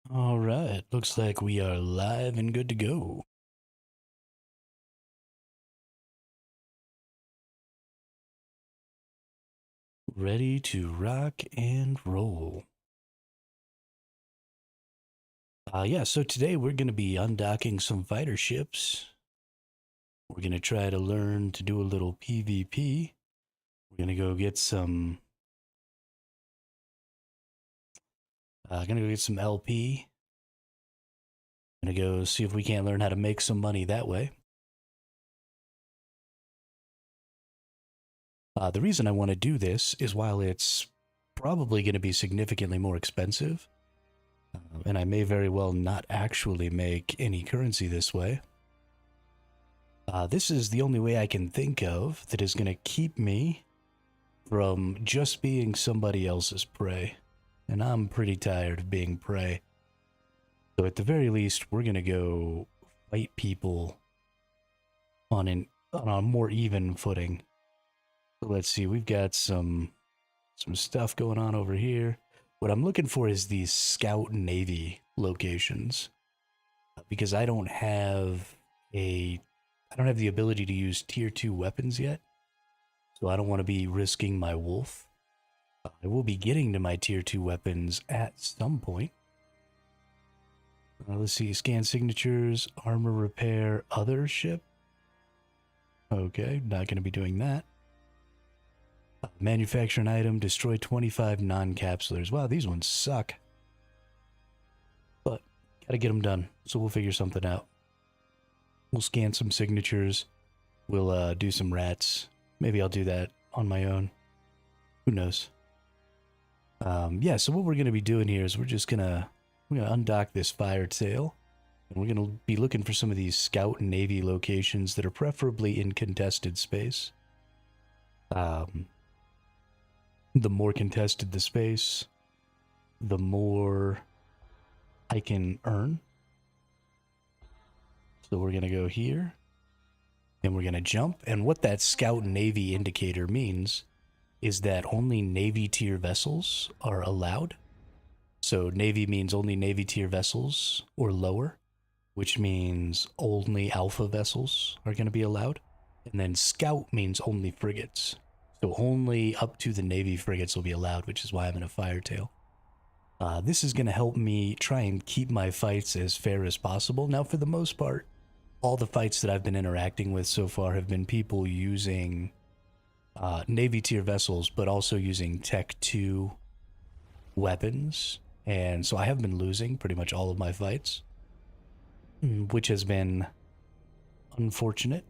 All right, looks like we are live and good to go. Ready to rock and roll. Yeah, so today we're going to be undocking some fighter ships. We're going to try to learn to do a little PvP. We're going to go get some LP. Gonna go see if we can't learn how to make some money that way. The reason I want to do this is while it's probably going to be significantly more expensive, and I may very well not actually make any currency this way. This is the only way I can think of that is going to keep me from just being somebody else's prey. And I'm pretty tired of being prey. So at the very least, we're going to go fight people on a more even footing. So let's see, we've got some stuff going on over here. What I'm looking for is these Scout Navy locations. Because I don't have the ability to use tier 2 weapons yet. So I don't want to be risking my wolf. I will be getting to my tier 2 weapons at some point. Let's see, scan signatures, armor repair, other ship. Okay, not going to be doing that. Manufacture an item, destroy 25 non-capsulars. Wow, these ones suck. But, gotta get them done, so we'll figure something out. We'll scan some signatures. We'll do some rats. Maybe I'll do that on my own. Who knows? Yeah, so what we're going to be doing here is we're gonna undock this fire tail, and we're going to be looking for some of these Scout and Navy locations that are preferably in contested space. The more contested the space, the more I can earn. So we're going to go here, and we're going to jump, and what that Scout Navy indicator means is that only Navy tier vessels are allowed. So Navy means only Navy tier vessels or lower, which means only Alpha vessels are going to be allowed. And then Scout means only frigates. So only up to the Navy frigates will be allowed, which is why I'm in a fire tail. This is going to help me try and keep my fights as fair as possible. Now, for the most part, all the fights that I've been interacting with so far have been people using Navy tier vessels, but also using Tech 2 weapons. And so I have been losing pretty much all of my fights, which has been unfortunate.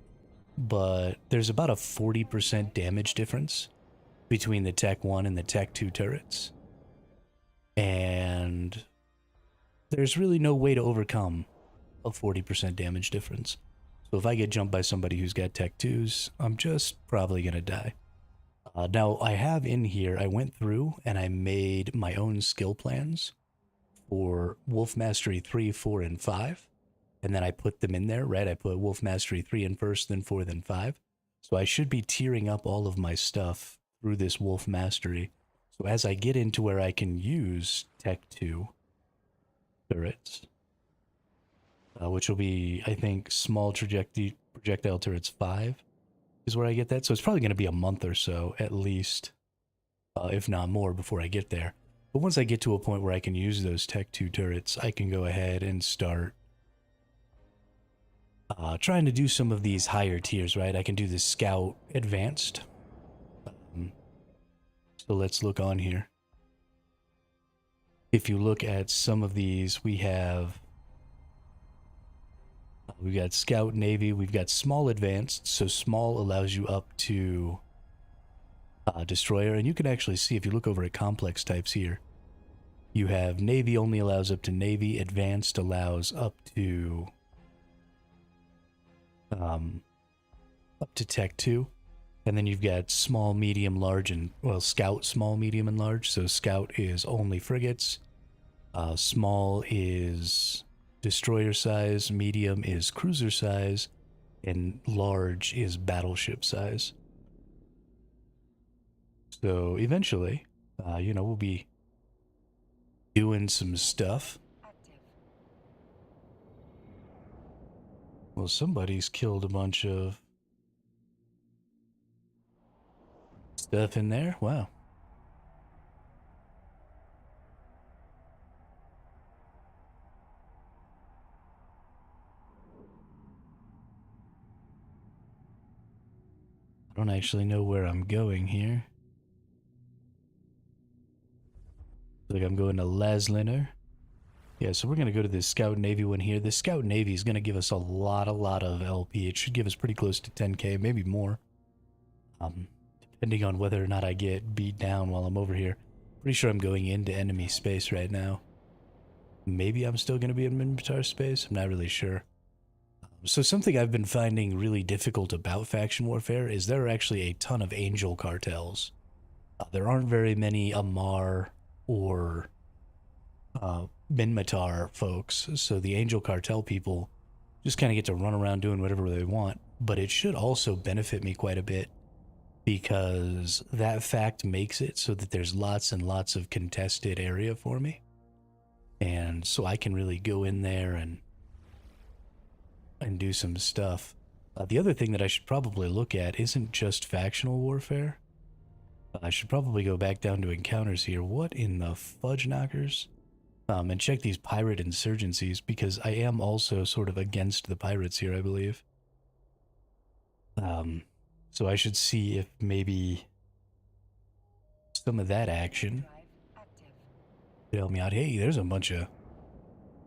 But there's about a 40% damage difference between the Tech 1 and the Tech 2 turrets. And there's really no way to overcome a 40% damage difference. So if I get jumped by somebody who's got Tech 2s, I'm just probably going to die. Now, I have in here, I went through and I made my own skill plans for Wolf Mastery 3, 4, and 5. And then I put them in there, right? I put Wolf Mastery 3 in first, then 4, then 5. So I should be tiering up all of my stuff through this Wolf Mastery. So as I get into where I can use Tech 2 turrets, which will be, I think, small projectile turrets 5 is where I get that. So it's probably going to be a month or so at least, if not more, before I get there. But once I get to a point where I can use those Tech 2 turrets, I can go ahead and start trying to do some of these higher tiers, right? I can do the Scout Advanced. So let's look on here. If you look at some of these, we've got Scout Navy, we've got Small Advanced. So Small allows you up to Destroyer. And you can actually see, if you look over at Complex types here, you have Navy only allows up to Navy, Advanced allows up to Tech 2. And then you've got small, medium, large, and, well, Scout, small, medium, and large. So Scout is only frigates. Small is destroyer size, medium is cruiser size, and large is battleship size. So eventually, we'll be doing some stuff. Well, somebody's killed a bunch of stuff in there. Wow. I don't actually know where I'm going here. Like I'm going to Lasliner. Yeah, so we're going to go to this Scout Navy one here. This Scout Navy is going to give us a lot of LP. It should give us pretty close to 10k, maybe more. Depending on whether or not I get beat down while I'm over here. Pretty sure I'm going into enemy space right now. Maybe I'm still going to be in Minotaur space. I'm not really sure. So something I've been finding really difficult about faction warfare is there are actually a ton of angel cartels. There aren't very many Amar or Minmatar folks, so the angel cartel people just kind of get to run around doing whatever they want. But it should also benefit me quite a bit because that fact makes it so that there's lots and lots of contested area for me. And so I can really go in there and do some stuff. The other thing that I should probably look at isn't just factional warfare. I should probably go back down to encounters here. What in the fudge knockers? And check these pirate insurgencies because I am also sort of against the pirates here, I believe. So I should see if maybe some of that action could help me out. Hey, there's a bunch of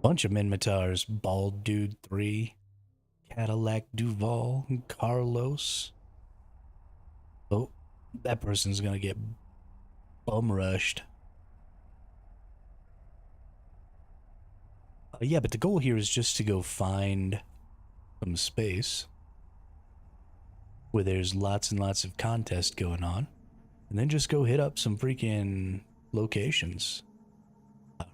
Minmatars. Bald Dude 3, Cadillac Duval, Carlos. Oh, that person's gonna get bum rushed. Yeah, but the goal here is just to go find some space where there's lots and lots of contest going on, and then just go hit up some freaking locations.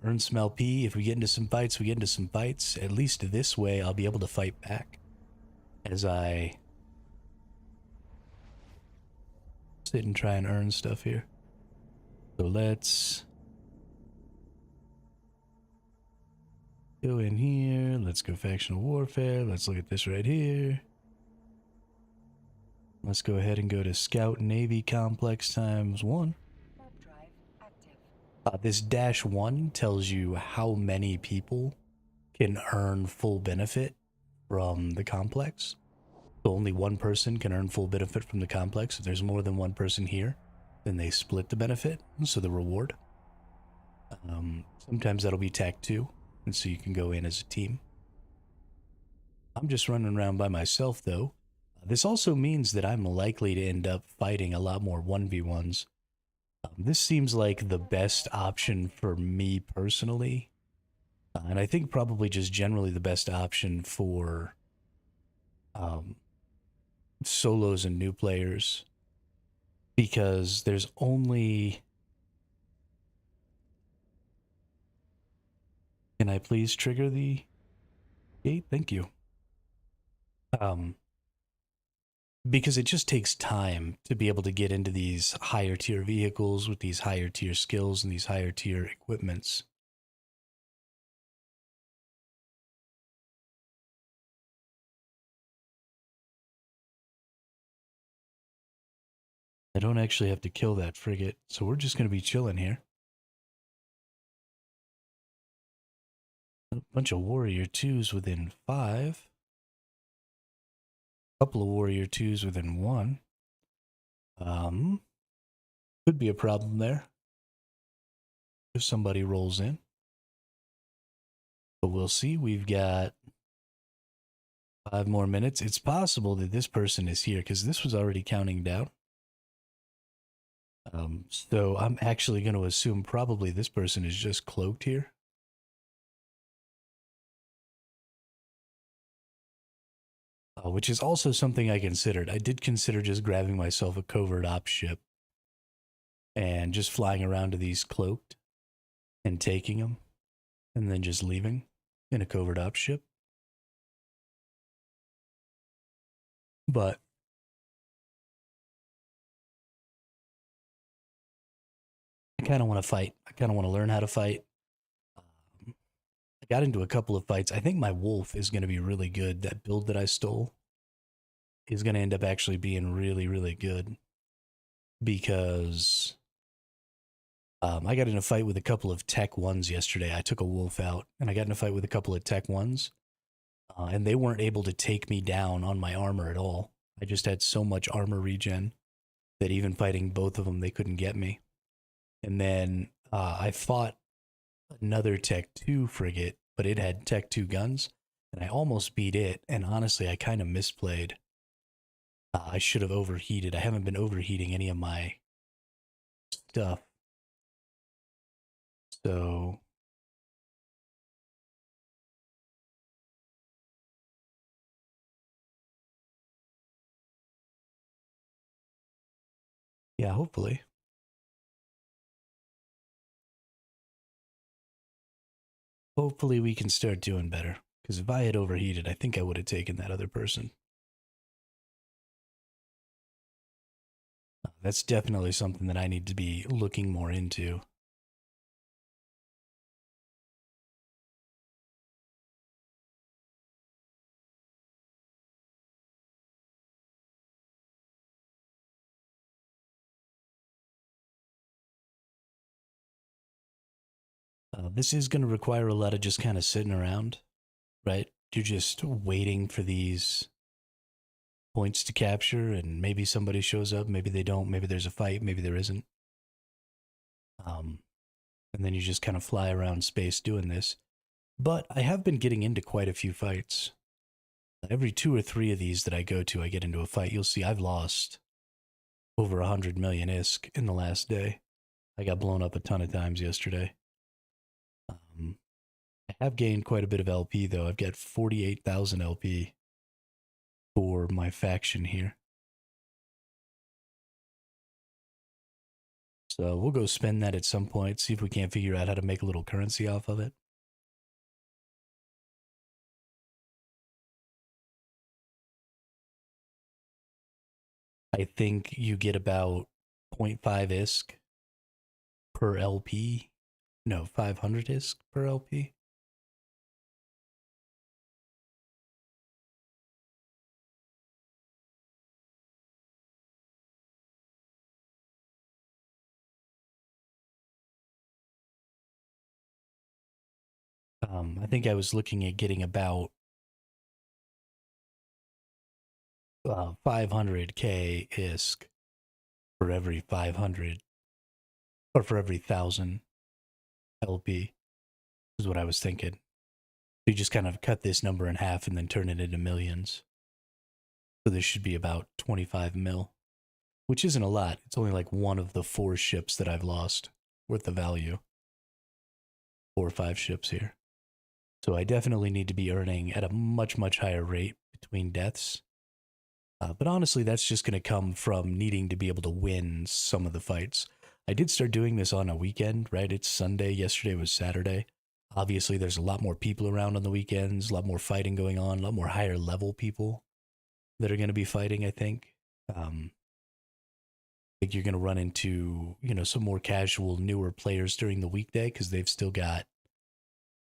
Earn some LP. If we get into some fights, we get into some fights. At least this way, I'll be able to fight back as I sit and try and earn stuff here. So let's go in here. Let's go factional warfare. Let's look at this right here. Let's go ahead and go to Scout Navy Complex ×1. This -1 tells you how many people can earn full benefit from the complex. So only one person can earn full benefit from the complex. If there's more than one person here, then they split the benefit, so the reward. Sometimes that'll be TAC 2, and so you can go in as a team. I'm just running around by myself, though. This also means that I'm likely to end up fighting a lot more 1v1s. This seems like the best option for me personally, and I think probably just generally the best option for solos and new players, because there's only... Can I please trigger the gate? Thank you. Because it just takes time to be able to get into these higher tier vehicles with these higher tier skills and these higher tier equipments. I don't actually have to kill that frigate, so we're just going to be chilling here. A bunch of Warrior 2s within 5. A couple of Warrior 2s within 1. Could be a problem there if somebody rolls in. But we'll see. We've got 5 more minutes. It's possible that this person is here because this was already counting down. So I'm actually going to assume probably this person is just cloaked here. Which is also something I considered. I did consider just grabbing myself a covert ops ship and just flying around to these cloaked and taking them and then just leaving in a covert ops ship. But I kind of want to fight. I kind of want to learn how to fight. I got into a couple of fights. I think my wolf is going to be really good. That build that I stole is going to end up actually being really, really good because I got in a fight with a couple of tech ones yesterday. I took a wolf out and I got in a fight with a couple of tech ones, and they weren't able to take me down on my armor at all. I just had so much armor regen that even fighting both of them, they couldn't get me. And then I fought another Tech 2 frigate, but it had Tech 2 guns, and I almost beat it. And honestly, I kind of misplayed. I should have overheated. I haven't been overheating any of my stuff. So, yeah, hopefully. Hopefully we can start doing better. Because if I had overheated, I think I would have taken that other person. That's definitely something that I need to be looking more into. This is going to require a lot of just kind of sitting around, right? You're just waiting for these points to capture, and maybe somebody shows up, maybe they don't, maybe there's a fight, maybe there isn't. Um, and then you just kind of fly around space doing this. But I have been getting into quite a few fights. Every 2 or 3 of these that I go to, I get into a fight. You'll see I've lost over 100 million ISK in the last day. I got blown up a ton of times yesterday. I have gained quite a bit of LP though. I've got 48,000 LP for my faction here. So we'll go spend that at some point, see if we can't figure out how to make a little currency off of it. I think you get about 0.5 ISK per LP. No, 500 ISK per LP. I think I was looking at getting about 500k ISK for every 500 or for every 1,000 LP is what I was thinking. So you just kind of cut this number in half and then turn it into millions. So this should be about 25 mil, which isn't a lot. It's only like one of the 4 ships that I've lost worth the value. 4 or 5 ships here. So I definitely need to be earning at a much, much higher rate between deaths. But honestly, that's just going to come from needing to be able to win some of the fights. I did start doing this on a weekend, right? It's Sunday. Yesterday was Saturday. Obviously, there's a lot more people around on the weekends, a lot more fighting going on, a lot more higher level people that are going to be fighting, I think. I think you're going to run into, some more casual, newer players during the weekday because they've still got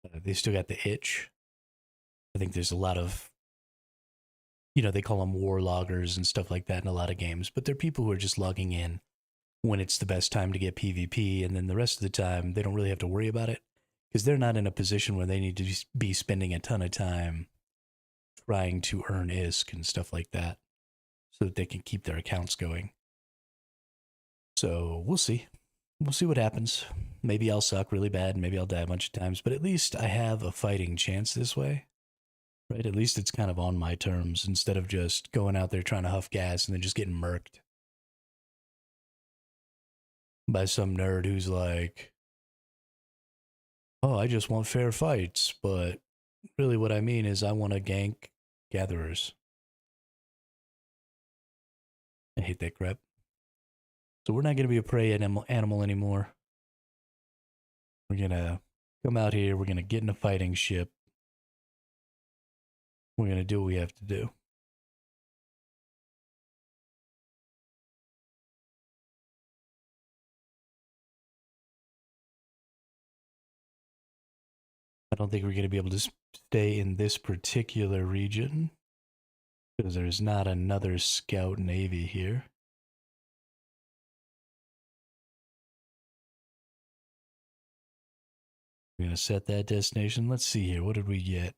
the itch. I think there's a lot of, they call them war loggers and stuff like that in a lot of games, but they're people who are just logging in when it's the best time to get PvP, and then the rest of the time they don't really have to worry about it because they're not in a position where they need to be spending a ton of time trying to earn ISK and stuff like that so that they can keep their accounts going. So we'll see. We'll see what happens. Maybe I'll suck really bad, maybe I'll die a bunch of times, but at least I have a fighting chance this way. Right? At least it's kind of on my terms instead of just going out there trying to huff gas and then just getting murked by some nerd who's like, oh, I just want fair fights. But really, what I mean is, I want to gank gatherers. I hate that crap. So, we're not going to be a prey animal anymore. We're going to come out here. We're going to get in a fighting ship. We're going to do what we have to do. I don't think we're going to be able to stay in this particular region because there's not another scout navy here. We're going to set that destination. Let's see here. What did we get?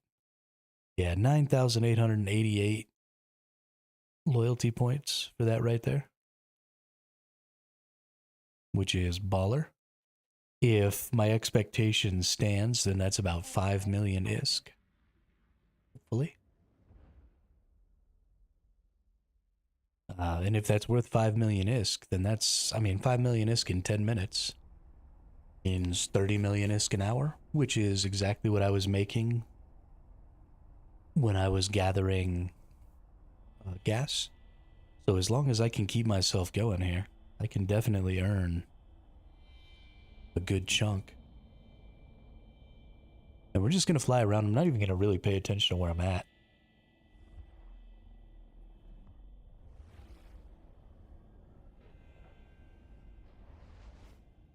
Yeah, 9,888 loyalty points for that right there, which is baller. If my expectation stands, then that's about 5 million ISK. Hopefully. And if that's worth 5 million ISK, then that's, 5 million ISK in 10 minutes means 30 million ISK an hour, which is exactly what I was making when I was gathering gas. So as long as I can keep myself going here, I can definitely earn a good chunk. And we're just going to fly around. I'm not even going to really pay attention to where I'm at.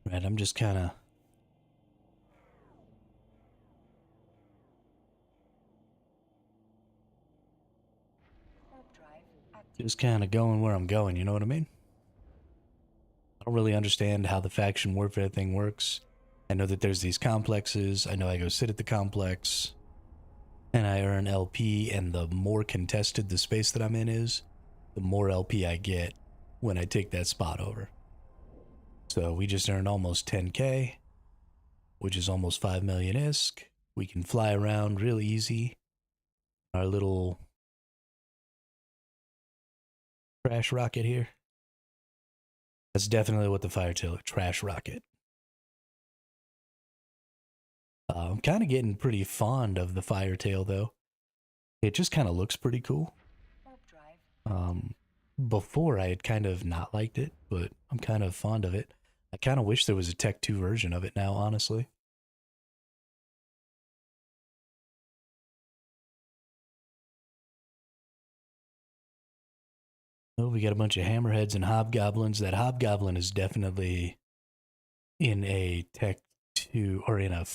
Right, I'm just kind of... just kind of going where I'm going, you know what I mean? I don't really understand how the faction warfare thing works. I know that there's these complexes. I know I go sit at the complex and I earn LP, and the more contested the space that I'm in is, the more LP I get when I take that spot over. So we just earned almost 10k, which is almost 5 million ISK. We can fly around real easy. Our little trash rocket here. That's definitely what the Firetail, trash rocket. I'm kind of getting pretty fond of the Firetail though. It just kind of looks pretty cool. Before I had kind of not liked it, but I'm kind of fond of it. I kind of wish there was a Tech 2 version of it now, honestly. Oh, we got a bunch of hammerheads and hobgoblins. That hobgoblin is definitely in a Tech 2, or in a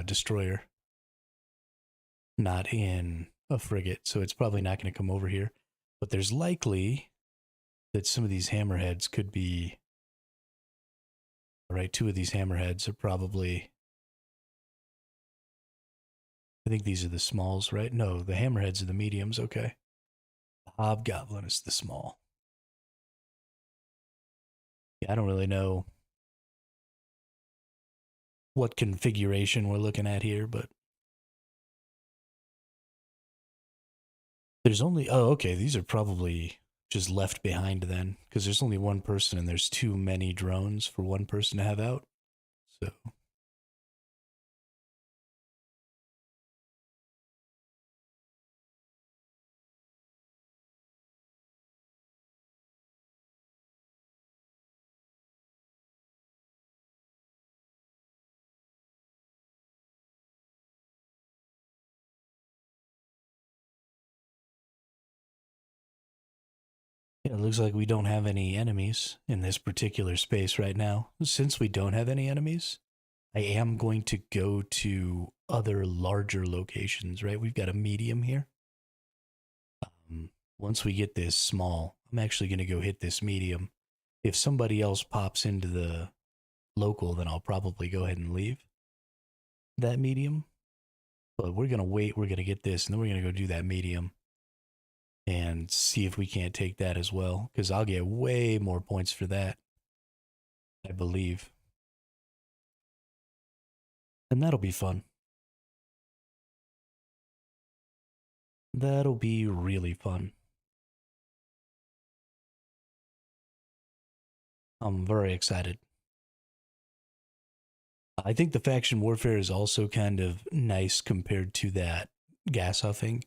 destroyer, not in a frigate, so it's probably not going to come over here. But there's likely that some of these hammerheads could be... Right, 2 of these hammerheads are probably... I think these are the smalls, right? No, the hammerheads are the mediums, okay. The hobgoblin is the small. Yeah, I don't really know what configuration we're looking at here, but there's only... Oh, okay, these are probably just left behind then, because there's only one person and there's too many drones for one person to have out. So yeah, it looks like we don't have any enemies in this particular space right now. Since we don't have any enemies, I am going to go to other larger locations, right? We've got a medium here. Once we get this small, I'm actually going to go hit this medium. If somebody else pops into the local, then I'll probably go ahead and leave that medium. But we're going to wait. We're going to get this, and then we're going to go do that medium and see if we can't take that as well, because I'll get way more points for that, I believe. And that'll be fun. That'll be really fun. I'm very excited. I think the faction warfare is also kind of nice compared to that gas huffing,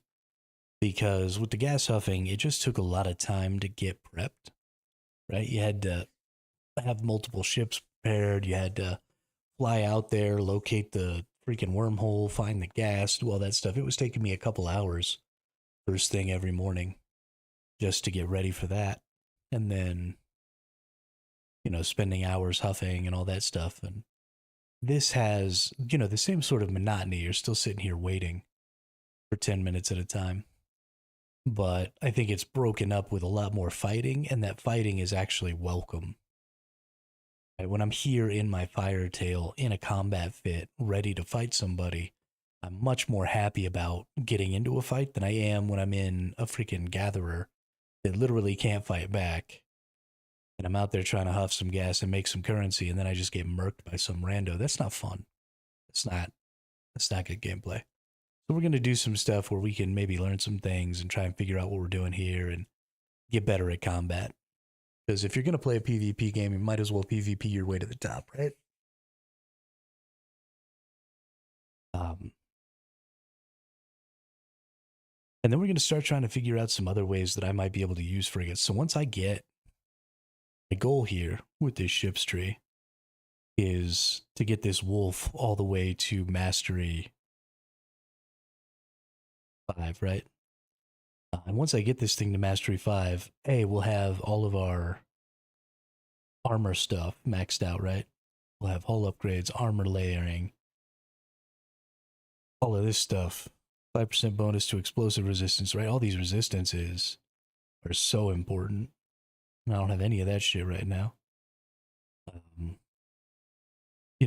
because with the gas huffing, it just took a lot of time to get prepped, right? You had to have multiple ships prepared, you had to fly out there, locate the freaking wormhole, find the gas, do all that stuff. It was taking me a couple hours first thing every morning just to get ready for that. And then, spending hours huffing and all that stuff. And This has, the same sort of monotony. You're still sitting here waiting for 10 minutes at a time. But I think it's broken up with a lot more fighting, and that fighting is actually welcome. Right? When I'm here in my fire tail in a combat fit, ready to fight somebody, I'm much more happy about getting into a fight than I am when I'm in a freaking gatherer that literally can't fight back. And I'm out there trying to huff some gas and make some currency, and then I just get murked by some rando. That's not fun. It's not. That's not good gameplay. So we're gonna do some stuff where we can maybe learn some things and try and figure out what we're doing here and get better at combat. Because if you're gonna play a PvP game, you might as well PvP your way to the top, right? Um, and then we're gonna start trying to figure out some other ways that I might be able to use frigates. So once I get my goal here with this ship's tree is to get this wolf all the way to mastery 5, right? And once I get this thing to mastery 5, we'll have all of our armor stuff maxed out, right? We'll have hull upgrades, armor layering, all of this stuff. 5% bonus to explosive resistance, right? All these resistances are so important. I don't have any of that shit right now. Um,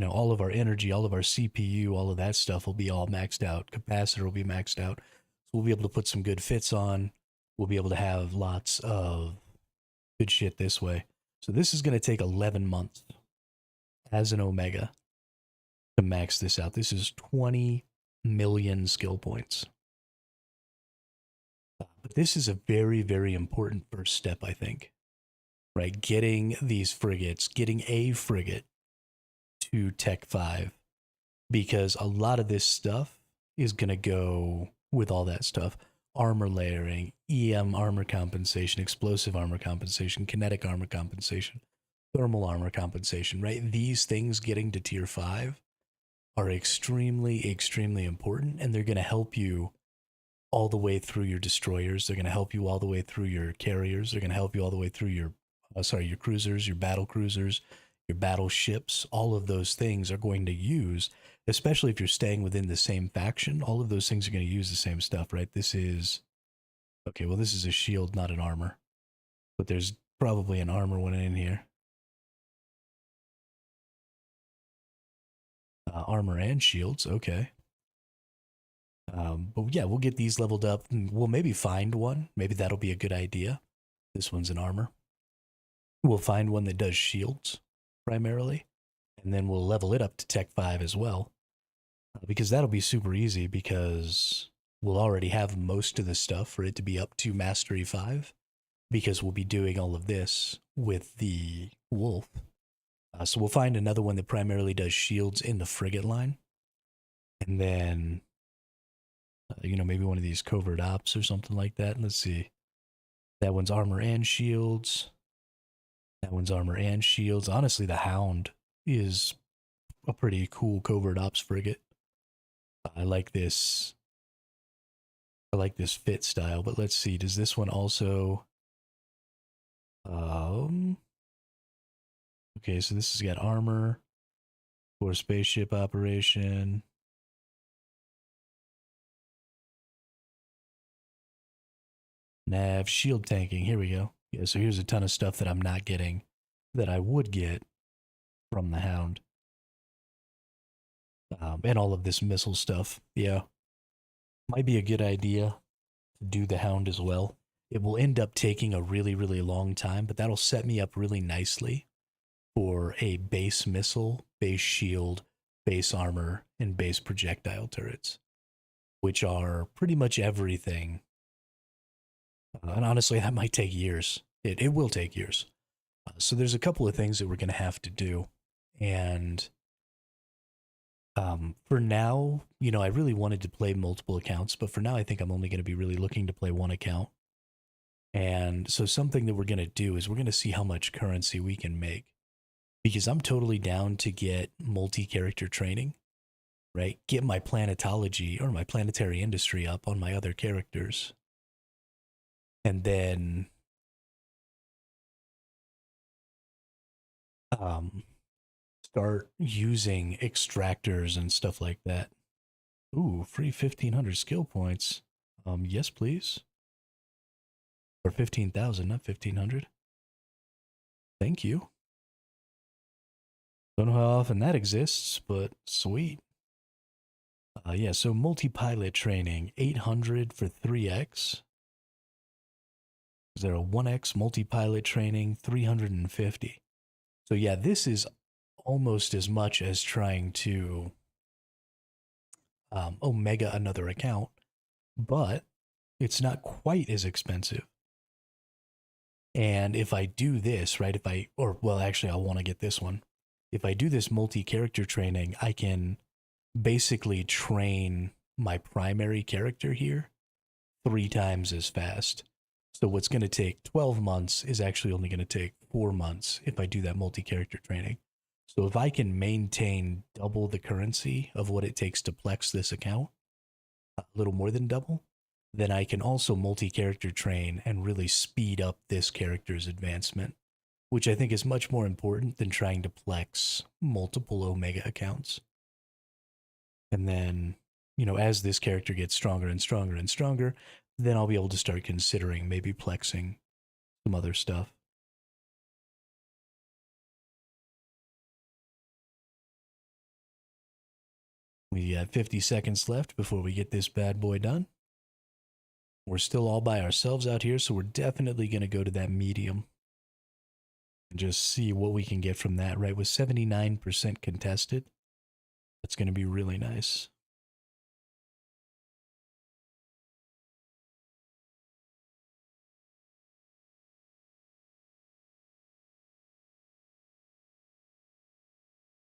all of our energy, all of our CPU, all of that stuff will be all maxed out. Capacitor will be maxed out. So we'll be able to put some good fits on. We'll be able to have lots of good shit this way. So this is going to take 11 months as an Omega to max this out. This is 20 million skill points. But this is a very, very important first step, I think. Right? Getting these frigates, getting a frigate to Tech 5, because a lot of this stuff is going to go with all that stuff. Armor layering, EM armor compensation, explosive armor compensation, kinetic armor compensation, thermal armor compensation, right? These things getting to tier 5 are extremely, extremely important, and they're going to help you all the way through your destroyers. They're going to help you all the way through your carriers. They're going to help you all the way through your cruisers, your battle cruisers, your battleships. All of those things are going to use, especially if you're staying within the same faction, all of those things are going to use the same stuff, right? This is, okay, well, this is a shield, not an armor. But there's probably an armor one in here. Armor and shields, okay. But yeah, we'll get these leveled up. And we'll maybe find one. Maybe that'll be a good idea. This one's an armor. We'll find one that does shields primarily, and then we'll level it up to Tech 5 as well. Because that'll be super easy because we'll already have most of the stuff for it to be up to Mastery 5 because we'll be doing all of this with the Wolf. So we'll find another one that primarily does shields in the frigate line. And then, maybe one of these covert ops or something like that. Let's see. That one's armor and shields. That one's armor and shields. Honestly, the Hound is a pretty cool covert ops frigate. I like this. I like this fit style, but let's see. Does this one also? Okay, so this has got armor for spaceship operation. Nav, shield tanking. Here we go. Yeah, so here's a ton of stuff that I'm not getting that I would get from the Hound. And all of this missile stuff. Yeah. Might be a good idea to do the Hound as well. It will end up taking a really, really long time, but that'll set me up really nicely for a base missile, base shield, base armor, and base projectile turrets, which are pretty much everything. And honestly, that might take years. It will take years. So there's a couple of things that we're going to have to do. And for now, I really wanted to play multiple accounts, but for now, I think I'm only going to be really looking to play one account. And so something that we're going to do is we're going to see how much currency we can make. Because I'm totally down to get multi-character training, right? Get my planetology or my planetary industry up on my other characters. And then start using extractors and stuff like that. Ooh, free 1,500 skill points. Yes, please. Or 15,000, not 1,500. Thank you. Don't know how often that exists, but sweet. Yeah, so multi-pilot training, 800 for 3x. Is there a 1x multi-pilot training, 350? So yeah, this is almost as much as trying to Omega another account, but it's not quite as expensive. And if I do this, right, well, actually, I'll want to get this one. If I do this multi-character training, I can basically train my primary character here 3 times as fast. So what's going to take 12 months is actually only going to take 4 months if I do that multi-character training. So if I can maintain double the currency of what it takes to plex this account, a little more than double, then I can also multi-character train and really speed up this character's advancement, which I think is much more important than trying to plex multiple Omega accounts. And then, as this character gets stronger and stronger and stronger, then I'll be able to start considering maybe plexing some other stuff. We have 50 seconds left before we get this bad boy done. We're still all by ourselves out here, so we're definitely going to go to that medium and just see what we can get from that, right? With 79% contested, that's going to be really nice.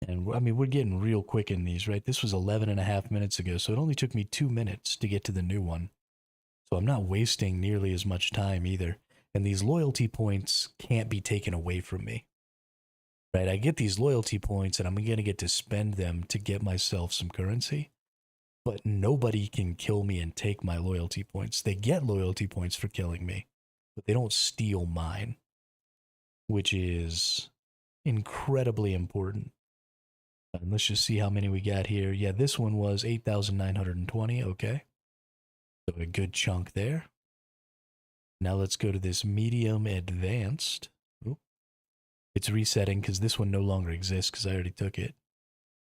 And I mean, we're getting real quick in these, right? This was 11 and a half minutes ago, so it only took me 2 minutes to get to the new one. So I'm not wasting nearly as much time either. And these loyalty points can't be taken away from me, right? I get these loyalty points and I'm going to get to spend them to get myself some currency. But nobody can kill me and take my loyalty points. They get loyalty points for killing me, but they don't steal mine, which is incredibly important. And let's just see how many we got here. Yeah, this one was 8,920. Okay. So a good chunk there. Now let's go to this medium advanced. Oop. It's resetting because this one no longer exists because I already took it.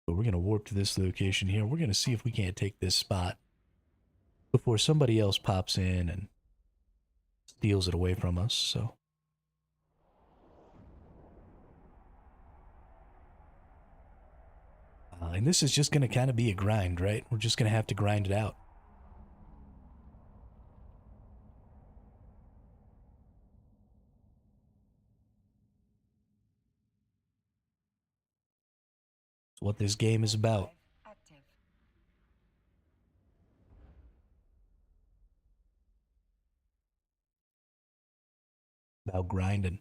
But we're going to warp to this location here. We're going to see if we can't take this spot before somebody else pops in and steals it away from us. So. And this is just going to kind of be a grind, right? We're just going to have to grind it out. It's what this game is about. About grinding.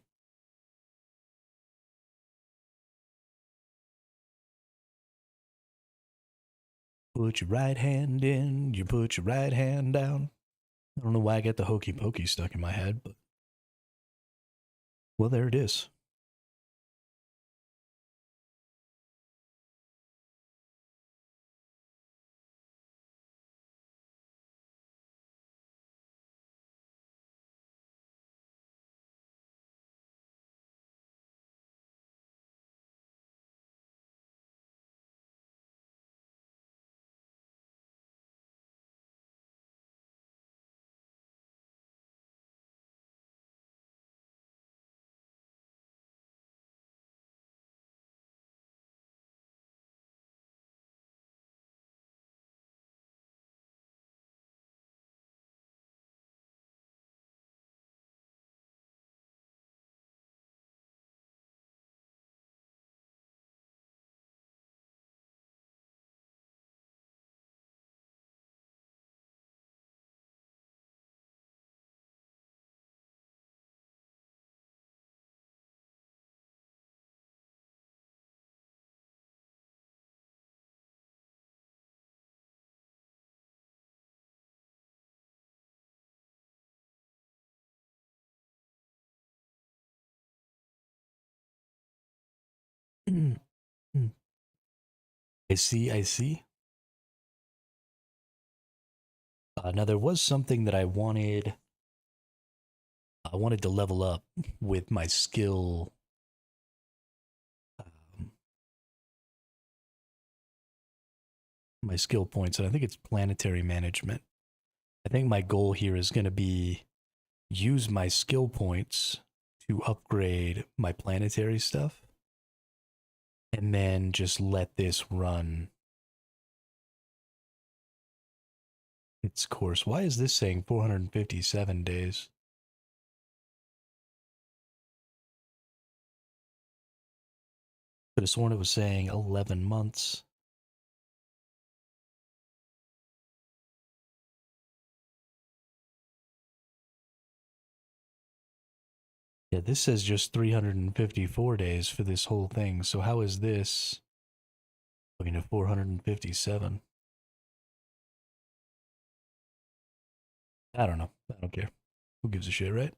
Put your right hand in, you put your right hand down. I don't know why I got the hokey pokey stuck in my head, but well, there it is. I see, I see. Now there was something that I wanted to level up with um, my skill points, and I think it's planetary management. I think my goal here is going to be use my skill points to upgrade my planetary stuff, and then just let this run its course. Why is this saying 457 days? Could have sworn it was saying 11 months. Yeah, this says just 354 days for this whole thing. So how is this looking at 457? I don't know. I don't care. Who gives a shit, right?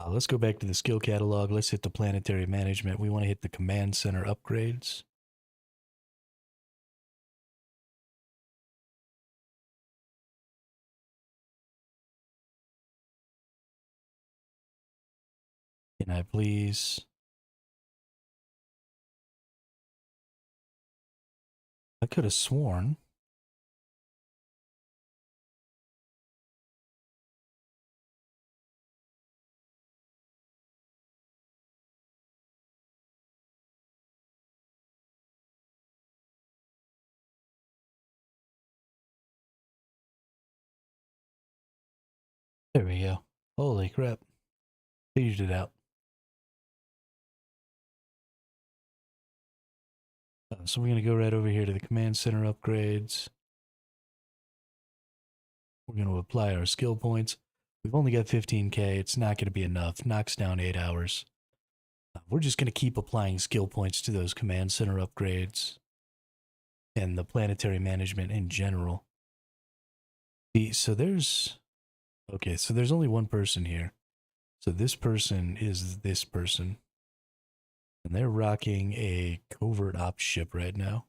Let's go back to the skill catalog. Let's hit the planetary management. We want to hit the command center upgrades. Can I please? I could have sworn. There we go. Holy crap. Figured it out. So we're going to go right over here to the command center upgrades. We're going to apply our skill points. We've only got 15k. It's not going to be enough. Knocks down 8 hours. We're just going to keep applying skill points to those command center upgrades and the planetary management in general. So there's... Okay, so there's only one person here. So this person is this person. And they're rocking a covert ops ship right now.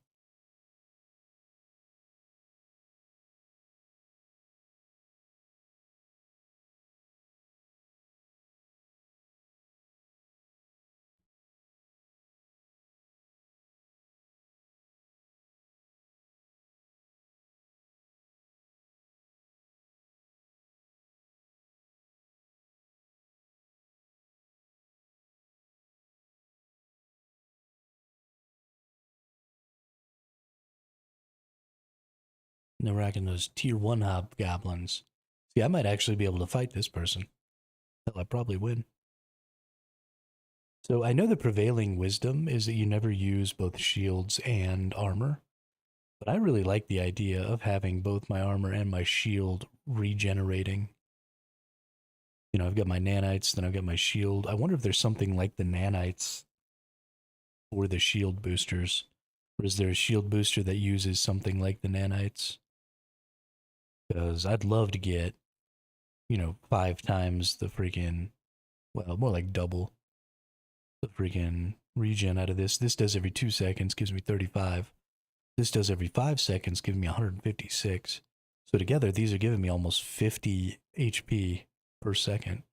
And they're rocking those tier 1 hobgoblins. See, I might actually be able to fight this person. Hell, I probably win. So I know the prevailing wisdom is that you never use both shields and armor. But I really like the idea of having both my armor and my shield regenerating. You know, I've got my nanites, then I've got my shield. I wonder if there's something like the nanites for the shield boosters. Or is there a shield booster that uses something like the nanites? Because I'd love to get, 5 times the freaking, well, more like double the freaking regen out of this. This does every 2 seconds, gives me 35. This does every 5 seconds, giving me 156. So together, these are giving me almost 50 HP per second,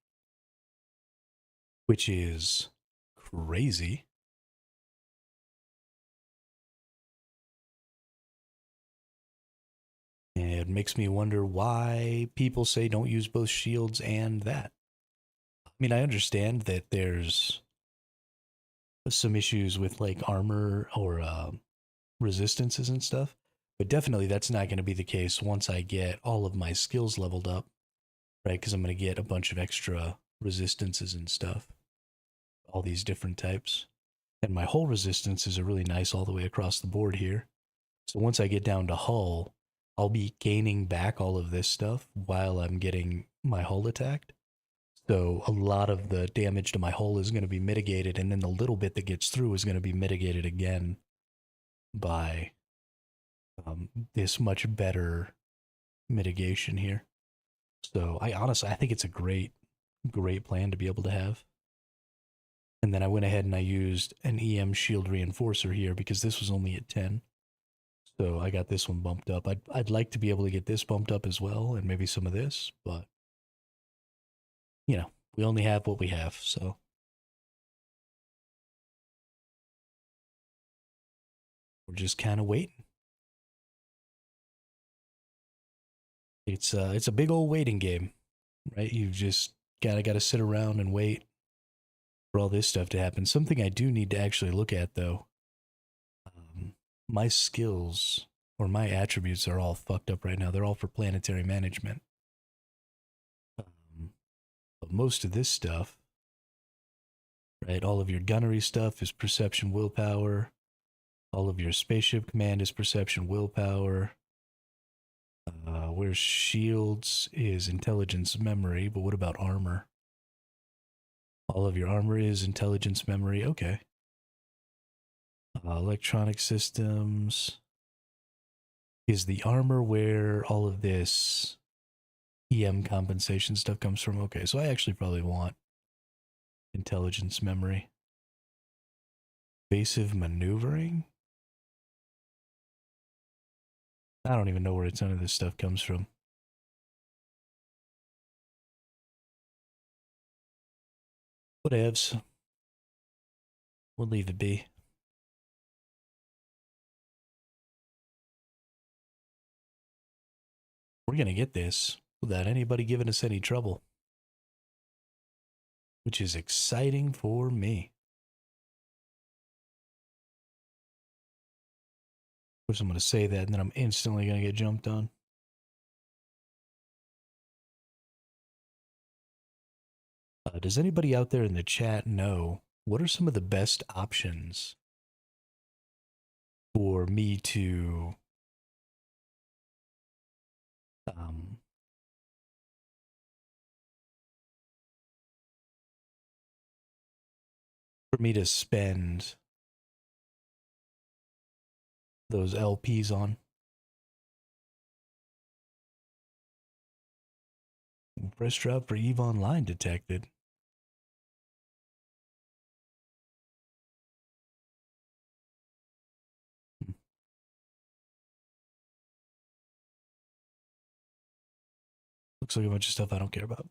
which is crazy. And it makes me wonder why people say don't use both shields and that. I mean, I understand that there's some issues with like armor or resistances and stuff, but definitely that's not going to be the case once I get all of my skills leveled up, right? Because I'm going to get a bunch of extra resistances and stuff, all these different types. And my hull resistances are really nice all the way across the board here. So once I get down to hull, I'll be gaining back all of this stuff while I'm getting my hull attacked. So a lot of the damage to my hull is going to be mitigated, and then the little bit that gets through is going to be mitigated again by this much better mitigation here. So I honestly, I think it's a great plan to be able to have. And then I went ahead and I used an EM shield reinforcer here because this was only at 10. So I got this one bumped up. I'd like to be able to get this bumped up as well, and maybe some of this, but you know, we only have what we have, so we're just kind of waiting. It's a big old waiting game, right? You've just gotta sit around and wait for all this stuff to happen. Something I do need to actually look at though. My skills or my attributes are all fucked up right now. They're all for planetary management. But most of this stuff, right? All of your gunnery stuff is perception willpower. All of your spaceship command is perception willpower. Where shields is intelligence memory, but what about armor? All of your armor is intelligence memory. Okay. Electronic systems. Is the armor where all of this EM compensation stuff comes from? Okay, so I actually probably want intelligence memory. Evasive maneuvering? I don't even know where a ton of this stuff comes from. Whatevs. We'll leave it be. We're gonna get this without anybody giving us any trouble, which is exciting for me. Of course, I'm gonna say that, and then I'm instantly gonna get jumped on. Does anybody out there in the chat know what are some of the best options for me to spend those LPs on? Press drop for EVE Online detected. Looks like a bunch of stuff I don't care about.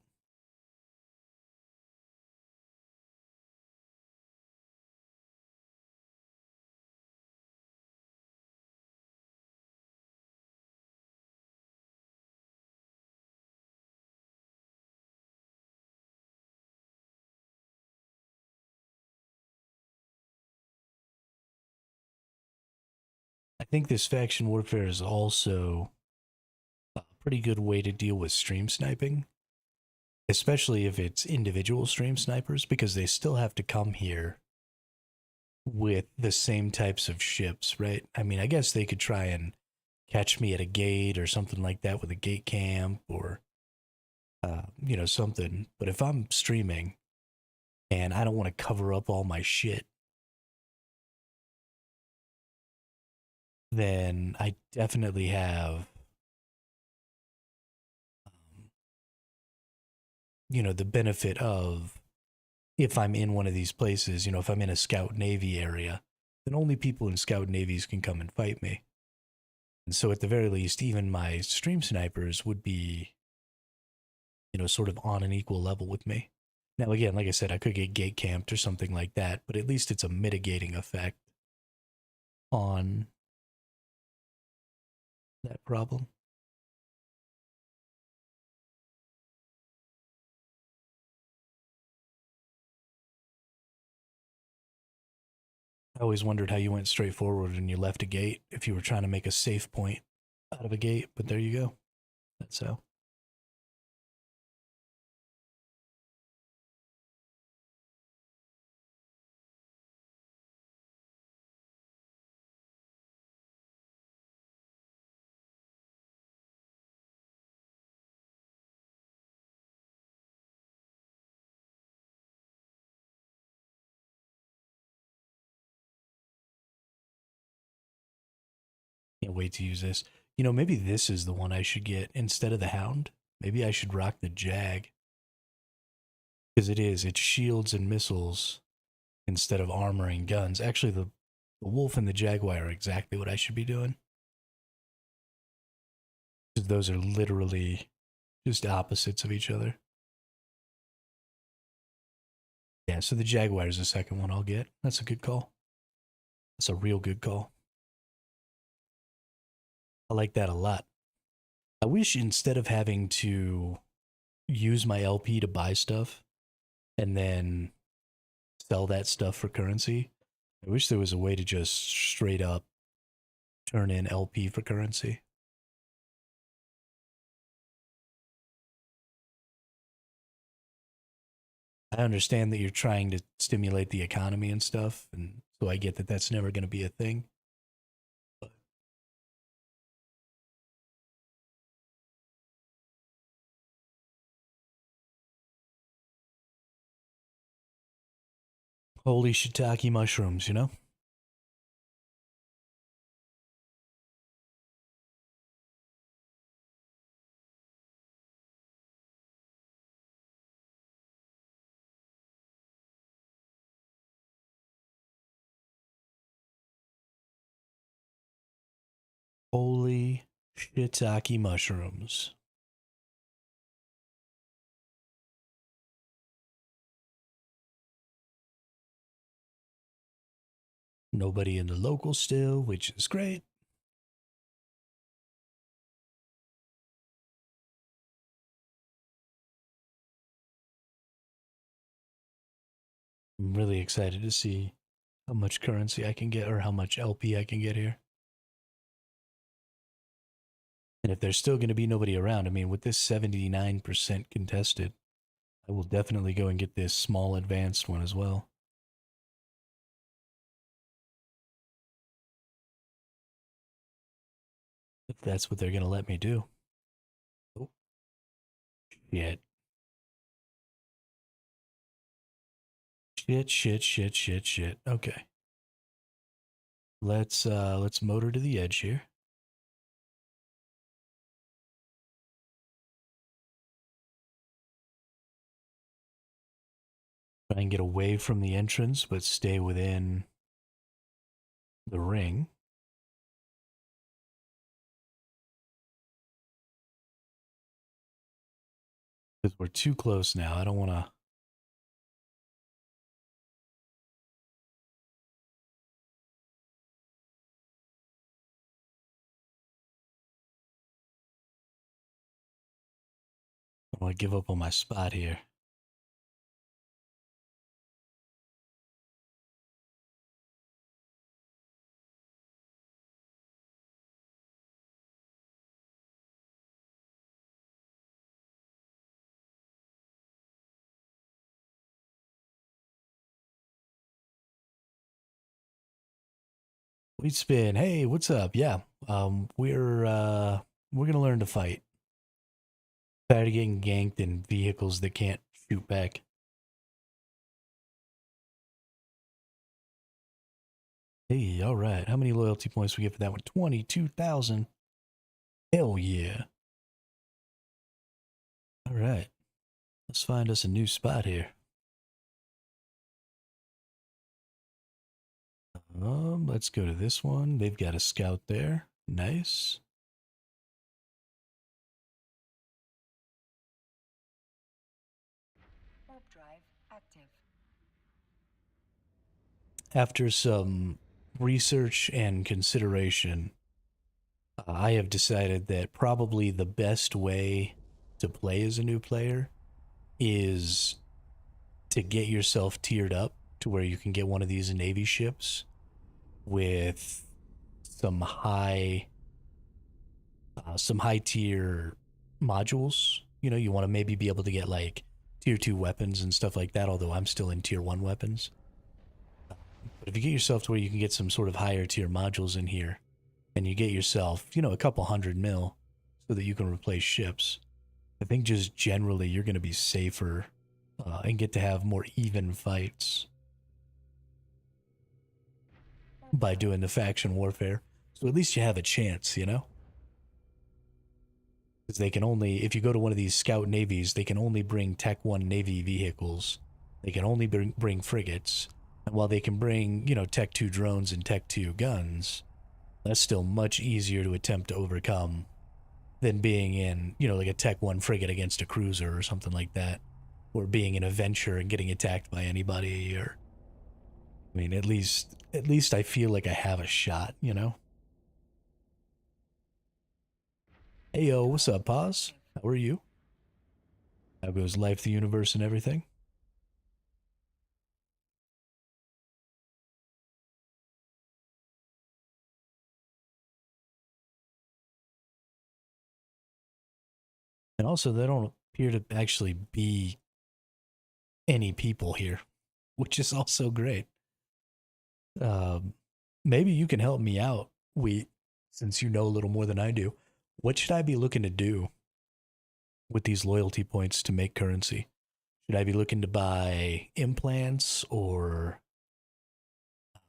I think this faction warfare is also a pretty good way to deal with stream sniping, especially if it's individual stream snipers, because they still have to come here with the same types of ships, right? I mean, I guess they could try and catch me at a gate or something like that with a gate camp or, you know, something. But if I'm streaming and I don't want to cover up all my shit, then I definitely have, you know, the benefit of, if I'm in one of these places, you know, if I'm in a Scout Navy area, then only people in Scout Navies can come and fight me. And so at the very least, even my stream snipers would be, you know, sort of on an equal level with me. Now, again, like I said, I could get gate camped or something like that, but at least it's a mitigating effect on that problem. I always wondered how you went straight forward and you left a gate if you were trying to make a safe point out of a gate, but there you go. That's how. Can't wait to use this. You know, maybe this is the one I should get instead of the Hound. Maybe I should rock the Jag. Because it's shields and missiles. instead of armor and guns. Actually, the wolf and the jaguar are exactly what I should be doing. Because those are literally just opposites of each other. Yeah, so the jaguar is the second one I'll get. That's a good call. That's a real good call. I like that a lot. I wish instead of having to use my LP to buy stuff and then sell that stuff for currency, I wish there was a way to just straight up turn in LP for currency. I understand that you're trying to stimulate the economy and stuff, and so I get that that's never going to be a thing. But holy shiitake mushrooms, you know? Holy shiitake mushrooms. Nobody in the local still, which is great. I'm really excited to see how much currency I can get or how much LP I can get here. And if there's still going to be nobody around, I mean, with this 79% contested, I will definitely go and get this small advanced one as well. If that's what they're going to let me do. Oh, shit. Shit. Okay. Let's motor to the edge here. Try and get away from the entrance, but stay within the ring. Because we're too close now. I don't want to. I want to give up on my spot here. We'd spin. Hey, what's up? Yeah. We're gonna learn to fight. Tired of getting ganked in vehicles that can't shoot back. Hey, all right. How many loyalty points we get for that one? 22,000. Hell yeah. All right. Let's find us a new spot here. Let's go to this one. They've got a scout there. Nice. Warp drive active. After some research and consideration, I have decided that probably the best way to play as a new player is to get yourself tiered up to where you can get one of these Navy ships with some high tier modules. You know, you want to maybe be able to get like tier 2 weapons and stuff like that, although I'm still in tier 1 weapons. But if you get yourself to where you can get some sort of higher tier modules in here, and you get yourself, you know, a couple 100 mil so that you can replace ships, I think just generally you're going to be safer and get to have more even fights by doing the faction warfare. So at least you have a chance, you know? Because they can only, if you go to one of these scout navies, they can only bring Tech 1 Navy vehicles. They can only bring frigates. And while they can bring, Tech 2 drones and Tech 2 guns, that's still much easier to attempt to overcome than being in, like a Tech 1 frigate against a cruiser or something like that, or being in a venture and getting attacked by anybody. Or, I mean, at least I feel like I have a shot. Hey yo, what's up, Paz? How are you? How goes life, the universe, and everything? And also, there don't appear to actually be any people here, which is also great. Um, Maybe you can help me out. Since you know a little more than I do, what should I be looking to do with these loyalty points to make currency? Should I be looking to buy implants, or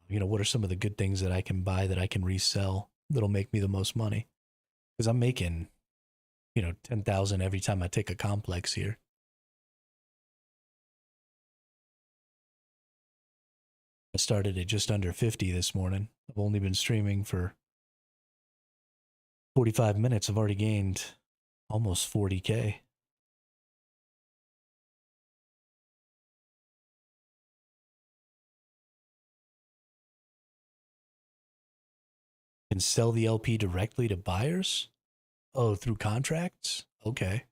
what are some of the good things that I can buy that I can resell that'll make me the most money? Because I'm making 10,000 every time I take a complex here. I started at just under 50 this morning. I've only been streaming for 45 minutes. I've already gained almost 40K. Can sell the LP directly to buyers? Oh, through contracts? Okay.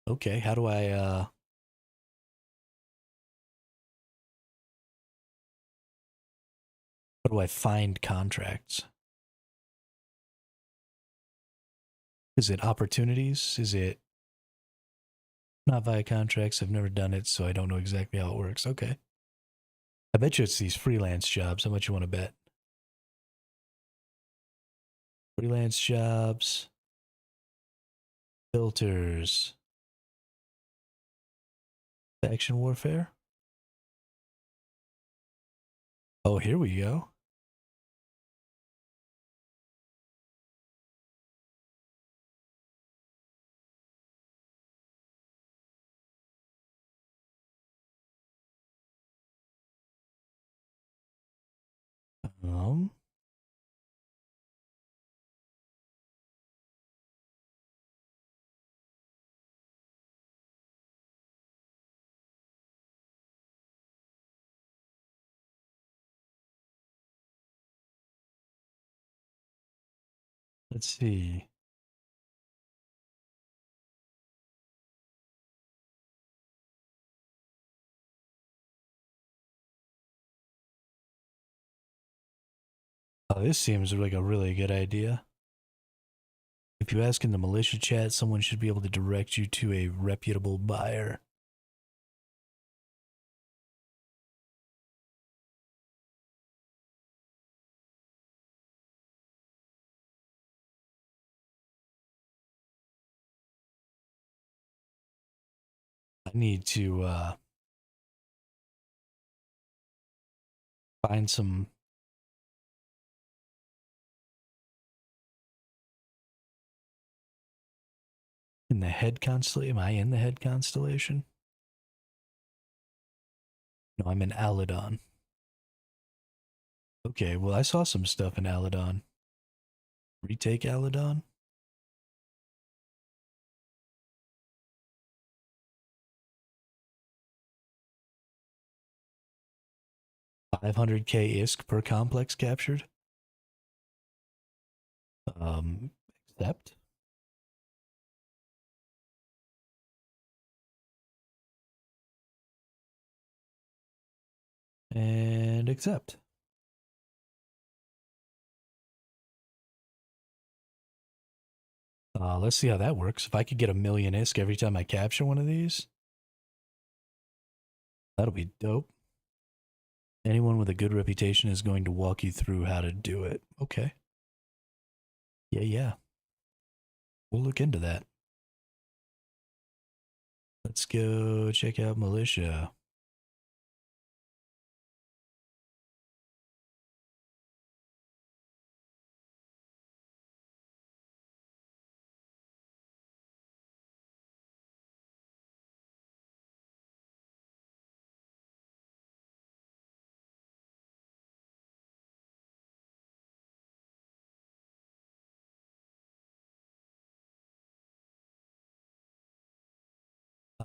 Okay. How do I find contracts? Is it opportunities? Is it not via contracts? I've never done it, so I don't know exactly how it works. Okay. I bet you it's these freelance jobs. How much you want to bet? Freelance jobs, filters, faction warfare. Oh, here we go. Um, let's see. Oh, this seems like a really good idea. If you ask in the militia chat, someone should be able to direct you to a reputable buyer. I need to find some in the head constellation. Am I in the head constellation? No, I'm in Aladon. Okay, well, I saw some stuff in Aladon. Retake Aladon? 500K ISK per complex captured? Um, accept? And accept. Let's see how that works. If I could get a million ISK every time I capture one of these, that'll be dope. Anyone with a good reputation is going to walk you through how to do it. Okay. Yeah, yeah. We'll look into that. Let's go check out militia.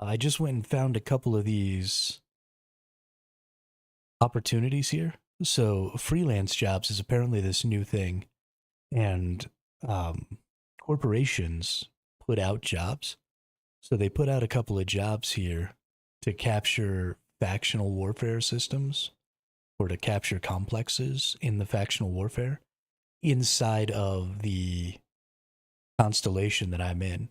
I just went and found a couple of these opportunities here. So freelance jobs is apparently this new thing, and um, corporations put out jobs. So they put out a couple of jobs here to capture factional warfare systems or to capture complexes in the factional warfare inside of the constellation that I'm in.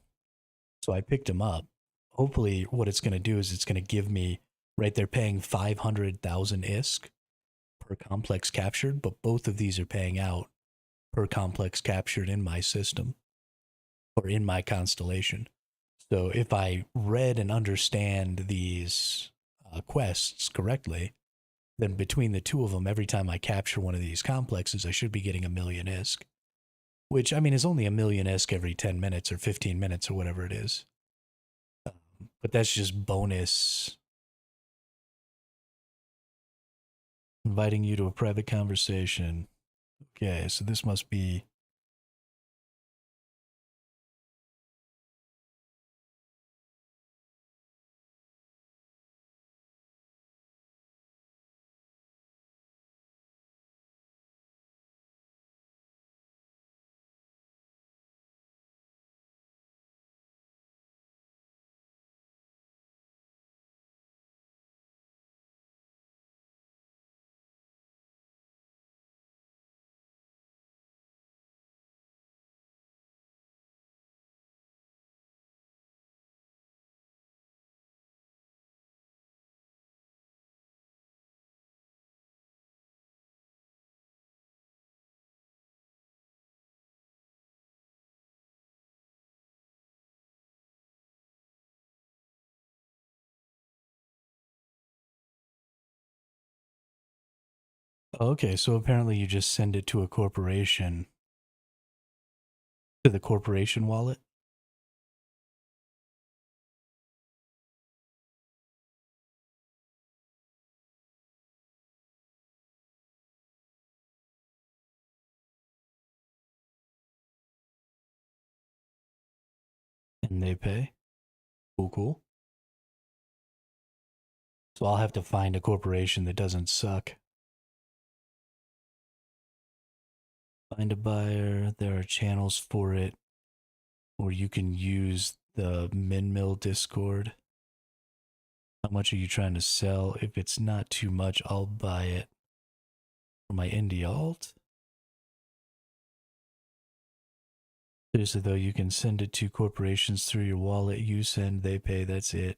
So I picked them up. Hopefully, what it's going to do is it's going to give me, right, they're paying 500,000 ISK per complex captured, but both of these are paying out per complex captured in my system or in my constellation. So if I read and understand these quests correctly, then between the two of them, every time I capture one of these complexes, I should be getting a million ISK, which I mean is only a million ISK every 10 minutes or 15 minutes or whatever it is. But that's just bonus. Inviting you to a private conversation. Okay, so this must be. Okay, so apparently you just send it to a corporation, to the corporation wallet, and they pay. Cool, cool. So I'll have to find a corporation that doesn't suck. Find a buyer. There are channels for it, or you can use the Minmill Discord. How much are you trying to sell? If it's not too much, I'll buy it for my indie alt. Seriously though, you can send it to corporations through your wallet. You send, they pay. That's it.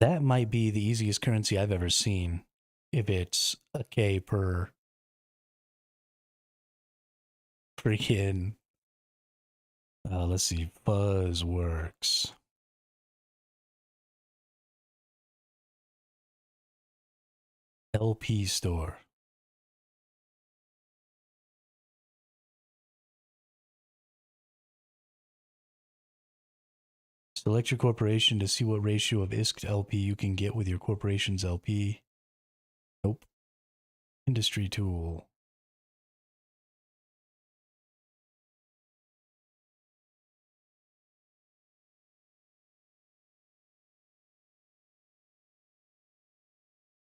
That might be the easiest currency I've ever seen. If it's a K per freaking, let's see, Fuzz works. LP store. Select your corporation to see what ratio of ISK to LP you can get with your corporation's LP. Nope. Industry tool.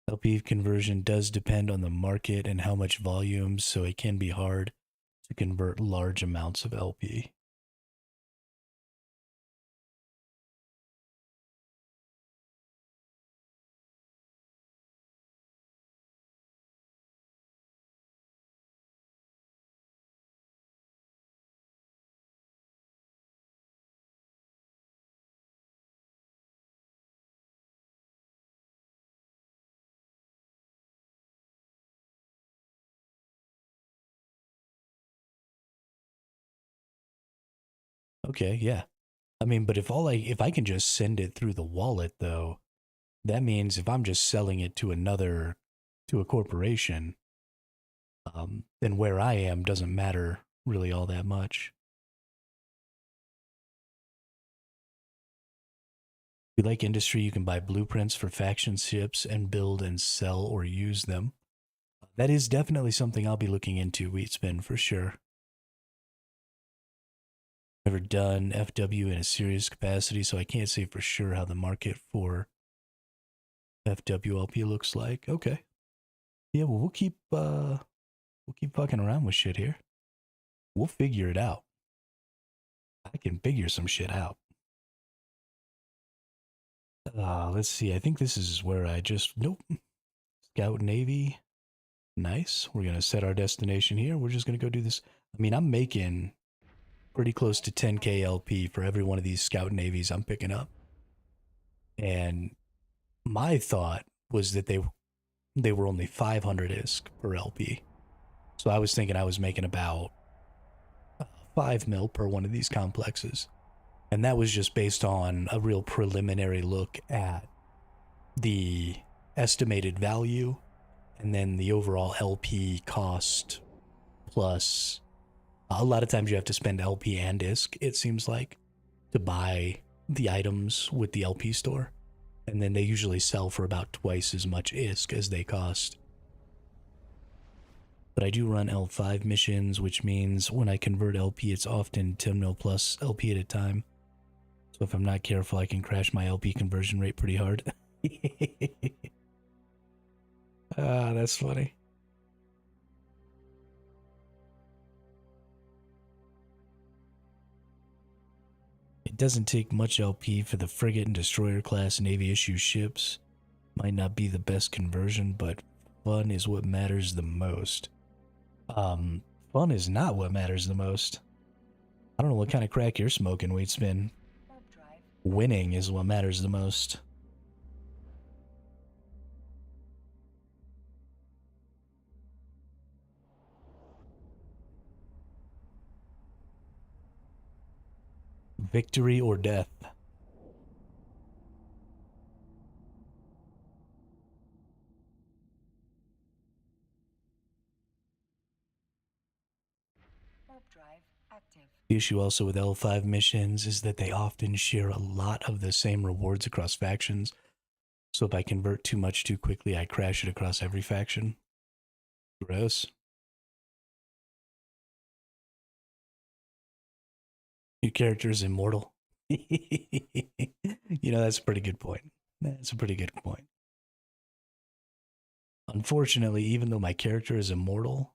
LP conversion does depend on the market and how much volume, so it can be hard to convert large amounts of LP. Okay, yeah. I mean, but if I can just send it through the wallet though, that means if I'm just selling it to to a corporation, then where I am doesn't matter really all that much. If you like industry, you can buy blueprints for faction ships and build and sell or use them. That is definitely something I'll be looking into, Wheatspin, for sure. Never done FW in a serious capacity, so I can't say for sure how the market for FWLP looks like. Okay. Yeah, well we'll keep fucking around with shit here. We'll figure it out. I can figure some shit out. Let's see. I think this is where I just nope. Scout Navy. Nice. We're gonna set our destination here. We're just gonna go do this. I mean, I'm making pretty close to 10k LP for every one of these Scout Navies I'm picking up. And my thought was that they were only 500 ISK per LP. So I was thinking I was making about 5 mil per one of these complexes. And that was just based on a real preliminary look at the estimated value and then the overall LP cost plus a lot of times you have to spend LP and ISK, it seems like, to buy the items with the LP store. And then they usually sell for about twice as much ISK as they cost. But I do run L5 missions, which means when I convert LP, it's often 10 mil plus LP at a time. So if I'm not careful, I can crash my LP conversion rate pretty hard. Ah, that's funny. It doesn't take much LP for the frigate and destroyer class Navy issue ships. Might not be the best conversion, but fun is what matters the most. Fun is not what matters the most. I don't know what kind of crack you're smoking, Wheatspin. Winning is what matters the most. Victory or death. The issue also with L5 missions is that they often share a lot of the same rewards across factions. So if I convert too much too quickly, I crash it across every faction. Gross. Your character is immortal. That's a pretty good point. That's a pretty good point. Unfortunately, even though my character is immortal,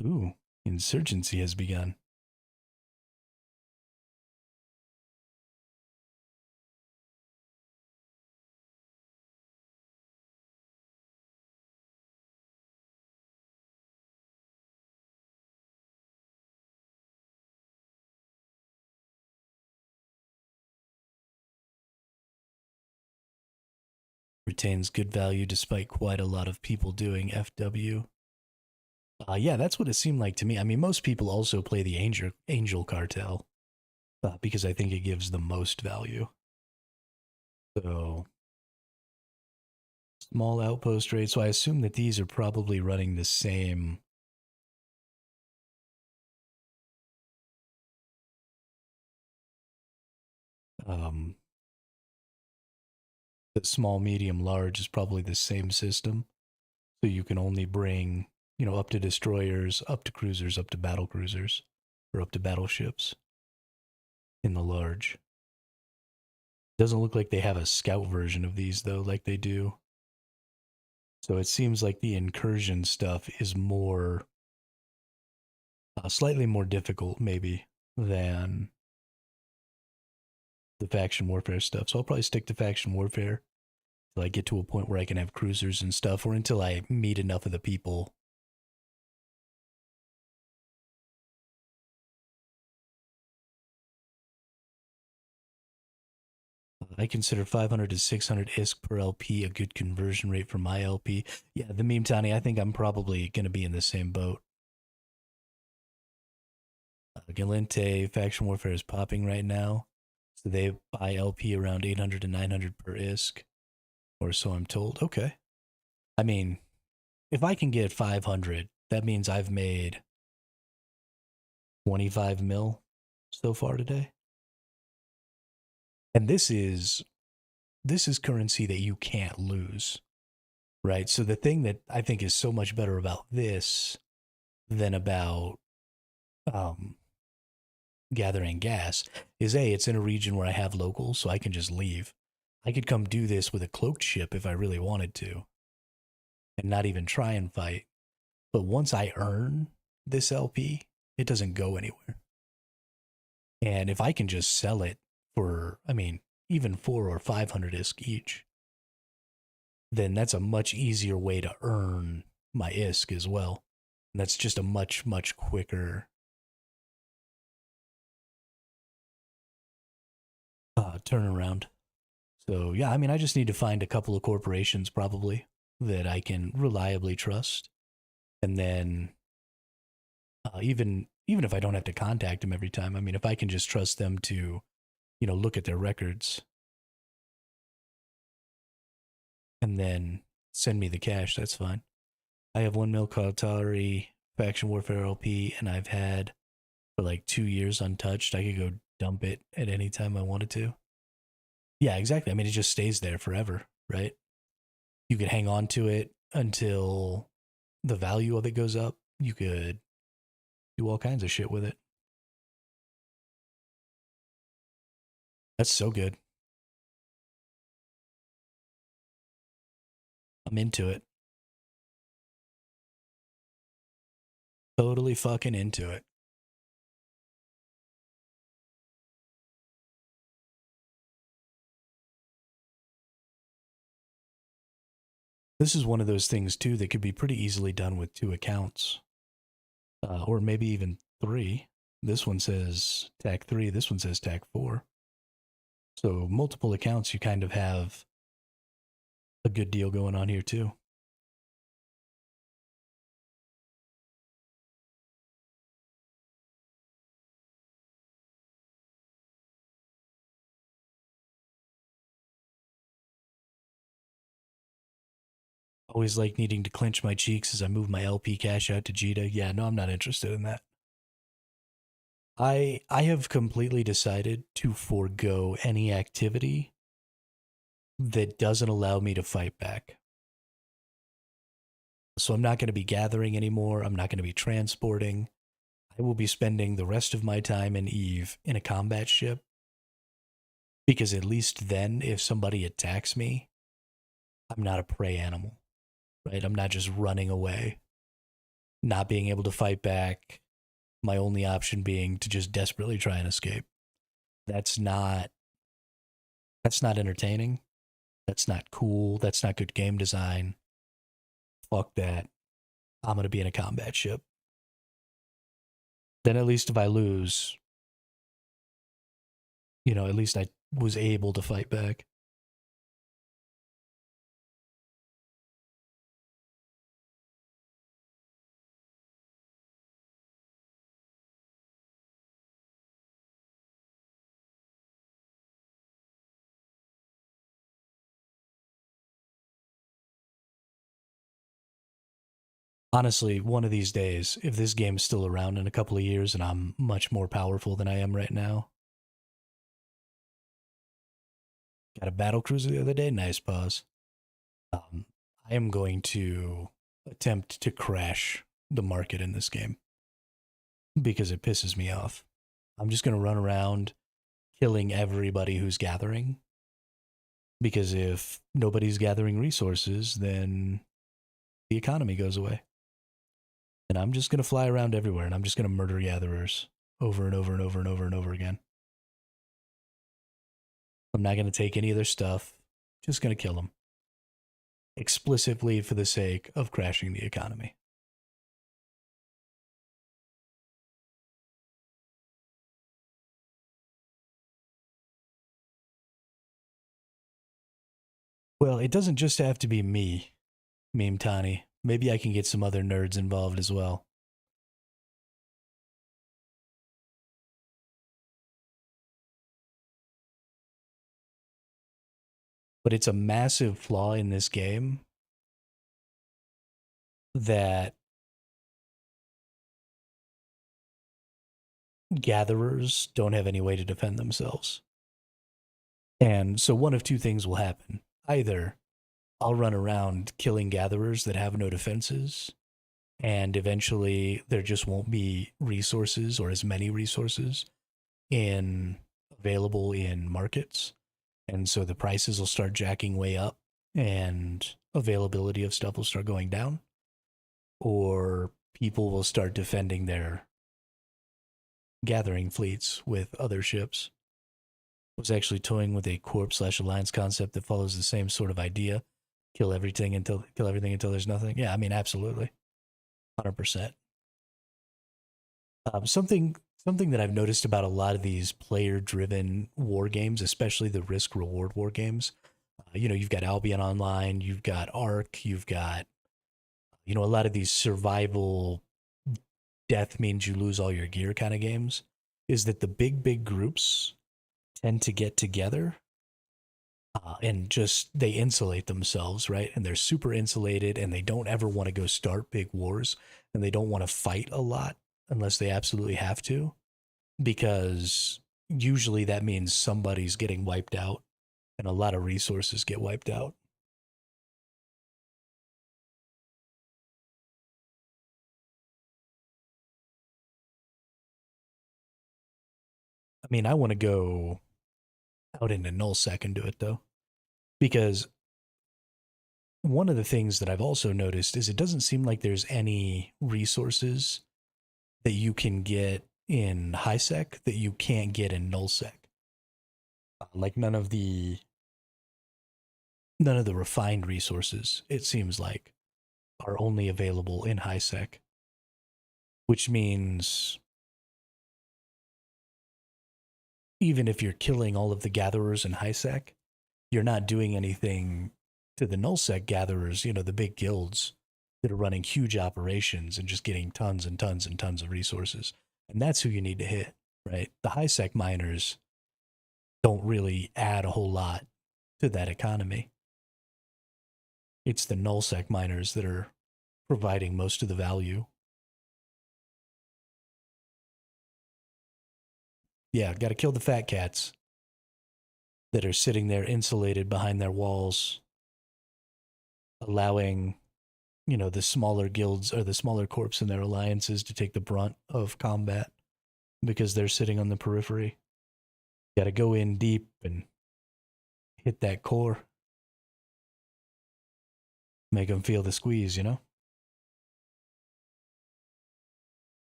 ooh, insurgency has begun. Retains good value despite quite a lot of people doing FW. Yeah, that's what it seemed like to me. I mean, most people also play the Angel Cartel because I think it gives the most value. So Small outpost rate. So I assume that these are probably running the same. Um, the small, medium, large is probably the same system. So you can only bring, up to destroyers, up to cruisers, up to battle cruisers, or up to battleships in the large. Doesn't look like they have a scout version of these though, like they do. So it seems like the incursion stuff is more, slightly more difficult maybe than the faction warfare stuff. So I'll probably stick to faction warfare till I get to a point where I can have cruisers and stuff, or until I meet enough of the people. I consider 500 to 600 ISK per LP a good conversion rate for my LP. Yeah, the meme Tani, I think I'm probably going to be in the same boat. Galente faction warfare is popping right now. So they buy LP around 800 to 900 per ISK, or so I'm told. Okay. I mean, if I can get 500, that means I've made 25 mil so far today. And this is currency that you can't lose, right? So the thing that I think is so much better about this than about um, gathering gas is it's in a region where I have locals, so I can just leave. I could come do this with a cloaked ship if I really wanted to, and not even try and fight. But once I earn this LP, it doesn't go anywhere. And if I can just sell it for, I mean, even 400 or 500 ISK each, then that's a much easier way to earn my ISK as well. And that's just a much, much quicker turnaround. So, yeah, I mean, I just need to find a couple of corporations probably that I can reliably trust. And then even if I don't have to contact them every time, I mean, if I can just trust them to, look at their records and then send me the cash, that's fine. I have 1 mil Qatari faction warfare LP, and I've had for like 2 years untouched. I could go dump it at any time I wanted to. Yeah, exactly. I mean, it just stays there forever, right? You could hang on to it until the value of it goes up. You could do all kinds of shit with it. That's so good. I'm into it. Totally fucking into it. This is one of those things too that could be pretty easily done with 2 accounts, or maybe even 3. This one says TAC 3. This one says TAC 4. So multiple accounts, you kind of have a good deal going on here too. Always like needing to clench my cheeks as I move my LP cash out to Jita. Yeah, no, I'm not interested in that. I have completely decided to forego any activity that doesn't allow me to fight back. So I'm not going to be gathering anymore. I'm not going to be transporting. I will be spending the rest of my time in Eve in a combat ship, because at least then, if somebody attacks me, I'm not a prey animal, right? I'm not just running away, not being able to fight back, my only option being to just desperately try and escape. That's not that's not entertaining. That's not cool. That's not good game design. Fuck that. I'm going to be in a combat ship. Then at least if I lose, at least I was able to fight back. Honestly, one of these days, if this game's still around in a couple of years and I'm much more powerful than I am right now, got a battle cruiser the other day. Nice pause. Um, I am going to attempt to crash the market in this game because it pisses me off. I'm just going to run around killing everybody who's gathering because if nobody's gathering resources, then the economy goes away. And I'm just going to fly around everywhere and I'm just going to murder gatherers over and over and over and over and over again. I'm not going to take any of their stuff, just going to kill them explicitly for the sake of crashing the economy. Well, it doesn't just have to be me, Meme Tani. Maybe I can get some other nerds involved as well. But it's a massive flaw in this game that gatherers don't have any way to defend themselves. And so one of two things will happen. Either I'll run around killing gatherers that have no defenses, and eventually there just won't be resources or as many resources in available in markets. And so the prices will start jacking way up and availability of stuff will start going down. Or people will start defending their gathering fleets with other ships. I was actually toying with a corp/alliance concept that follows the same sort of idea. Kill everything until there's nothing. Yeah, I mean absolutely. 100%. Something that I've noticed about a lot of these player-driven war games, especially the risk-reward war games. You've got Albion Online, you've got Ark, you've got a lot of these survival death means you lose all your gear kind of games. Is that the big groups tend to get together and just they insulate themselves, right? And they're super insulated and they don't ever want to go start big wars and they don't want to fight a lot unless they absolutely have to, because usually that means somebody's getting wiped out and a lot of resources get wiped out. I mean, I want to go out into nullsec and do it though, because one of the things that I've also noticed is it doesn't seem like there's any resources that you can get in high sec that you can't get in nullsec. Like none of the refined resources, it seems like, are only available in high sec, which means even if you're killing all of the gatherers in high sec, you're not doing anything to the nullsec gatherers, the big guilds that are running huge operations and just getting tons and tons and tons of resources. And that's who you need to hit, right? The high sec miners don't really add a whole lot to that economy. It's the nullsec miners that are providing most of the value. Yeah, got to kill the fat cats that are sitting there insulated behind their walls, allowing, the smaller guilds or the smaller corps in their alliances to take the brunt of combat because they're sitting on the periphery. Got to go in deep and hit that core. Make them feel the squeeze.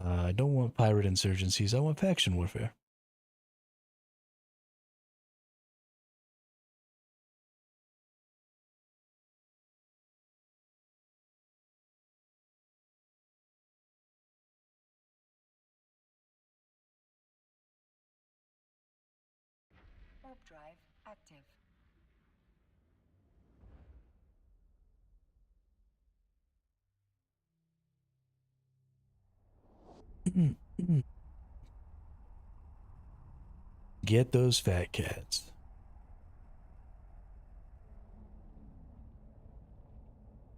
I don't want pirate insurgencies. I want faction warfare. Warp drive active. Get those fat cats.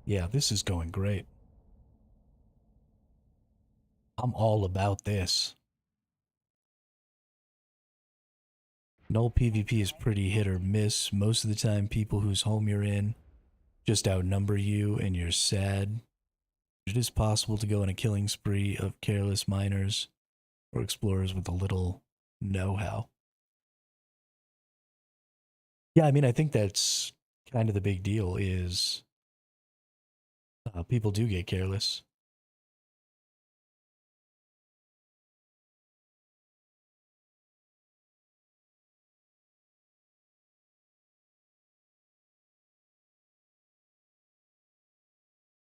Yeah, this is going great. I'm all about this. Null PvP is pretty hit or miss. Most of the time, people whose home you're in just outnumber you and you're sad. It is possible to go on a killing spree of careless miners or explorers with a little know-how. Yeah, I mean, I think that's kind of the big deal is people do get careless.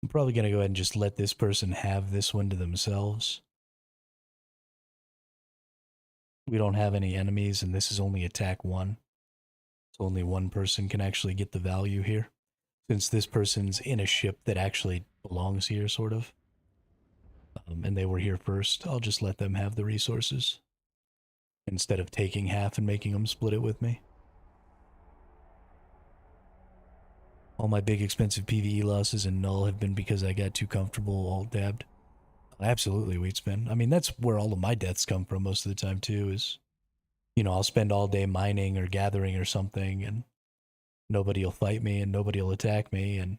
I'm probably going to go ahead and just let this person have this one to themselves. We don't have any enemies, and this is only attack one. So only one person can actually get the value here. Since this person's in a ship that actually belongs here, sort of. And they were here first, I'll just let them have the resources. Instead of taking half and making them split it with me. All my big expensive PvE losses in Null have been because I got too comfortable all dabbed. Absolutely, Wheatspin. I mean, that's where all of my deaths come from most of the time, too, is, you know, I'll spend all day mining or gathering or something, and nobody will fight me and nobody will attack me, and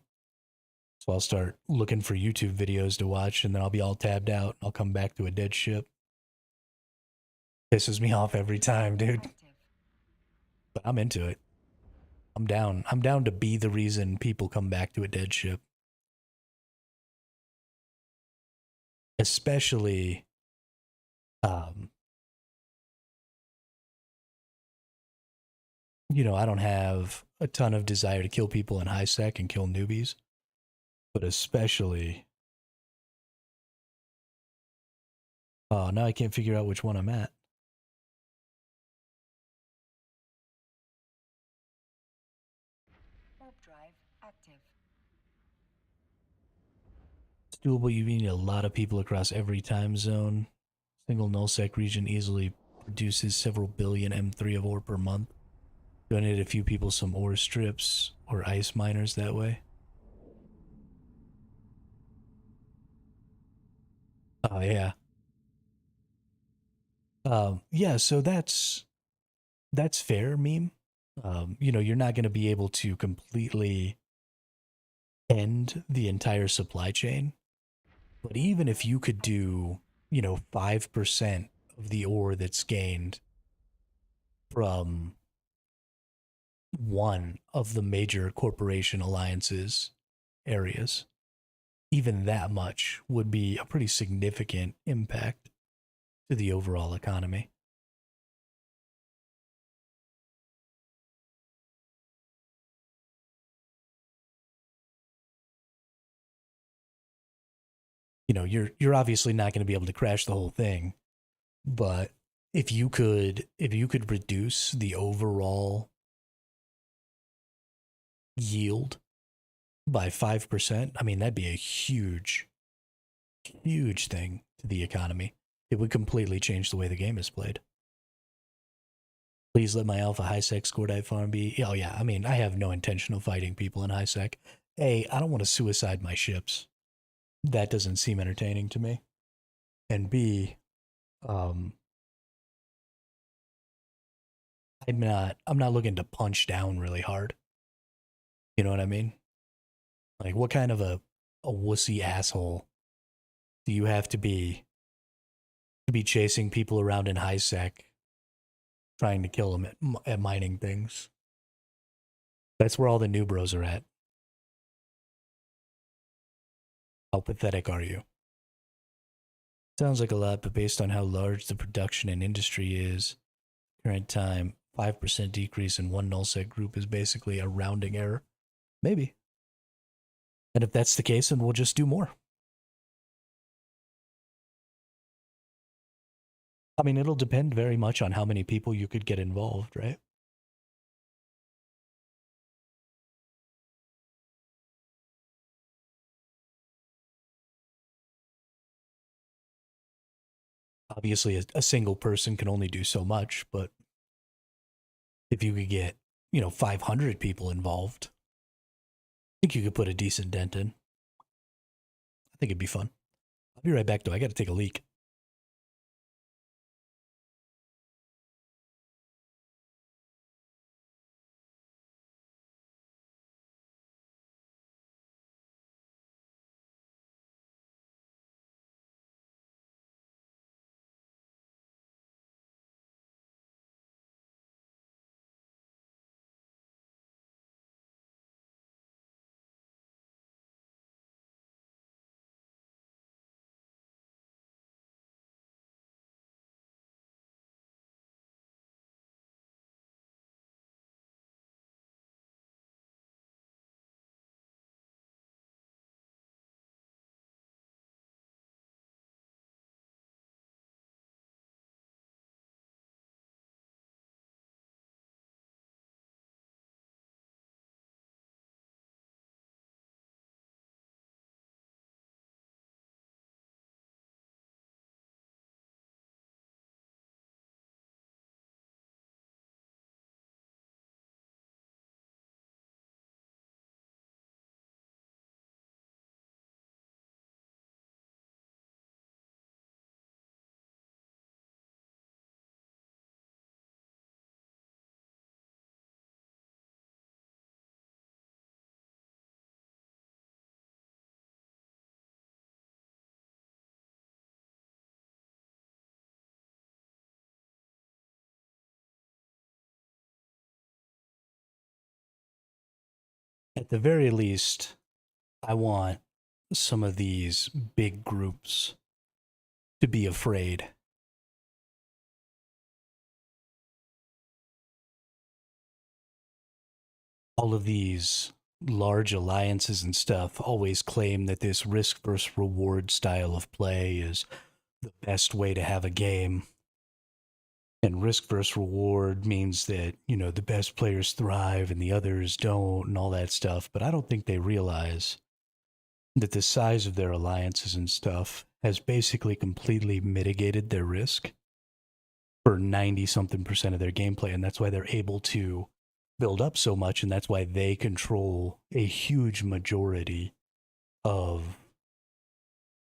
so I'll start looking for YouTube videos to watch, and then I'll be all tabbed out, and I'll come back to a dead ship. Pisses me off every time, dude. But I'm into it. I'm down. I'm down to be the reason people come back to a dead ship. Especially, you know, I don't have a ton of desire to kill people in high sec and kill newbies, but especially, oh, now I can't figure out which one I'm at. Warp drive active. It's doable. You need a lot of people across every time zone. Single nullsec region easily produces several billion M3 of ore per month. Donate a few people some ore strips or ice miners that way. Oh yeah. Yeah, so that's fair, meme. You know, you're not going to be able to completely end the entire supply chain, but even if you could do, you know, 5% of the ore that's gained from one of the major corporation alliances areas, even that much would be a pretty significant impact to the overall economy. You know, you're obviously not going to be able to crash the whole thing, but if you could reduce the overall yield by 5%, I mean that'd be a huge huge thing to the economy. It would completely change the way the game is played. Please let my alpha high sec score dive farm be. Oh yeah, I mean I have no intention of fighting people in high sec. A, I don't want to suicide my ships. That doesn't seem entertaining to me. And B, um, I'm not looking to punch down really hard. You know what I mean? Like what kind of a wussy asshole do you have to be chasing people around in high sec trying to kill them at mining things? That's where all the new bros are at. How pathetic are you? Sounds like a lot, but based on how large the production and industry is, current time, 5% decrease in one nullsec group is basically a rounding error. Maybe. And if that's the case, then we'll just do more. I mean, it'll depend very much on how many people you could get involved, right? Obviously, a single person can only do so much, but if you could get, you know, 500 people involved, I think you could put a decent dent in. I think it'd be fun. I'll be right back, though. I got to take a leak. at the very least, I want some of these big groups to be afraid. All of these large alliances and stuff always claim that this risk versus reward style of play is the best way to have a game. And risk versus reward means that, the best players thrive and the others don't and all that stuff. But I don't think they realize that the size of their alliances and stuff has basically completely mitigated their risk for 90 something percent of their gameplay. And that's why they're able to build up so much. And that's why they control a huge majority of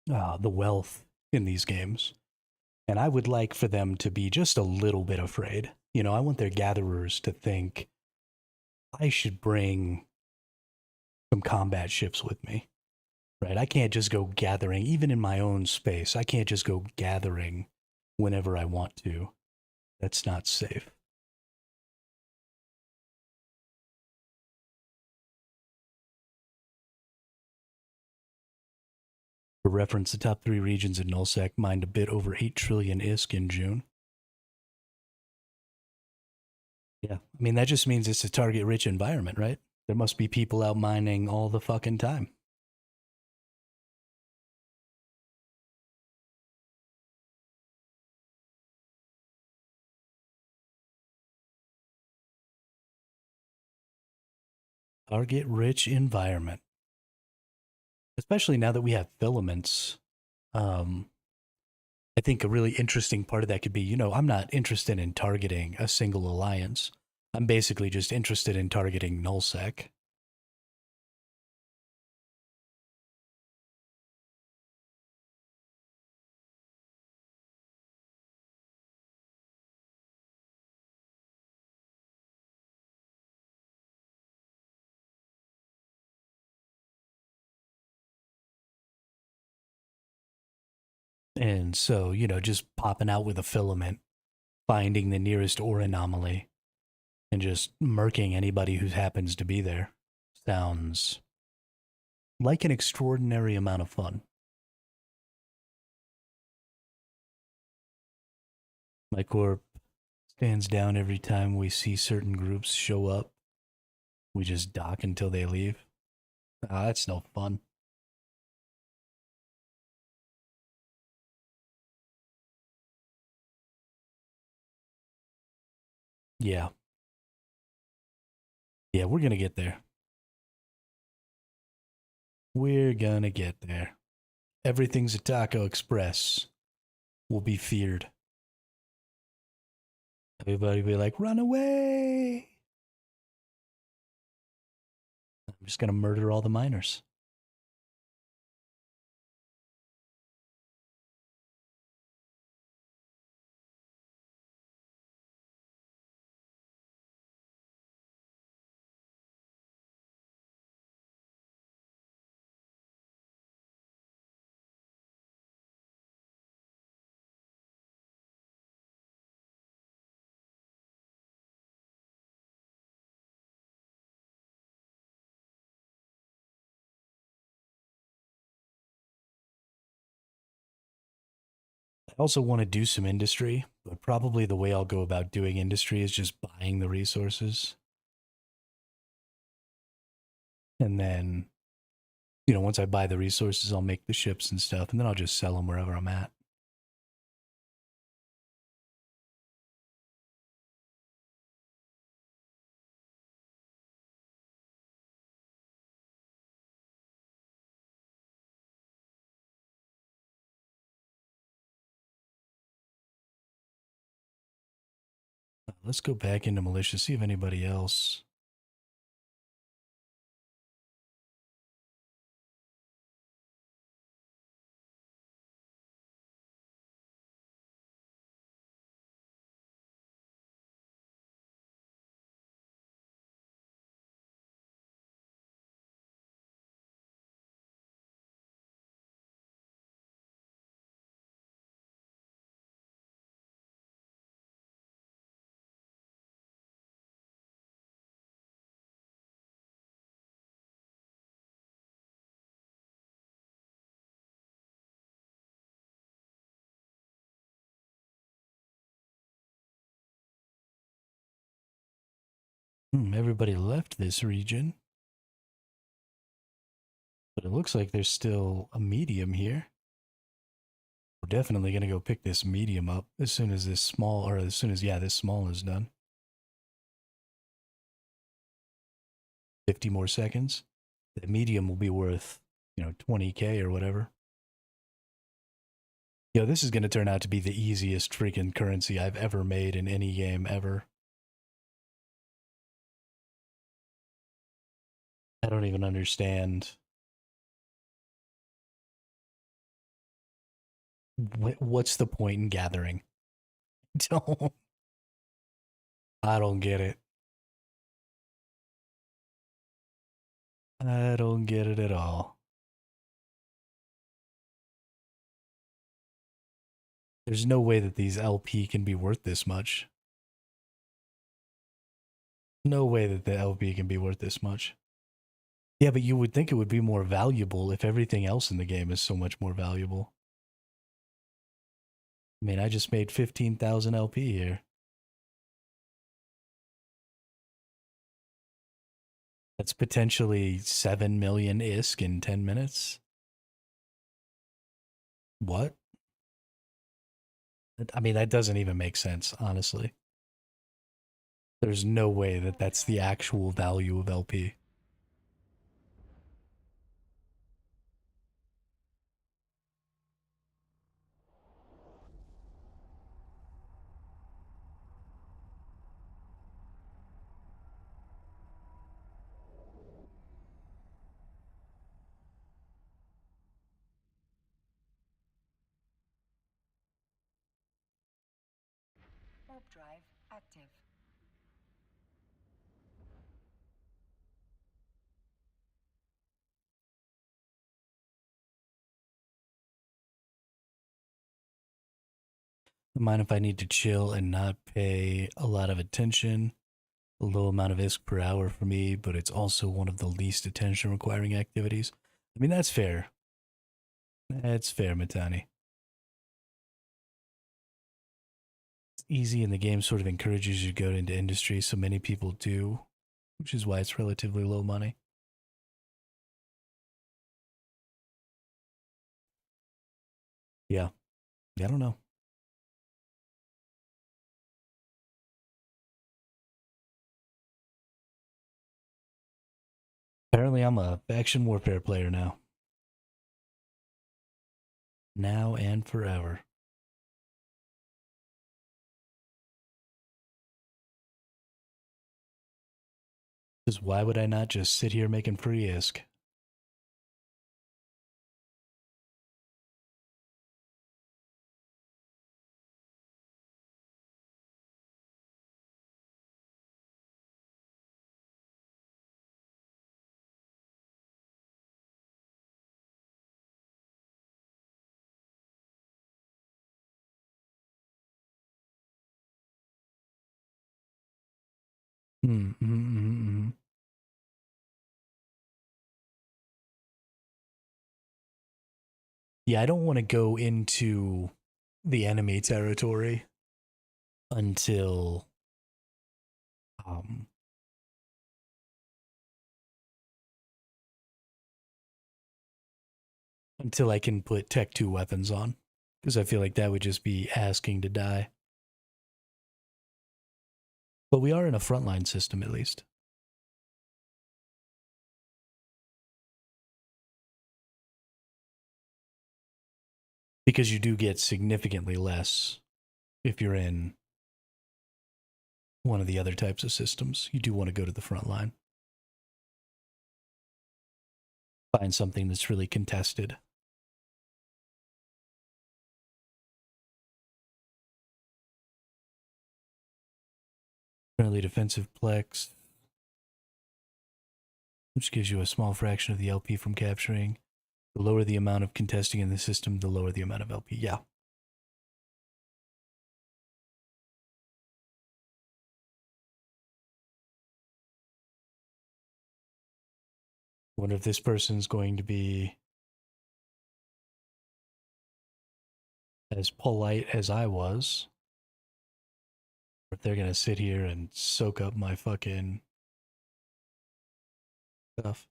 the wealth in these games. And I would like for them to be just a little bit afraid. I want their gatherers to think, I should bring some combat ships with me, right? I can't just go gathering, even in my own space. I can't just go gathering whenever I want to. That's not safe. For reference, the top 3 regions in nullsec mined a bit over 8 trillion ISK in June. Yeah, I mean, that just means it's a target-rich environment, right? There must be people out mining all the fucking time. Target-rich environment. Especially now that we have filaments. I think a really interesting part of that could be, I'm not interested in targeting a single alliance. I'm basically just interested in targeting nullsec. And so, just popping out with a filament, finding the nearest ore anomaly, and just murking anybody who happens to be there sounds like an extraordinary amount of fun. My corp stands down every time we see certain groups show up. We just dock until they leave. That's no fun. Yeah. Yeah, we're going to get there. We're going to get there. Everything's a Taco Express will be feared. Everybody will be like, run away. I'm just going to murder all the miners. I also want to do some industry, but probably the way I'll go about doing industry is just buying the resources. And then, once I buy the resources, I'll make the ships and stuff, and then I'll just sell them wherever I'm at. Let's go back into militia, see if anybody else. Everybody left this region, but it looks like there's still a medium here. We're definitely gonna go pick this medium up as soon as this small, or as soon as, yeah, this small is done. 50 more seconds. The medium will be worth, 20K or whatever. Yo, this is gonna turn out to be the easiest freaking currency I've ever made in any game ever. I don't even understand. What's the point in gathering? Don't. I don't get it. I don't get it at all. There's no way that these LP can be worth this much. No way that the LP can be worth this much. Yeah, but you would think it would be more valuable if everything else in the game is so much more valuable. I mean, I just made 15,000 LP here. That's potentially 7 million ISK in 10 minutes. What? I mean, that doesn't even make sense, honestly. There's no way that that's the actual value of LP. Warp drive active. Mind if I need to chill and not pay a lot of attention? A low amount of ISK per hour for me, but it's also one of the least attention requiring activities. I mean, that's fair. That's fair, Matani. It's easy, and the game sort of encourages you to go into industry, so many people do, which is why it's relatively low money. Yeah. I don't know. Apparently, I'm a faction warfare player now. Now and forever. Because why would I not just sit here making free ISK? Mm-hmm. Yeah, I don't want to go into the enemy territory until um until I can put Tech 2 weapons on, because I feel like that would just be asking to die. But we are in a frontline system at least. Because you do get significantly less if you're in one of the other types of systems. You do want to go to the front line. Find something that's really contested. Currently defensive plex, which gives you a small fraction of the LP from capturing. The lower the amount of contesting in the system, the lower the amount of LP. Yeah. Wonder if this person's going to be as polite as I was. Or if they're going to sit here and soak up my fucking stuff.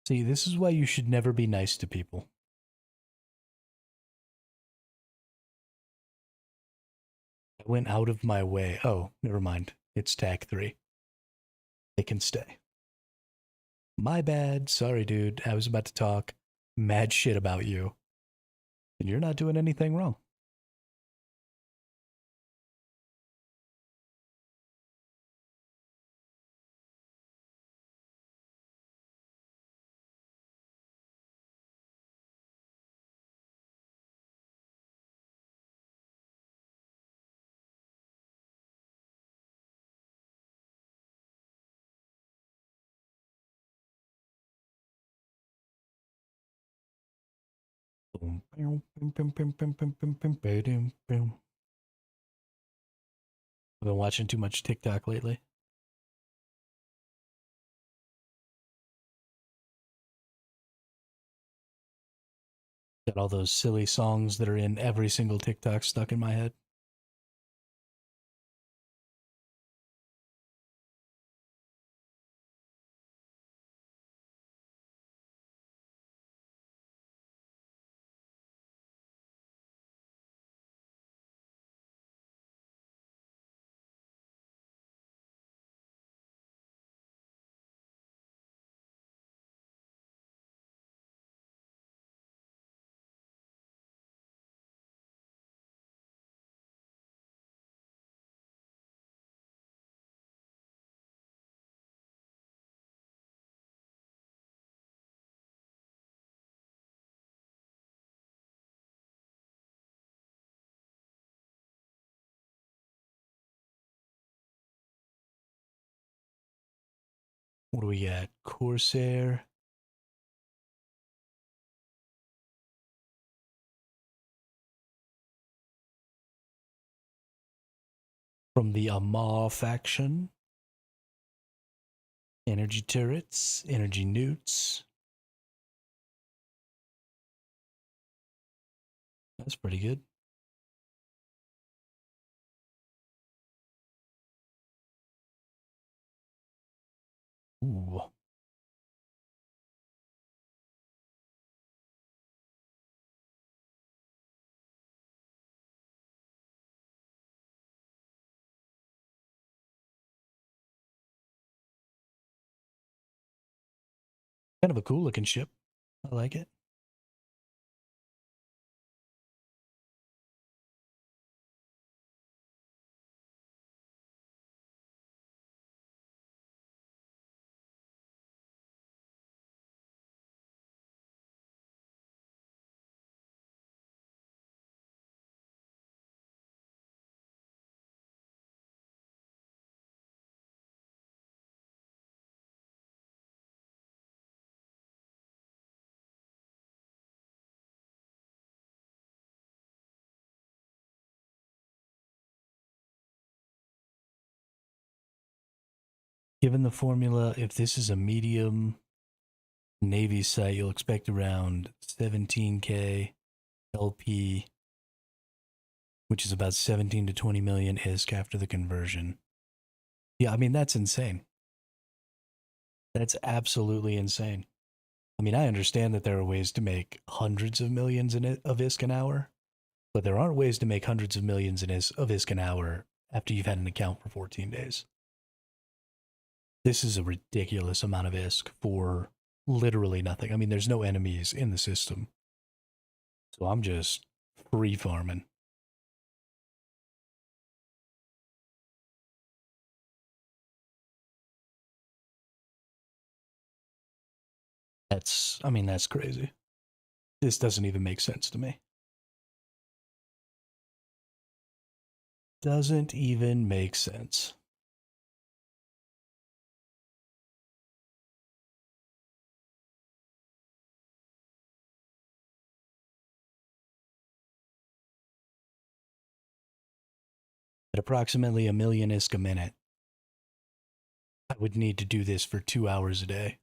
See, this is why you should never be nice to people. I went out of my way. Oh, never mind. It's tag 3. They can stay. My bad. Sorry, dude. I was about to talk mad shit about you. And you're not doing anything wrong. I've been watching too much TikTok lately. Got all those silly songs that are in every single TikTok stuck in my head. What do we got? Corsair. From the Amar faction. Energy turrets. Energy newts. That's pretty good. Ooh. Kind of a cool looking ship. I like it. Given the formula, if this is a medium Navy site, you'll expect around 17K LP, which is about 17 to 20 million ISK after the conversion. Yeah, I mean, that's insane. That's absolutely insane. I mean, I understand that there are ways to make hundreds of millions of ISK an hour, but there aren't ways to make hundreds of millions of ISK an hour after you've had an account for 14 days. This is a ridiculous amount of ISK for literally nothing. I mean, there's no enemies in the system. So I'm just free farming. I mean, that's crazy. This doesn't even make sense to me. Doesn't even make sense. At approximately a million ISK a minute, I would need to do this for 2 hours a day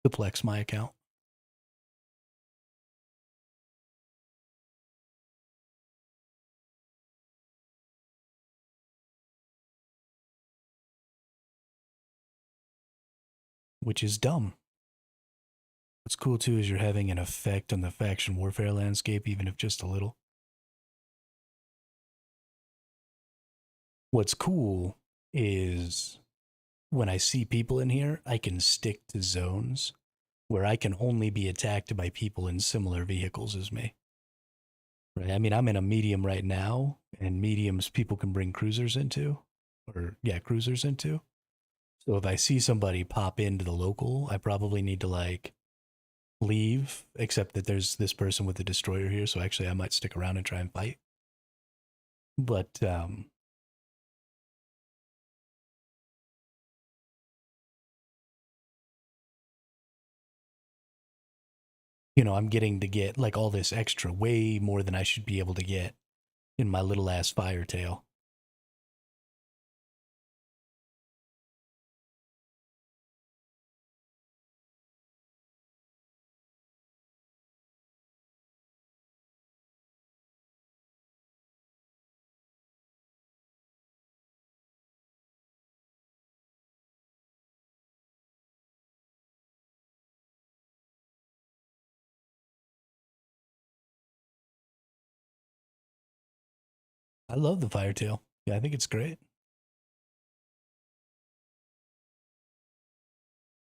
to Plex my account. Which is dumb. What's cool too is you're having an effect on the faction warfare landscape, even if just a little. What's cool is when I see people in here, I can stick to zones where I can only be attacked by people in similar vehicles as me. Right? I mean, I'm in a medium right now, and mediums people can bring cruisers into, or yeah, cruisers into. So if I see somebody pop into the local, I probably need to like leave, except that there's this person with the destroyer here, so actually I might stick around and try and fight. But I'm getting to get like all this extra, way more than I should be able to get in my little ass fire tail. I love the fire tail. Yeah, I think it's great.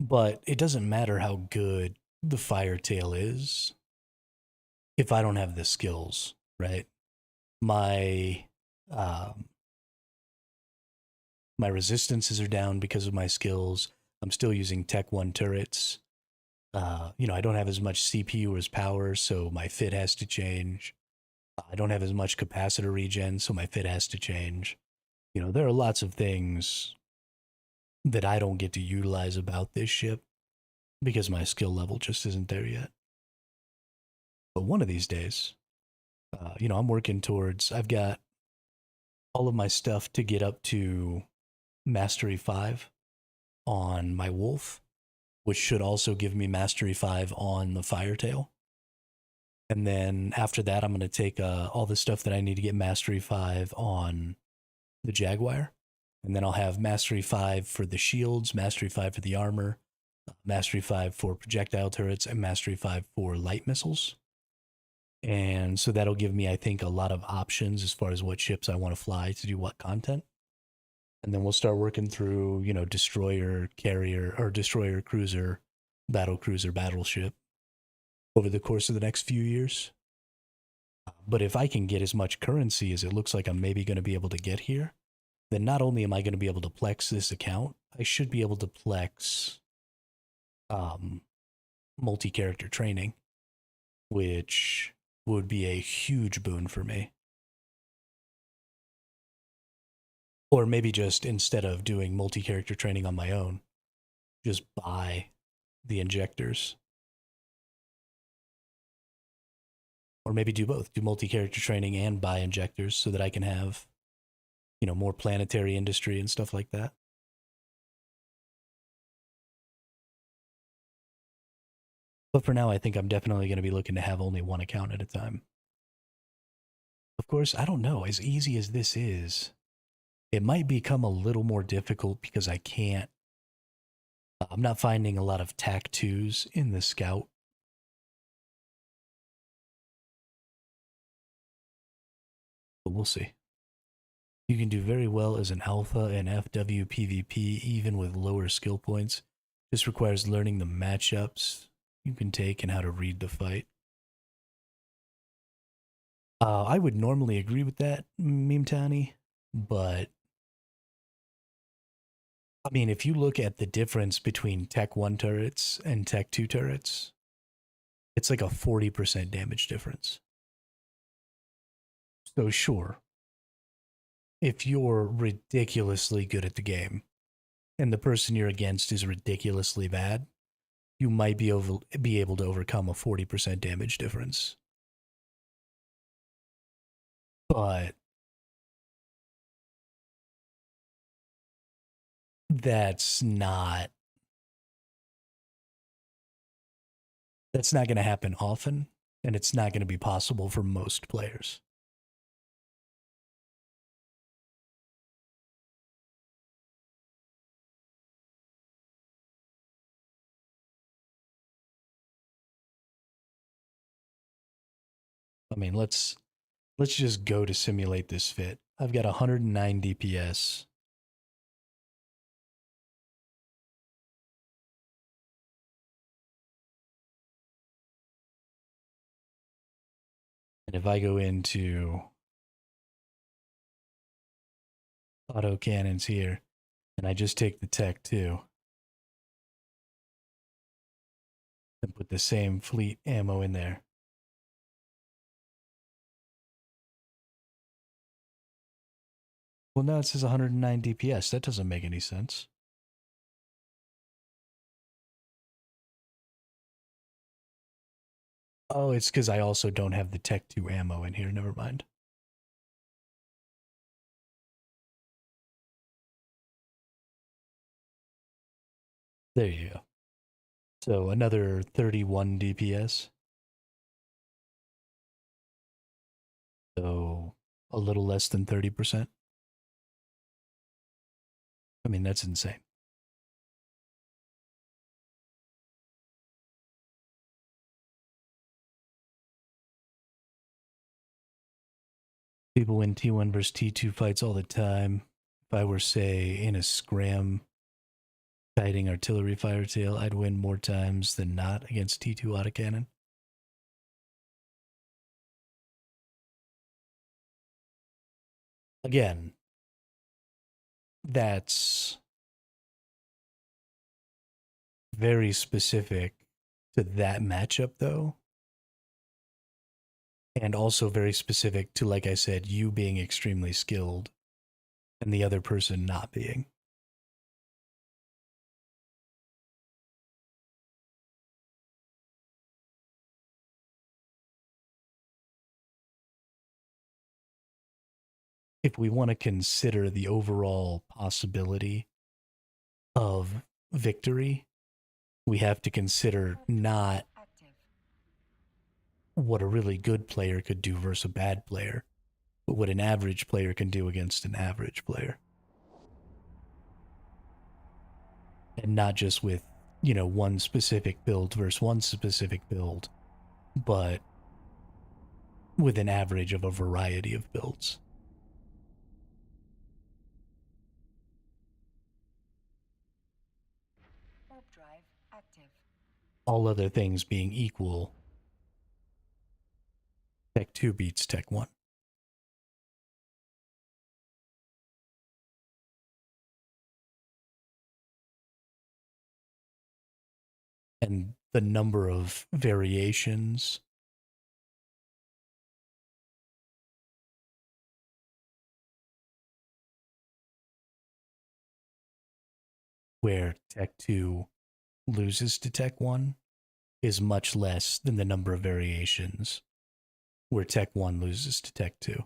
But it doesn't matter how good the fire tail is if I don't have the skills, right? My um, my resistances are down because of my skills. I'm still using Tech 1 turrets. I don't have as much CPU as power, so my fit has to change. I don't have as much capacitor regen, so my fit has to change. There are lots of things that I don't get to utilize about this ship because my skill level just isn't there yet. But one of these days, I'm working towards, I've got all of my stuff to get up to Mastery 5 on my Wolf, which should also give me Mastery 5 on the Firetail. And then after that, I'm going to take all the stuff that I need to get Mastery 5 on the Jaguar. And then I'll have Mastery 5 for the shields, Mastery 5 for the armor, Mastery 5 for projectile turrets, and Mastery 5 for light missiles. And so that'll give me, I think, a lot of options as far as what ships I want to fly to do what content. And then we'll start working through, destroyer, carrier, or destroyer, cruiser, battle cruiser, battleship over the course of the next few years. But if I can get as much currency as it looks like I'm maybe going to be able to get here, then not only am I going to be able to plex this account, I should be able to plex multi-character training, which would be a huge boon for me. Or maybe just instead of doing multi-character training on my own, just buy the injectors. Or maybe do both, do multi-character training and buy injectors so that I can have, more planetary industry and stuff like that. But for now, I think I'm definitely going to be looking to have only one account at a time. Of course, I don't know, as easy as this is, it might become a little more difficult because I'm not finding a lot of TAC 2s in the Scout. But we'll see. You can do very well as an alpha and FW PvP even with lower skill points. This requires learning the matchups you can take and how to read the fight. I would normally agree with that, Meme Townie, but I mean, if you look at the difference between Tech 1 turrets and Tech 2 turrets, it's like a 40% damage difference. So sure, if you're ridiculously good at the game and the person you're against is ridiculously bad, you might be able to overcome a 40% damage difference. But that's not going to happen often, and it's not going to be possible for most players. I mean, let's just go to simulate this fit. I've got 109 DPS. And if I go into auto cannons here, and I just take the Tech 2 and put the same fleet ammo in there. Well, now it says 109 DPS. That doesn't make any sense. Oh, it's because I also don't have the Tech 2 ammo in here. Never mind. There you go. So another 31 DPS. So a little less than 30%. I mean, that's insane. People win T1 versus T2 fights all the time. If I were, say, in a scram fighting artillery fire tail, I'd win more times than not against T2 autocannon. Again, that's very specific to that matchup, though. And also very specific to, like I said, you being extremely skilled and the other person not being. If we want to consider the overall possibility of victory, we have to consider not what a really good player could do versus a bad player, but what an average player can do against an average player. And not just with, one specific build versus one specific build, but with an average of a variety of builds. Warp drive active. All other things being equal, Tech 2 beats Tech 1. And the number of variations where Tech 2 loses to Tech 1 is much less than the number of variations where Tech 1 loses to Tech 2.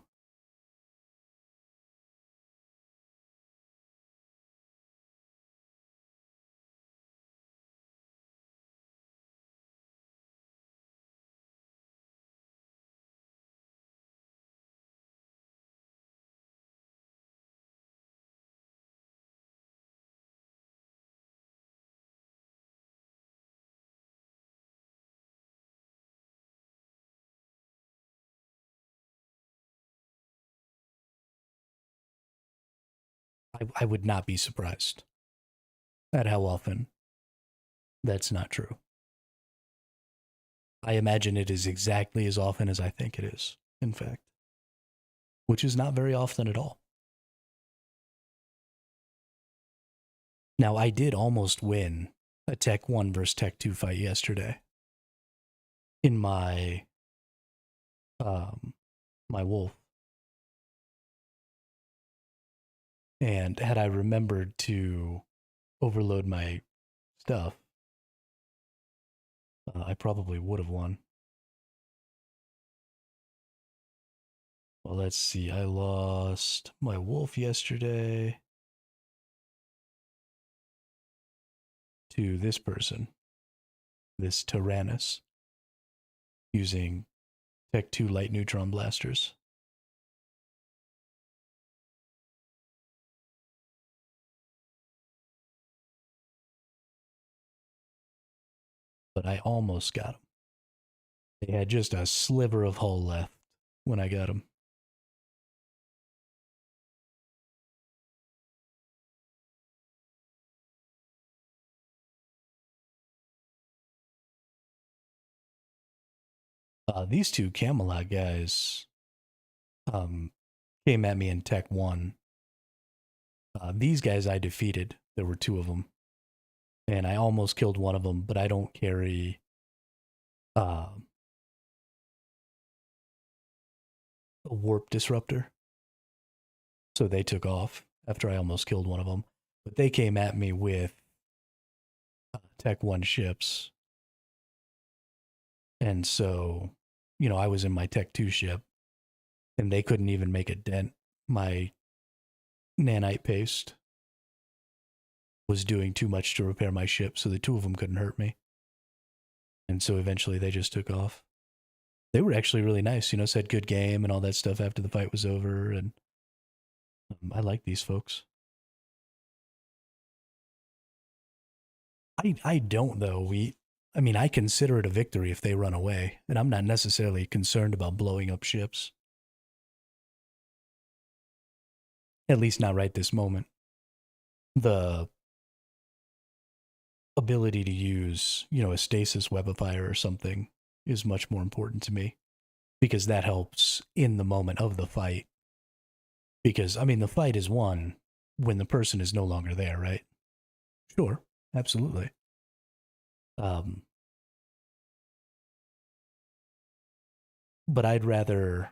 I would not be surprised at how often that's not true. I imagine it is exactly as often as I think it is, in fact, which is not very often at all. Now, I did almost win a Tech 1 versus Tech 2 fight yesterday in my my wolf. And had I remembered to overload my stuff, I probably would have won. Well, let's see. I lost my wolf yesterday. to this person, this Tyrannus, using Tech 2 light neutron blasters. But I almost got him. They had just a sliver of hull left when I got him. These two Camelot guys came at me in Tech 1. These guys I defeated. There were two of them. And I almost killed one of them, but I don't carry a warp disruptor. So they took off after I almost killed one of them. But they came at me with Tech 1 ships. And so, I was in my Tech 2 ship, and they couldn't even make a dent. My nanite paste was doing too much to repair my ship, so the two of them couldn't hurt me. And so eventually they just took off. They were actually really nice, said good game and all that stuff after the fight was over, and I like these folks. I don't, though. I consider it a victory if they run away, and I'm not necessarily concerned about blowing up ships. At least not right this moment. The ability to use, a stasis web of fire or something is much more important to me, because that helps in the moment of the fight. Because, the fight is won when the person is no longer there, right? Sure, absolutely. But I'd rather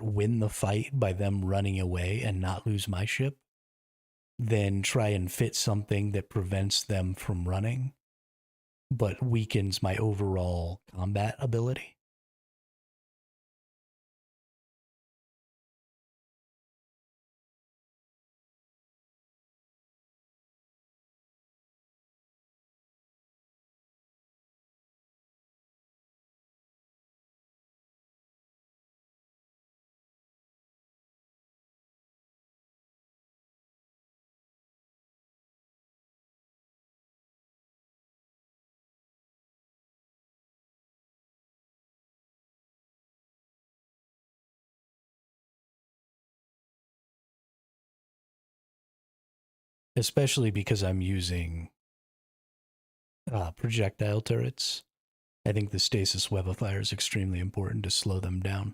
win the fight by them running away and not lose my ship than try and fit something that prevents them from running but weakens my overall combat ability. Especially because I'm using projectile turrets. I think the stasis web of fire is extremely important to slow them down.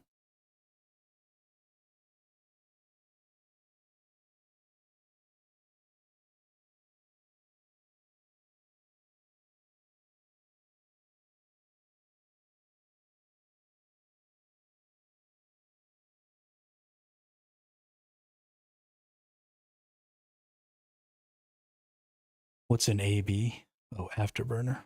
What's an AB? Oh, afterburner.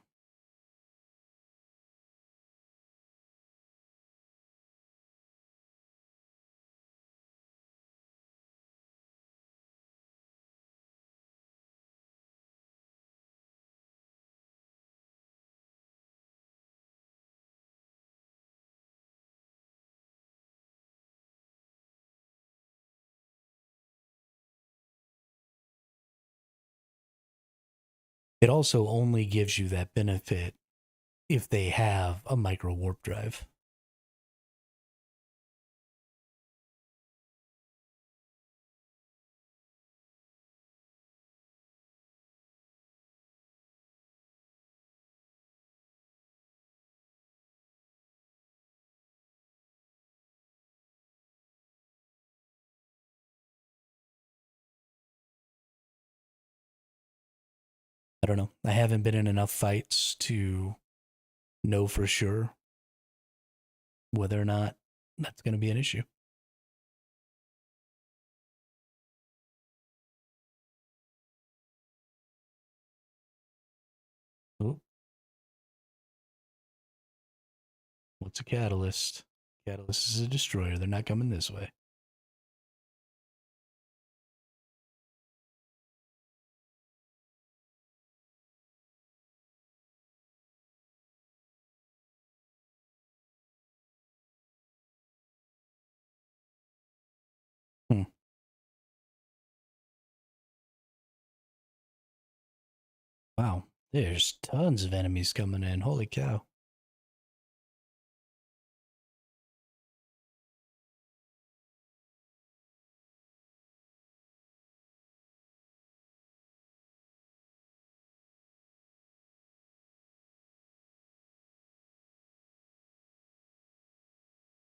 It also only gives you that benefit if they have a micro warp drive. I don't know. I haven't been in enough fights to know for sure whether or not that's going to be an issue. Oh, what's a catalyst? Catalyst is a destroyer. They're not coming this way. Wow, there's tons of enemies coming in. Holy cow.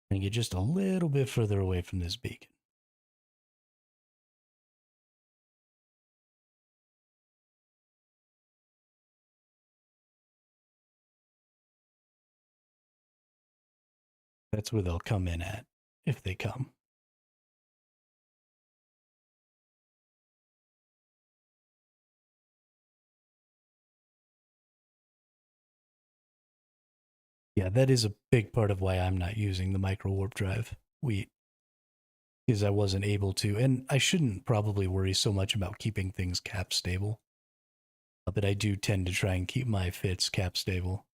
I'm gonna get just a little bit further away from this beacon. That's where they'll come in at, if they come. Yeah, that is a big part of why I'm not using the micro warp drive wheat, because I wasn't able to, and I shouldn't probably worry so much about keeping things cap stable, but I do tend to try and keep my fits cap stable.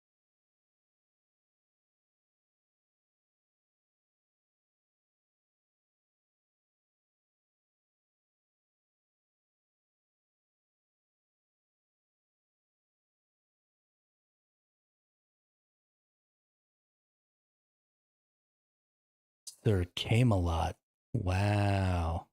Sir Camelot. Wow.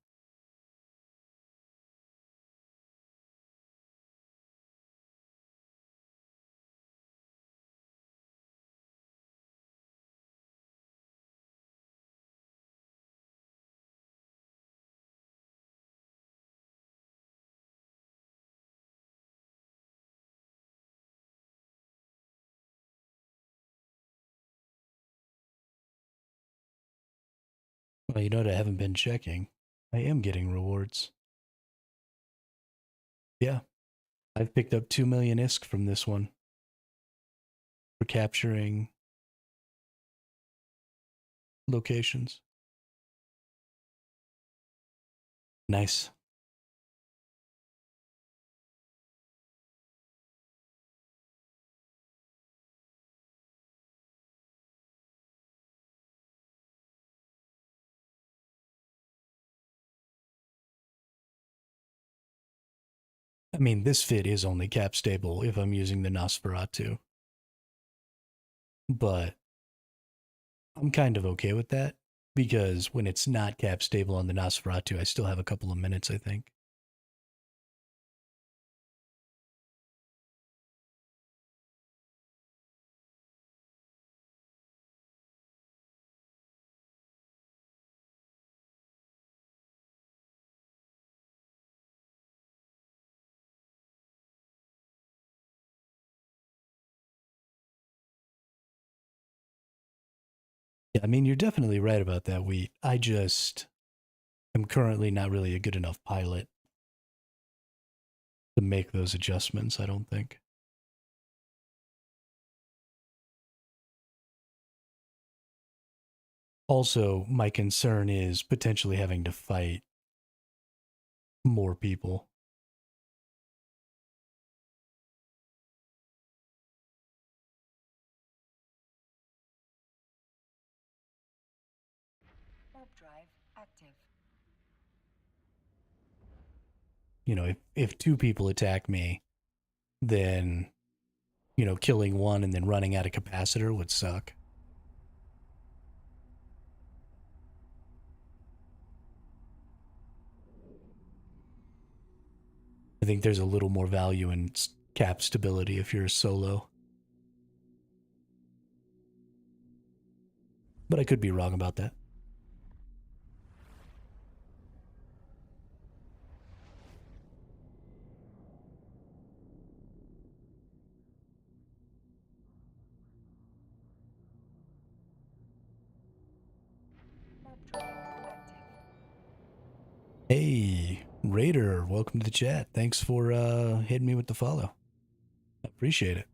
Well, you know what I haven't been checking? I am getting rewards. Yeah, I've picked up 2 million ISK from this one for capturing locations. Nice. I mean, this fit is only cap stable if I'm using the Nosferatu, but I'm kind of okay with that because when it's not cap stable on the Nosferatu, I still have a couple of minutes, I think. Yeah, I mean, you're definitely right about that, Wheat. I just am currently not really a good enough pilot to make those adjustments, I don't think. Also, my concern is potentially having to fight more people. Warp drive active. You know, if two people attack me, then, you know, killing one and then running out of capacitor would suck. I think there's a little more value in cap stability if you're a solo. But I could be wrong about that. Warp drive active. Hey, Raider, welcome to the chat. Thanks for hitting me with the follow. I appreciate it.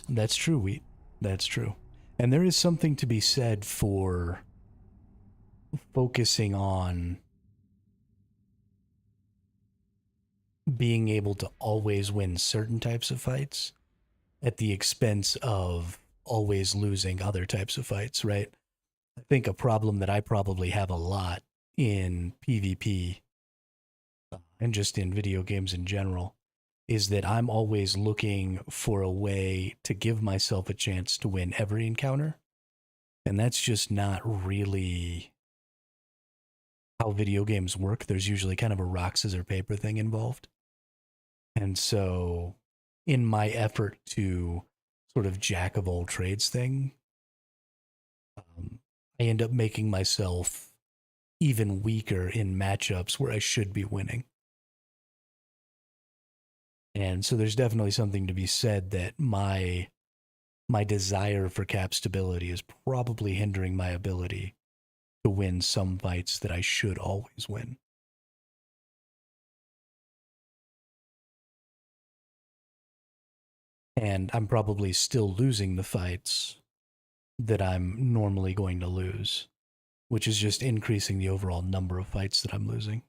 That's true, Wheat. That's true. And there is something to be said for focusing on being able to always win certain types of fights at the expense of always losing other types of fights, right? I think a problem that I probably have a lot in PvP and just in video games in general is that I'm always looking for a way to give myself a chance to win every encounter. And that's just not really how video games work. There's usually kind of a rock, scissors, paper thing involved. And so, in my effort to sort of jack of all trades thing, I end up making myself even weaker in matchups where I should be winning. And so there's definitely something to be said that my desire for cap stability is probably hindering my ability to win some fights that I should always win. And I'm probably still losing the fights that I'm normally going to lose, which is just increasing the overall number of fights that I'm losing.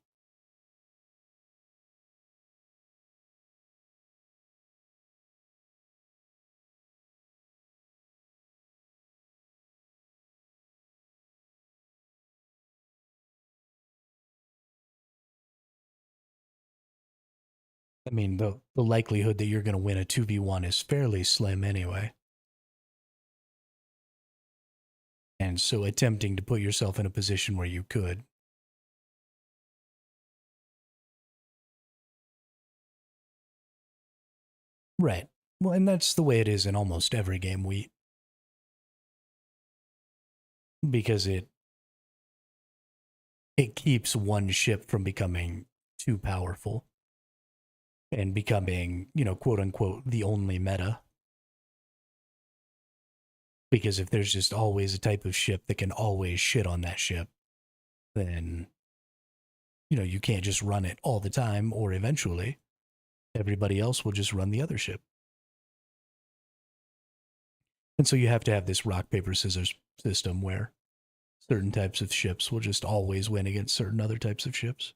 I mean, the likelihood that you're going to win a 2v1 is fairly slim anyway. And so attempting to put yourself in a position where you could. Right. Well, and that's the way it is in almost every game we, because it keeps one ship from becoming too powerful and becoming, quote unquote, the only meta. Because if there's just always a type of ship that can always shit on that ship, then, you can't just run it all the time, or eventually everybody else will just run the other ship. And so you have to have this rock, paper, scissors system where certain types of ships will just always win against certain other types of ships.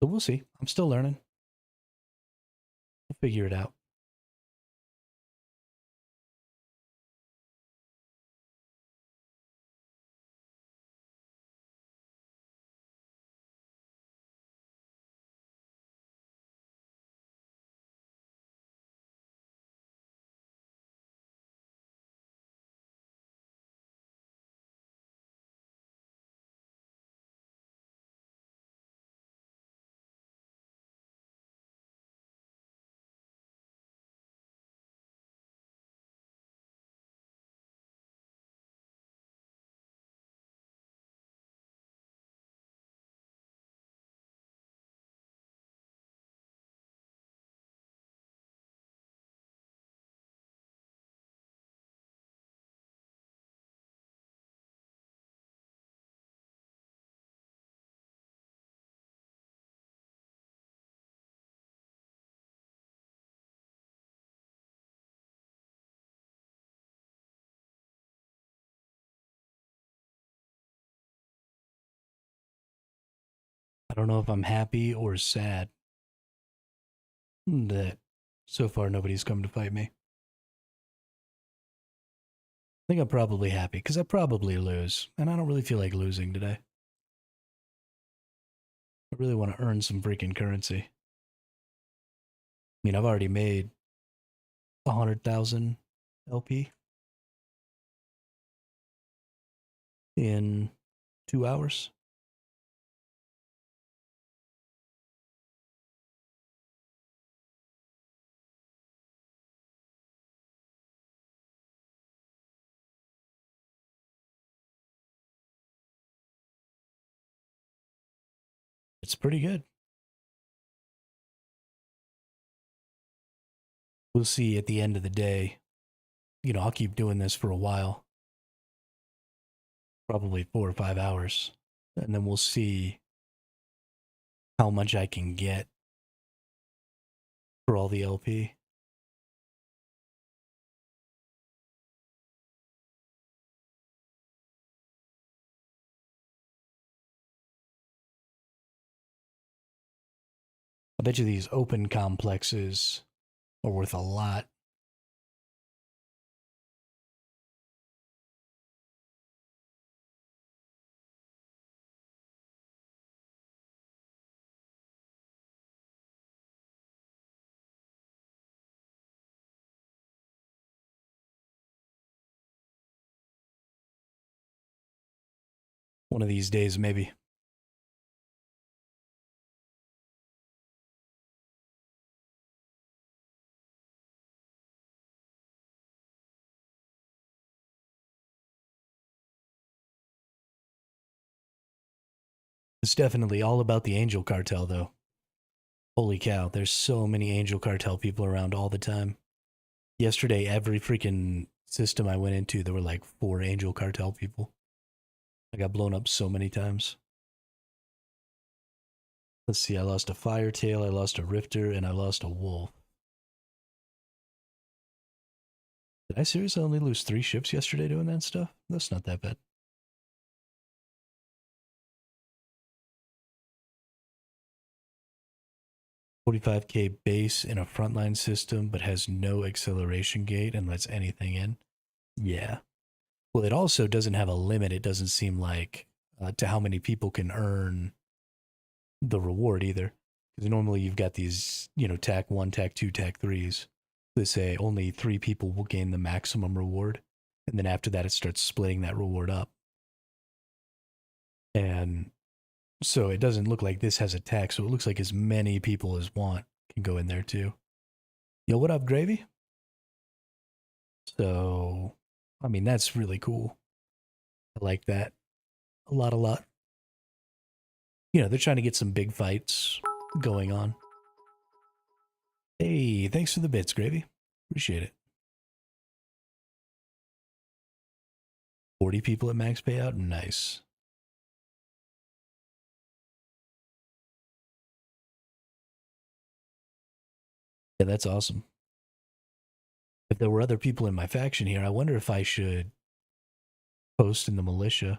So we'll see. I'm still learning. We'll figure it out. I don't know if I'm happy or sad that so far nobody's come to fight me. I think I'm probably happy because I probably lose, and I don't really feel like losing today. I really want to earn some freaking currency. I mean, I've already made 100,000 LP in 2 hours. It's pretty good. We'll see at the end of the day. I'll keep doing this for a while. probably 4 or 5 hours, and then we'll see how much I can get for all the LP. I bet you these open complexes are worth a lot. One of these days, maybe. It's definitely all about the Angel Cartel, though. Holy cow, there's so many Angel Cartel people around all the time. Yesterday, every freaking system I went into, there were like 4 Angel Cartel people. I got blown up so many times. Let's see, I lost a Firetail, I lost a Rifter, and I lost a Wolf. Did I seriously only lose 3 ships yesterday doing that stuff? That's not that bad. 45k base in a frontline system, but has no acceleration gate and lets anything in. Yeah. Well, it also doesn't have a limit, it doesn't seem like, to how many people can earn the reward either. Because normally you've got these, tack 1, tack 2, tack 3s. They say only 3 people will gain the maximum reward. And then after that, it starts splitting that reward up. And so it doesn't look like this has a tax. So it looks like as many people as want can go in there too. Yo, what up, Gravy? So, I mean, that's really cool. I like that a lot, a lot. They're trying to get some big fights going on. Hey, thanks for the bits, Gravy. Appreciate it. 40 people at max payout? Nice. Yeah, that's awesome. If there were other people in my faction here, I wonder if I should post in the militia.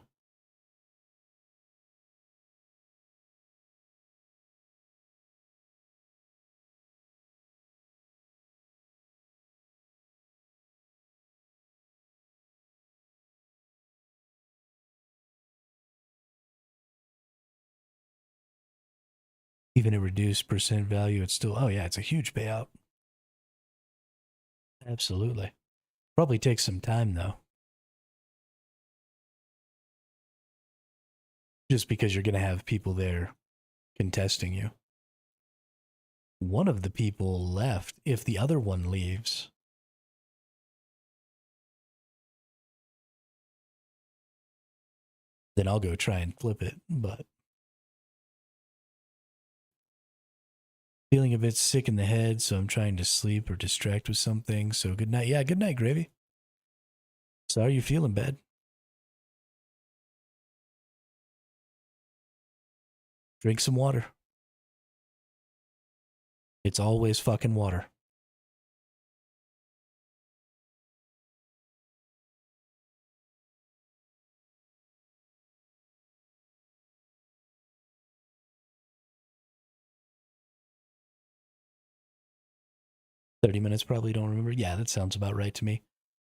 Even at reduced percent value, it's still, oh yeah, it's a huge payout. Absolutely. Probably takes some time though. Just because you're going to have people there contesting you. One of the people left. If the other one leaves, then I'll go try and flip it. But feeling a bit sick in the head, so I'm trying to sleep or distract with something. So good night. Yeah, good night, Gravy. Sorry you're feeling bad. Drink some water. It's always fucking water. $30 probably, don't remember. Yeah, that sounds about right to me.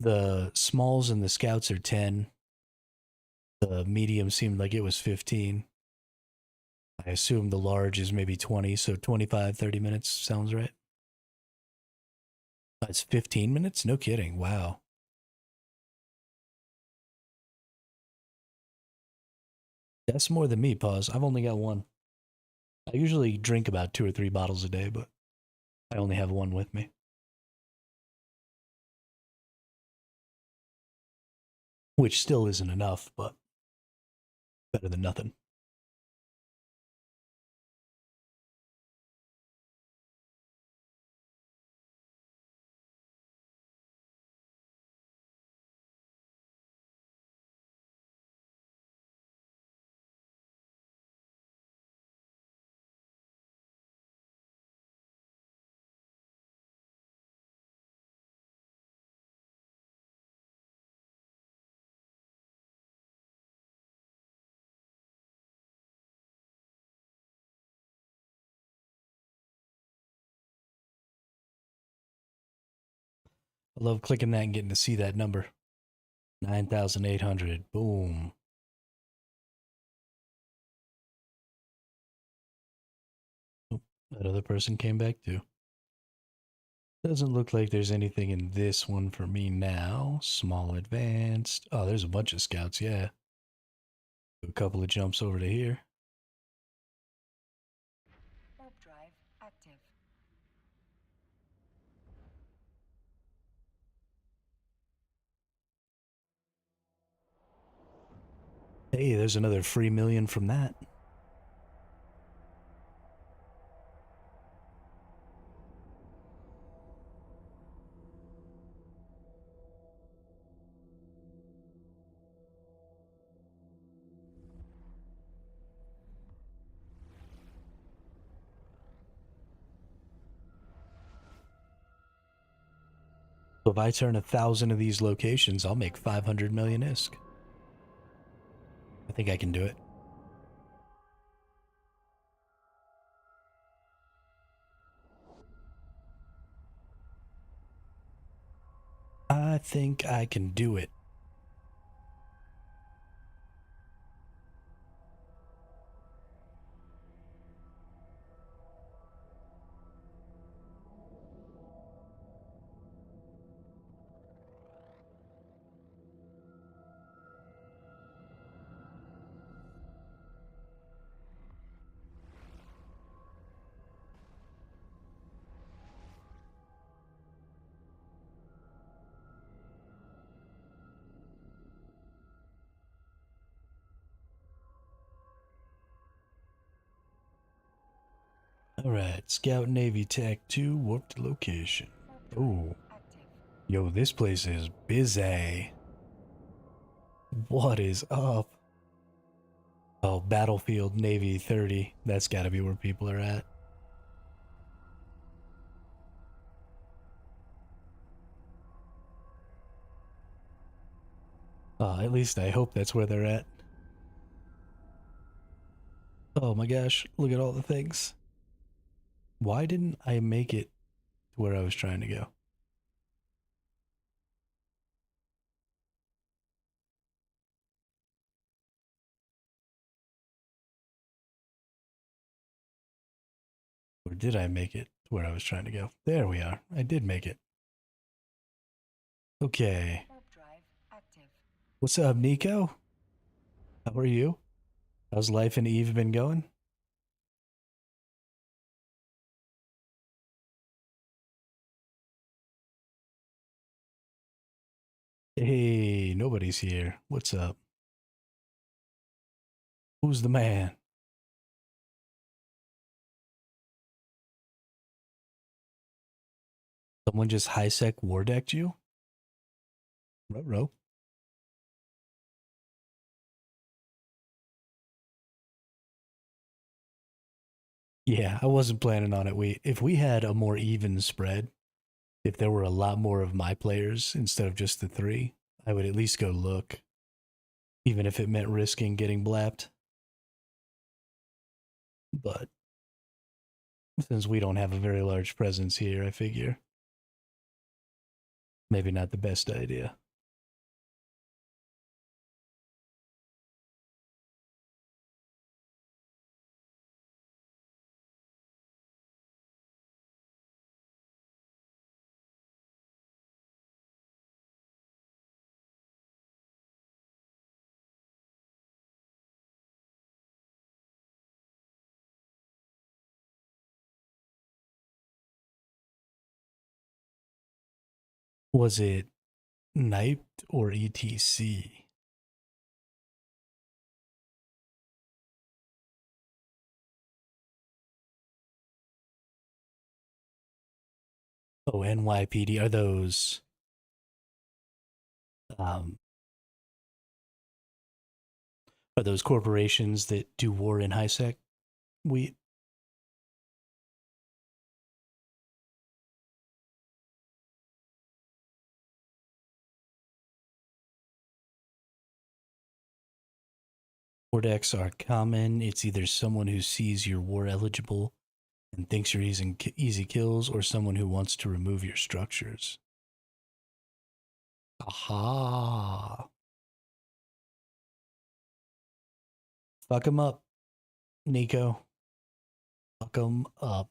The smalls and the scouts are 10. The medium seemed like it was 15. I assume the large is maybe 20, so 25, 30 minutes sounds right. It's 15 minutes? No kidding. Wow. That's more than me, pause. I've only got one. I usually drink about 2 or 3 bottles a day, but I only have one with me. Which still isn't enough, but better than nothing. I love clicking that and getting to see that number. 9,800. Boom. Oh, that other person came back too. Doesn't look like there's anything in this one for me now. Small advanced. Oh, there's a bunch of scouts, yeah. A couple of jumps over to here. Warp drive active. Hey, there's another free million from that. So if I turn 1,000 of these locations, I'll make 500 million ISK. I think I can do it. I think I can do it. All right, Scout Navy Tech 2, warp to location. Oh, Active. yo, this place is busy. What is up? Oh, Battlefield Navy 30. That's gotta be where people are at. At least I hope that's where they're at. Oh my gosh, look at all the things. Why didn't I make it to where I was trying to go? Or did I make it to where I was trying to go? There we are. I did make it. Okay. Warp drive active. What's up, Nico? How are you? How's life and Eve been going? Hey, nobody's here. What's up? Who's the man? Someone just high sec war decked you? Ruh-roh. Yeah, I wasn't planning on it. If we had a more even spread, if there were a lot more of my players instead of just the three, I would at least go look, even if it meant risking getting blapped. But since we don't have a very large presence here, I figure maybe not the best idea. Was it Kniped or ETC? Oh, NYPD. Um, are those corporations that do war in high sec? We war decks are common. It's either someone who sees you're war eligible and thinks you're easy kills, or someone who wants to remove your structures. Aha. Fuck him up, Nico. Fuck him up.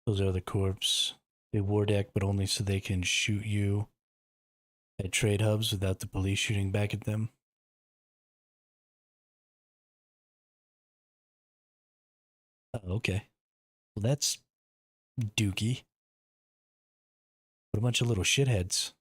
Those are the corps. They war deck, but only so they can shoot you at trade hubs without the police shooting back at them. Oh, okay. Well, that's dookie. What a bunch of little shitheads.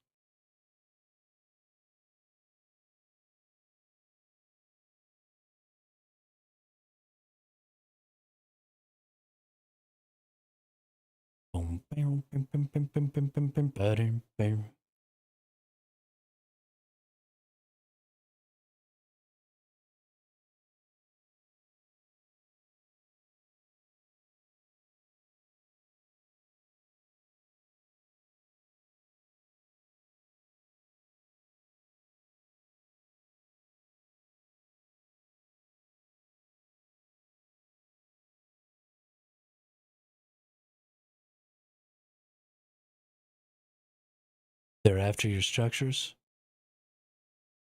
They're after your structures.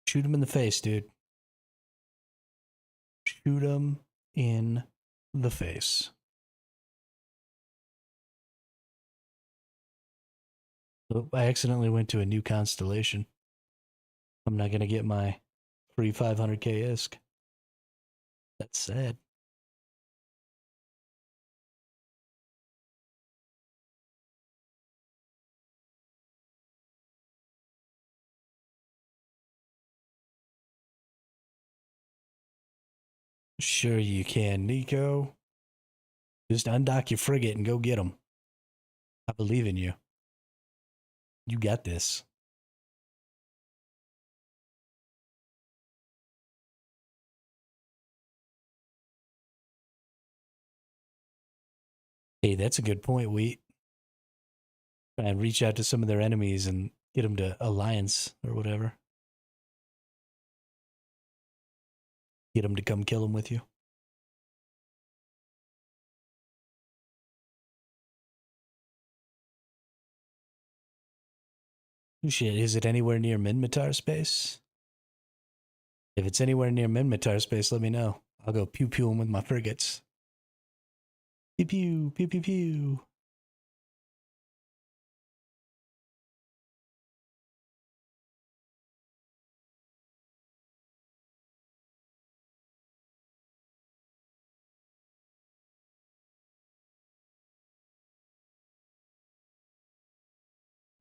Shoot them in the face, dude. Shoot them in the face. Oh, I accidentally went to a new constellation. I'm not going to get my free 500k ISK. That's sad. Sure you can, Nico. Just undock your frigate and go get them. I believe in you. You got this. Hey, that's a good point, Wheat. Try and reach out to some of their enemies and get them to alliance or whatever. Get them to come kill them with you. Shit, is it anywhere near Minmatar space? If it's anywhere near Minmatar space, let me know. I'll go pew pew them with my frigates. Pew pew, pew pew pew.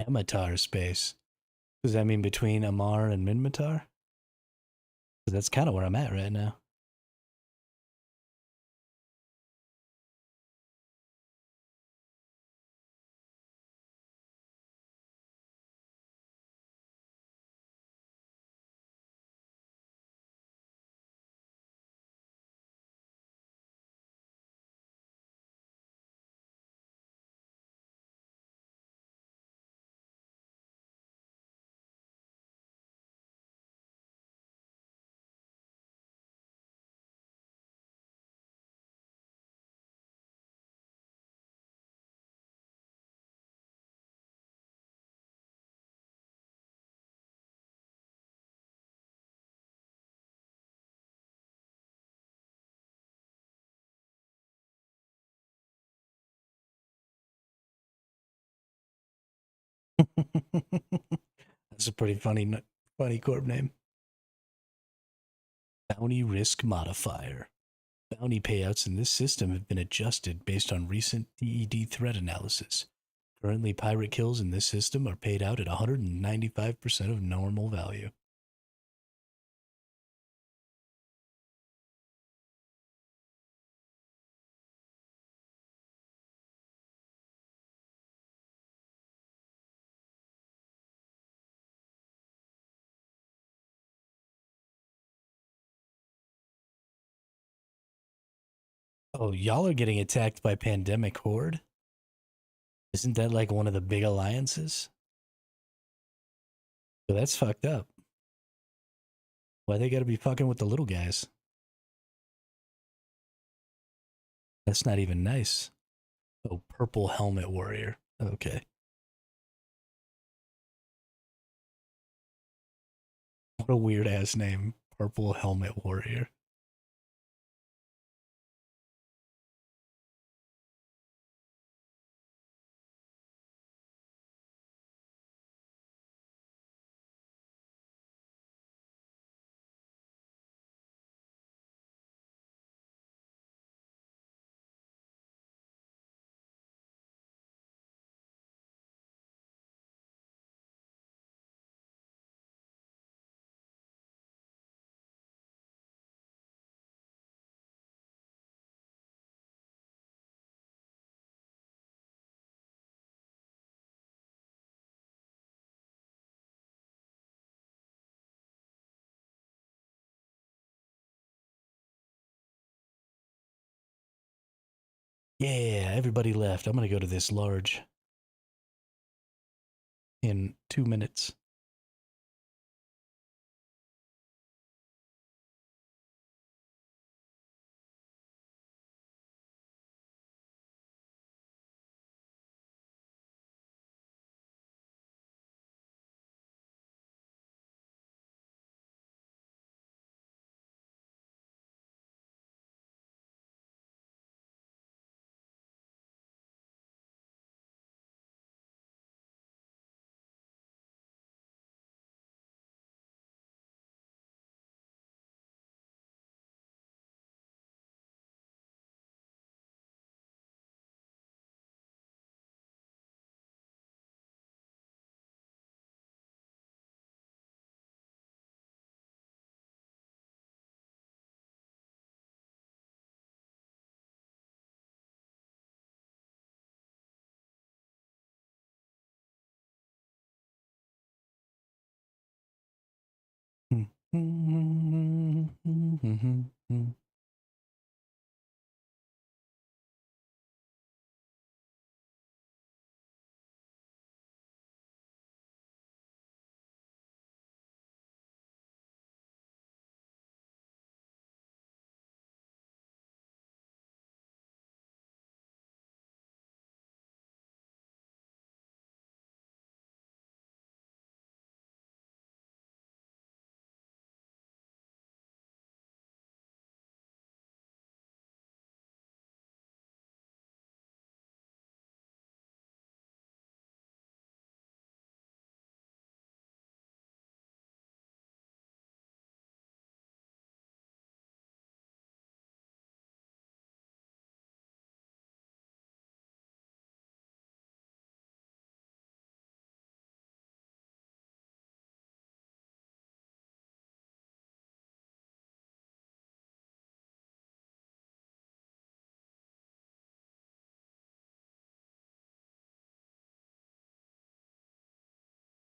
Amatar space. Does that mean between Amar and Minmatar? Because that's kind of where I'm at right now. That's a pretty funny corp name. Bounty risk modifier. Bounty payouts in this system have been adjusted based on recent DED threat analysis. Currently, pirate kills in this system are paid out at 195% of normal value. Oh, y'all are getting attacked by Pandemic Horde? Isn't that like one of the big alliances? So that's fucked up. Why they gotta be fucking with the little guys? That's not even nice. Oh, purple helmet warrior. Okay. What a weird ass name. Purple helmet warrior. Yeah, everybody left. I'm gonna go to this large in 2 minutes.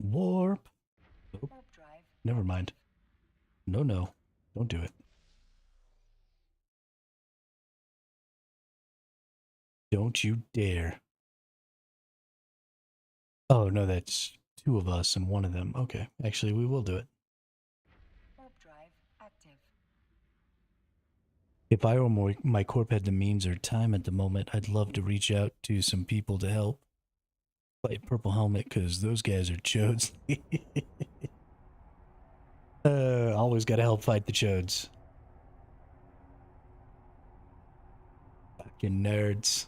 Warp. Oh, Warp drive. never mind. No, no. Don't do it. Don't you dare. Oh, no, that's two of us and one of them. Okay. Actually, we will do it. Warp drive active. If I or my corp had the means or time at the moment, I'd love to reach out to some people to help fight Purple Helmet because those guys are chodes. Always gotta help fight the chodes. Fucking nerds.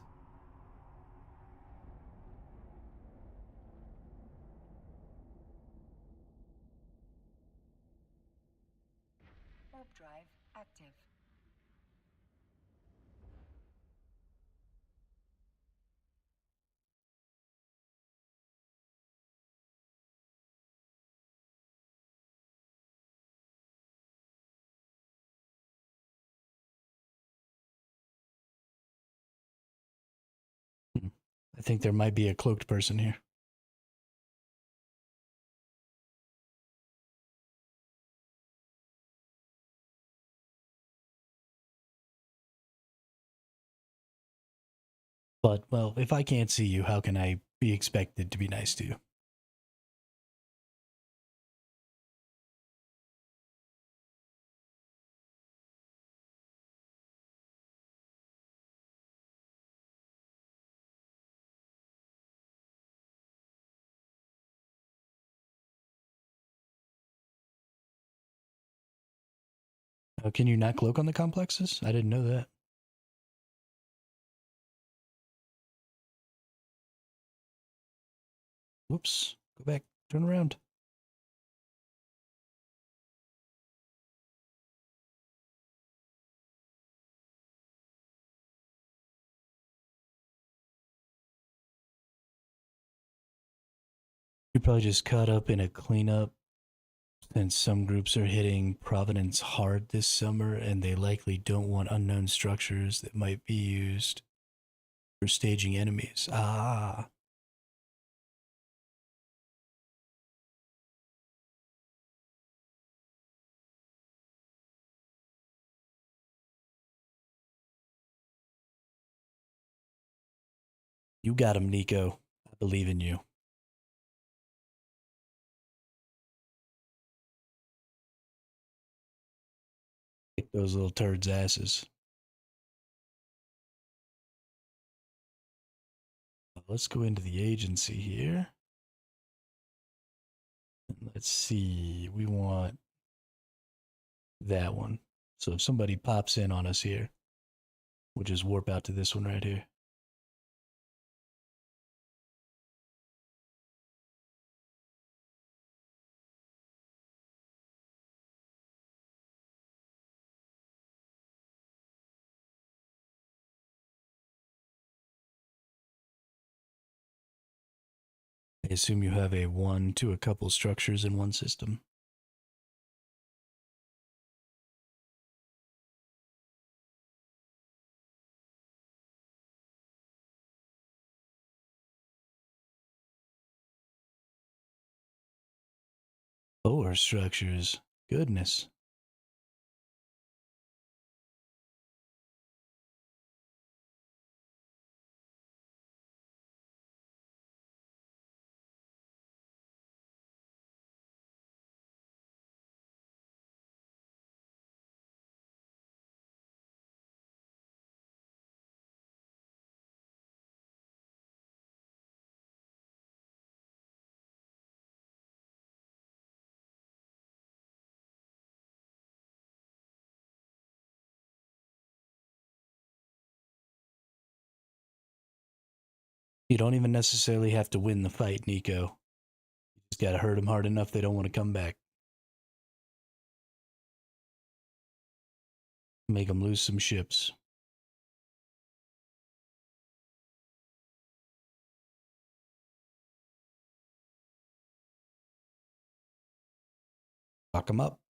Warp drive active. Hmm. I think there might be a cloaked person here. But, well, if I can't see you, how can I be expected to be nice to you? Can you not cloak on the complexes? I didn't know that. Whoops. Go back. Turn around. You're probably just caught up in a cleanup, and some groups are hitting Providence hard this summer, and they likely don't want unknown structures that might be used for staging enemies. Ah. You got him, Nico. I believe in you. Kick those little turds' asses. Let's go into the agency here. Let's see. We want that one. So if somebody pops in on us here, we'll just warp out to this one right here. I assume you have a one to a couple structures in one system. Four structures. Goodness. You don't even necessarily have to win the fight, Nico. You just gotta hurt them hard enough they don't want to come back. Make them lose some ships. Lock them up.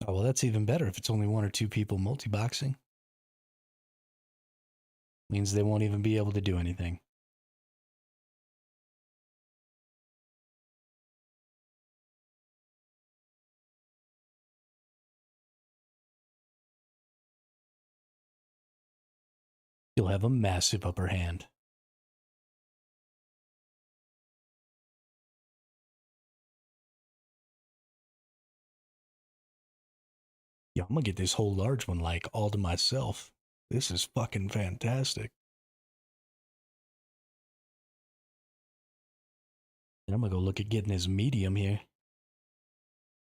Oh, well, that's even better if it's only one or two people multi-boxing. Means they won't even be able to do anything. You'll have a massive upper hand. Yeah, I'm gonna get this whole large one like all to myself. This is fucking fantastic. And I'm gonna go look at getting his medium here.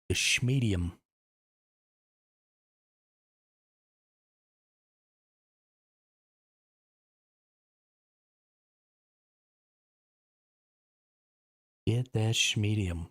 The schmedium. Get that schmedium.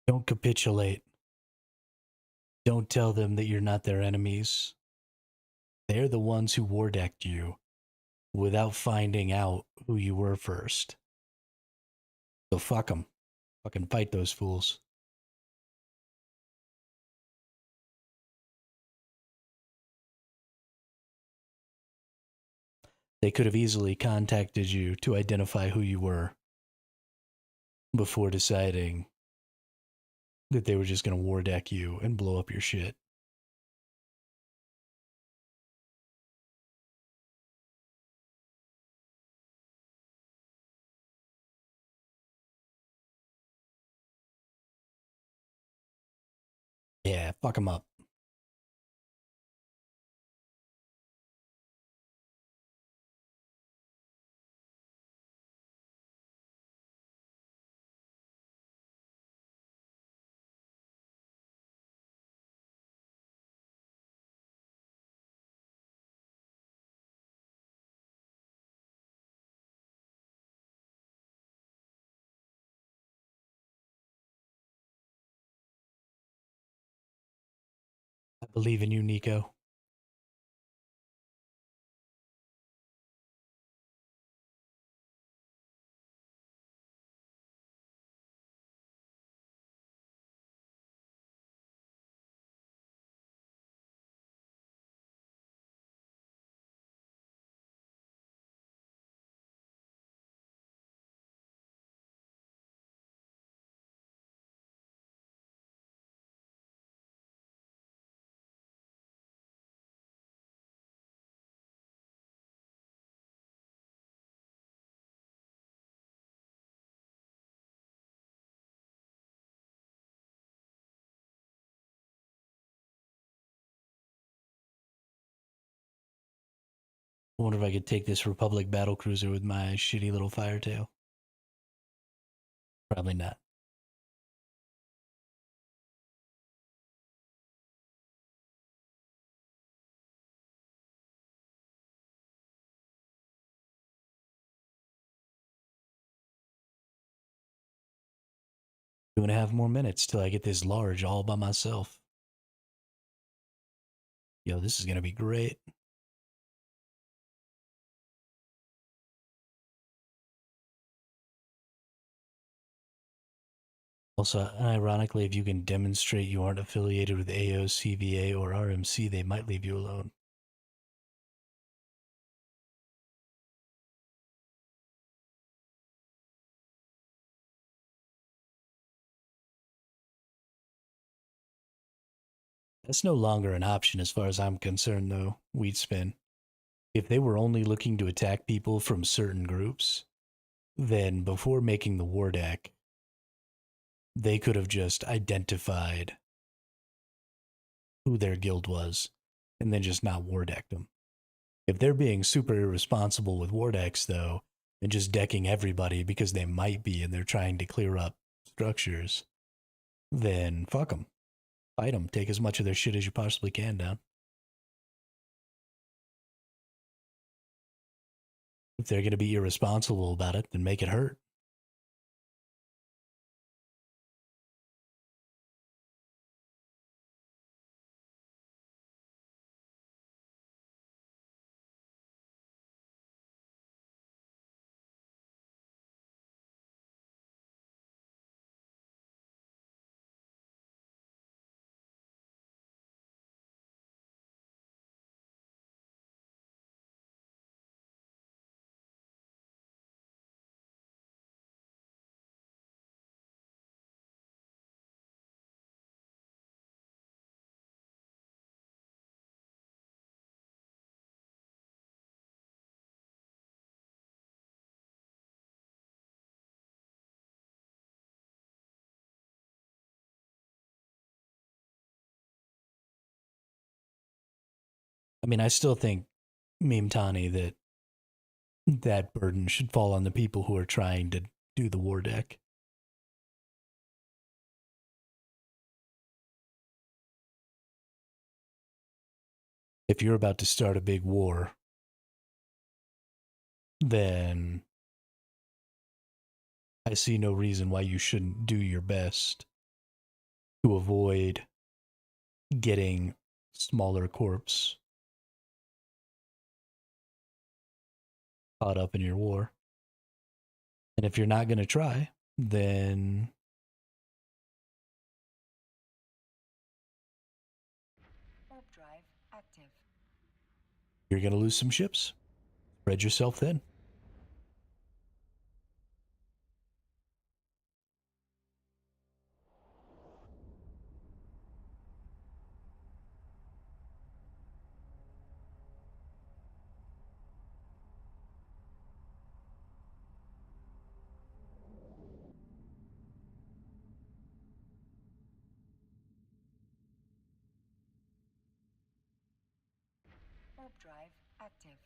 Don't capitulate. Don't tell them that you're not their enemies. They're the ones who war decked you without finding out who you were first. So fuck them. Fucking fight those fools. They could have easily contacted you to identify who you were before deciding that they were just going to war deck you and blow up your shit. Yeah, fuck them up. I believe in you, Nico. I wonder if I could take this Republic battle cruiser with my shitty little firetail. Probably not. Two and a half more minutes till I get this large all by myself. Yo, this is gonna be great. Also, ironically, if you can demonstrate you aren't affiliated with AO, CVA, or RMC, they might leave you alone. That's no longer an option as far as I'm concerned, though, Wheatspin. If they were only looking to attack people from certain groups, then before making the war deck, they could have just identified who their guild was and then just not war decked them. If they're being super irresponsible with war decks, though, and just decking everybody because they might be and they're trying to clear up structures, then fuck them. Fight them. Take as much of their shit as you possibly can down. If they're going to be irresponsible about it, then make it hurt. I mean, I still think, Meme Tani, that that burden should fall on the people who are trying to do the war deck. If you're about to start a big war, then I see no reason why you shouldn't do your best to avoid getting smaller corps caught up in your war. And if you're not going to try, then Warp drive active. you're going to lose some ships. Spread yourself thin. Warp drive active.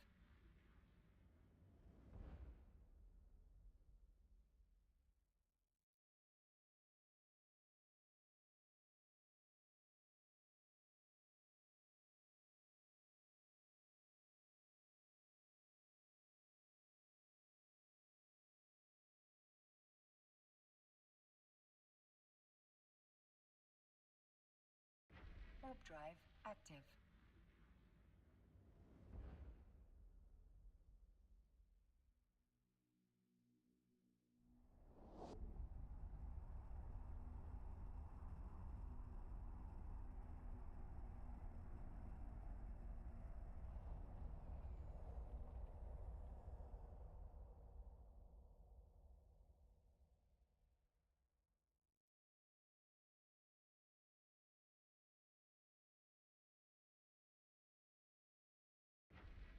Warp drive active.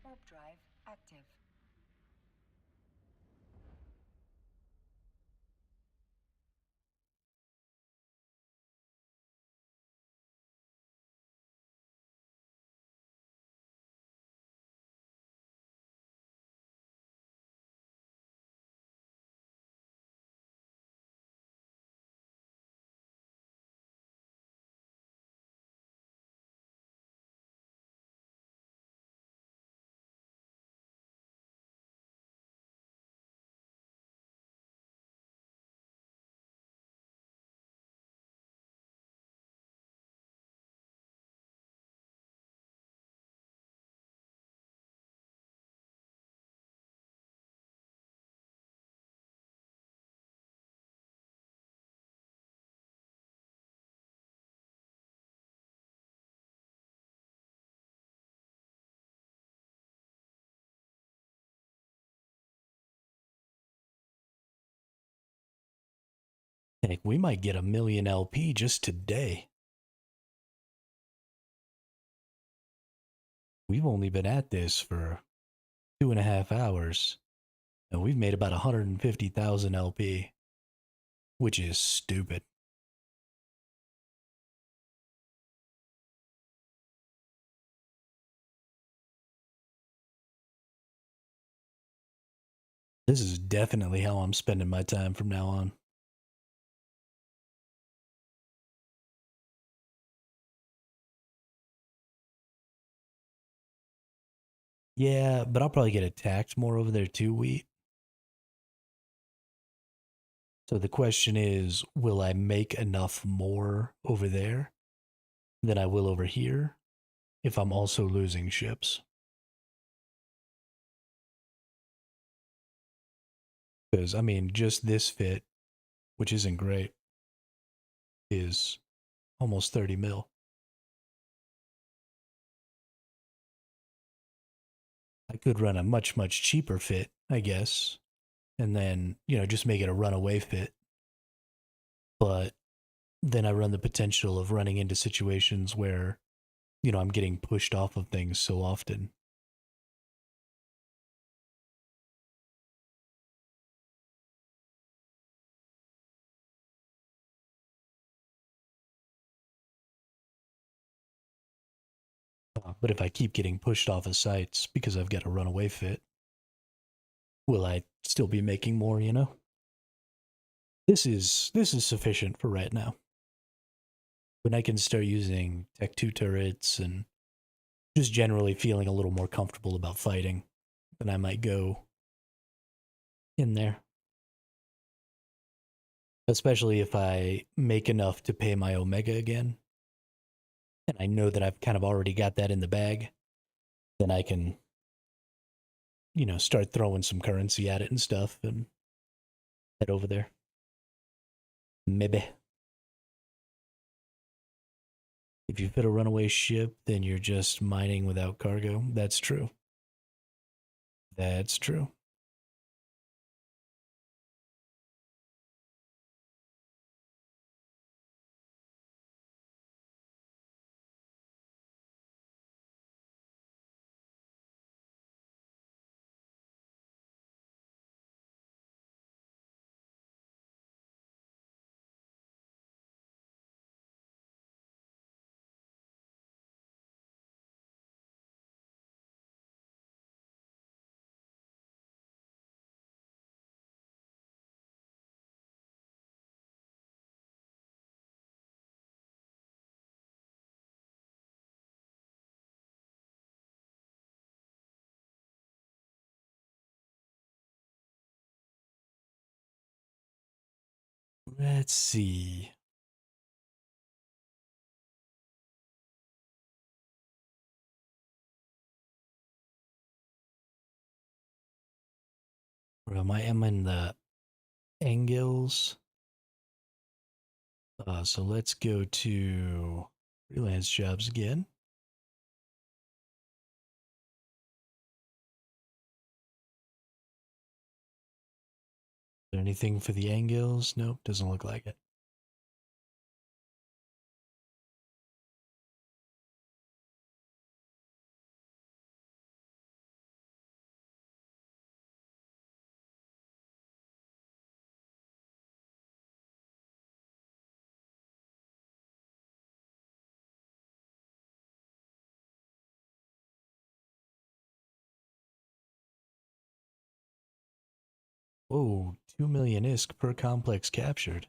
Warp drive active. Heck, we might get 1,000,000 LP just today. We've only been at this for 2.5 hours, and we've made about 150,000 LP, which is stupid. This is definitely how I'm spending my time from now on. Yeah, but I'll probably get attacked more over there too, Wheat. So the question is, will I make enough more over there than I will over here if I'm also losing ships? Because, I mean, just this fit, which isn't great, is almost 30 mil. I could run a much, much cheaper fit, I guess, and then, just make it a runaway fit. But then I run the potential of running into situations where, I'm getting pushed off of things so often. But if I keep getting pushed off of sites because I've got a runaway fit, will I still be making more? This is sufficient for right now. When I can start using Tech 2 turrets and just generally feeling a little more comfortable about fighting, then I might go in there. Especially if I make enough to pay my Omega again, and I know that I've kind of already got that in the bag, then I can, start throwing some currency at it and stuff and head over there. Maybe. If you fit a runaway ship, then you're just mining without cargo. That's true. That's true. Let's see. Where am I? Am in the Engels. So let's go to freelance jobs again. Is there anything for the Engels? Nope, doesn't look like it. Whoa, 2 million ISK per complex captured.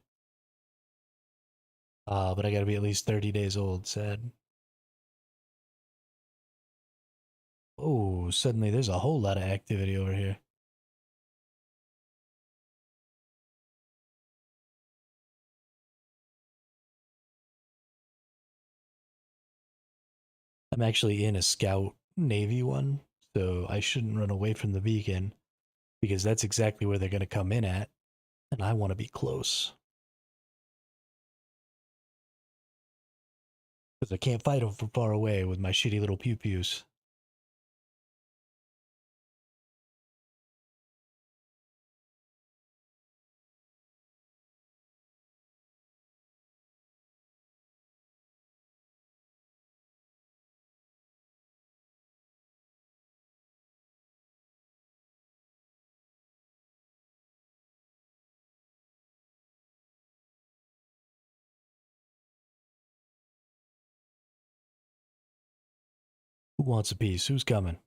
But I gotta be at least 30 days old, sad. Oh, suddenly there's a whole lot of activity over here. I'm actually in a scout navy one, so I shouldn't run away from the beacon because that's exactly where they're gonna come in at, and I want to be close because I can't fight them from far away with my shitty little pew pews. Who wants a piece? Who's coming?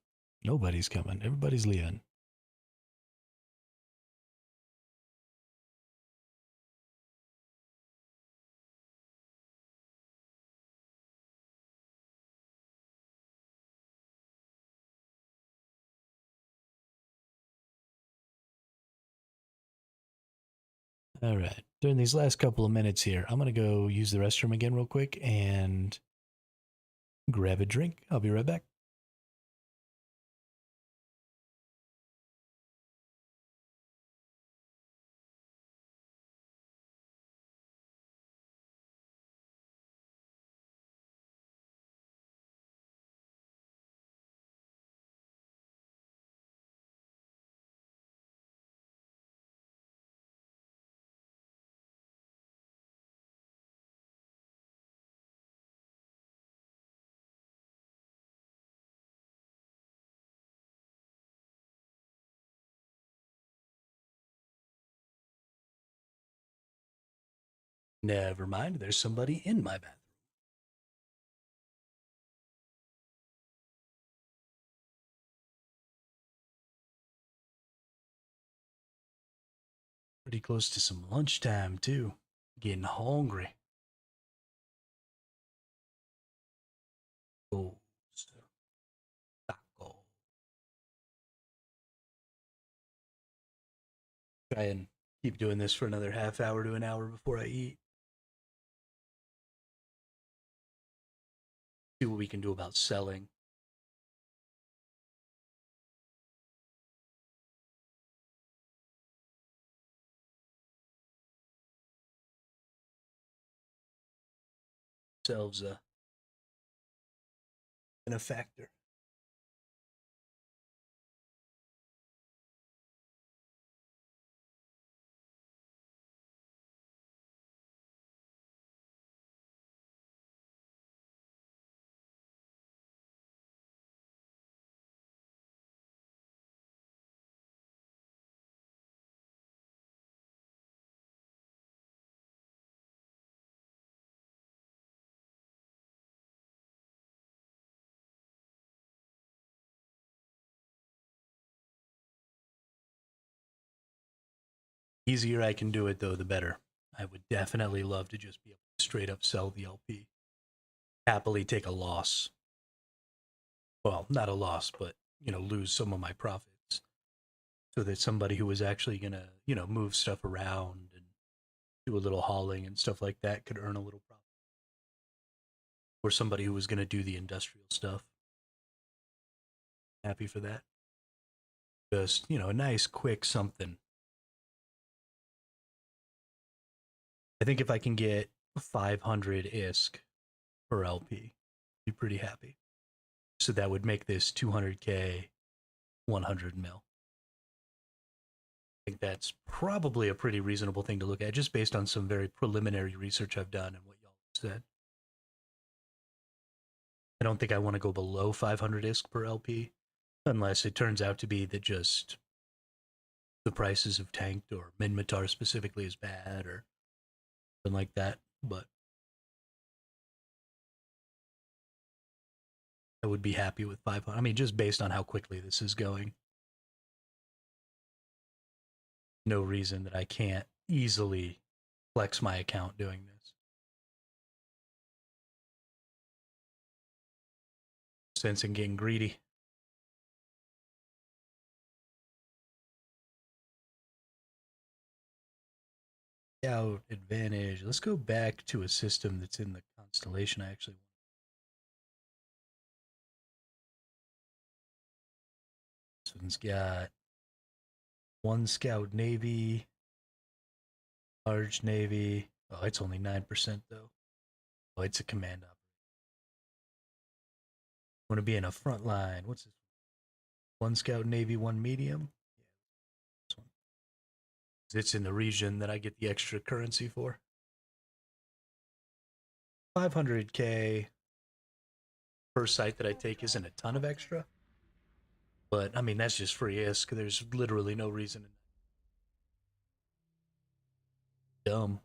Nobody's coming. Everybody's leaving. All right. During these last couple of minutes here, I'm going to go use the restroom again real quick and grab a drink. I'll be right back. Never mind. There's somebody in my bathroom. Pretty close to some lunchtime, too. Getting hungry. Oh, taco. Trying keep doing this for another half hour to an hour before I eat. See what we can do about selling. Selves an effector. Easier I can do it though, the better. I would definitely love to just be able to straight up sell the LP. Happily take a loss. Well, not a loss, but lose some of my profits so that somebody who was actually gonna, move stuff around and do a little hauling and stuff like that could earn a little profit. Or somebody who was gonna do the industrial stuff. Happy for that. Just, a nice quick something. I think if I can get 500 ISK per LP, I'd be pretty happy. So that would make this 200K, 100 mil. I think that's probably a pretty reasonable thing to look at, just based on some very preliminary research I've done and what y'all said. I don't think I want to go below 500 ISK per LP, unless it turns out to be that just the prices have tanked, or Minmatar specifically is bad, or something like that. But I would be happy with 500. I mean, just based on how quickly this is going. No reason that I can't easily flex my account doing this. Sense in getting greedy. Out advantage. Let's go back to a system that's in the constellation I actually want. This one's got one scout navy, large navy. Oh, it's only 9% though. Oh, it's a command operator. Want to be in a front line. What's this? One scout navy, one medium. Yeah, this one. It's in the region that I get the extra currency for. 500K per site that I take isn't a ton of extra, but I mean that's just free ISK. There's literally no reason. Dumb.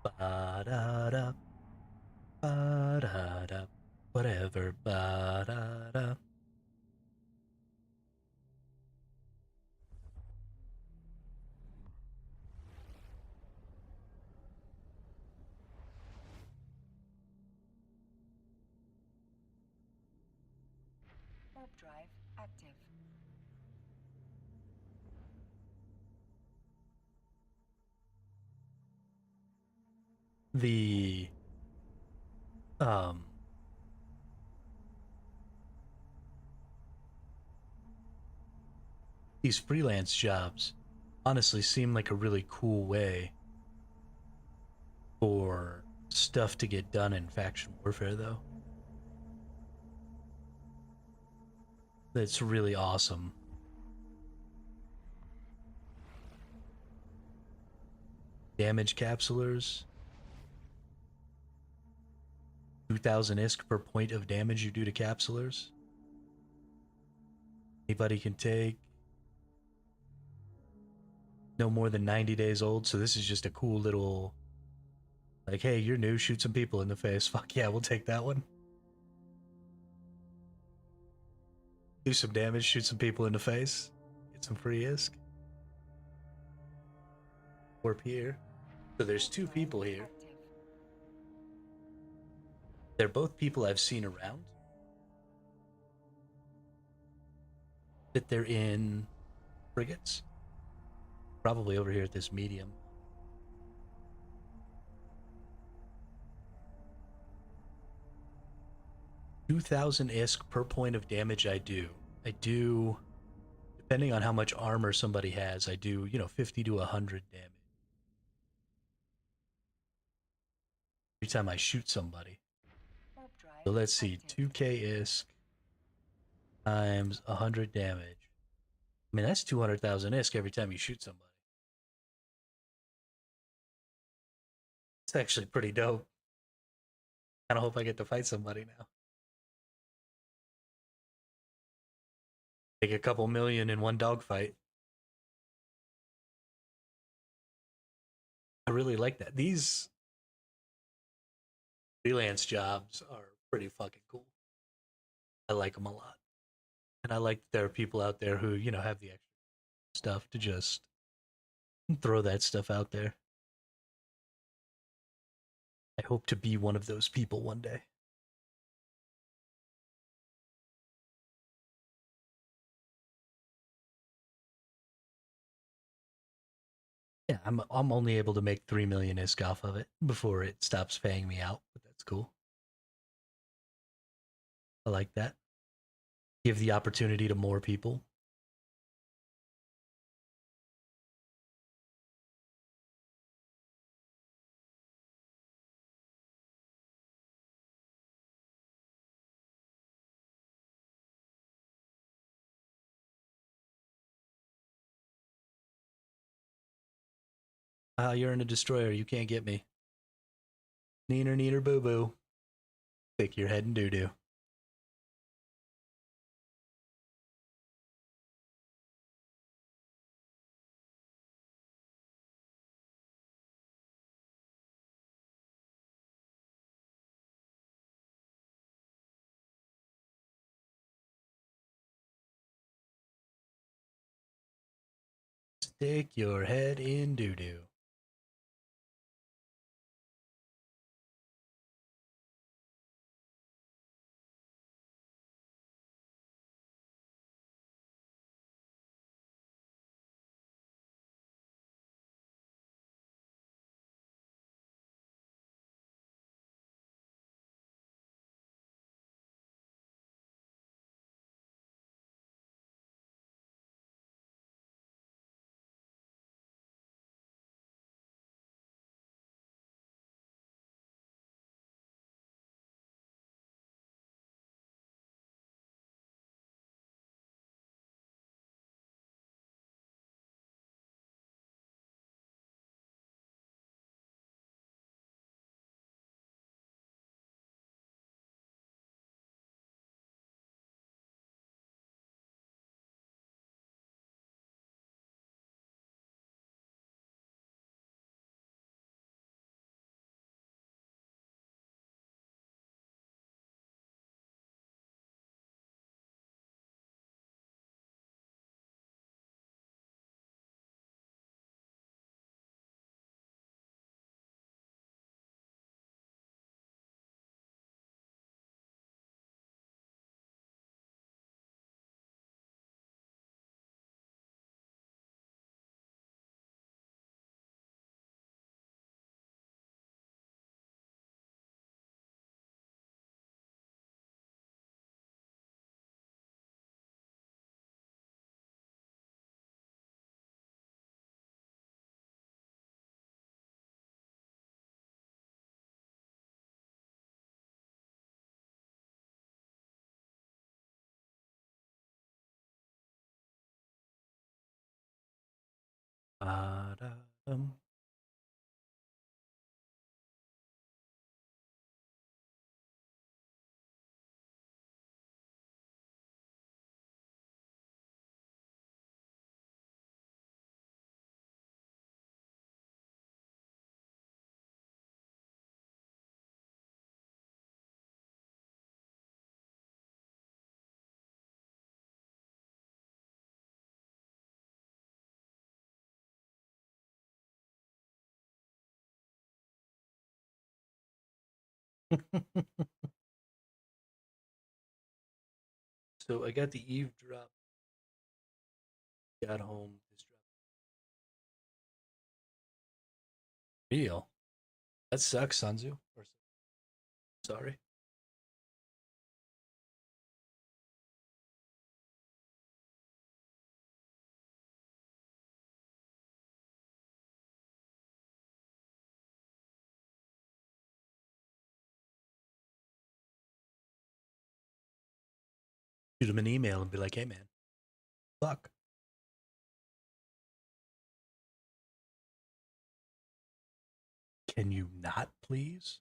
Ba da da, ba da da, whatever. Ba da da. Warp drive active. The um these freelance jobs honestly seem like a really cool way for stuff to get done in faction warfare though. That's really awesome. Damage capsulars. 2,000 ISK per point of damage you do to capsulars. Anybody can take. No more than 90 days old, so this is just a cool little, like, hey, you're new, shoot some people in the face. Fuck yeah, we'll take that one. Do some damage, shoot some people in the face, get some free ISK. Warp here. So there's two people here. They're both people I've seen around. That they're in frigates, probably over here at this medium. 2,000 ISK per point of damage. I do, depending on how much armor somebody has, I do 50 to 100 damage every time I shoot somebody. Warp drive So let's see, active. 2k ISK times 100 damage. I mean, that's 200,000 ISK every time you shoot somebody. It's actually pretty dope. Kind of hope I get to fight somebody now. Take a couple million in one dogfight. I really like that. These freelance jobs are pretty fucking cool. I like them a lot. And I like there are people out there who, have the extra stuff to just throw that stuff out there. I hope to be one of those people one day. Yeah, I'm only able to make 3 million ISK off of it before it stops paying me out, but that's cool. I like that. Give the opportunity to more people. You're in a destroyer. You can't get me. Neener, neener, boo boo. Stick your head in doo doo. Stick your head in doo doo. Ba-da-dum. So I got the eavesdrop. Got home. This drop. Real. That sucks, Sanzu. Or sorry. Shoot him an email and be like, "Hey, man, fuck. Can you not, please?"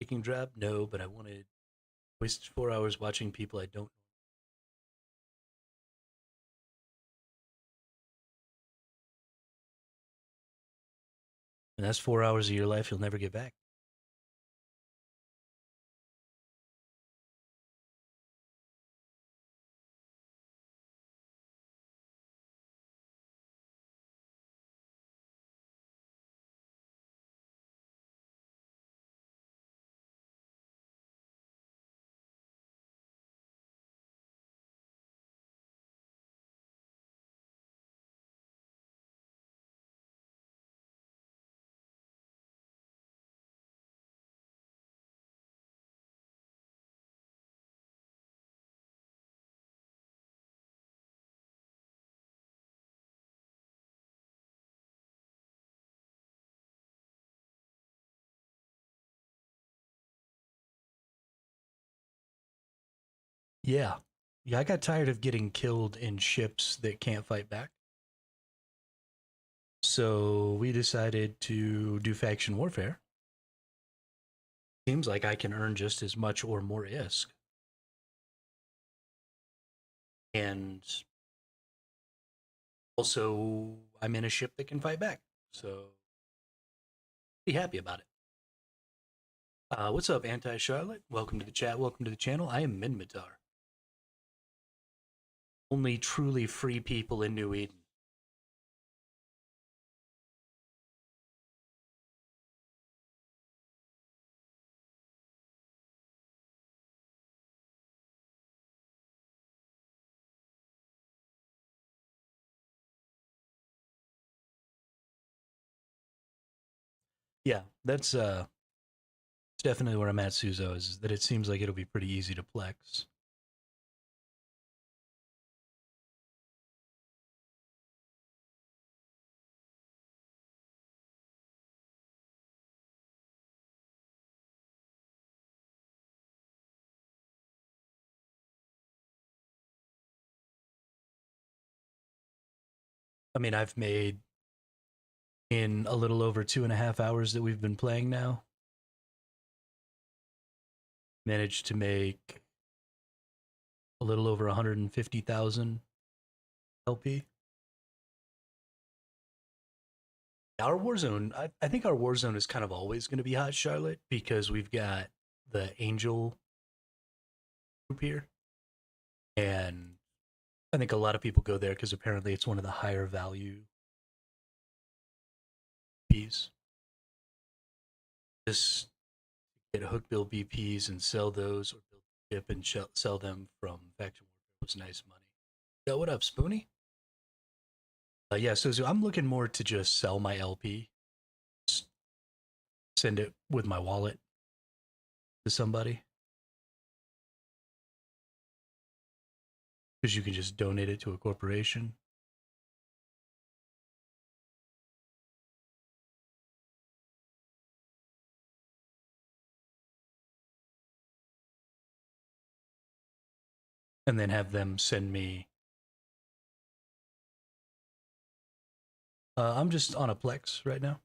Taking drop? No, but I wanted wasted 4 hours watching people I don't. And that's 4 hours of your life you'll never get back. Yeah. Yeah, I got tired of getting killed in ships that can't fight back. So we decided to do faction warfare. Seems like I can earn just as much or more ISK. And also, I'm in a ship that can fight back. So be happy about it. What's up, Anti Charlotte? Welcome to the chat. Welcome to the channel. I am Minmatar. Only truly free people in New Eden. Yeah, that's definitely where I'm at, Suzo, is that it seems like it'll be pretty easy to plex. I mean, I've made in a little over 2.5 hours that we've been playing now, managed to make a little over 150,000 LP. Our Warzone, I think our Warzone is kind of always going to be hot, Charlotte, because we've got the Angel group here. And I think a lot of people go there because apparently it's one of the higher value Ps. Just get hook bill BPs and sell those, or build a chip and sell them from Faction Warfare was nice money. Yo, what up, Spoonie? Yeah, so I'm looking more to just sell my LP, send it with my wallet to somebody, because you can just donate it to a corporation. And then have them send me. I'm just on a Plex right now.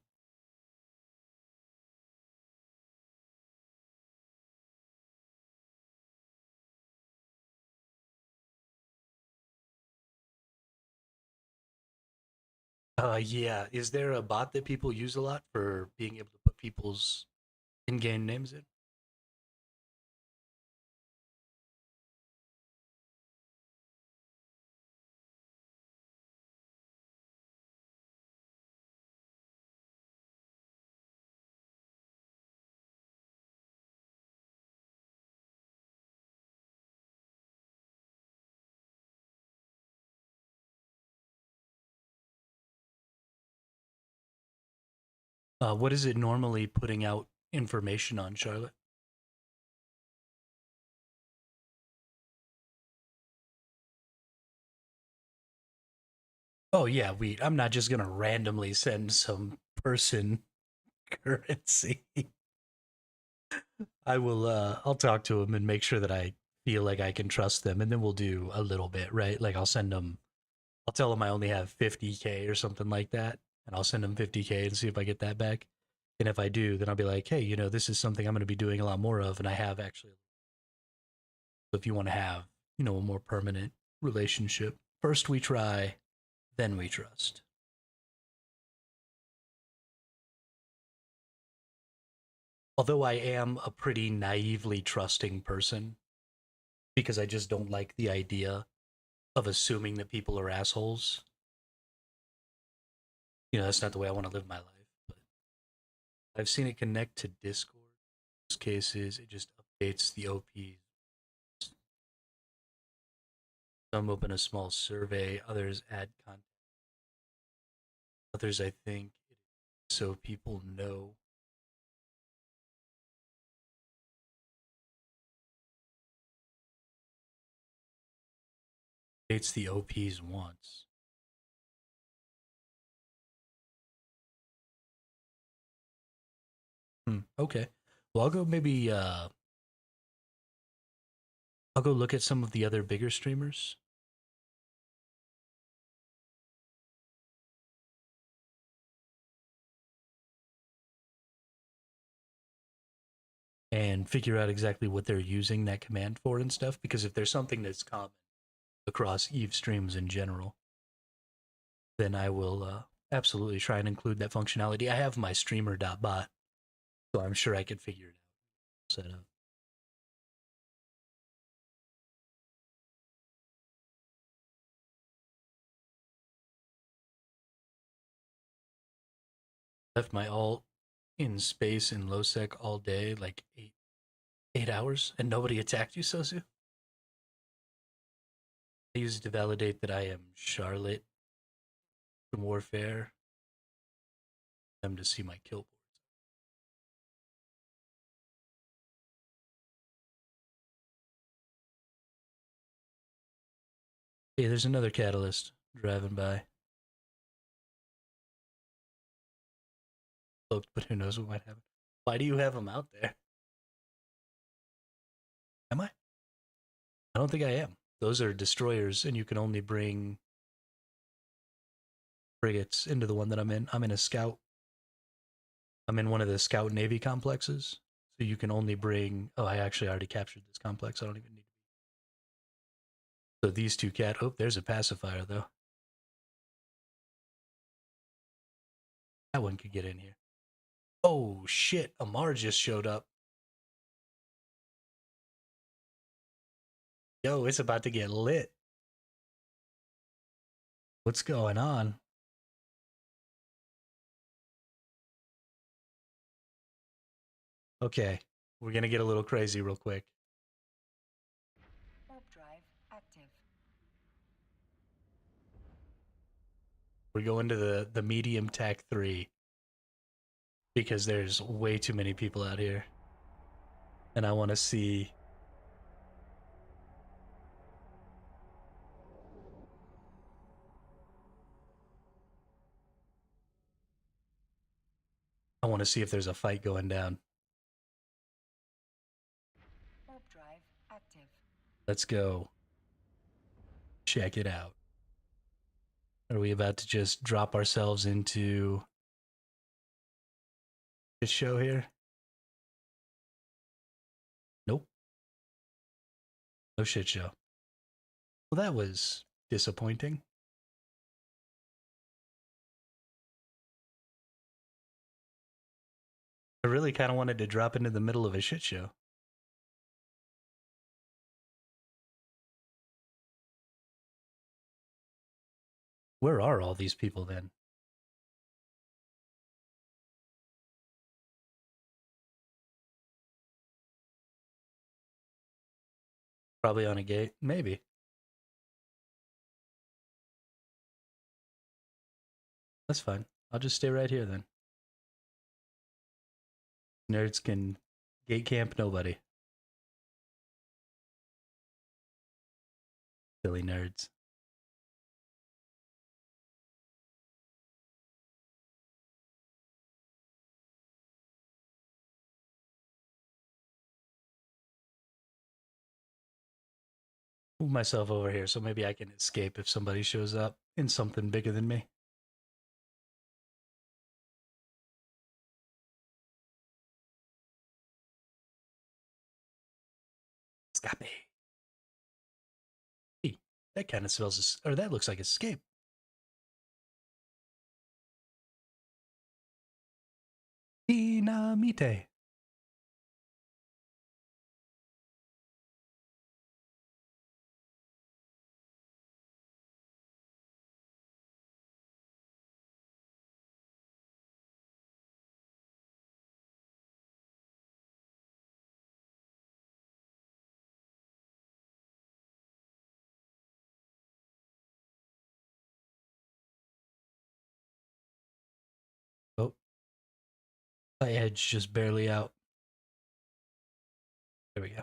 Yeah. Is there a bot that people use a lot for being able to put people's in-game names in? What is it normally putting out information on, Charlotte? Oh yeah, I'm not just gonna randomly send some person currency. I'll talk to him and make sure that I feel like I can trust them, and then we'll do a little bit, right? Like I'll tell them I only have 50K or something like that, and I'll send them 50K and see if I get that back. And if I do, then I'll be like, hey, this is something I'm going to be doing a lot more of, and I have actually. If you want to have, a more permanent relationship, first we try, then we trust. Although I am a pretty naively trusting person because I just don't like the idea of assuming that people are assholes. That's not the way I want to live my life. But I've seen it connect to Discord. In most cases, it just updates the OP. Some open a small survey, others add content. Others, I think, so people know. Updates the OPs once. Okay. Well, I'll go look at some of the other bigger streamers and figure out exactly what they're using that command for and stuff. Because if there's something that's common across Eve streams in general, then I will absolutely try and include that functionality. I have my streamer.bot, so I'm sure I could figure it out. Set up. Left my alt in space in low sec all day, like 8 hours, and nobody attacked you, Sosu. I used it to validate that I am Charlotte from Warfare. Them to see my kill boards. Hey, there's another catalyst driving by. Cloaked, but who knows what might happen. Why do you have them out there? Am I? I don't think I am. Those are destroyers, and you can only bring frigates into the one that I'm in. I'm in a scout. I'm in one of the scout navy complexes. So you can only bring. Oh, I actually already captured this complex. I don't even need to. So these two cat. Oh, there's a pacifier though. That one could get in here. Oh shit! Amar just showed up. Yo, it's about to get lit. What's going on? Okay, we're gonna get a little crazy real quick. Warp drive active. We're going to the medium tech 3 because there's way too many people out here, and I want to see. I want to see if there's a fight going down. Warp drive active. Let's go check it out. Are we about to just drop ourselves into this show here? Nope. No shit show. Well, that was disappointing. I really kind of wanted to drop into the middle of a shit show. Where are all these people then? Probably on a gate. Maybe. That's fine. I'll just stay right here then. Nerds can gate camp nobody. Silly nerds. Move myself over here so maybe I can escape if somebody shows up in something bigger than me. Escape. Hey, that kind of smells, or that looks like escape. Dinamite. Oh, my edge just barely out. There we go.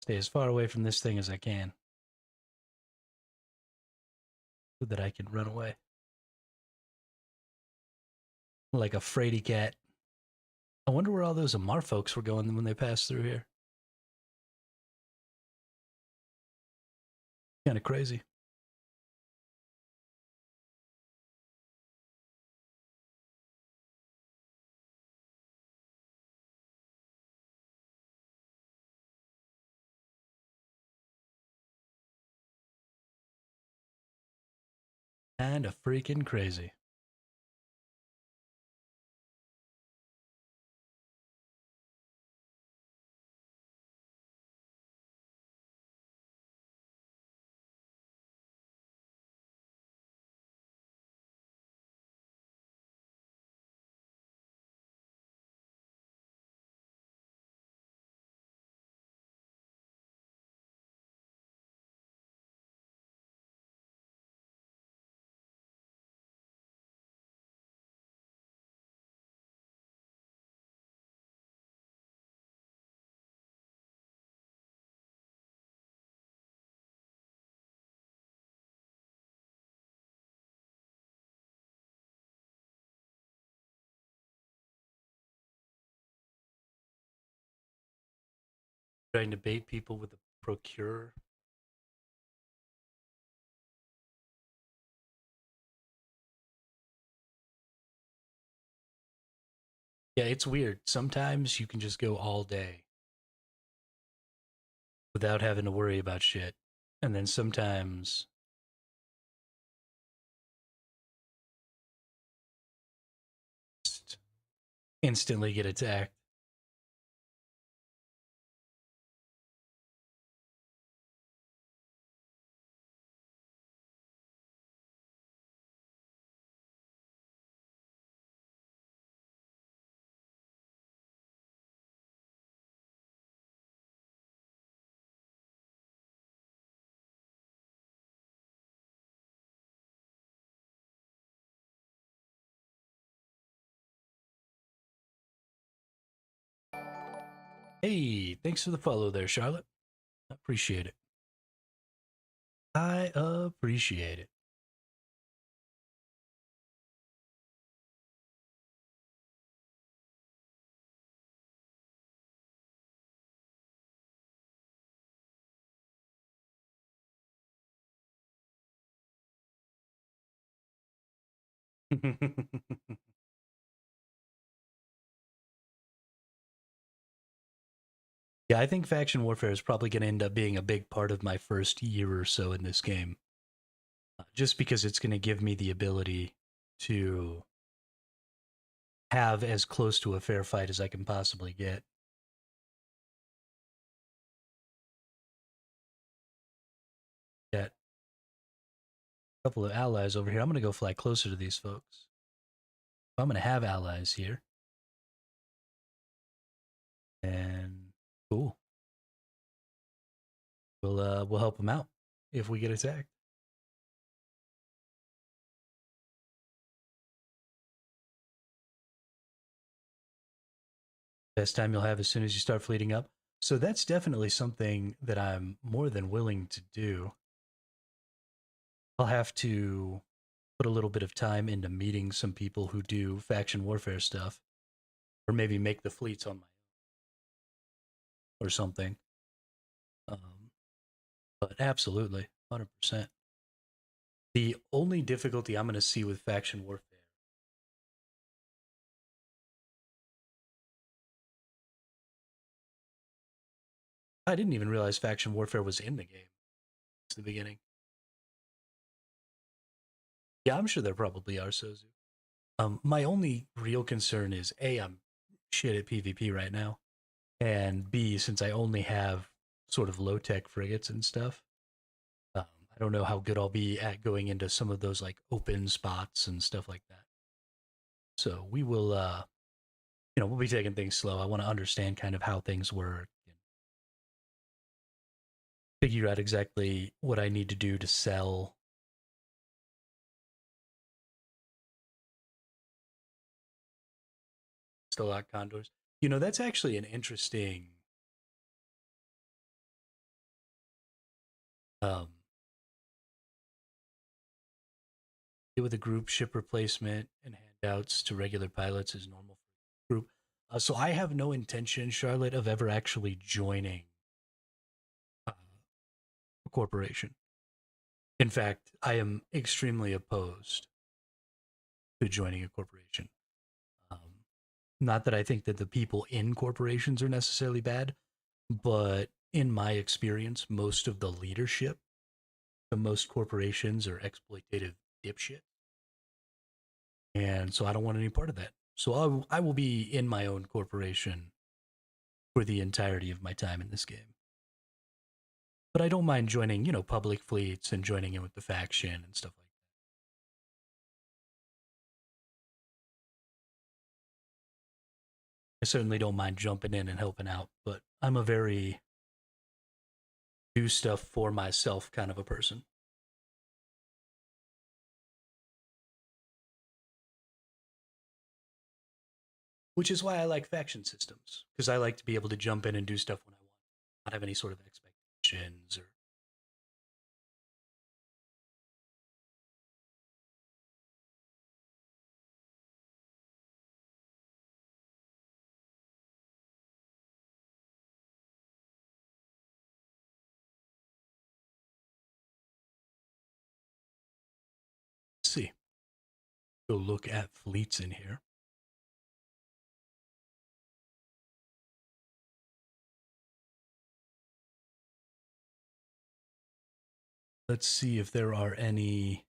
Stay as far away from this thing as I can so that I can run away. Like a fraidy cat. I wonder where all those Amar folks were going when they passed through here. Kind of crazy. Kind of freaking crazy. Trying to bait people with a procure. Yeah, it's weird. Sometimes you can just go all day without having to worry about shit. And then sometimes just instantly get attacked. Hey, thanks for the follow there, Charlotte. I appreciate it. I appreciate it. Yeah, I think faction warfare is probably going to end up being a big part of my first year or so in this game. Just because it's going to give me the ability to have as close to a fair fight as I can possibly get. Got a couple of allies over here. I'm going to go fly closer to these folks. I'm going to have allies here. And cool. We'll help them out if we get attacked. Best time you'll have as soon as you start fleeting up. So that's definitely something that I'm more than willing to do. I'll have to put a little bit of time into meeting some people who do faction warfare stuff, or maybe make the fleets on my own or something. Um, but absolutely, 100%. The only difficulty I'm going to see with faction warfare, I didn't even realize faction warfare was in the game. It's the beginning. Yeah, I'm sure there probably are, Sozu. My only real concern is A, I'm shit at PvP right now, and B, since I only have sort of low tech frigates and stuff, I don't know how good I'll be at going into some of those like open spots and stuff like that. So we will, we'll be taking things slow. I want to understand kind of how things work and figure out exactly what I need to do to sell. Still got condors. That's actually an interesting um, with a group ship replacement and handouts to regular pilots is normal for a group. So I have no intention, Charlotte, of ever actually joining a corporation. In fact, I am extremely opposed to joining a corporation. Um, Not that I think that the people in corporations are necessarily bad, but in my experience, most of the leadership of most corporations are exploitative dipshit. And so I don't want any part of that. So I will be in my own corporation for the entirety of my time in this game. But I don't mind joining, public fleets and joining in with the faction and stuff like that. I certainly don't mind jumping in and helping out, but I'm a very do stuff for myself kind of a person. Which is why I like faction systems, because I like to be able to jump in and do stuff when I want, not have any sort of expectations or see. Go look at fleets in here. Let's see if there are any.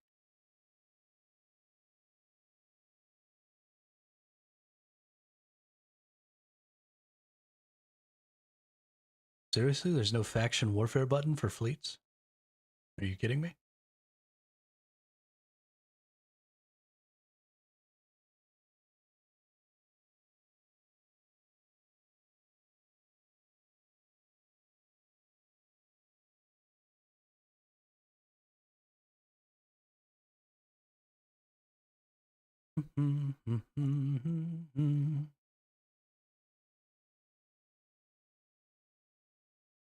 Seriously, there's no faction warfare button for fleets? Are you kidding me?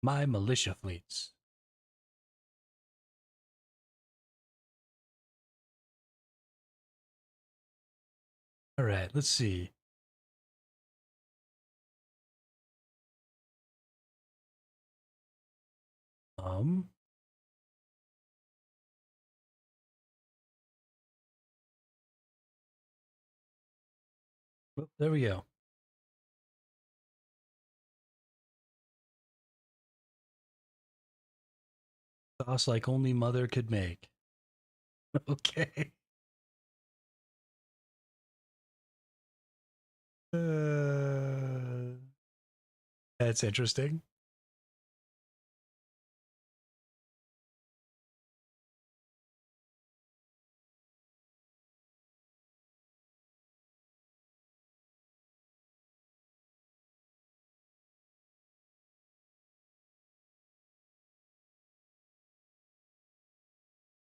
My militia fleets. All right, let's see. Um, there we go. Sauce like only mother could make. Okay. That's interesting.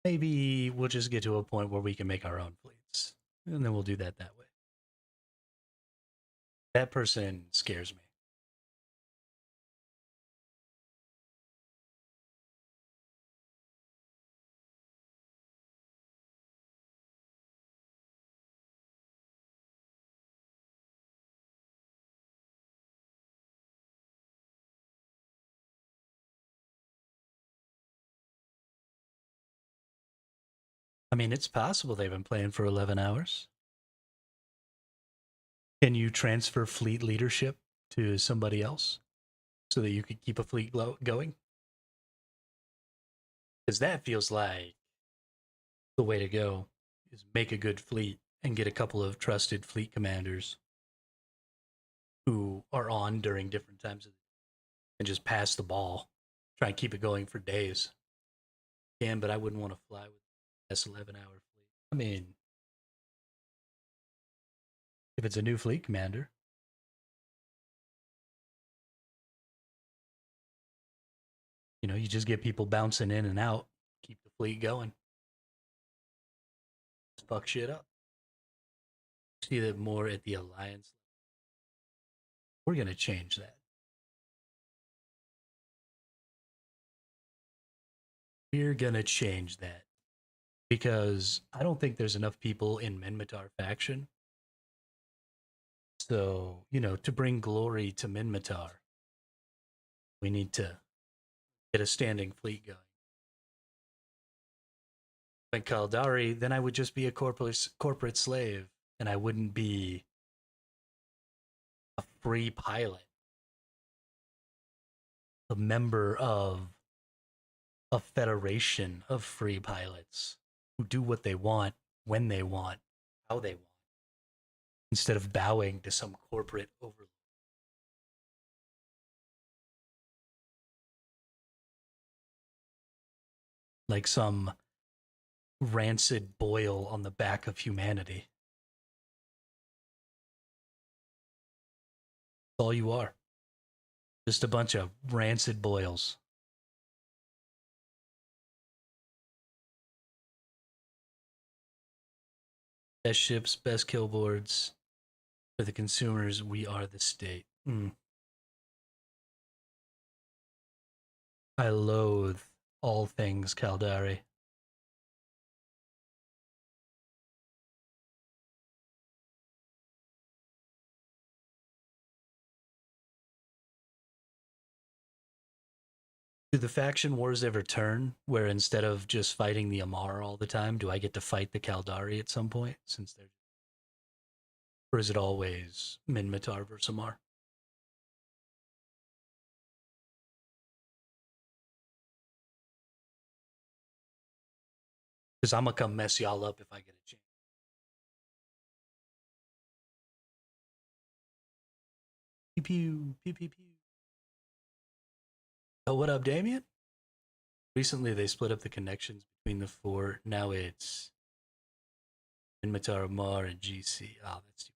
Maybe we'll just get to a point where we can make our own fleets, and then we'll do that way. That person scares me. I mean, it's possible they've been playing for 11 hours. Can you transfer fleet leadership to somebody else so that you could keep a fleet going? Because that feels like the way to go is make a good fleet and get a couple of trusted fleet commanders who are on during different times of the and just pass the ball. Try and keep it going for days. Can, but I wouldn't want to fly with S 11-hour fleet. I mean, if it's a new fleet commander, you just get people bouncing in and out, keep the fleet going. Just fuck shit up. See that more at the alliance. We're gonna change that. We're gonna change that because I don't think there's enough people in Minmatar faction. So, to bring glory to Minmatar, we need to get a standing fleet going. Like Kaldari, then I would just be a corporate slave, and I wouldn't be a free pilot, a member of a federation of free pilots who do what they want, when they want, how they want, instead of bowing to some corporate overlord. Like some rancid boil on the back of humanity. That's all you are. Just a bunch of rancid boils. Best ships, best kill boards. For the consumers, we are the state. I loathe all things Caldari. Do the faction wars ever turn where instead of just fighting the Amar all the time, do I get to fight the Caldari at some point? Since they're, or is it always Minmatar versus Amar? Because I'm gonna come mess y'all up if I get a chance. Pew pew pew pew pew. Oh, what up, Damien? Recently, they split up the connections between the four. Now it's Minmatar, Amar, and GC. Oh, that's too.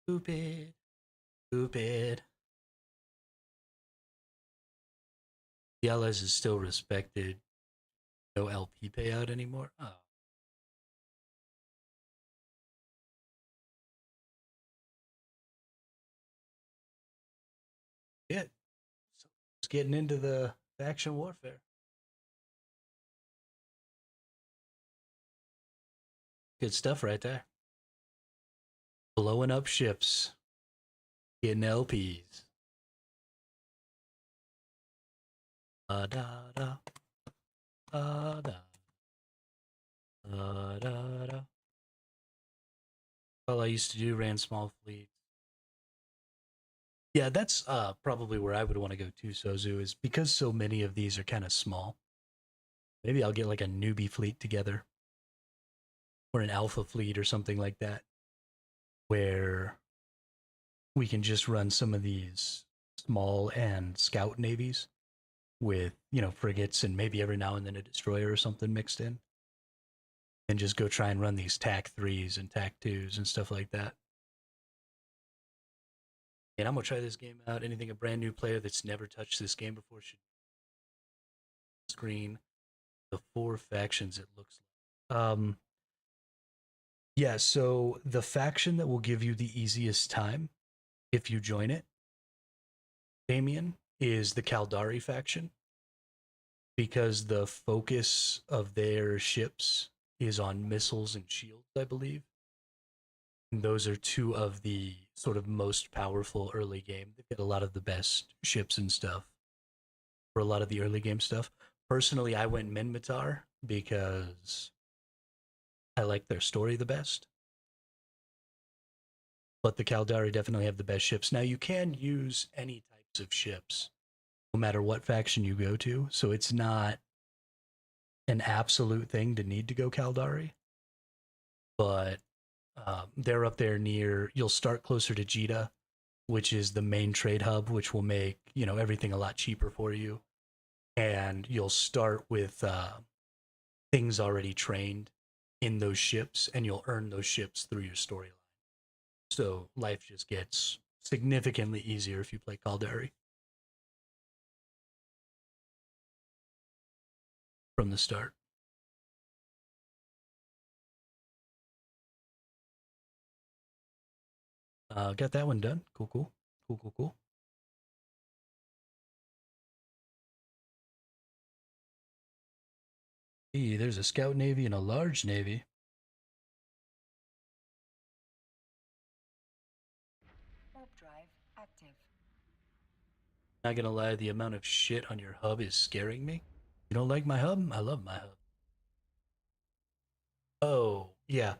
Stupid. Stupid. The LS is still respected. No LP payout anymore. Oh. Yeah. So it's getting into the faction warfare. Good stuff right there. Blowing up ships. Getting LPs. Da da da. Da da. Da da da. All I used to do ran small fleets. Yeah, that's probably where I would want to go to, Sozu, is because so many of these are kind of small. Maybe I'll get like a newbie fleet together or an alpha fleet or something like that where we can just run some of these small and scout navies with, frigates and maybe every now and then a destroyer or something mixed in. And just go try and run these TAC 3s and TAC 2s and stuff like that. And I'm going to try this game out. Anything a brand new player that's never touched this game before should screen the four factions it looks like. Yeah, so the faction that will give you the easiest time if you join it, Damien, is the Caldari faction because the focus of their ships is on missiles and shields, I believe. And those are two of the sort of most powerful early game. They get a lot of the best ships and stuff for a lot of the early game stuff. Personally, I went Minmatar because I like their story the best. But the Caldari definitely have the best ships. Now, you can use any types of ships, no matter what faction you go to. So it's not an absolute thing to need to go Caldari. But they're up there near, you'll start closer to Jita, which is the main trade hub, which will make, everything a lot cheaper for you. And you'll start with things already trained in those ships, and you'll earn those ships through your storyline. So life just gets significantly easier if you play Caldari from the start. Got that one done. Cool, cool. Cool, cool, cool. Hey, there's a scout navy and a large navy. Warp drive active. Not gonna lie, the amount of shit on your hub is scaring me. You don't like my hub? I love my hub. Oh, yeah.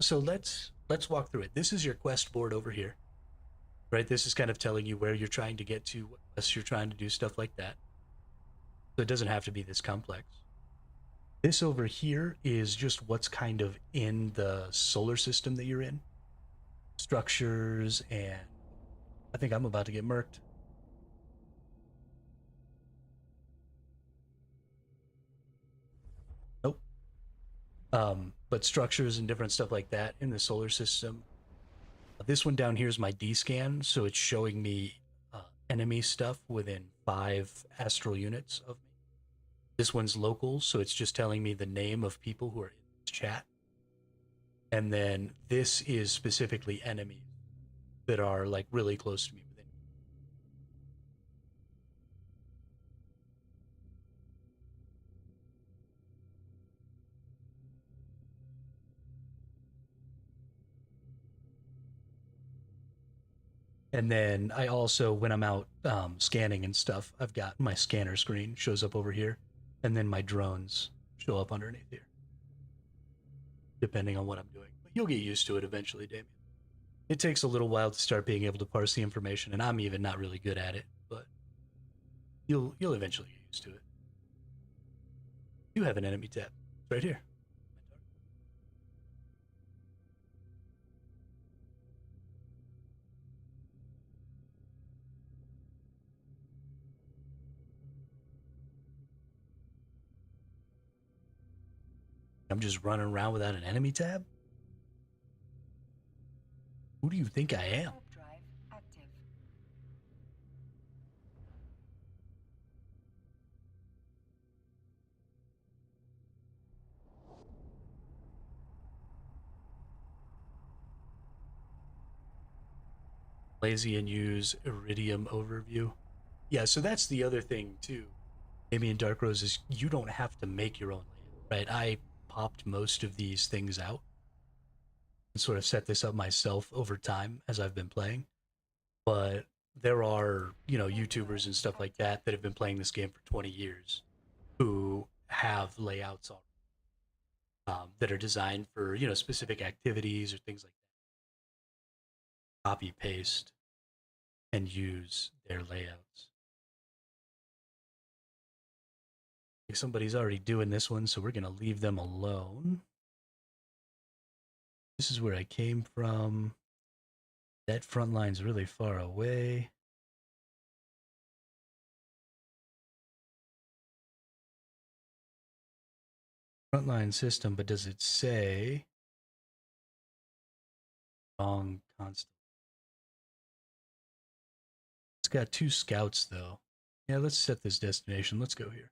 So let's walk through it. This is your quest board over here, right? This is kind of telling you where you're trying to get to, what quests you're trying to do, stuff like that. So it doesn't have to be this complex. This over here is just what's kind of in the solar system that you're in. Structures, and I think I'm about to get murked. Nope. But structures and different stuff like that in the solar system. This one down here is my D scan, so it's showing me enemy stuff within 5 astral units of me. This one's local, so it's just telling me the name of people who are in this chat. And then this is specifically enemies that are like really close to me within. And then I also, when I'm out scanning and stuff, I've got my scanner screen shows up over here, and then my drones show up underneath here, depending on what I'm doing. But you'll get used to it eventually, Damien. It takes a little while to start being able to parse the information, and I'm even not really good at it, but you'll eventually get used to it. You have an enemy tab. It's right here. I'm just running around without an enemy tab? Who do you think I am? Warp drive active. Lazy and use Iridium overview. Yeah, so that's the other thing too. Amy and Dark Rose is you don't have to make your own layout, right? I popped most of these things out and sort of set this up myself over time as I've been playing. But there are, YouTubers and stuff like that that have been playing this game for 20 years who have layouts that are designed for, specific activities or things like that. Copy, paste, and use their layouts. Somebody's already doing this one, so we're going to leave them alone. This is where I came from. That front line's really far away. Frontline system, but does it say wrong constant? It's got 2 scouts though. Yeah, let's set this destination. Let's go here.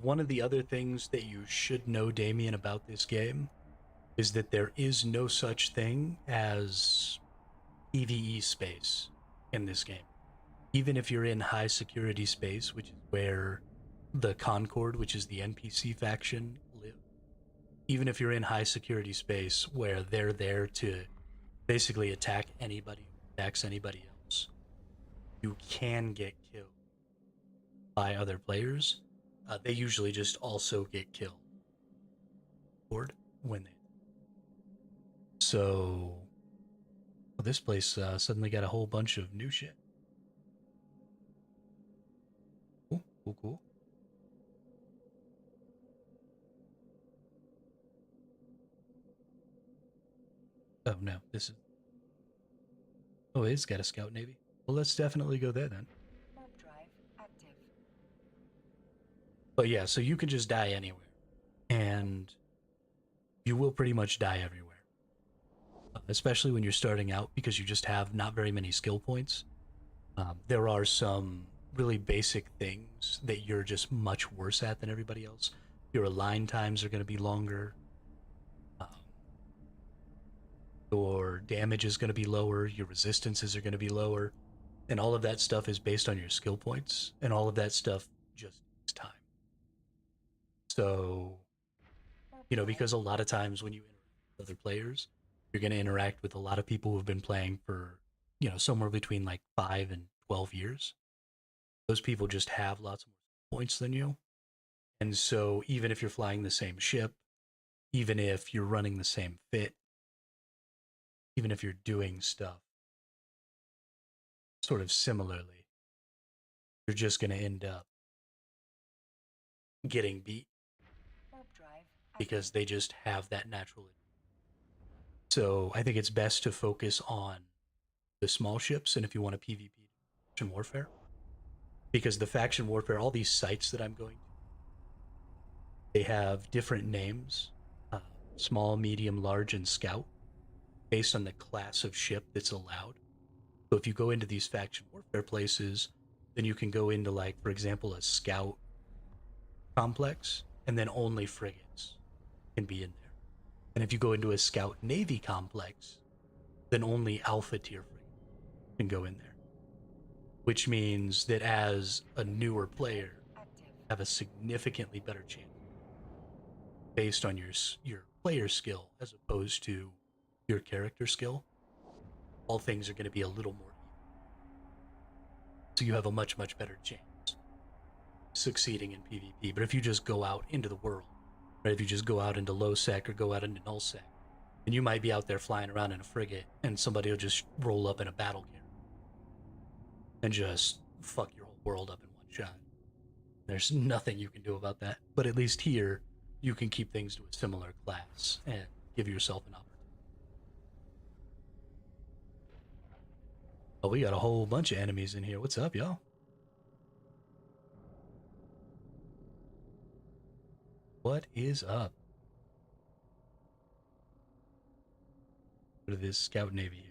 One of the other things that you should know, Damien, about this game is that there is no such thing as PvE space in this game. Even if you're in high security space, which is where the Concord, which is the NPC faction, live, even if you're in high security space where they're there to basically attack anybody who attacks anybody else, you can get killed by other players. They usually just also get killed when they. So well, this place suddenly got a whole bunch of new shit. Cool, cool, cool. Oh no, this is. Oh, it's got a scout navy. Well, let's definitely go there then. Warp drive active. But yeah, so you can just die anywhere, and you will pretty much die everywhere. Especially when you're starting out because you just have not very many skill points. There are some really basic things that you're just much worse at than everybody else. Your align times are going to be longer. Um, your damage is going to be lower. Your resistances are going to be lower. And all of that stuff is based on your skill points. And all of that stuff just takes time. So, because a lot of times when you interact with other players, you're going to interact with a lot of people who've been playing for, somewhere between like 5 and 12 years. Those people just have lots more points than you. And so even if you're flying the same ship, even if you're running the same fit, even if you're doing stuff sort of similarly, you're just going to end up getting beat because they just have that natural. So I think it's best to focus on the small ships, and if you want a PvP faction warfare, because the faction warfare, all these sites that I'm going to, they have different names, small, medium, large, and scout, based on the class of ship that's allowed. So if you go into these faction warfare places, then you can go into, like, for example, a scout complex, and then only frigates can be in there. And if you go into a scout navy complex, then only alpha tier frigates can go in there. Which means that as a newer player, you have a significantly better chance based on your player skill as opposed to your character skill. All things are going to be a little more even. So you have a much, much better chance succeeding in PvP. But if you just go out into the world, right? If you just go out into low sec or go out into null sec, then you might be out there flying around in a frigate and somebody will just roll up in a battle carrier and just fuck your whole world up in one shot. There's nothing you can do about that. But at least here, you can keep things to a similar class and give yourself an opportunity. Oh, we got a whole bunch of enemies in here. What's up, y'all? What is up? Go to this scout navy here.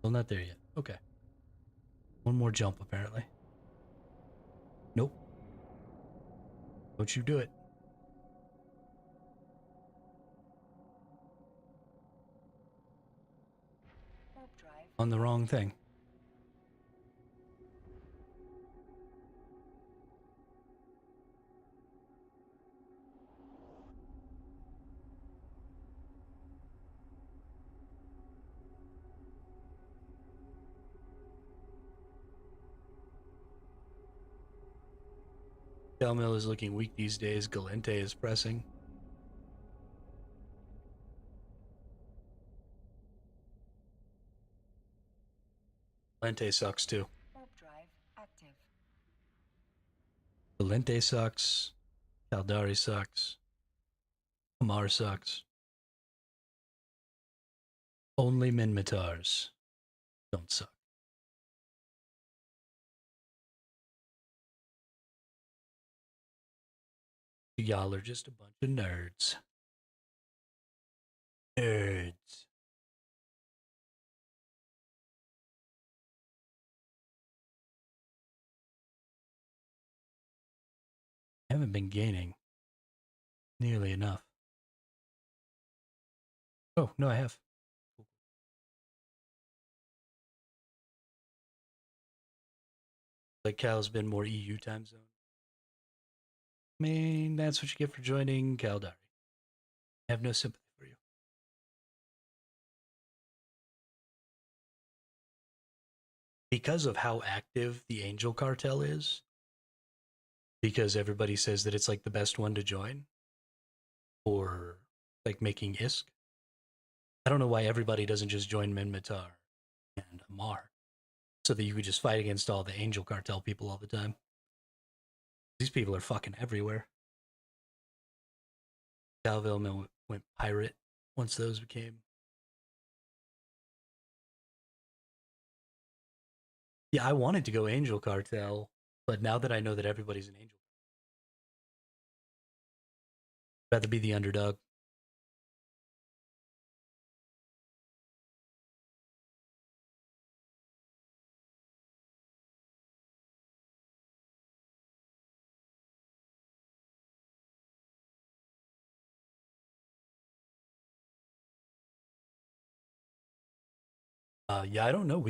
Well, not there yet. Okay. One more jump, apparently. Nope. Don't you do it. On the wrong thing. Delmill is looking weak these days. Galente is pressing. Galente sucks too. Galente sucks. Caldari sucks. Amar sucks. Only Minmatars don't suck. Y'all are just a bunch of nerds. Nerds. I haven't been gaining nearly enough. Oh, no, I have. Like Cal's been more EU time zone. I mean, that's what you get for joining Caldari. I have no sympathy for you. Because of how active the Angel Cartel is, because everybody says that it's like the best one to join, or like making ISK. I don't know why everybody doesn't just join Minmatar and Amar, so that you could just fight against all the Angel Cartel people all the time. These people are fucking everywhere. Dalville went pirate once those became. Yeah, I wanted to go Angel Cartel, but now that I know that everybody's an Angel, I'd rather be the underdog. Yeah, I don't know.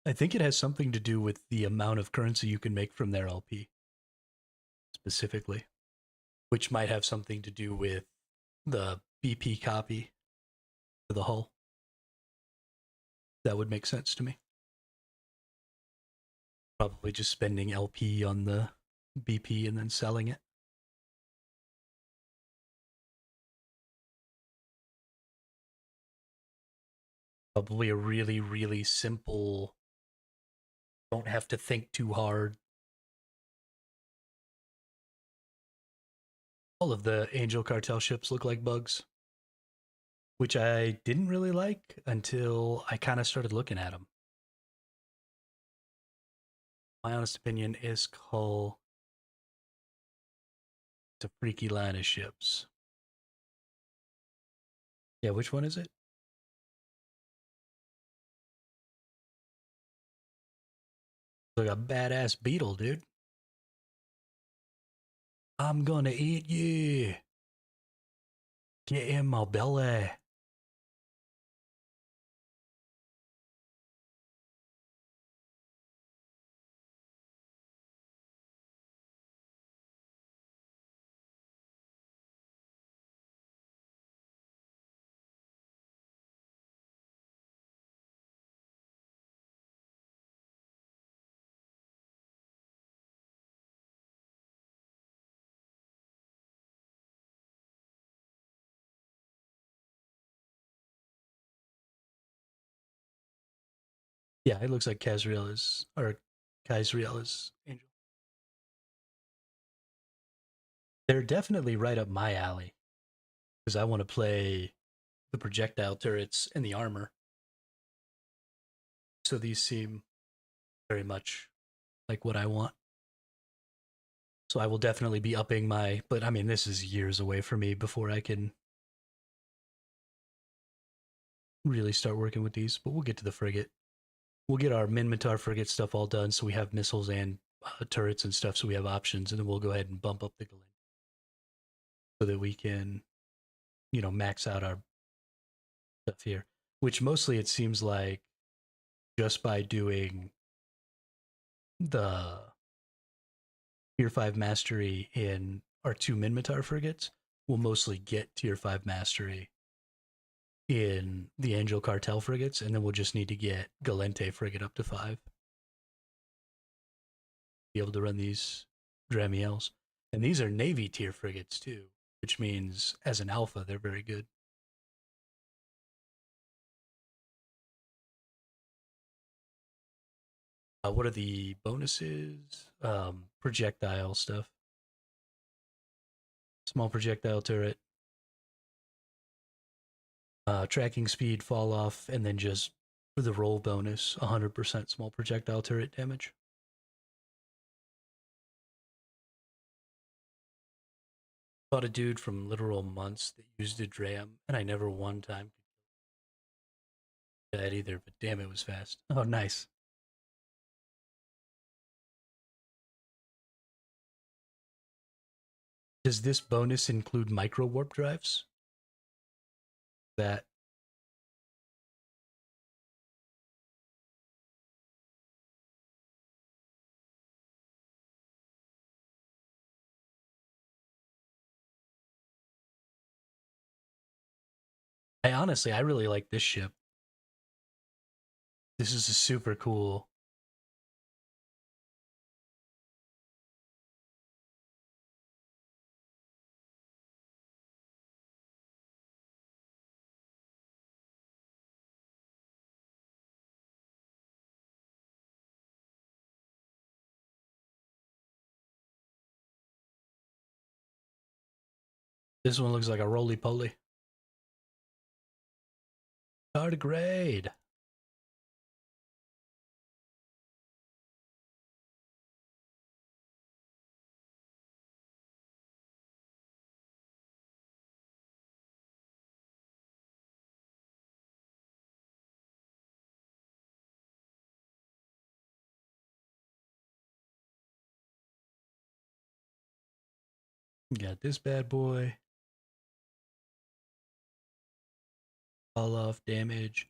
I think it has something to do with the amount of currency you can make from their LP specifically, which might have something to do with the BP copy for the hull. That would make sense to me. Probably just spending LP on the BP and then selling it. Probably a really, really simple, don't have to think too hard. All of the Angel Cartel ships look like bugs, which I didn't really like until I kind of started looking at them. My honest opinion is Hull. It's a freaky line of ships. Yeah, which one is it? Like a badass beetle, dude. I'm gonna eat you. Get in my belly. Yeah, it looks like Kazriel is, or Kazriel is Angel. They're definitely right up my alley because I want to play the projectile turrets and the armor. So these seem very much like what I want. So I will definitely be upping my, but I mean, this is years away for me before I can really start working with these, but we'll get to the frigate. We'll get our Minmatar frigate stuff all done so we have missiles and turrets and stuff so we have options, and then we'll go ahead and bump up the Galen so that we can, max out our stuff here. Which mostly it seems like just by doing the tier 5 mastery in our two Minmatar frigates, we'll mostly get tier 5 mastery in the Angel Cartel frigates, and then we'll just need to get Galente frigate up to 5. Be able to run these Dramiels. And these are Navy tier frigates too, which means as an alpha, they're very good. What are the bonuses? Projectile stuff. Small projectile turret. Tracking speed, fall off, and then just for the roll bonus, 100% small projectile turret damage. Fought a dude from literal months that used a dram, and I never one time could do that either, but damn, it was fast. Oh, nice. Does this bonus include micro warp drives? That I really like this ship. This is a super cool. This one looks like a roly poly. Tardigrade. Got this bad boy. Fall off damage,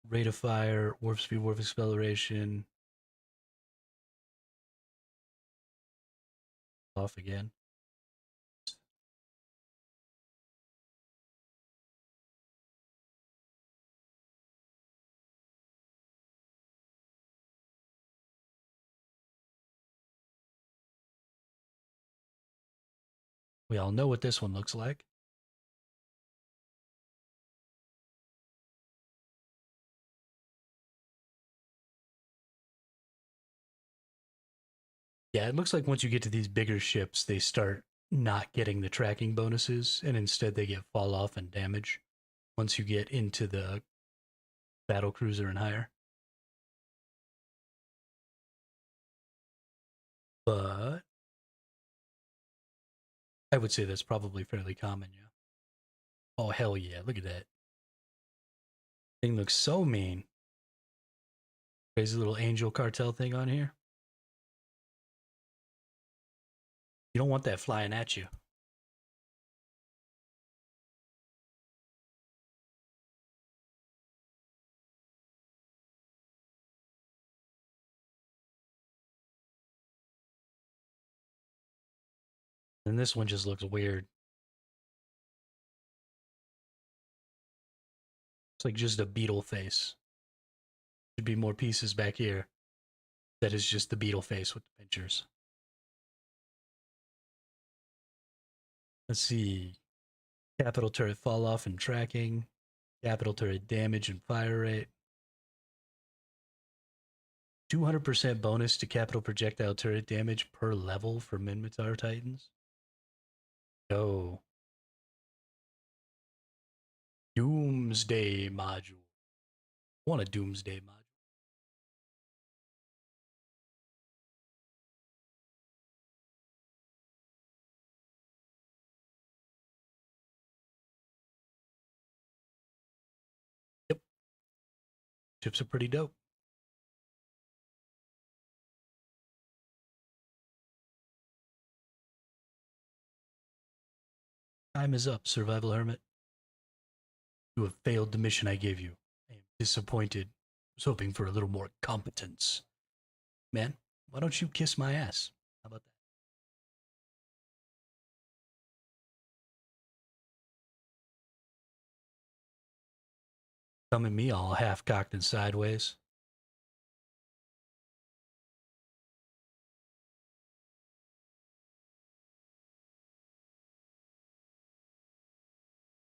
rate of fire, warp speed, warp acceleration. Off again. We all know what this one looks like. Yeah, it looks like once you get to these bigger ships, they start not getting the tracking bonuses, and instead they get fall off and damage once you get into the battle cruiser and higher. But I would say that's probably fairly common, yeah. Oh, hell yeah, look at that. Thing looks so mean. Crazy little angel cartel thing on here. You don't want that flying at you. And this one just looks weird. It's like just a beetle face. Should be more pieces back here. That is just the beetle face with the pinchers. Let's see. Capital turret fall off and tracking. Capital turret damage and fire rate. 200% bonus to capital projectile turret damage per level for Minmatar Titans. Go. Doomsday module. I want a Doomsday module. Yep. Ships are pretty dope. Time is up, Survival Hermit. You have failed the mission I gave you. I am disappointed. I was hoping for a little more competence. Man, why don't you kiss my ass? How about that? Come at me all half cocked and sideways.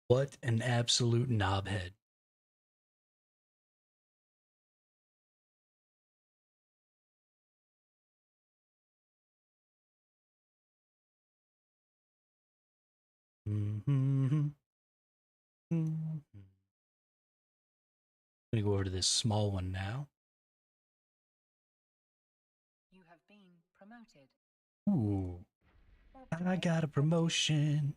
What an absolute knobhead. Mm-hmm. I'm gonna go over to this small one now. You have been promoted. Ooh, I got a promotion.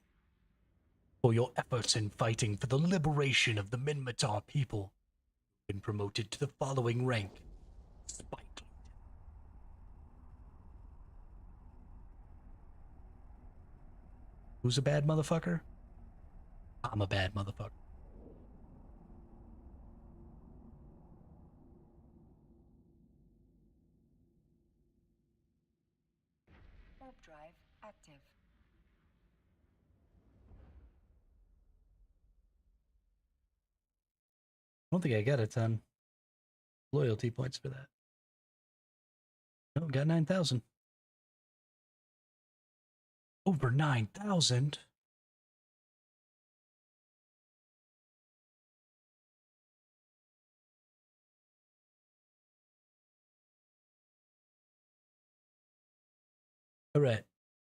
for your efforts in fighting for the liberation of the Minmatar people. Been promoted to the following rank. Spike. Who's a bad motherfucker? I'm a bad motherfucker. Warp drive active. I don't think I got a ton loyalty points for that. No, got 9,000. Over 9,000? Alright.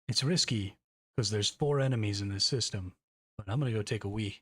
It's risky, because there's 4 enemies in this system. But I'm gonna go take a wee.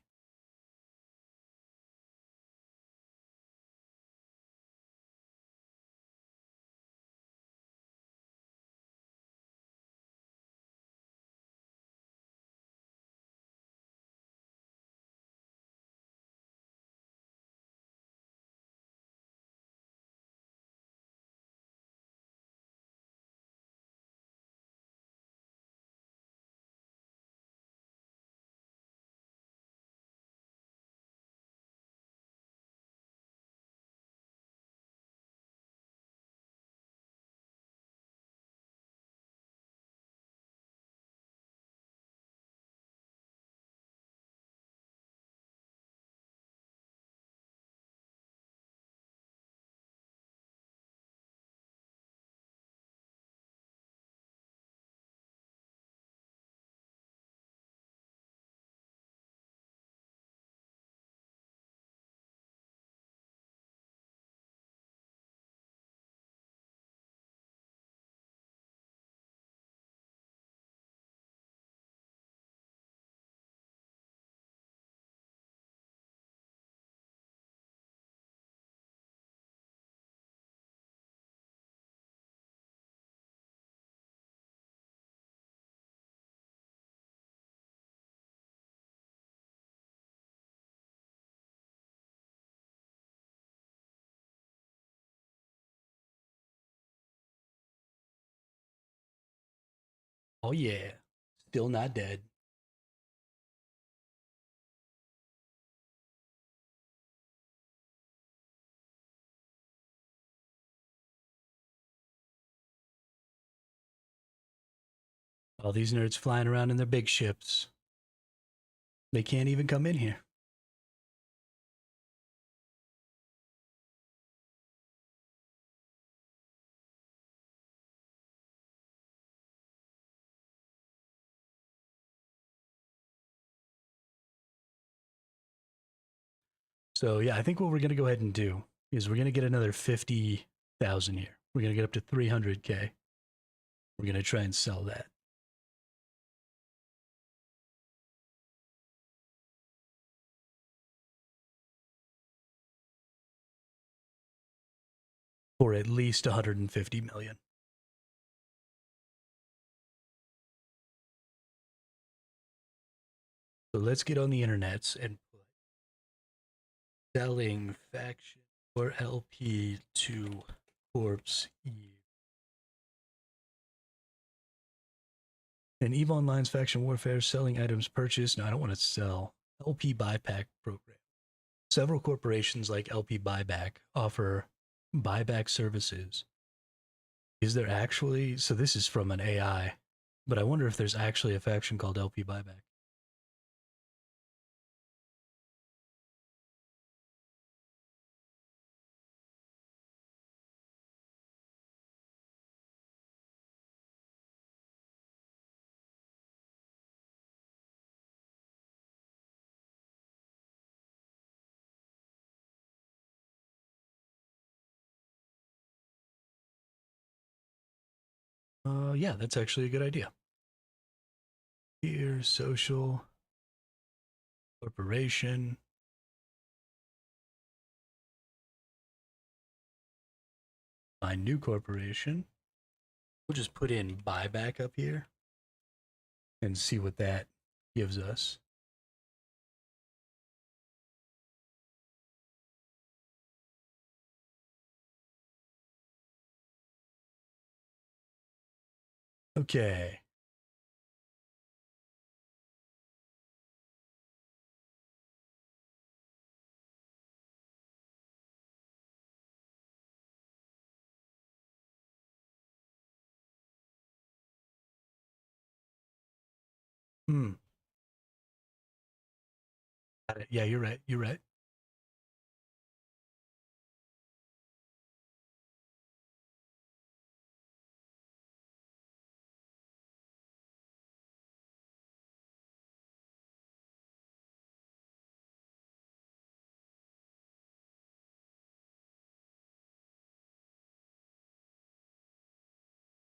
Oh yeah. Still not dead. All these nerds flying around in their big ships. They can't even come in here. So yeah, I think what we're gonna go ahead and do is we're gonna get another 50,000 here. We're gonna get up to 300k. We're gonna try and sell that. For at least 150 million. So let's get on the internets and put selling faction or LP to Corpse Eve. And EVE Online's faction warfare selling items purchased. No, I don't want to sell. LP buyback program. Several corporations like LP Buyback offer buyback services. Is there actually? So this is from an AI, but I wonder if there's actually a faction called LP Buyback. Yeah, that's actually a good idea. Here, social, corporation. Find new corporation. We'll just put in buyback up here and see what that gives us. Okay. Hmm. Got it. Yeah, you're right. You're right.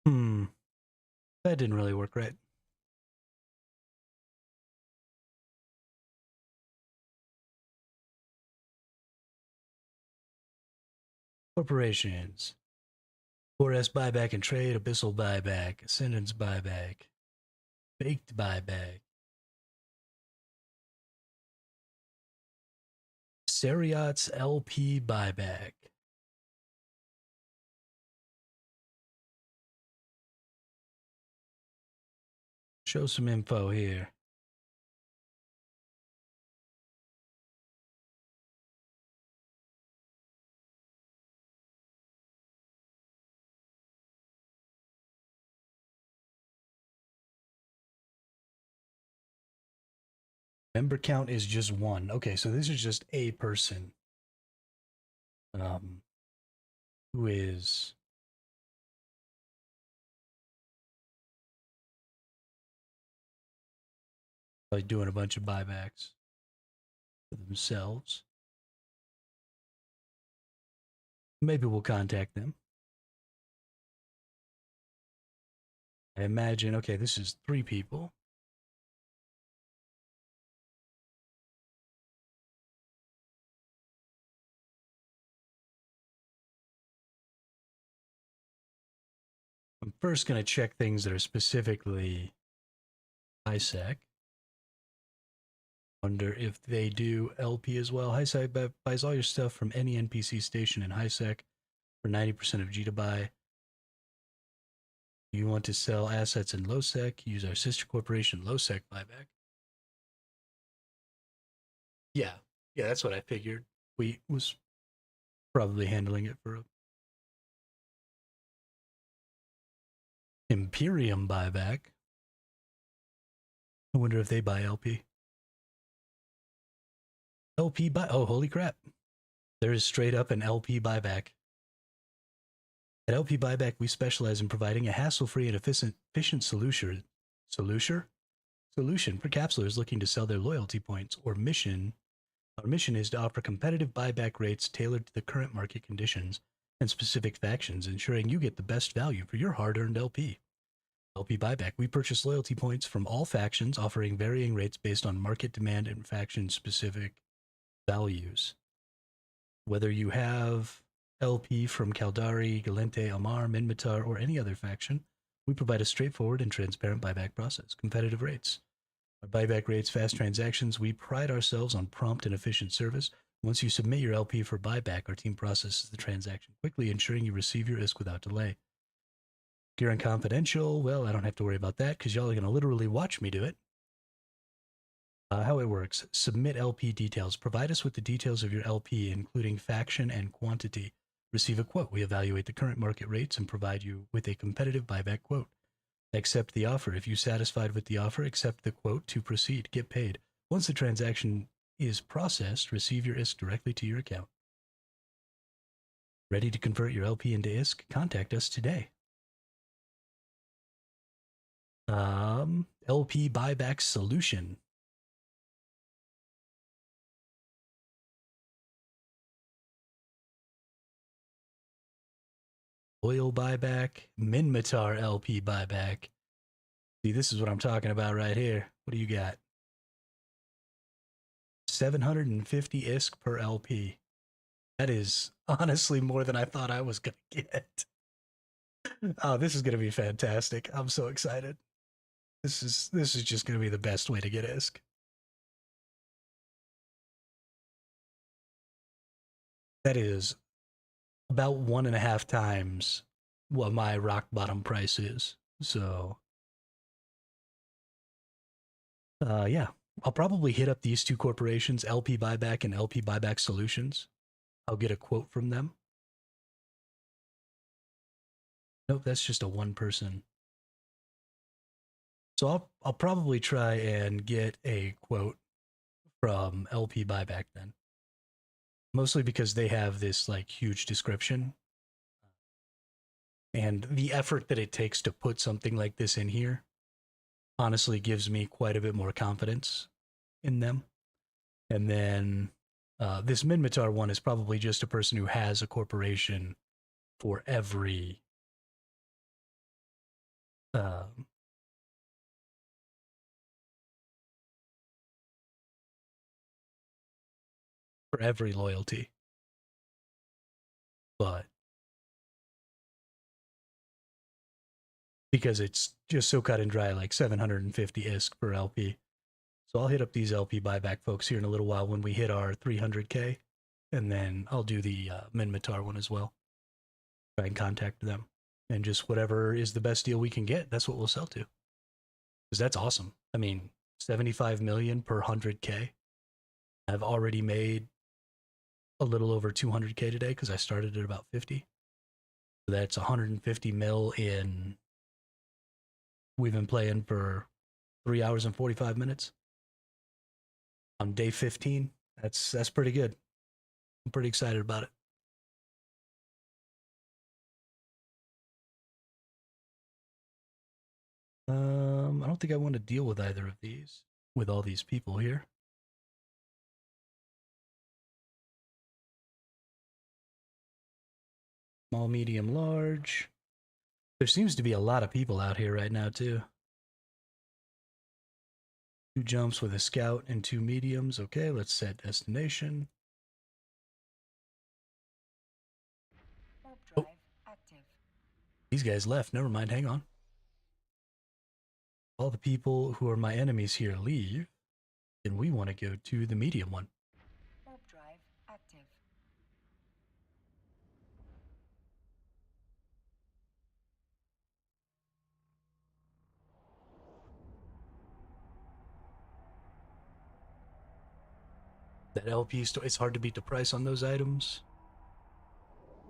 Hmm. That didn't really work right. Corporations. 4S buyback and trade, abyssal buyback, ascendance buyback, baked buyback, Seriot's LP buyback. Show some info here. Member count is just one. Okay, so this is just a person um, who is like doing a bunch of buybacks for themselves. Maybe we'll contact them. I imagine, okay, this is 3 people. I'm first going to check things that are specifically HiSec. Wonder if they do LP as well. HiSec buys all your stuff from any NPC station in HiSec for 90% of G to buy. You want to sell assets in LowSec, use our sister corporation LowSec buyback. Yeah, yeah, that's what I figured. We was probably handling it for a Imperium buyback. I wonder if they buy LP. LP buy. Oh, holy crap! There is straight up an LP buyback. At LP Buyback, we specialize in providing a hassle-free and efficient solution for capsulers looking to sell their loyalty points or mission. Our mission is to offer competitive buyback rates tailored to the current market conditions and specific factions, ensuring you get the best value for your hard-earned LP. LP Buyback, we purchase loyalty points from all factions, offering varying rates based on market demand and faction-specific values. Whether you have LP from Caldari, Galente, Amar, Minmatar, or any other faction, we provide a straightforward and transparent buyback process. Competitive rates. Our buyback rates, fast transactions, we pride ourselves on prompt and efficient service. Once you submit your LP for buyback, our team processes the transaction quickly, ensuring you receive your ISK without delay. Secure and confidential, well, I don't have to worry about that because y'all are going to literally watch me do it. How it works. Submit LP details. Provide us with the details of your LP, including faction and quantity. Receive a quote. We evaluate the current market rates and provide you with a competitive buyback quote. Accept the offer. If you're satisfied with the offer, accept the quote to proceed. Get paid. Once the transaction is processed, receive your ISK directly to your account. Ready to convert your LP into ISK? Contact us today. LP buyback solution. Oil buyback, Minmatar LP buyback. See, this is what I'm talking about right here. What do you got? 750 ISK per LP. That is honestly more than I thought I was going to get. Oh, this is going to be fantastic. I'm so excited. This is just going to be the best way to get ISK. That is about 1.5 times what my rock bottom price is. So, yeah, I'll probably hit up these two corporations, LP Buyback and LP Buyback Solutions. I'll get a quote from them. Nope, that's just a one person. So I'll probably try and get a quote from LP Buyback then. Mostly because they have this like huge description and the effort that it takes to put something like this in here honestly gives me quite a bit more confidence in them. And then this Minmatar one is probably just a person who has a corporation for every uh, for every loyalty. But because it's just so cut and dry, like 750 ISK per LP. So I'll hit up these LP buyback folks here in a little while when we hit our 300K, and then I'll do the Minmatar one as well. Try and contact them, and just whatever is the best deal we can get, that's what we'll sell to. Because that's awesome. I mean, 75 million per 100K. I've already made a little over 200K today because I started at about 50. So that's 150 mil in. We've been playing for 3 hours and 45 minutes on day 15. That's pretty good. I'm pretty excited about it. I don't think I want to deal with either of these with all these people here. Small, medium, large. There seems to be a lot of people out here right now too. 2 jumps with a scout and 2 mediums. Okay, let's set destination. Warp drive active. These guys left. Never mind. Hang on. All the people who are my enemies here leave, and we want to go to the medium one. Warp drive active. That LP store, it's hard to beat the price on those items.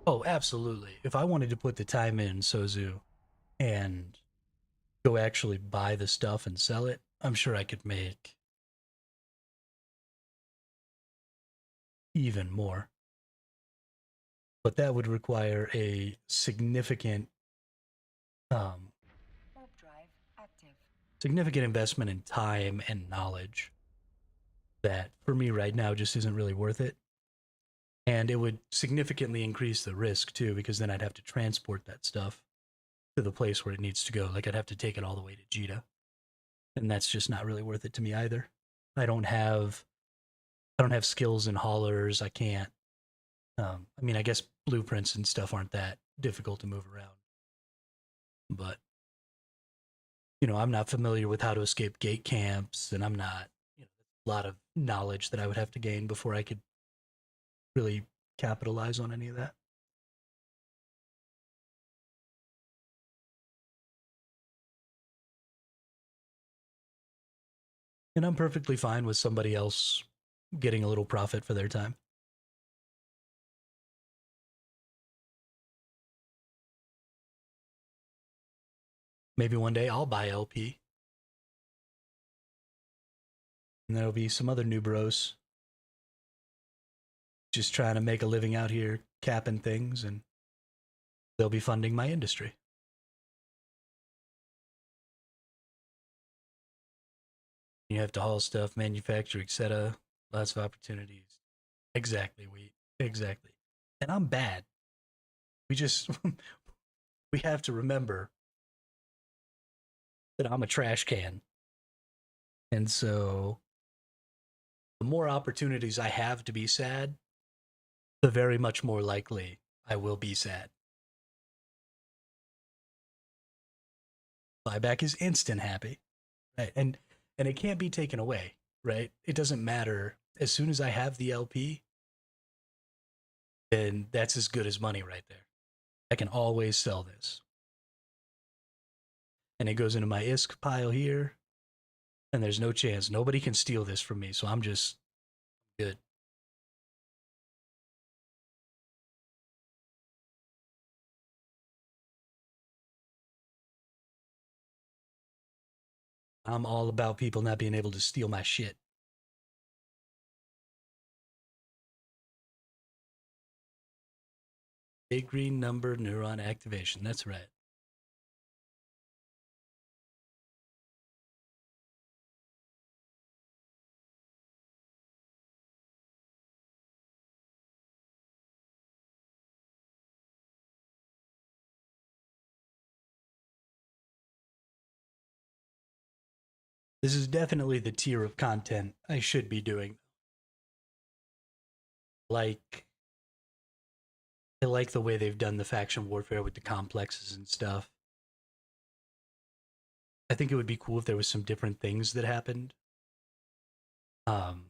Oh, absolutely. If I wanted to put the time in Sozu and go actually buy the stuff and sell it, I'm sure I could make even more. But that would require a significant um, Warp drive active. significant investment in time and knowledge that for me right now just isn't really worth it. And it would significantly increase the risk too, because then I'd have to transport that stuff to the place where it needs to go. Like I'd have to take it all the way to Jita. And that's just not really worth it to me either. I don't have skills in haulers. I can't I mean I guess blueprints and stuff aren't that difficult to move around. But I'm not familiar with how to escape gate camps, and I'm not, a lot of knowledge that I would have to gain before I could really capitalize on any of that. And I'm perfectly fine with somebody else getting a little profit for their time. Maybe one day I'll buy LP. And there'll be some other new bros just trying to make a living out here, capping things, and they'll be funding my industry. You have to haul stuff, manufacture, etc. Lots of opportunities. Exactly, exactly. And I'm bad. We just we have to remember that I'm a trash can. And so the more opportunities I have to be sad, the very much more likely I will be sad. Buyback is instant happy. Right. And it can't be taken away, right? It doesn't matter. As soon as I have the LP, then that's as good as money right there. I can always sell this. and it goes into my ISK pile here, and there's no chance. Nobody can steal this from me, so I'm just good. I'm all about people not being able to steal my shit. Big green number neuron activation. That's right. This is definitely the tier of content I should be doing. Like, I like the way they've done the faction warfare with the complexes and stuff. I think it would be cool if there was some different things that happened. Um,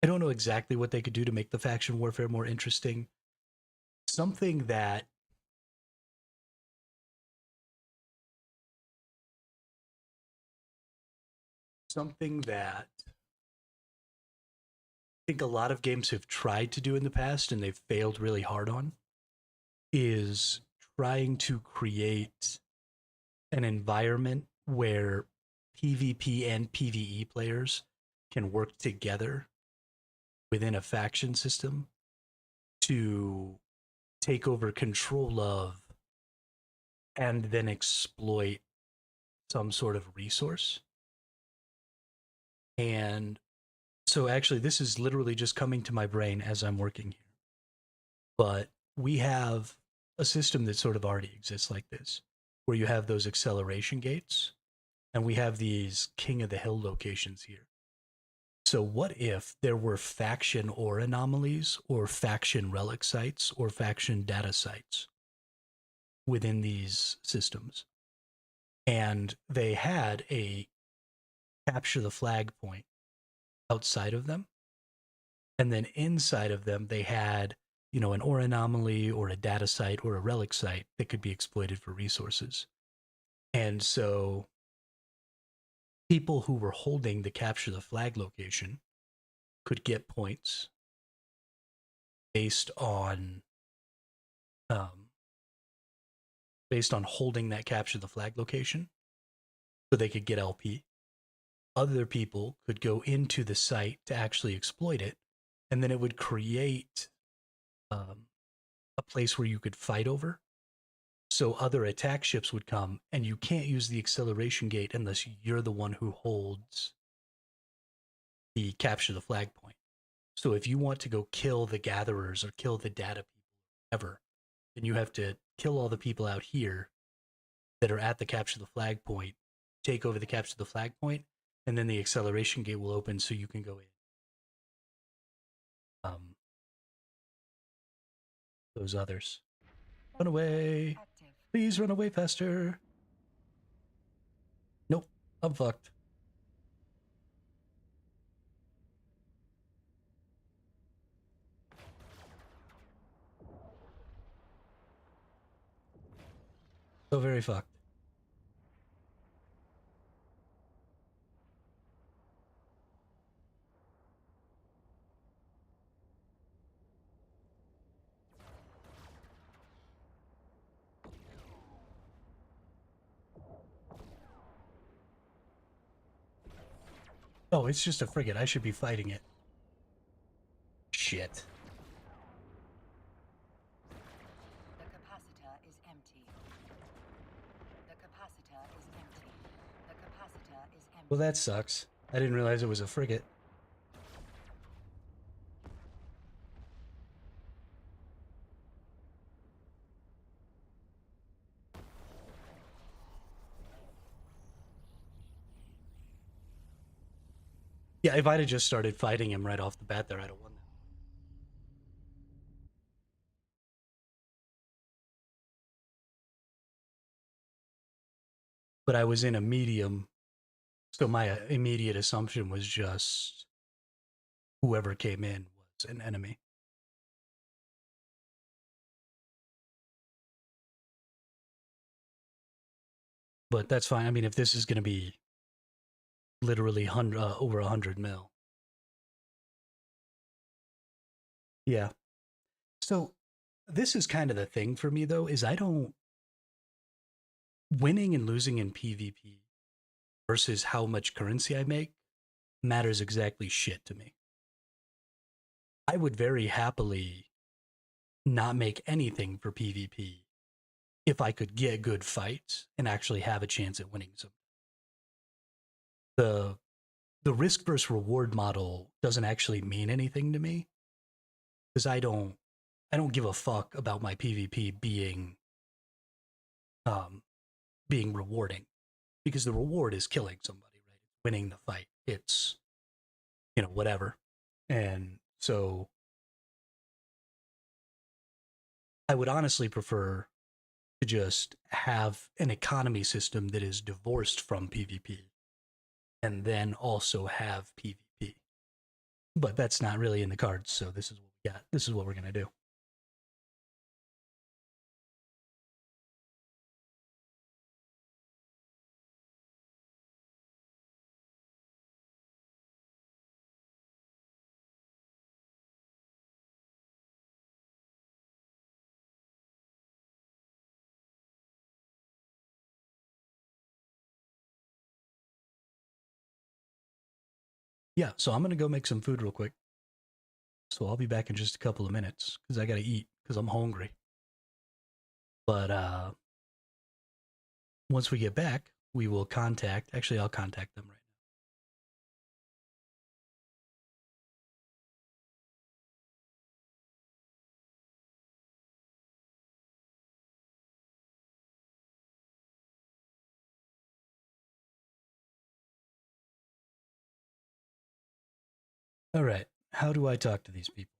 I don't know exactly what they could do to make the faction warfare more interesting. Something that something that I think a lot of games have tried to do in the past and they've failed really hard on is trying to create an environment where PvP and PvE players can work together within a faction system to take over control of and then exploit some sort of resource. And so, actually, this is literally just coming to my brain as I'm working here. But we have a system that sort of already exists like this, where you have those acceleration gates, and we have these king of the hill locations here. So, what if there were faction or anomalies, or faction relic sites, or faction data sites within these systems? And they had a capture the flag point outside of them. And then inside of them, they had, an ore anomaly or a data site or a relic site that could be exploited for resources. And so people who were holding the capture the flag location could get points based on um, based on holding that capture the flag location, so they could get LP. Other people could go into the site to actually exploit it, and then it would create um, a place where you could fight over. So other attack ships would come, and you can't use the acceleration gate unless you're the one who holds the capture the flag point. So if you want to go kill the gatherers or kill the data people, ever, then you have to kill all the people out here that are at the capture the flag point, take over the capture the flag point, and then the acceleration gate will open so you can go in. Those others. Run away. Active. Please run away faster. Nope, I'm fucked. So very fucked. Oh, it's just a frigate. I should be fighting it. Shit. The capacitor is empty. The capacitor is empty. The capacitor is empty. Well, that sucks. I didn't realize it was a frigate. Yeah, if I'd have just started fighting him right off the bat there, I'd have won that. But I was in a medium, so my immediate assumption was just whoever came in was an enemy. But that's fine. I mean, if this is going to be literally over 100 mil. Yeah. So this is kind of the thing for me though, is I don't winning and losing in PvP versus how much currency I make matters exactly shit to me. I would very happily not make anything for PvP if I could get good fights and actually have a chance at winning some. The the risk versus reward model doesn't actually mean anything to me because I don't give a fuck about my PvP um being rewarding because the reward is killing somebody, right? Winning the fight. It's whatever. And so I would honestly prefer to just have an economy system that is divorced from PvP and then also have PvP. But that's not really in the cards, so this is what we got. This is what we're going to do. Yeah, so I'm going to go make some food real quick. So I'll be back in just a couple of minutes because I got to eat because I'm hungry. But once we get back, we will contact. Actually, I'll contact them right now. All right. How do I talk to these people?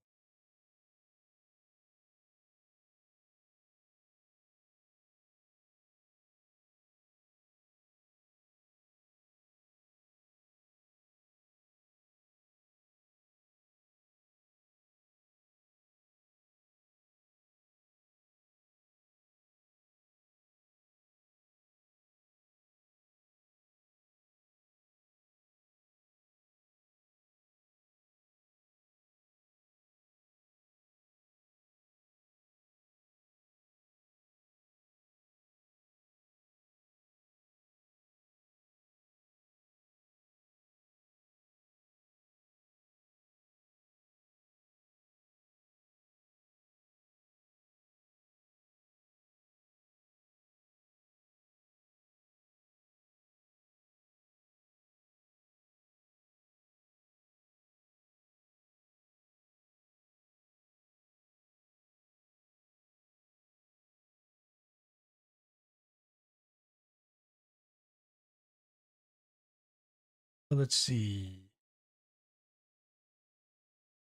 Let's see.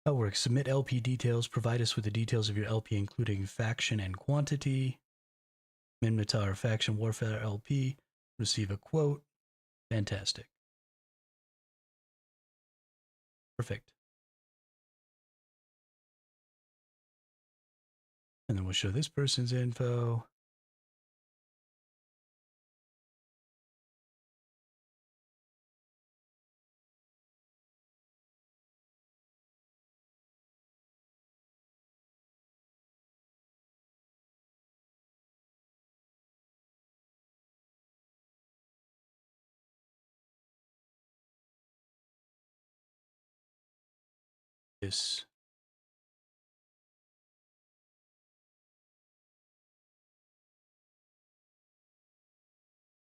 How it works. Submit LP details. Provide us with the details of your LP, including faction and quantity. Minmatar Faction Warfare LP. Receive a quote. Fantastic. Perfect. And then we'll show this person's info. This.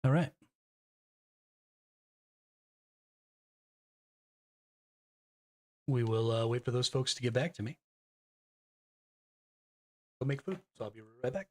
All right. We will wait for those folks to get back to me. Go make food. So I'll be right back.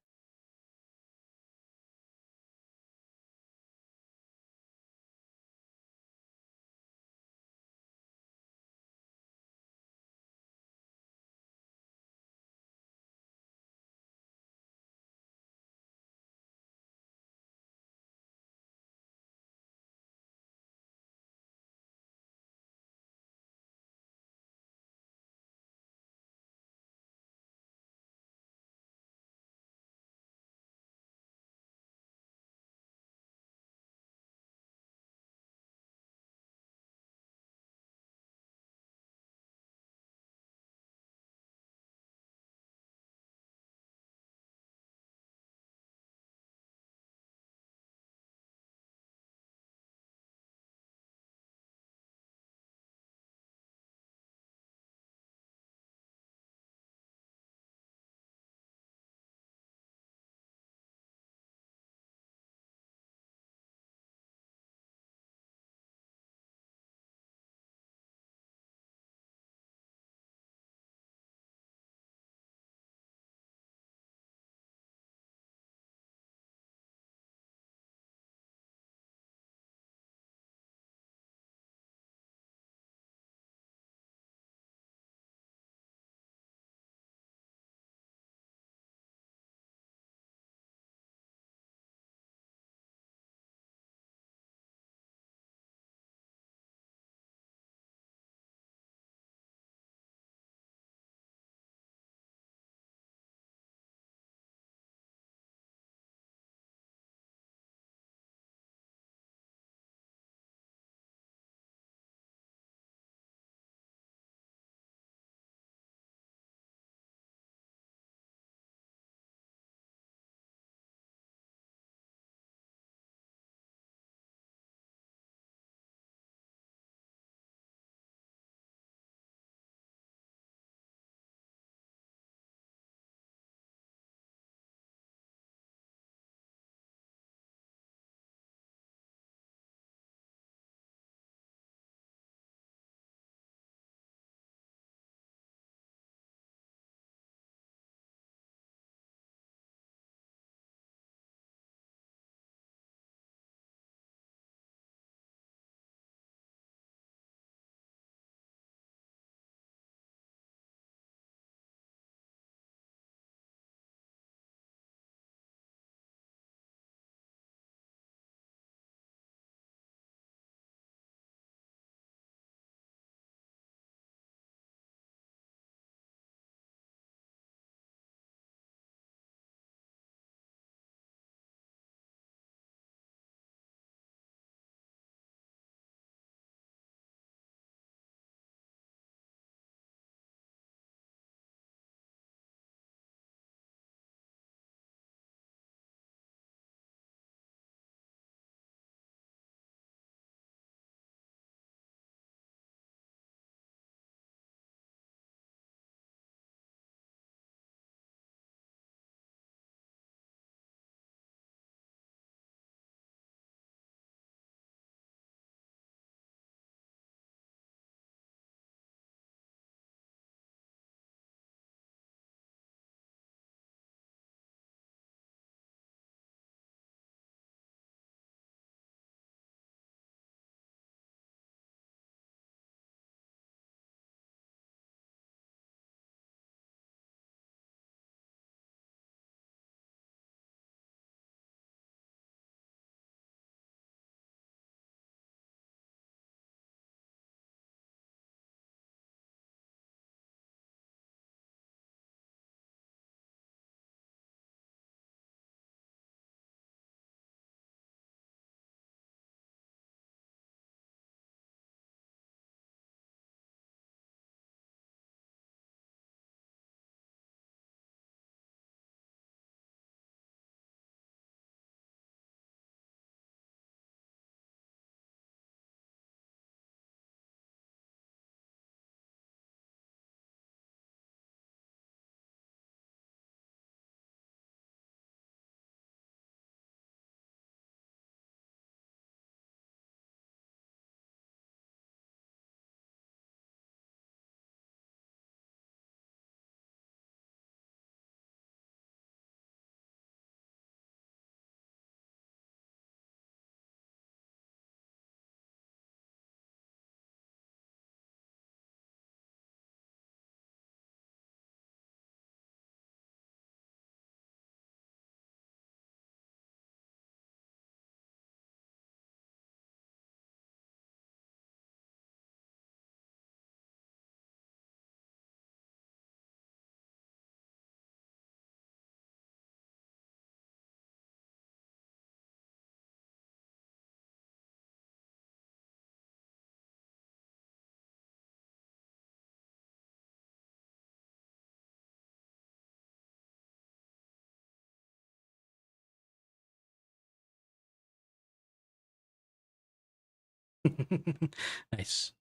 Nice.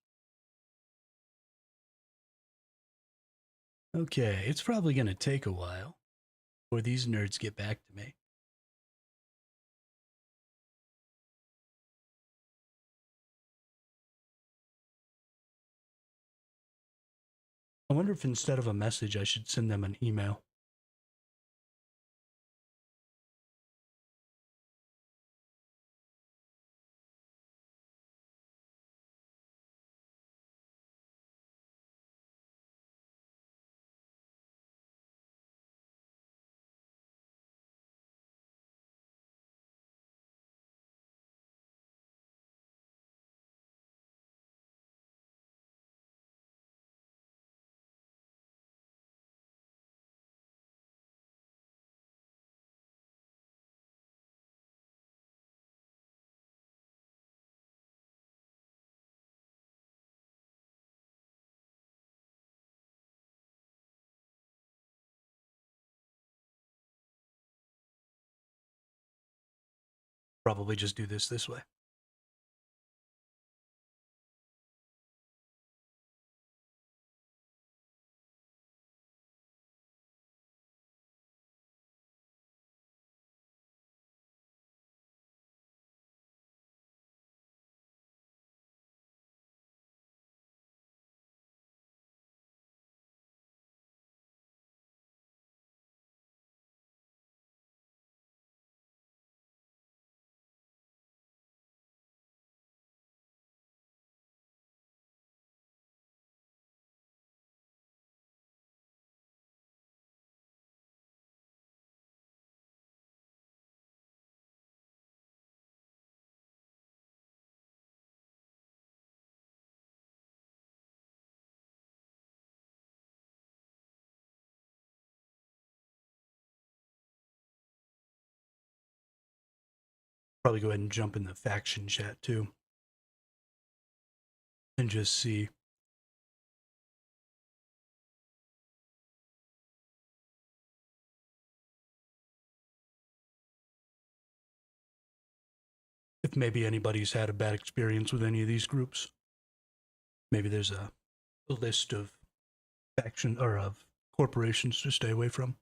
Okay, it's probably going to take a while before these nerds get back to me. I wonder if instead of a message, I should send them an email. Probably just do this way. Probably go ahead and jump in the faction chat too and just see. If maybe anybody's had a bad experience with any of these groups. Maybe there's a list of faction or of corporations to stay away from.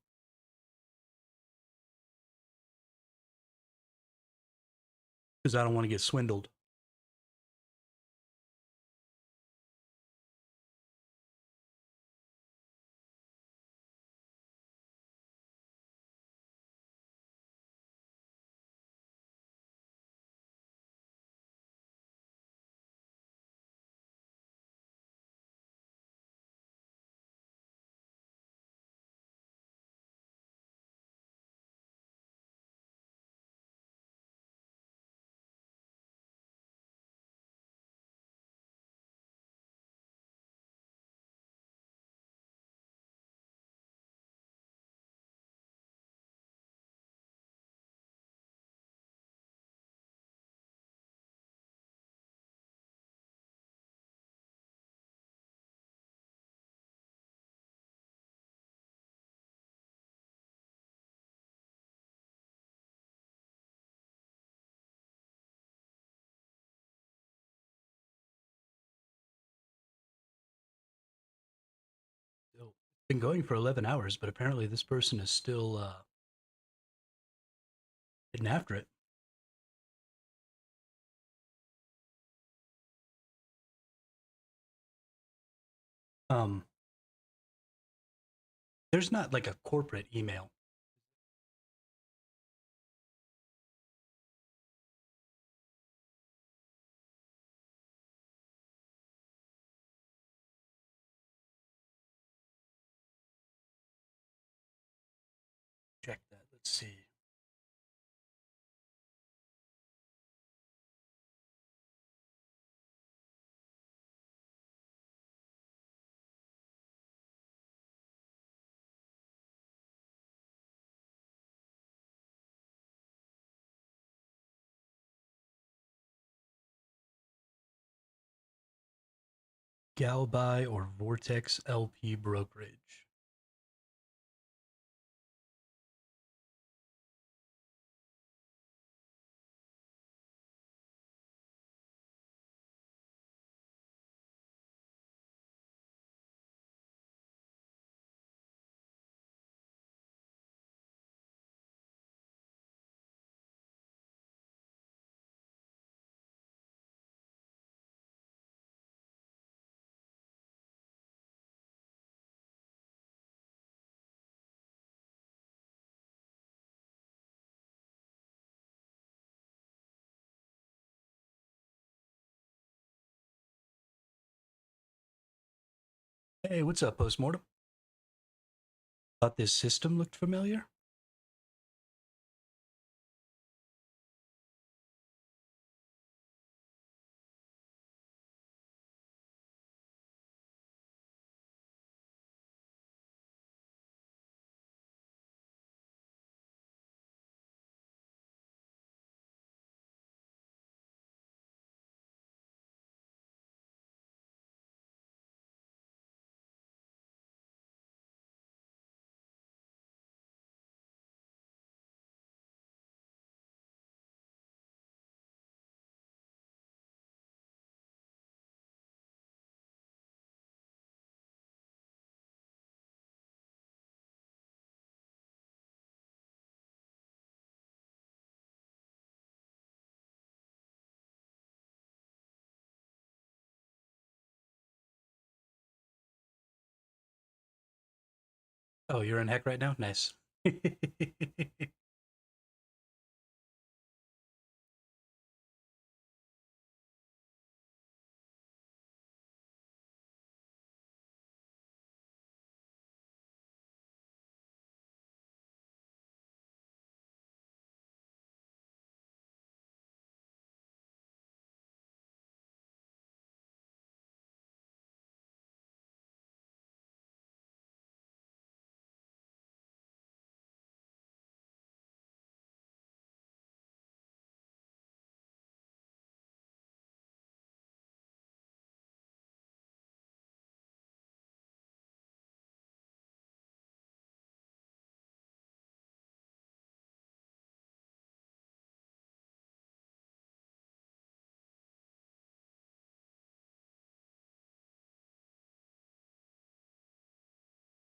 Because I don't want to get swindled. So, it's been going for 11 hours, but apparently this person is still getting after it. Um, there's not like a corporate email. Check that. Let's see. Galbuy or Vortex LP brokerage. Hey, what's up, postmortem? Thought this system looked familiar? Oh, you're in heck right now? Nice.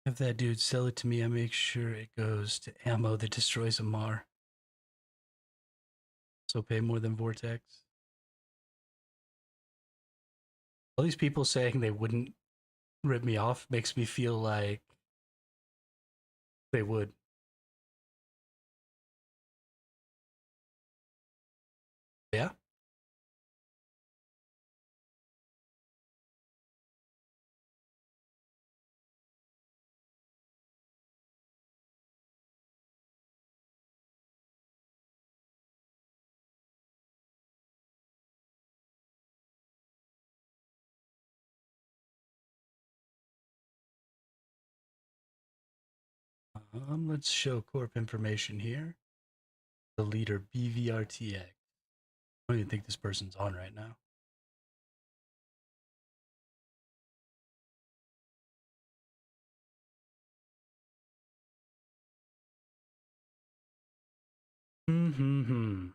Have that dude sell it to me, I make sure it goes to ammo that destroys a Mar. So pay more than Vortex. All these people saying they wouldn't rip me off makes me feel like they would. Yeah? Let's show corp information here. The leader BVRTX. I don't even think this person's on right now. Hmm.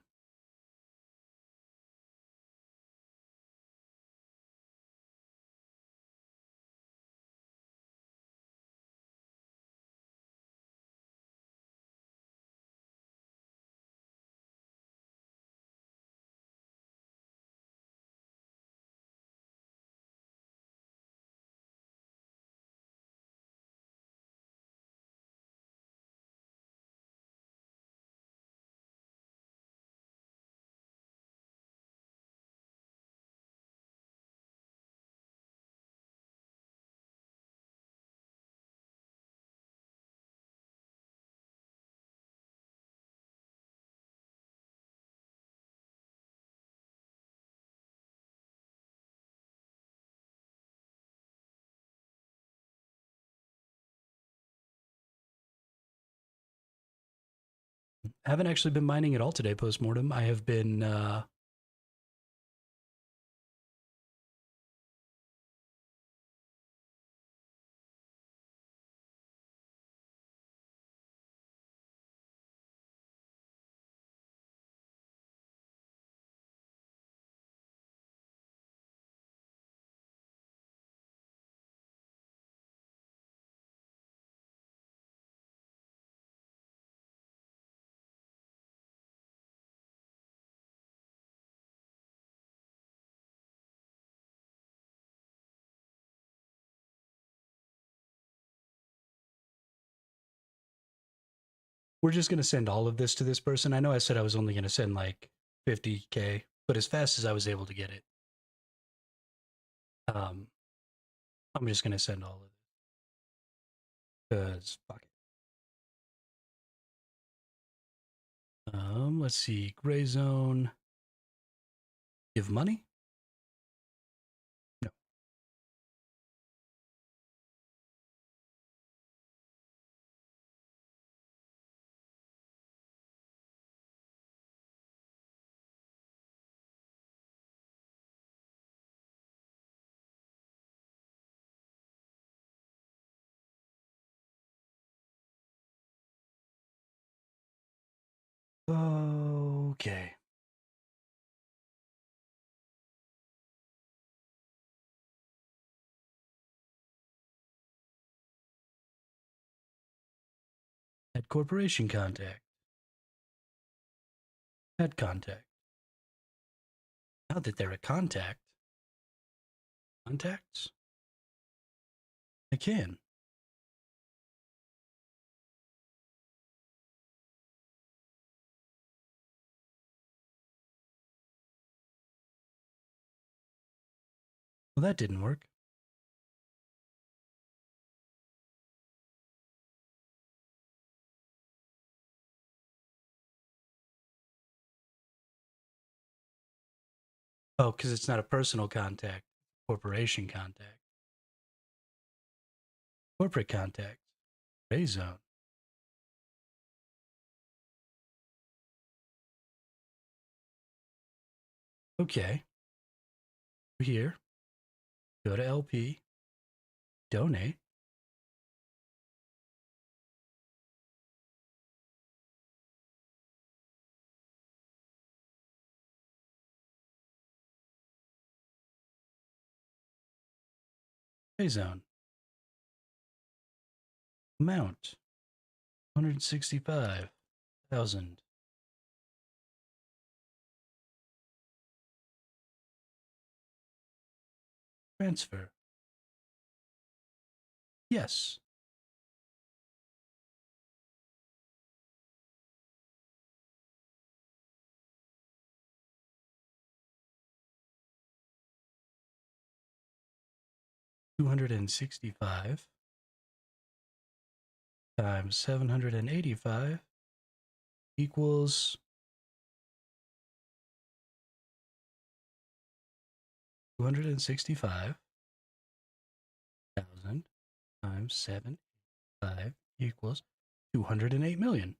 I haven't actually been mining at all today, postmortem. I have been we're just gonna send all of this to this person. I know I said I was only gonna send like 50K, but as fast as I was able to get it, I'm just gonna send all of it. Cause fuck it. Let's see. Gray zone. Give money? No. Okay. Add corporation contact. Add contact. Now that they're a contact. Contacts? I can. Well, that didn't work. Oh, because it's not a personal contact. Corporation contact. Corporate contact. Gray zone. Okay. Here. Go to LP. Donate. Gray zone. Amount. 165,000. Transfer. Yes. $265 times 785 equals 265,000 times 785 equals 208 million.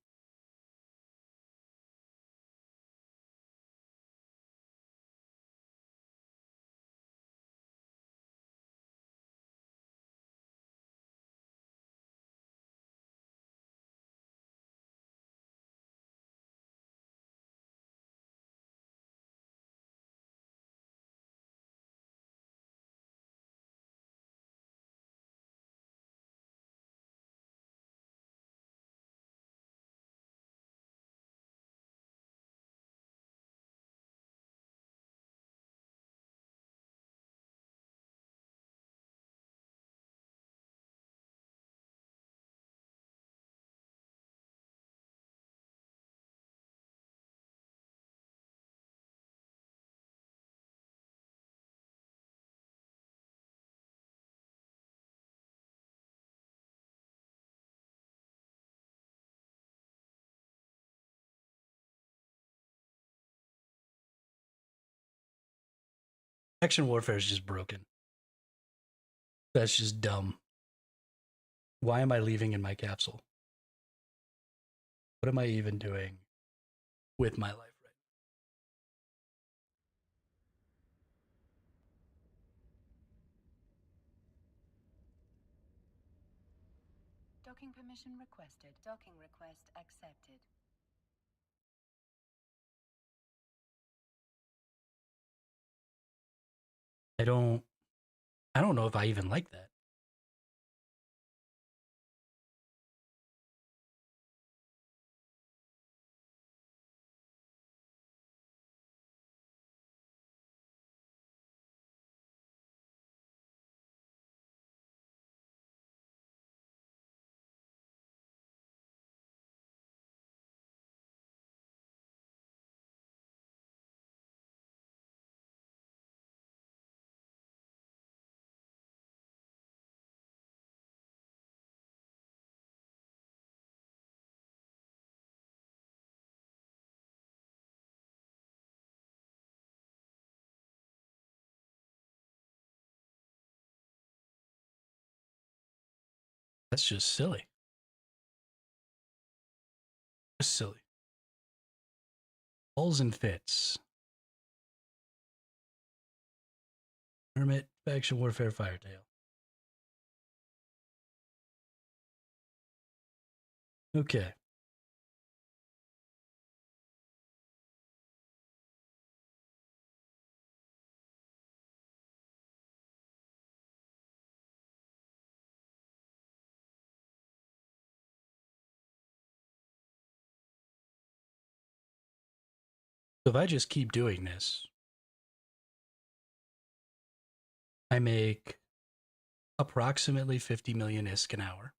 Action warfare is just broken. That's just dumb. Why am I leaving in my capsule? What am I even doing with my life right Docking permission requested. Docking request accepted. now? I don't know if I even like that. That's just silly. Just silly. Balls and fits. Hermit, faction warfare, firetail. Okay. So if I just keep doing this, I make approximately 50 million ISK an hour.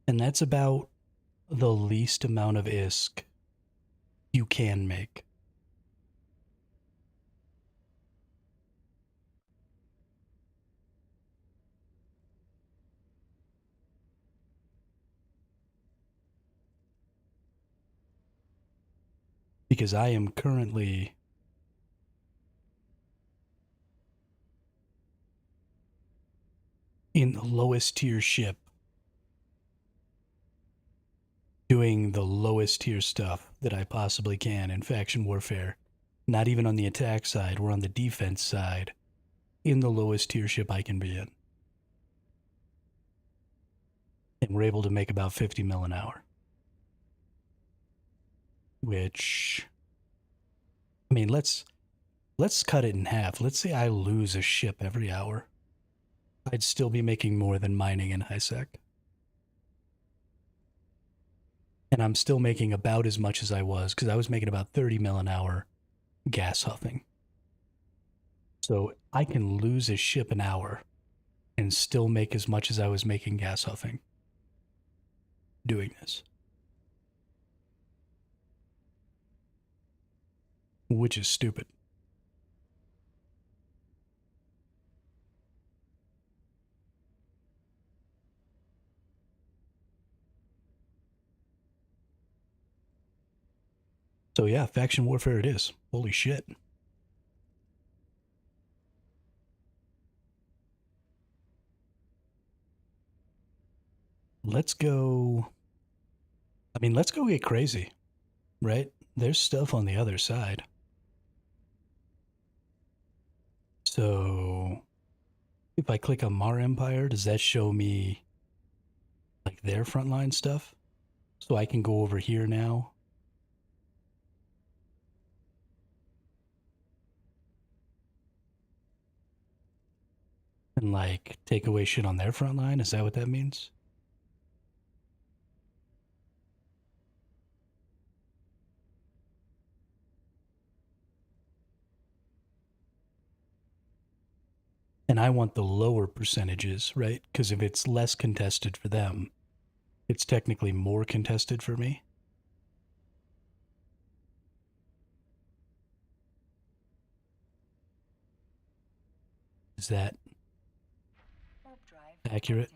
And that's about the least amount of ISK you can make. Because I am currently in the lowest tier ship doing the lowest tier stuff that I possibly can in faction warfare. Not even on the attack side, we're on the defense side in the lowest tier ship I can be in. And we're able to make about 50 mil an hour. Which, I mean, let's cut it in half. Let's say I lose a ship every hour. I'd still be making more than mining in high sec. And I'm still making about as much as I was, because I was making about 30 mil an hour gas huffing. So I can lose a ship an hour and still make as much as I was making gas huffing doing this. Which is stupid. So yeah, faction warfare it is. Holy shit. Let's go. I mean, let's go get crazy, right? There's stuff on the other side. So if I click on Mar Empire, does that show me like their frontline stuff? So I can go over here now. And like take away shit on their front line? Is that what that means? And I want the lower percentages, right? Because if it's less contested for them, it's technically more contested for me. Is that accurate?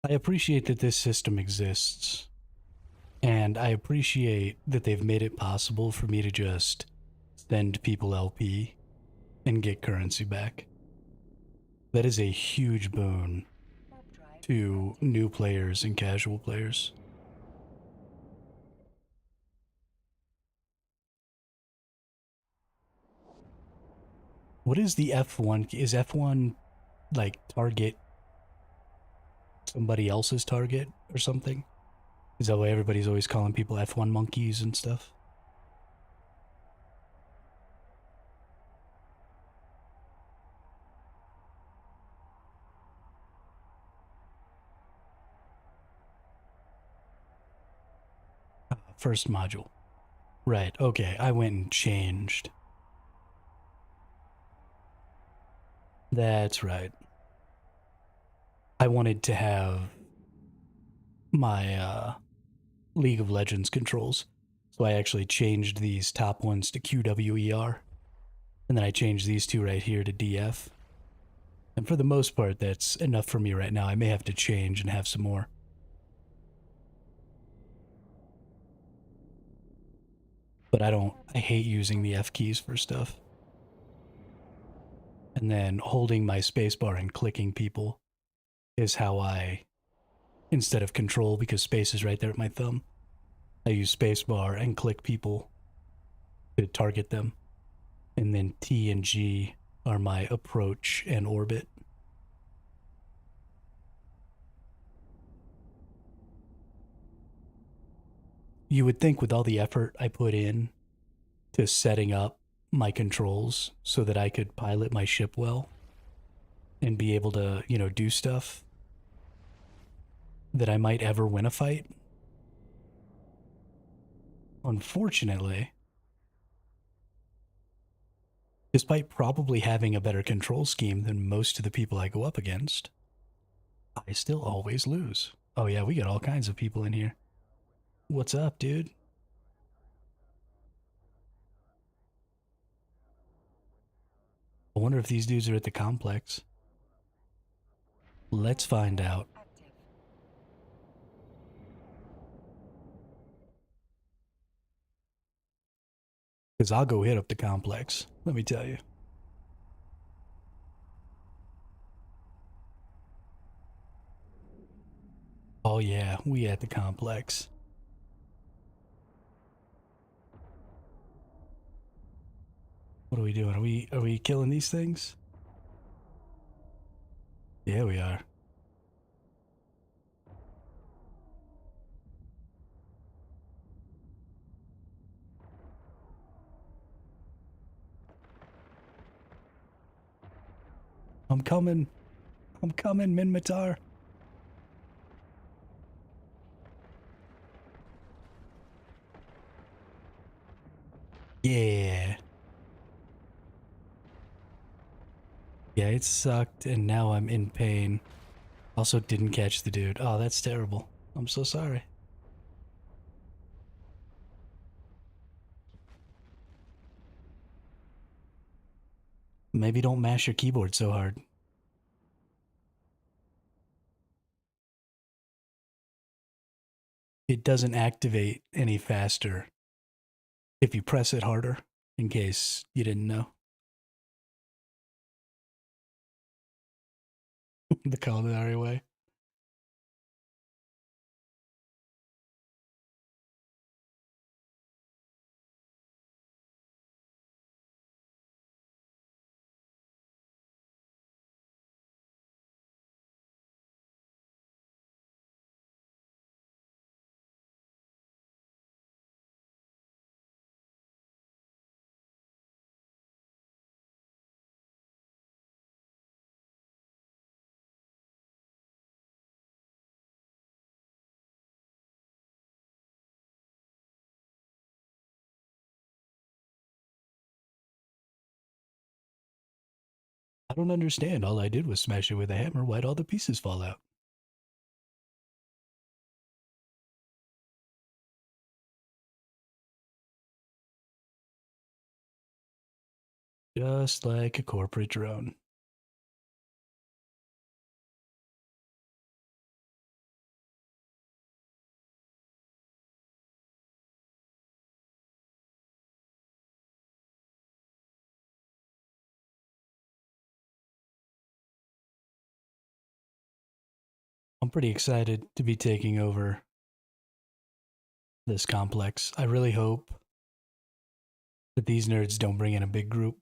I appreciate that this system exists, and I appreciate that they've made it possible for me to just send people LP and get currency back. That is a huge boon Warp drive to detected. new players and casual players. What is the F1? Is F1 like target somebody else's target or something? Is that why everybody's always calling people F1 monkeys and stuff? First module. Right, okay, I went and changed. That's right. I wanted to have my League of Legends controls. So I actually changed these top ones to QWER. And then I changed these two right here to DF. And for the most part, that's enough for me right now. I may have to change and have some more. But I hate using the F keys for stuff. And then holding my spacebar and clicking people is how I, instead of control, because space is right there at my thumb, I use spacebar and click people to target them. And then T and G are my approach and orbit. You would think with all the effort I put in to setting up my controls so that I could pilot my ship well and be able to, do stuff, that I might ever win a fight. Unfortunately, despite probably having a better control scheme than most of the people I go up against, I still always lose. Oh, yeah, we got all kinds of people in here. What's up, dude? I wonder if these dudes are at the complex. Let's find out. Active. Because I'll go hit up the complex, let me tell you. Oh, yeah, we at the complex. What are we doing? Are we killing these things? Yeah, we are. I'm coming. I'm coming, Minmatar. Yeah. Yeah, it sucked, and now I'm in pain. Also, didn't catch the dude. Oh, that's terrible. I'm so sorry. Maybe don't mash your keyboard so hard. It doesn't activate any faster if you press it harder, in case you didn't know. The culinary way. I don't understand. All I did was smash it with a hammer. Why'd all the pieces fall out? Just like a corporate drone. I'm pretty excited to be taking over this complex. I really hope that these nerds don't bring in a big group.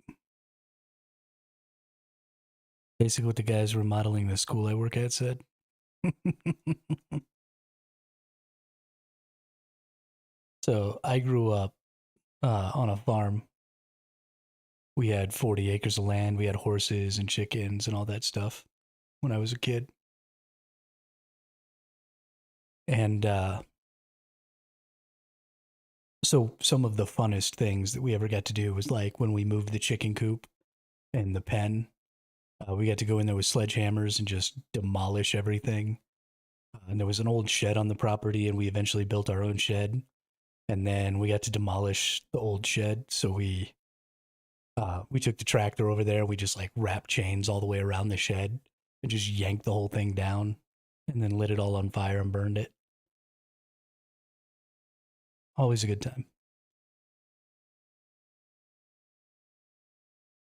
Basically, what the guys remodeling the school I work at said. So I grew up on a farm. We had 40 acres of land. We had horses and chickens and all that stuff when I was a kid. And so some of the funnest things that we ever got to do was like when we moved the chicken coop and the pen. We got to go in there with sledgehammers and just demolish everything. And there was an old shed on the property, and we eventually built our own shed. And then we got to demolish the old shed, so we took the tractor over there. We just like wrapped chains all the way around the shed and just yanked the whole thing down, and then lit it all on fire and burned it. Always a good time.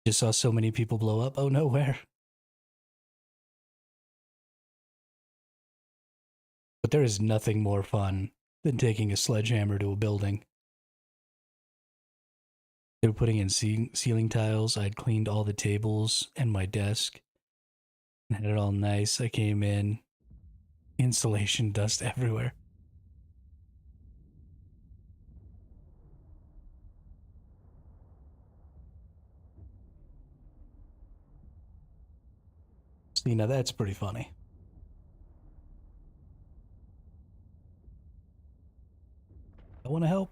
Just saw so many people blow up. Oh no, where? But there is nothing more fun than taking a sledgehammer to a building. They were putting in ceiling tiles. I'd cleaned all the tables and my desk and had it all nice. I came in, insulation dust everywhere. See, now that's pretty funny. I want to help.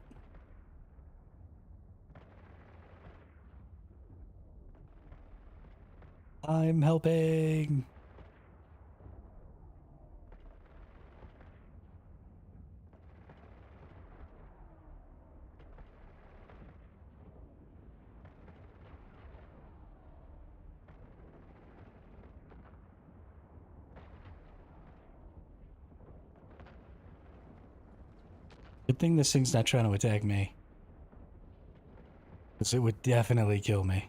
I'm helping. Good thing this thing's not trying to attack me, because it would definitely kill me.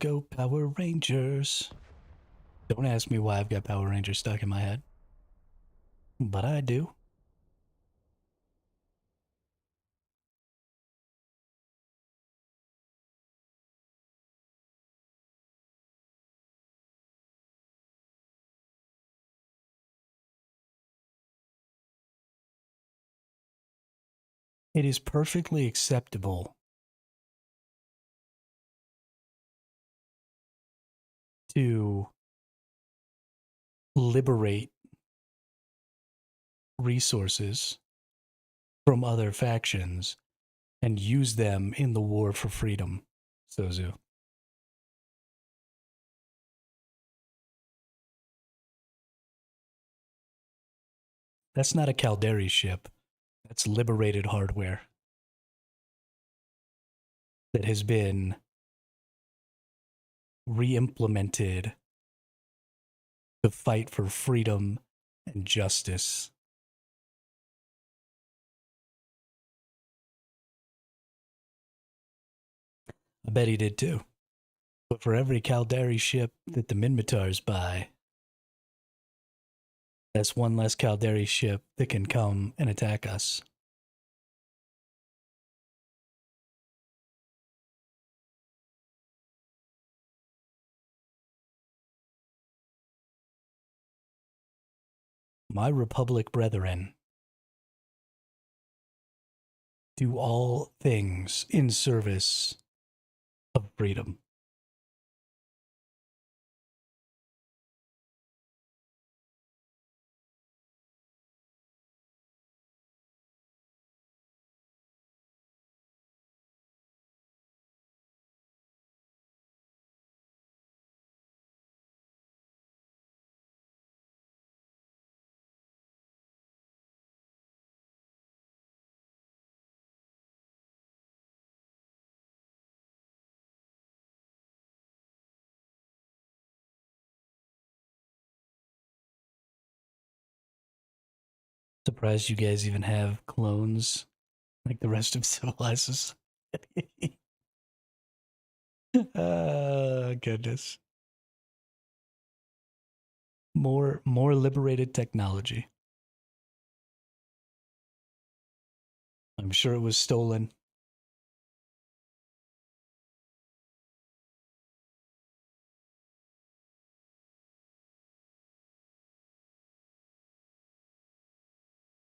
Go Power Rangers. Don't ask me why I've got Power Rangers stuck in my head, but I do. It is perfectly acceptable to liberate resources from other factions and use them in the war for freedom, Sozu. That's not a Caldari ship. That's liberated hardware that has been re-implemented to fight for freedom and justice. I bet he did too. But for every Caldari ship that the Minmatars buy, that's one less Caldari ship that can come and attack us. My Republic brethren, do all things in service of freedom. Surprised you guys even have clones like the rest of civilized society. Goodness. More liberated technology. I'm sure it was stolen.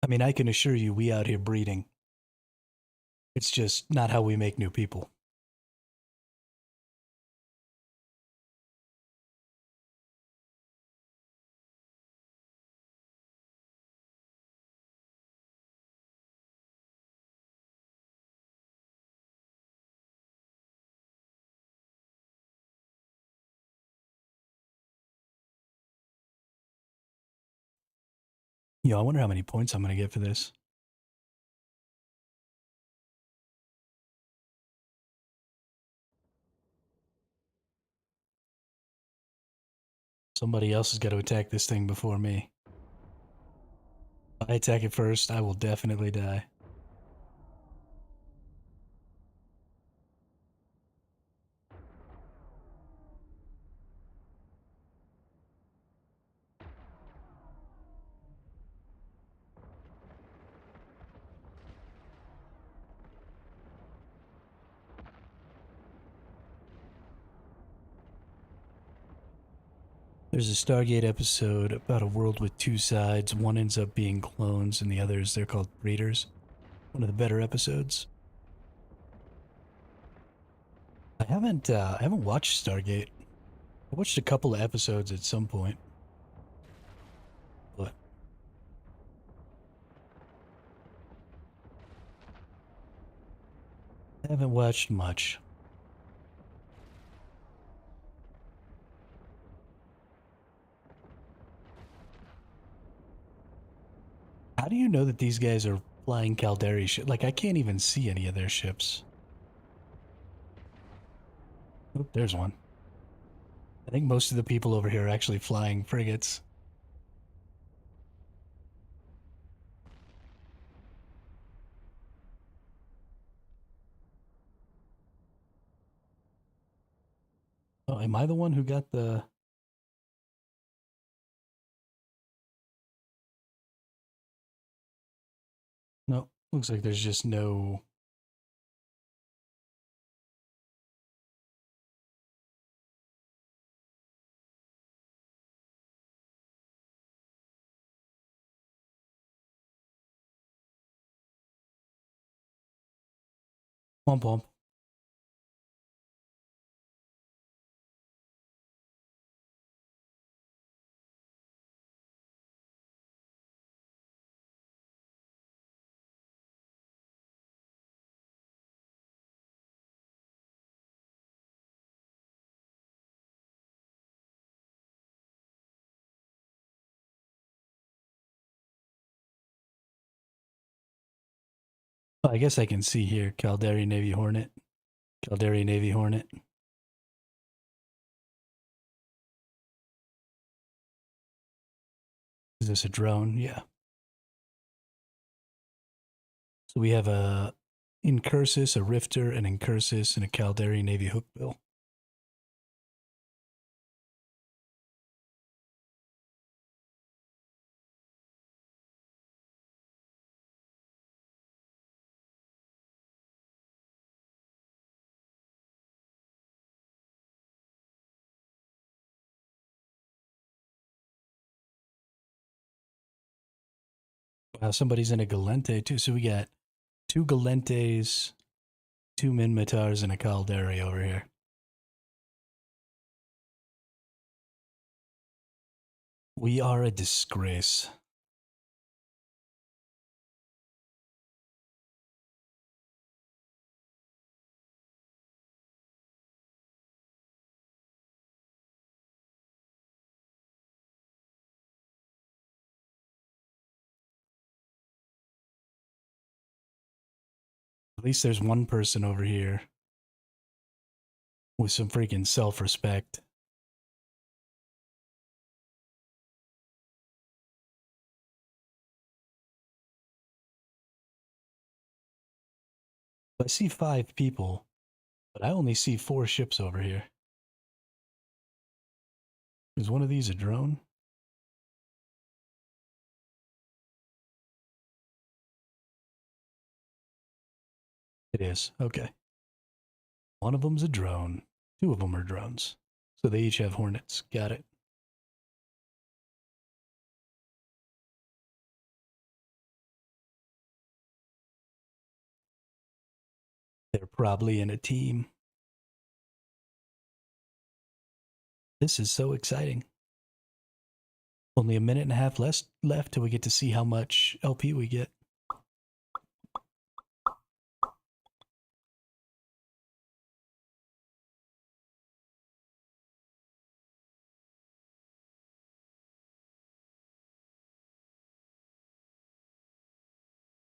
I mean, I can assure you we out here breeding. It's just not how we make new people. Yo, I wonder how many points I'm going to get for this. Somebody else has got to attack this thing before me. If I attack it first, I will definitely die. There's a Stargate episode about a world with two sides. One ends up being clones, and the others, they're called breeders. One of the better episodes. I haven't watched Stargate. I watched a couple of episodes at some point, but I haven't watched much. How do you know that these guys are flying Caldari ship? Like, I can't even see any of their ships. Oh, there's one. I think most of the people over here are actually flying frigates. Oh, am I the one who got the... No, looks like there's just no... Pom pom. Oh, I guess I can see here. Caldari Navy Hornet. Caldari Navy Hornet. Is this a drone? Yeah. So we have a Incursus, a Rifter, an Incursus, and a Caldari Navy Hookbill. Wow, somebody's in a Galente too. So we got two Galentes, two Minmatars, and a Caldari over here. We are a disgrace. At least there's one person over here with some freaking self-respect. I see 5 people, but I only see 4 ships over here. Is one of these a drone? It is. Okay. One of them's a drone. 2 of them are drones. So they each have Hornets. Got it. They're probably in a team. This is so exciting. Only a minute and a half left till we get to see how much LP we get.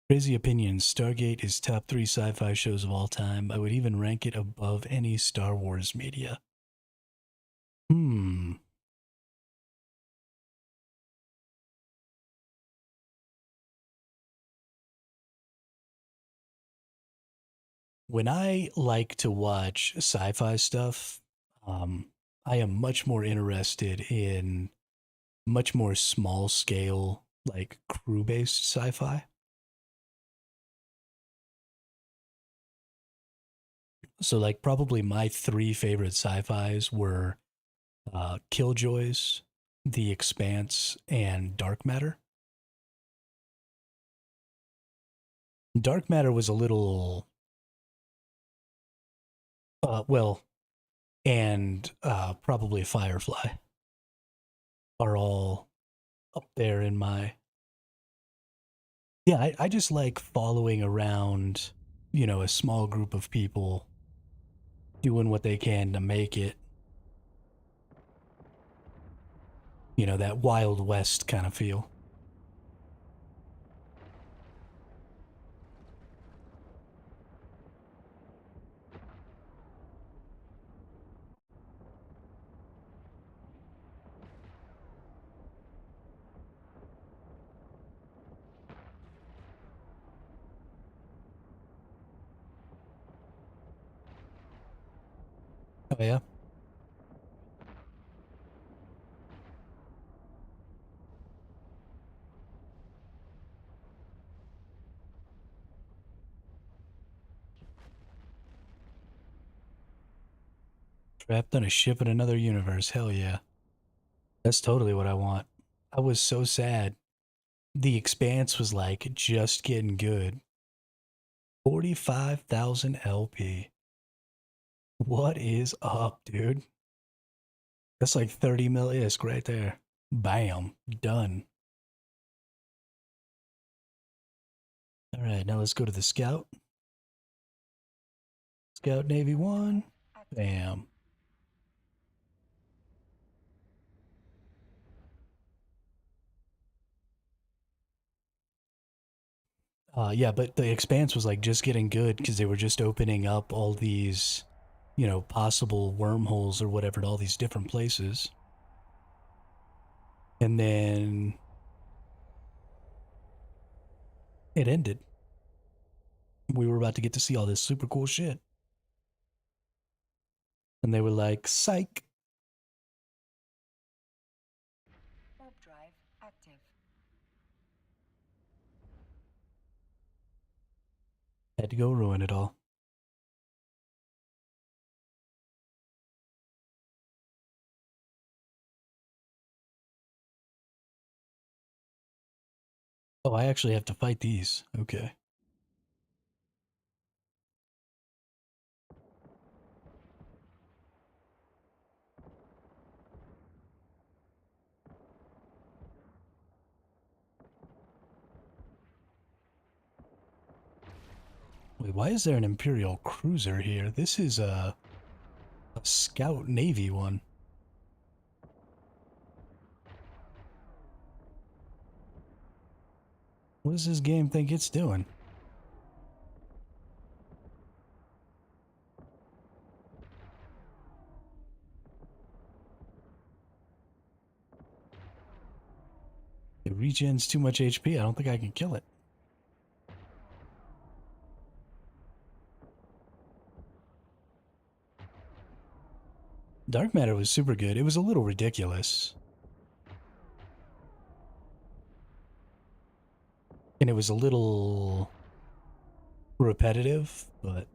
Crazy opinions. Stargate is top 3 sci-fi shows of all time. I would even rank it above any Star Wars media. When I like to watch sci-fi stuff, I am much more interested in much more small scale, like crew-based sci-fi. So like probably my 3 favorite sci-fis were Killjoys, The Expanse, and Dark Matter. Dark Matter was a little, well, and probably Firefly are all up there in my. Yeah, I just like following around, a small group of people doing what they can to make it, that Wild West kind of feel. Oh, yeah. Trapped on a ship in another universe. Hell yeah. That's totally what I want. I was so sad. The Expanse was like just getting good. 45,000 LP. What is up, dude? That's like 30 mil ISK right there. Bam. Done. All right, now let's go to the Scout. Scout Navy 1. Bam. Yeah, but the Expanse was like just getting good because they were just opening up all these, possible wormholes or whatever to all these different places. And then it ended. We were about to get to see all this super cool shit. And they were like, psych. Warp drive active. Had to go ruin it all. Oh, I actually have to fight these. Okay. Wait, why is there an Imperial cruiser here? This is a Scout Navy one. What does this game think it's doing? It regens too much HP. I don't think I can kill it. Dark matter was super good. It was a little ridiculous. And it was a little repetitive, but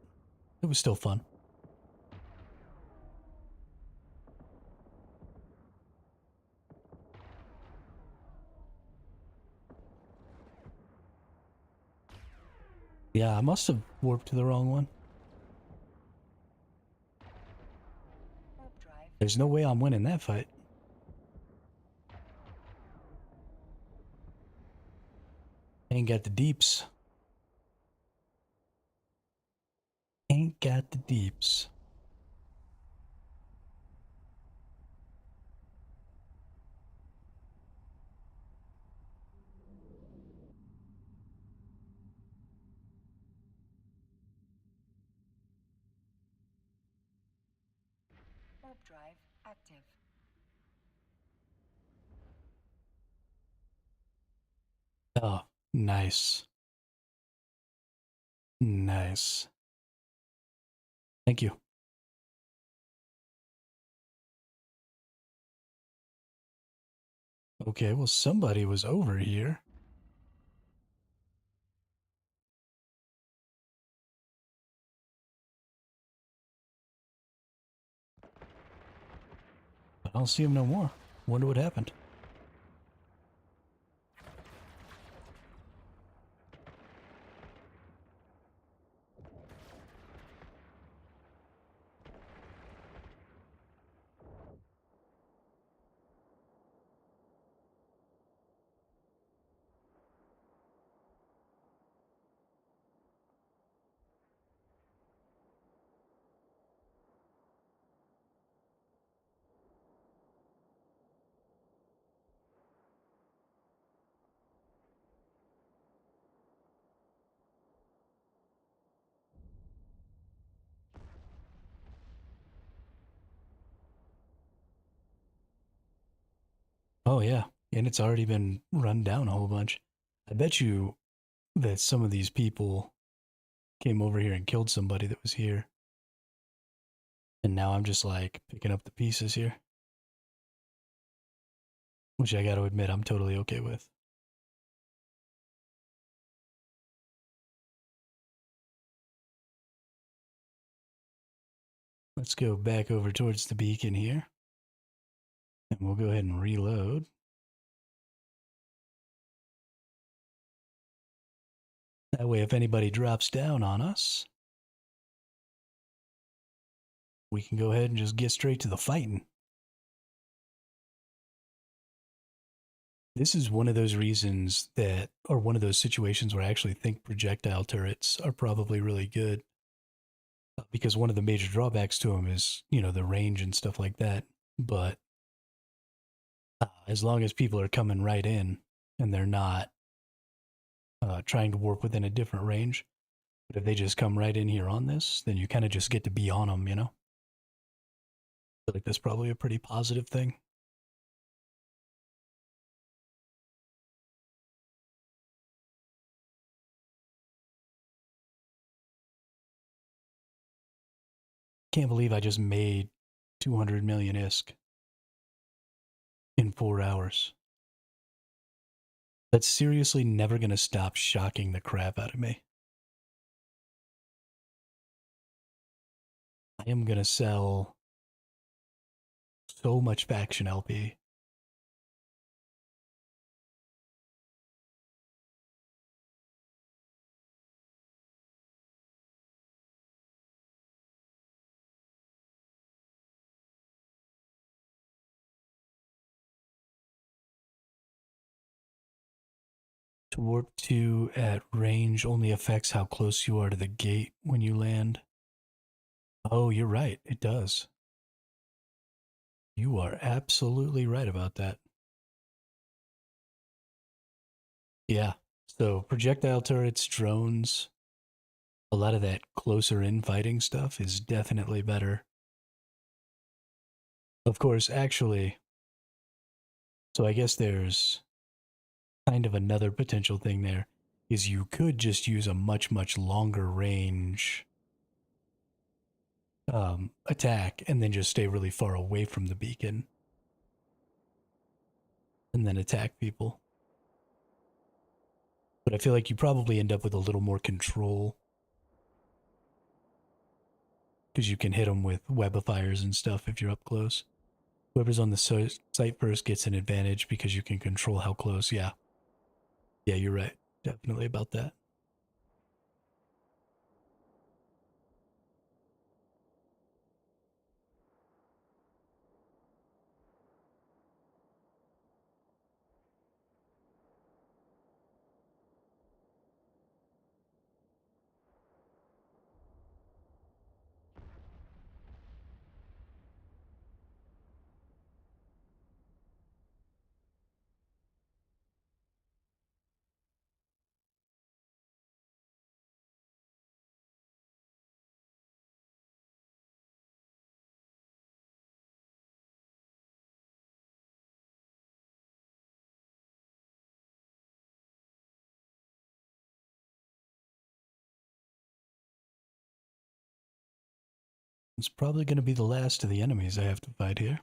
it was still fun. Yeah, I must have warped to the wrong one. There's no way I'm winning that fight. Ain't got the deeps. Ain't got the deeps. Warp drive active. Oh, nice. Nice. Thank you. Okay, well, somebody was over here. I don't see him no more. Wonder what happened. Oh, yeah. And it's already been run down a whole bunch. I bet you that some of these people came over here and killed somebody that was here. And now I'm just like picking up the pieces here. Which I gotta admit I'm totally okay with. Let's go back over towards the beacon here. And we'll go ahead and reload. That way if anybody drops down on us, we can go ahead and just get straight to the fighting. This is one of those reasons that, or one of those situations where I actually think projectile turrets are probably really good. Because one of the major drawbacks to them is, you know, the range and stuff like that. But as long as people are coming right in and they're not trying to warp within a different range, but if they just come right in here on this, then you kind of just get to be on them, you know? I feel like that's probably a pretty positive thing. Can't believe I just made 200 million ISK in 4 hours. That's seriously never going to stop shocking the crap out of me. I am going to sell so much faction LP. To warp 2 at range only affects how close you are to the gate when you land. Oh, you're right. It does. You are absolutely right about that. Yeah. So projectile turrets, drones, a lot of that closer in fighting stuff is definitely better. Of course, actually, so I guess there's kind of another potential thing there is you could just use a much, much longer range attack and then just stay really far away from the beacon and then attack people. But I feel like you probably end up with a little more control because you can hit them with webifiers and stuff if you're up close. Whoever's on the site first gets an advantage because you can control how close. Yeah. Yeah, you're right. Definitely about that. It's probably going to be the last of the enemies I have to fight here.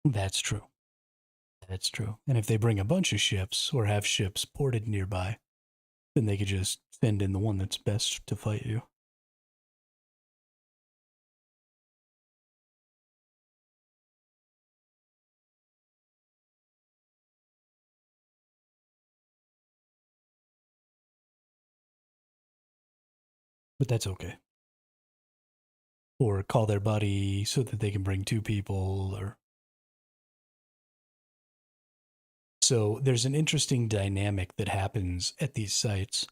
That's true. That's true. And if they bring a bunch of ships or have ships ported nearby, then they could just send in the one that's best to fight you. But that's okay. Or call their buddy so that they can bring two people or so there's an interesting dynamic that happens at these sites.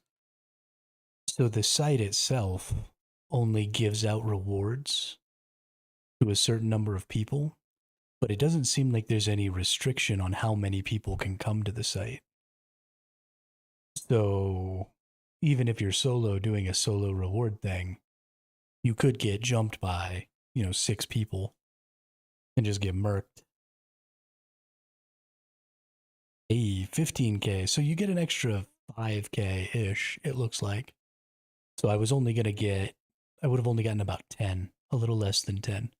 So the site itself only gives out rewards to a certain number of people, but it doesn't seem like there's any restriction on how many people can come to the site. So even if you're solo doing a solo reward thing, you could get jumped by, 6 people and just get murked. Hey, 15K. So you get an extra 5K ish, it looks like. So I would have only gotten about 10, a little less than 10.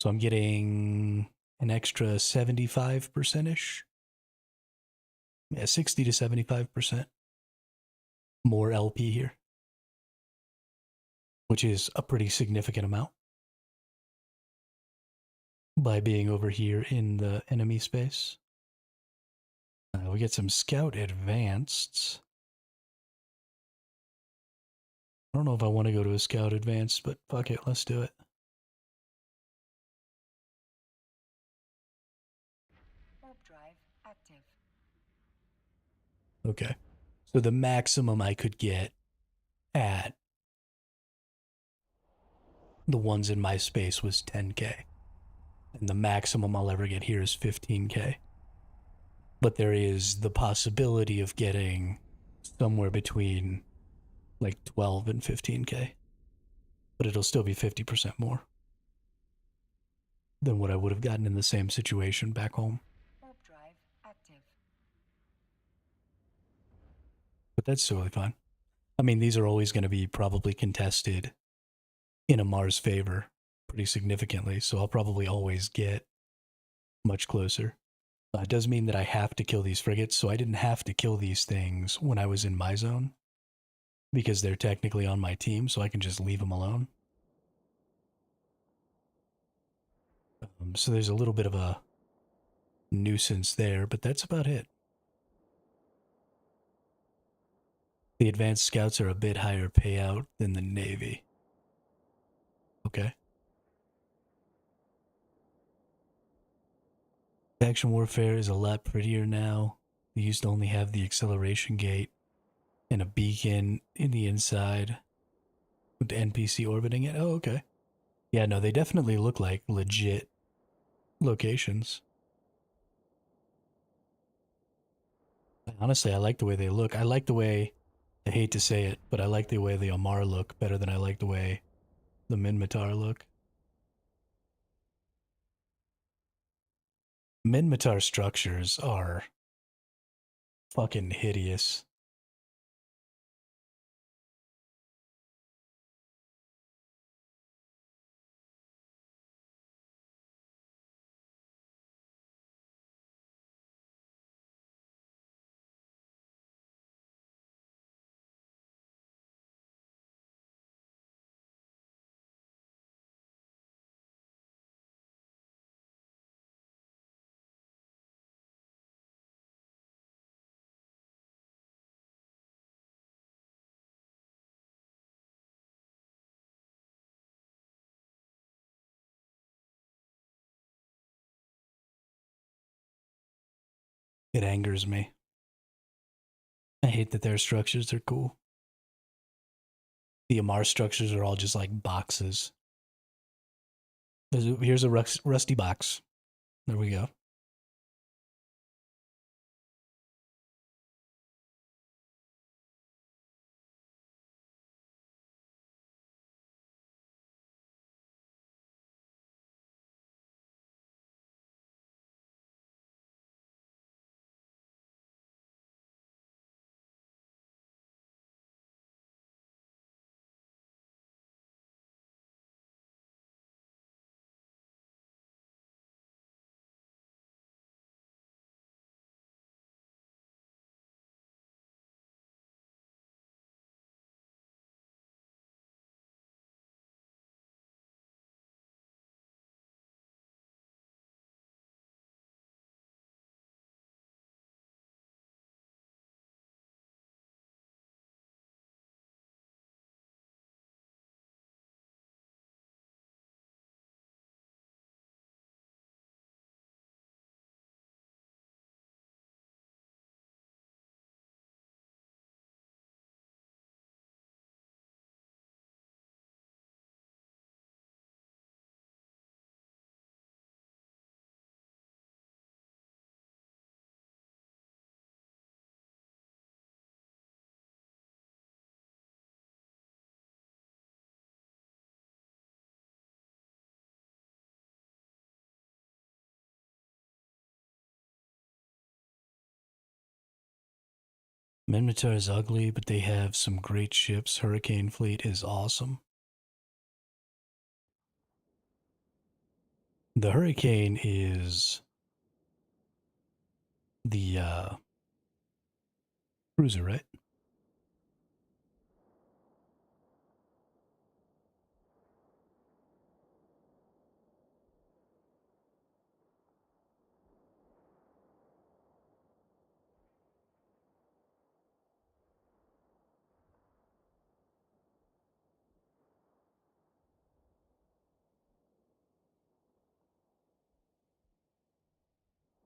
So I'm getting an extra 75% ish. Yeah, 60 to 75% more LP here, which is a pretty significant amount by being over here in the enemy space. We get some scout advanced. I don't know if I want to go to a scout advanced, but fuck it, let's do it. Warp drive active. Okay. So the maximum I could get at the ones in my space was 10K. And the maximum I'll ever get here is 15K. But there is the possibility of getting somewhere between like 12 and 15K. But it'll still be 50% more than what I would have gotten in the same situation back home. Warp drive active. But that's totally fine. I mean, these are always going to be probably contested in a Mars favor pretty significantly, so I'll probably always get much closer. It does mean that I have to kill these frigates, so I didn't have to kill these things when I was in my zone because they're technically on my team, so I can just leave them alone. So there's a little bit of a nuisance there, but that's about it. The advanced scouts are a bit higher payout than the Navy. Okay. Action warfare is a lot prettier now. They used to only have the acceleration gate and a beacon in the inside with the NPC orbiting it. Oh, okay. Yeah, no, they definitely look like legit locations. Honestly, I like the way they look. I like the way, I hate to say it, but I like the way the Omar look better than I like the way the Minmatar look. Minmatar structures are fucking hideous. It angers me. I hate that their structures are cool. The Amar structures are all just like boxes. Here's a rusty box. There we go. Minmatar is ugly, but they have some great ships. Hurricane fleet is awesome. The Hurricane is the cruiser, right?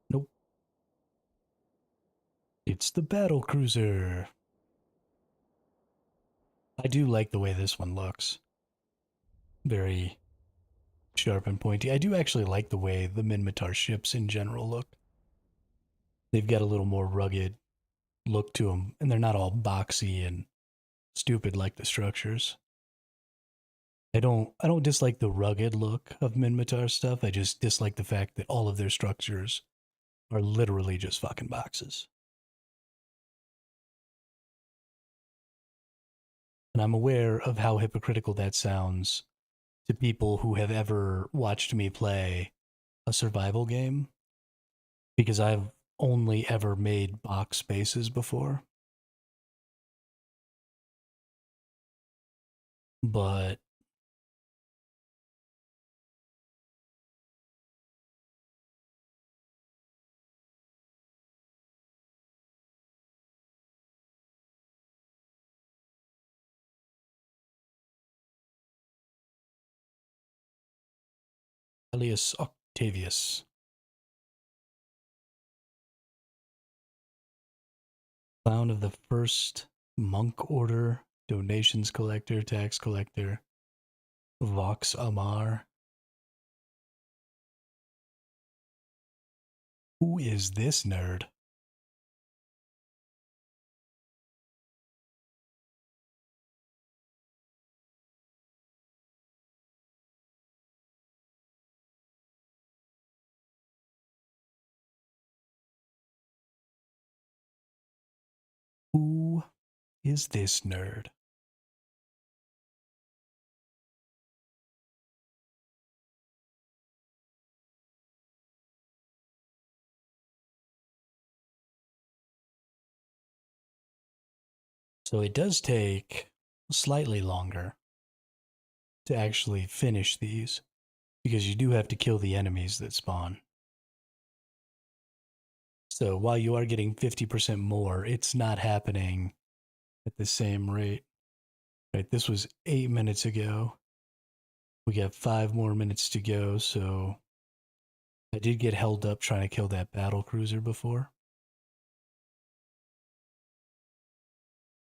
Nope. It's the battle cruiser. I do like the way this one looks. Very sharp and pointy. I do actually like the way the Minmatar ships in general look. They've got a little more rugged look to them, and they're not all boxy and stupid like the structures. I don't dislike the rugged look of Minmatar stuff. I just dislike the fact that all of their structures are literally just fucking boxes. And I'm aware of how hypocritical that sounds to people who have ever watched me play a survival game because I've only ever made box bases before. But Aurelius Octavius. Clown of the First Monk Order, donations collector, tax collector, Vox Amar. Who is this nerd? Who is this nerd? So it does take slightly longer to actually finish these because you do have to kill the enemies that spawn. So while you are getting 50% more, it's not happening at the same rate. Right, this was 8 minutes ago. We got 5 more minutes to go, so I did get held up trying to kill that battle cruiser before.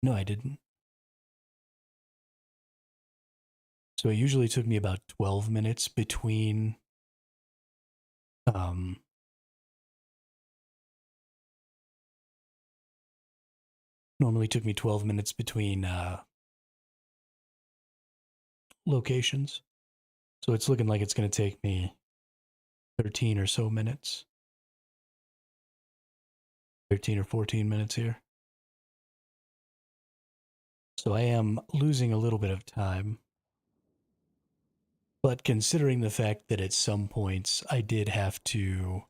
No, I didn't. So it usually took me about 12 minutes between um normally took me 12 minutes between locations. So it's looking like it's going to take me 13 or so minutes. 13 or 14 minutes here. So I am losing a little bit of time. But considering the fact that at some points I did have to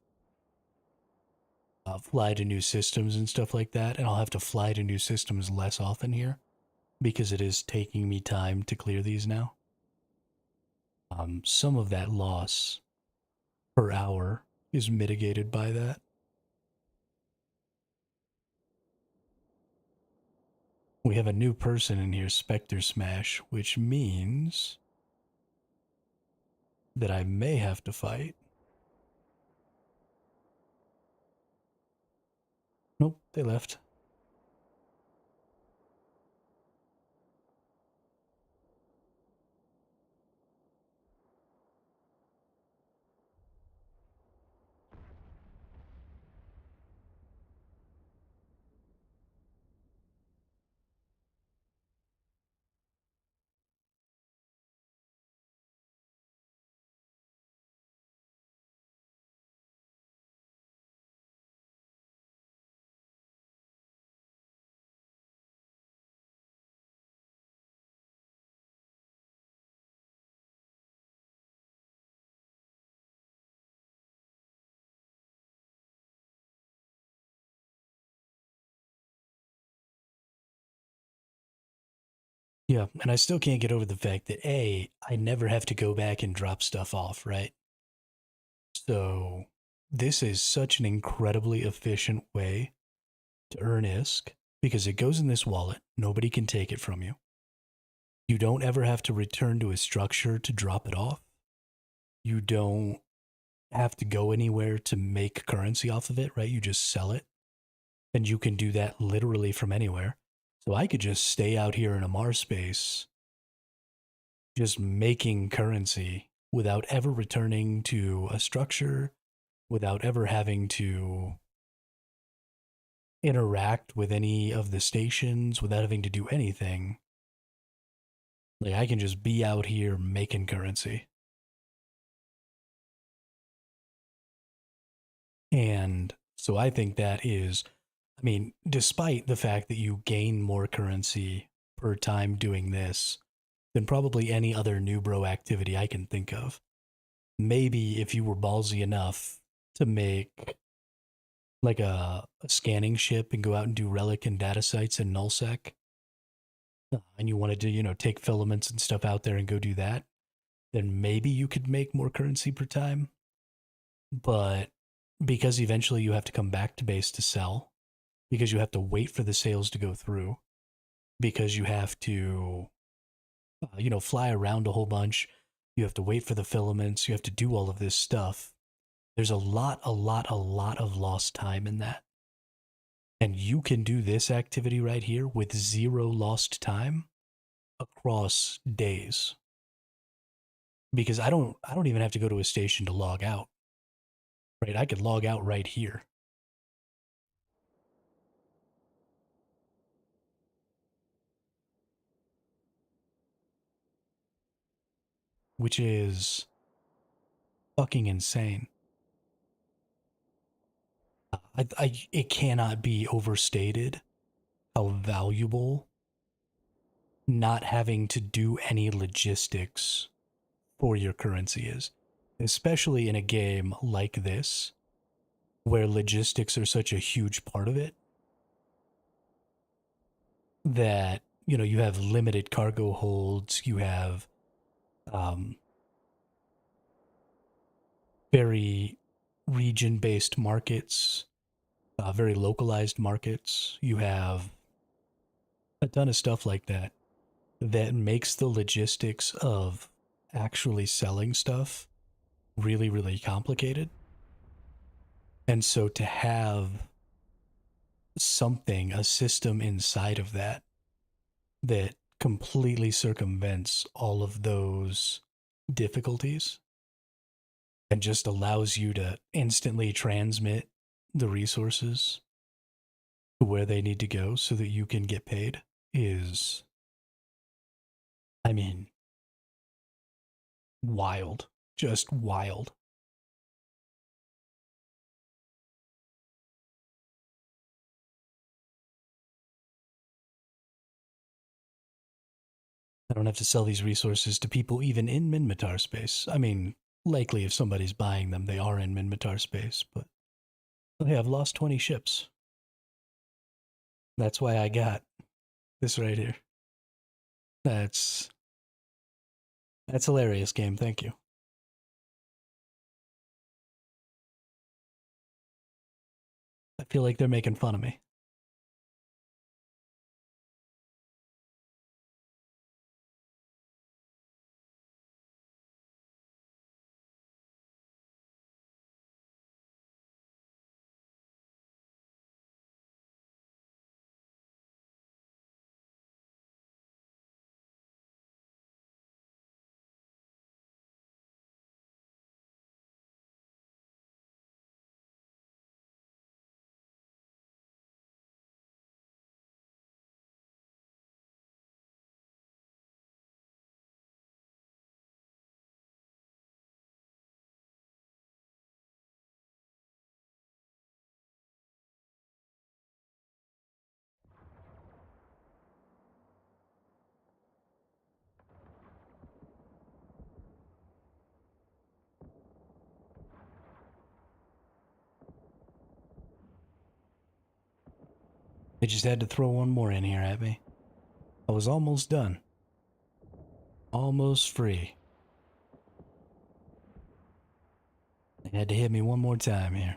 fly to new systems and stuff like that, and I'll have to fly to new systems less often here because it is taking me time to clear these now. Some of that loss per hour is mitigated by that. We have a new person in here, Spectre Smash, which means that I may have to fight. Nope, they left. Yeah, and I still can't get over the fact that A, I never have to go back and drop stuff off, right? So this is such an incredibly efficient way to earn ISK because it goes in this wallet. Nobody can take it from you. You don't ever have to return to a structure to drop it off. You don't have to go anywhere to make currency off of it, right? You just sell it. And you can do that literally from anywhere. So I could just stay out here in a Mars space, just making currency without ever returning to a structure, without ever having to interact with any of the stations, without having to do anything. Like, I can just be out here making currency. And so I think that is, I mean, despite the fact that you gain more currency per time doing this than probably any other new bro activity I can think of. Maybe if you were ballsy enough to make like a scanning ship and go out and do relic and data sites in nullsec, and you wanted to, take filaments and stuff out there and go do that, then maybe you could make more currency per time. But because eventually you have to come back to base to sell, because you have to wait for the sales to go through, because you have to, fly around a whole bunch, You have to wait for the filaments. You have to do all of this stuff. There's a lot of lost time in that. And you can do this activity right here with 0 lost time across days. Because I don't even have to go to a station to log out. Right? I could log out right here. Which is fucking insane. It cannot be overstated how valuable not having to do any logistics for your currency is, especially in a game like this, where logistics are such a huge part of it, that, you know, you have limited cargo holds, you have very region-based markets, very localized markets. You have a ton of stuff like that that makes the logistics of actually selling stuff really, really complicated. And so to have something, a system inside of that that completely circumvents all of those difficulties and just allows you to instantly transmit the resources to where they need to go so that you can get paid is, I mean, wild. Just wild. I don't have to sell these resources to people even in Minmatar space. I mean, likely if somebody's buying them, they are in Minmatar space, but hey, I've lost 20 ships. That's why I got this right here. That's hilarious, game. Thank you. I feel like they're making fun of me. They just had to throw one more in here at me. I was almost done. Almost free. They had to hit me one more time here.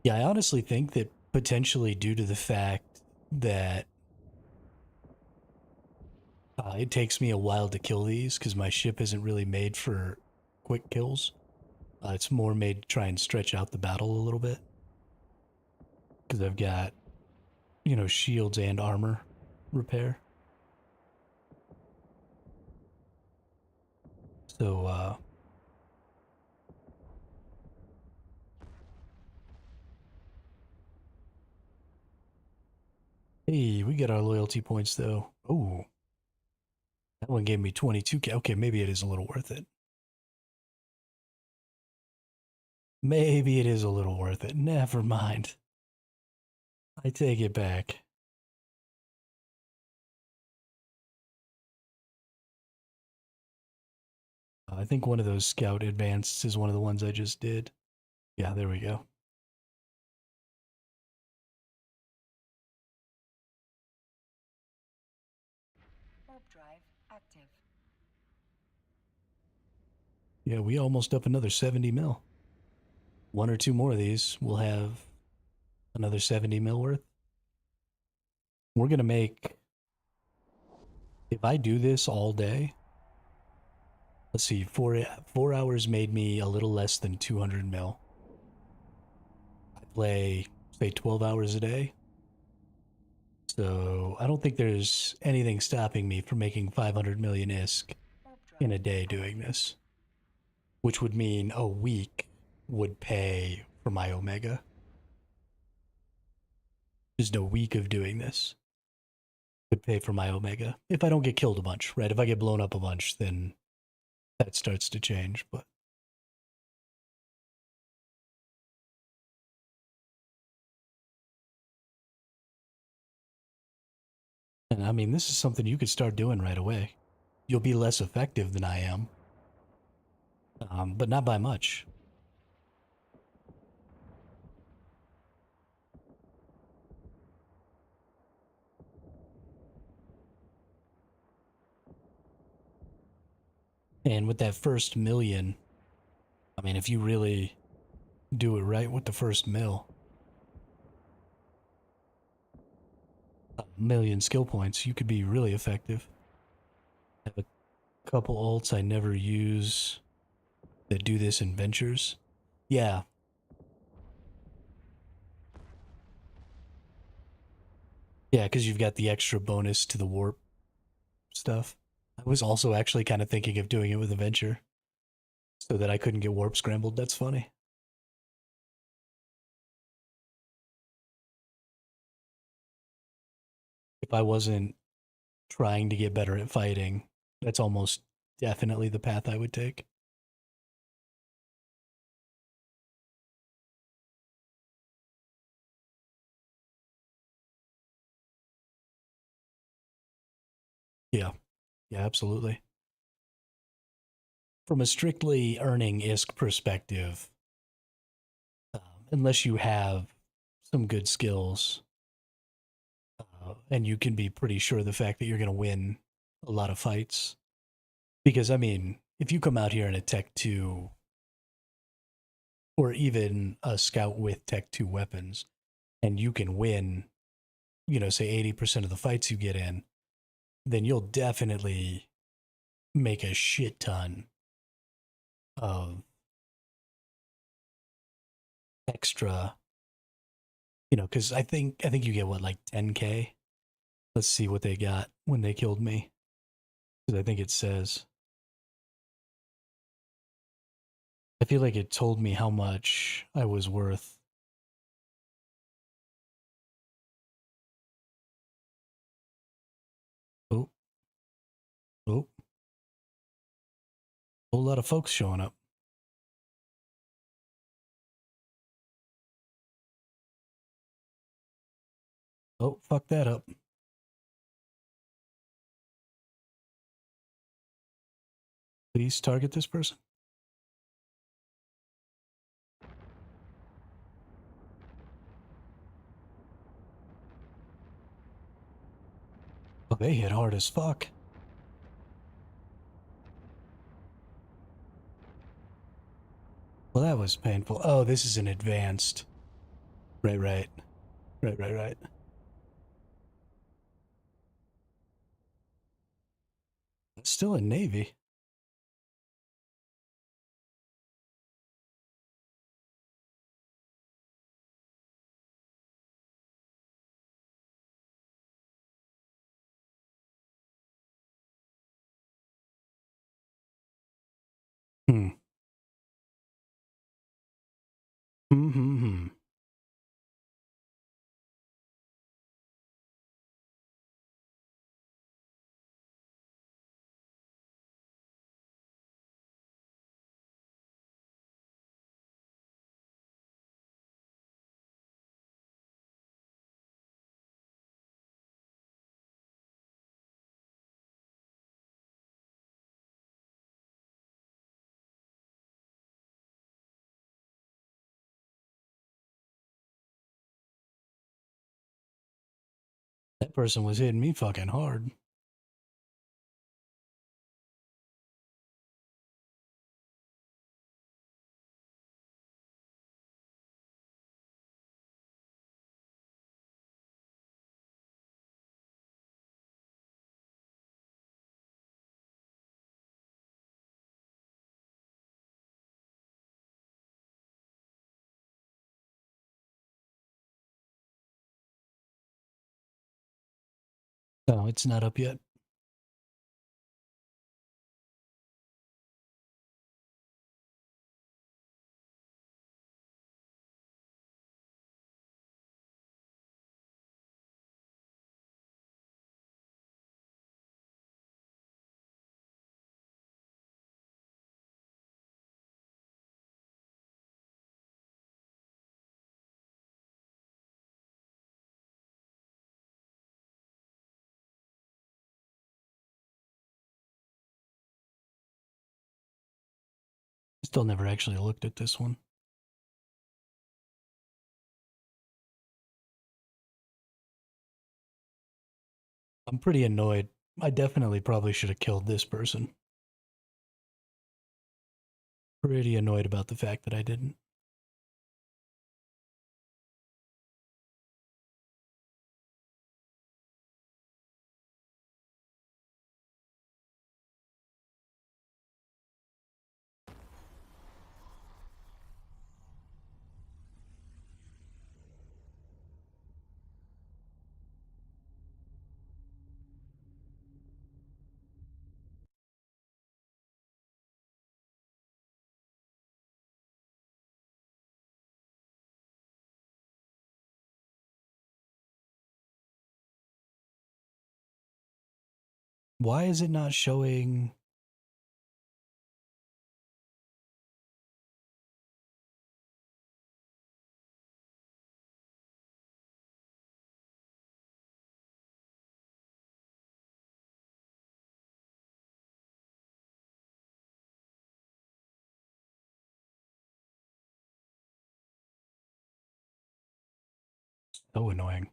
Yeah, I honestly think that potentially due to the fact that it takes me a while to kill these because my ship isn't really made for quick kills. It's more made to try and stretch out the battle a little bit. Because I've got, you know, shields and armor repair. So, hey, we got our loyalty points though. Oh, that one gave me 22k. Okay, maybe it is a little worth it. Maybe it is a little worth it. Never mind. I take it back. I think one of those scout advances is one of the ones I just did. Yeah, there we go. Warp drive active. Yeah, we almost up another 70 mil. One or two more of these, we'll have another 70 mil worth. We're going to make If I do this all day, let's see, 4 hours made me a little less than 200 mil. I play, say, 12 hours a day. So I don't think there's anything stopping me from making 500 million ISK in a day doing this, which would mean a week would pay for my Omega. Just a week of doing this would pay for my Omega. If I don't get killed a bunch, right? If I get blown up a bunch, then that starts to change. But and I mean, this is something you could start doing right away. You'll be less effective than I am, but not by much. And with that first million, I mean, if you really do it right with the first million skill points, you could be really effective. I have a couple ults I never use that do this in ventures. Yeah. Yeah, because you've got the extra bonus to the warp stuff. I was also actually kind of thinking of doing it with a venture so that I couldn't get warp scrambled. That's funny. If I wasn't trying to get better at fighting, that's almost definitely the path I would take. Yeah. Yeah, absolutely. From a strictly earning ISK perspective, um, unless you have some good skills, and you can be pretty sure of the fact that you're going to win a lot of fights. Because, I mean, if you come out here in a Tech 2 or even a scout with Tech 2 weapons, and you can win, say 80% of the fights you get in, then you'll definitely make a shit ton of extra, because I think you get what, like 10K. Let's see what they got when they killed me, because I think it says. I feel like it told me how much I was worth. Oh, oh, a whole lot of folks showing up. Oh, fuck that up. Please target this person. Oh, they hit hard as fuck. Well, that was painful. Oh, this is an advanced. Right, right. Right, right, right. It's still a Navy. Hmm. Hmm. That person was hitting me fucking hard. No, it's not up yet. Still never actually looked at this one. I'm pretty annoyed. I definitely probably should have killed this person. Pretty annoyed about the fact that I didn't. Why is it not showing? So annoying.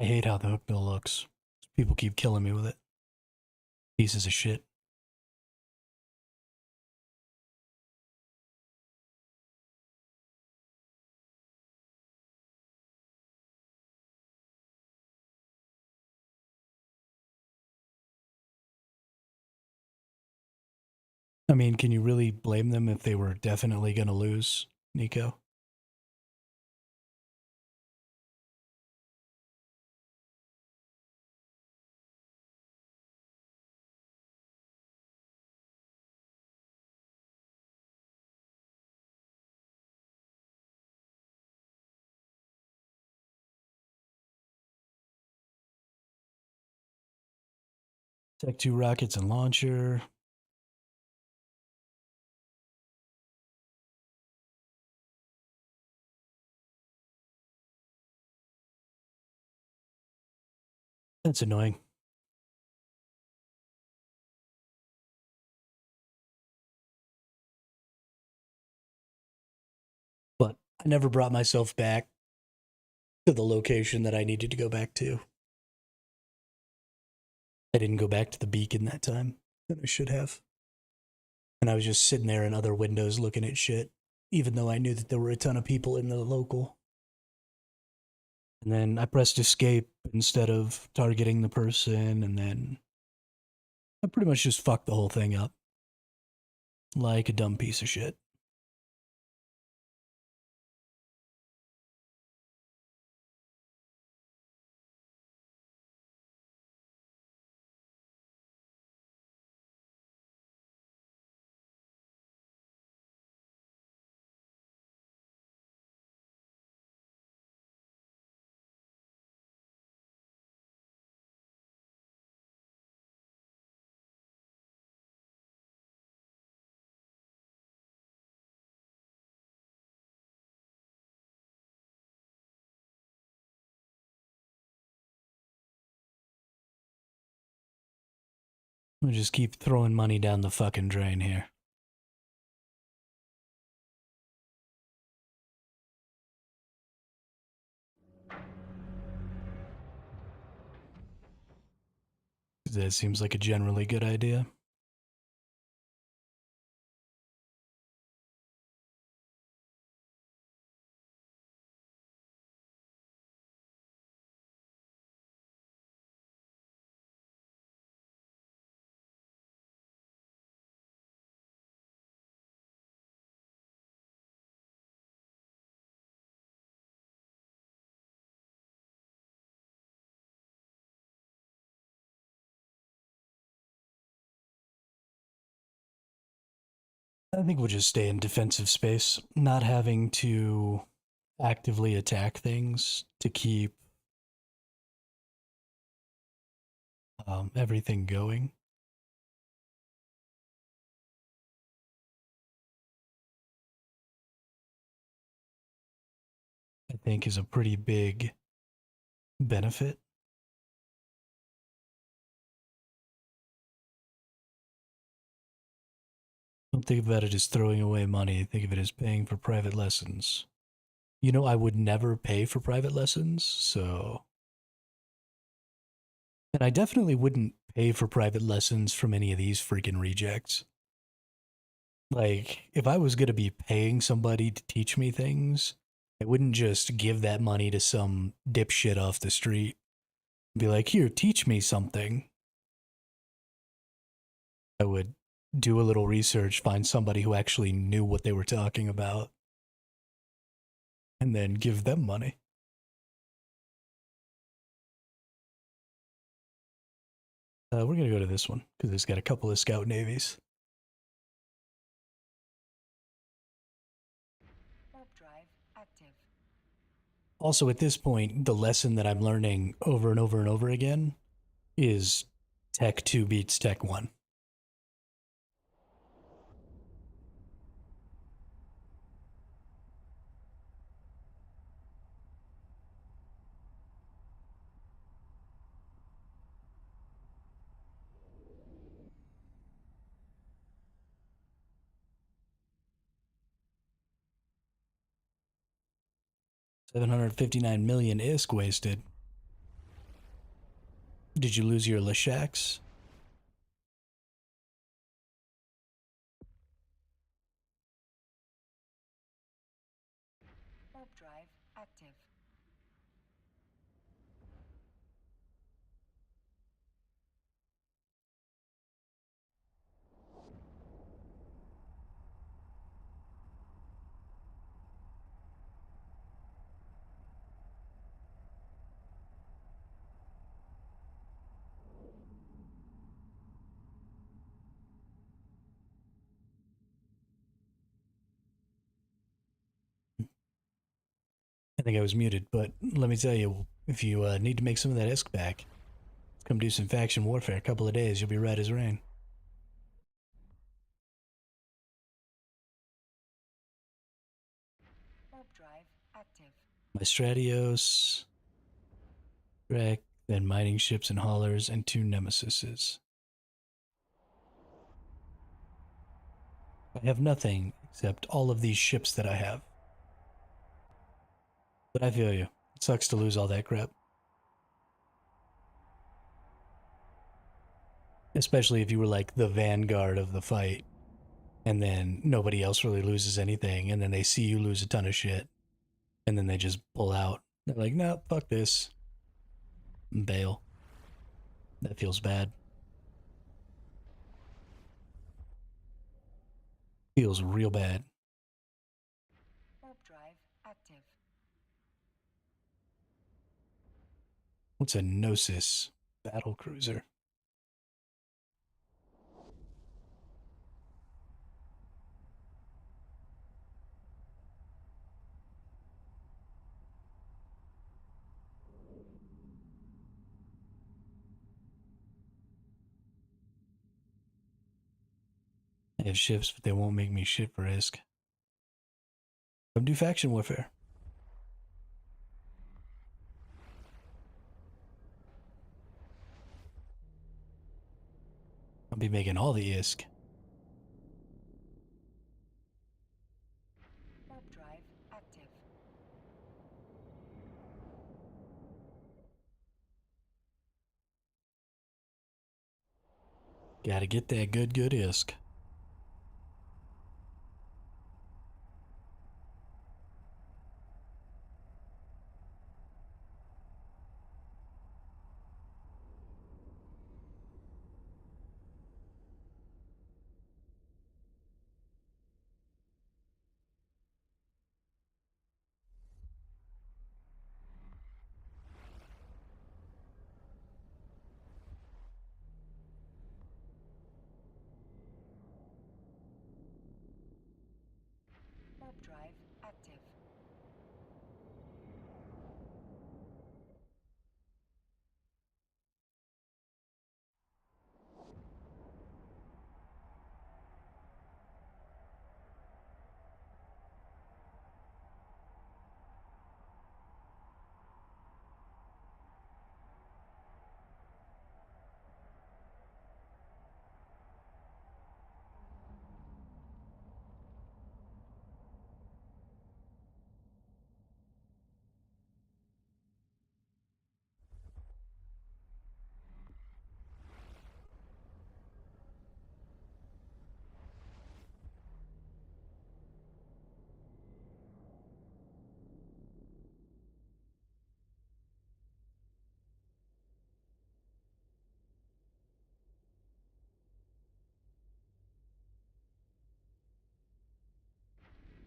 I hate how the hook bill looks. People keep killing me with it. Pieces of shit. I mean, can you really blame them if they were definitely going to lose, Nico? Tech 2 rockets and launcher. That's annoying. But I never brought myself back to the location that I needed to go back to. I didn't go back to the beacon that time that I should have. And I was just sitting there in other windows looking at shit, even though I knew that there were a ton of people in the local. And then I pressed escape instead of targeting the person, and then I pretty much just fucked the whole thing up. Like a dumb piece of shit. I just keep throwing money down the fucking drain here. That seems like a generally good idea. I think we'll just stay in defensive space, not having to actively attack things to keep everything going. I think is a pretty big benefit. Don't think about it as throwing away money. Think of it as paying for private lessons. You know, I would never pay for private lessons, so. And I definitely wouldn't pay for private lessons from any of these freaking rejects. Like, if I was going to be paying somebody to teach me things, I wouldn't just give that money to some dipshit off the street. Be like, here, teach me something. I would do a little research, find somebody who actually knew what they were talking about, and then give them money. We're going to go to this one because it's got a couple of scout navies. Warp drive active. Also, at this point, the lesson that I'm learning over and over and over again is Tech 2 beats Tech 1. $759 million ISK wasted. Did you lose your Leshaks? Warp drive active. I think I was muted, but let me tell you, if you need to make some of that ISK back, come do some faction warfare. A couple of days, you'll be right as rain. Warp drive active. My Stratios, Drek, then mining ships and haulers, and 2 Nemesises. I have nothing except all of these ships that I have. But I feel you. It sucks to lose all that crap. Especially if you were like the vanguard of the fight, and then nobody else really loses anything, and then they see you lose a ton of shit, and then they just pull out. They're like, no, fuck this. And bail. That feels bad. Feels real bad. Warp drive active. What's a Gnosis battle cruiser? I have ships, but they won't make me ship risk. Come do faction warfare. I'll be making all the ISK. Warp drive active. Gotta get that good isk. Warp drive active.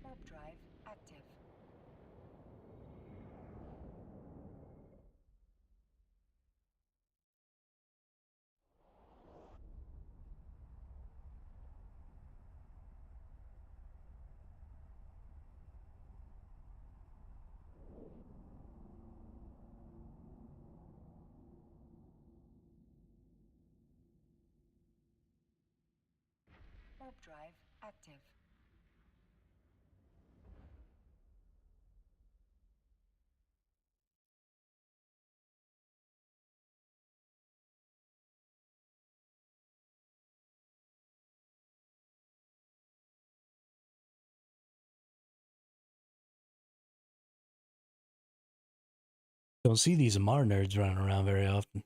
Warp drive active. Warp drive active. Don't see these Amar nerds running around very often.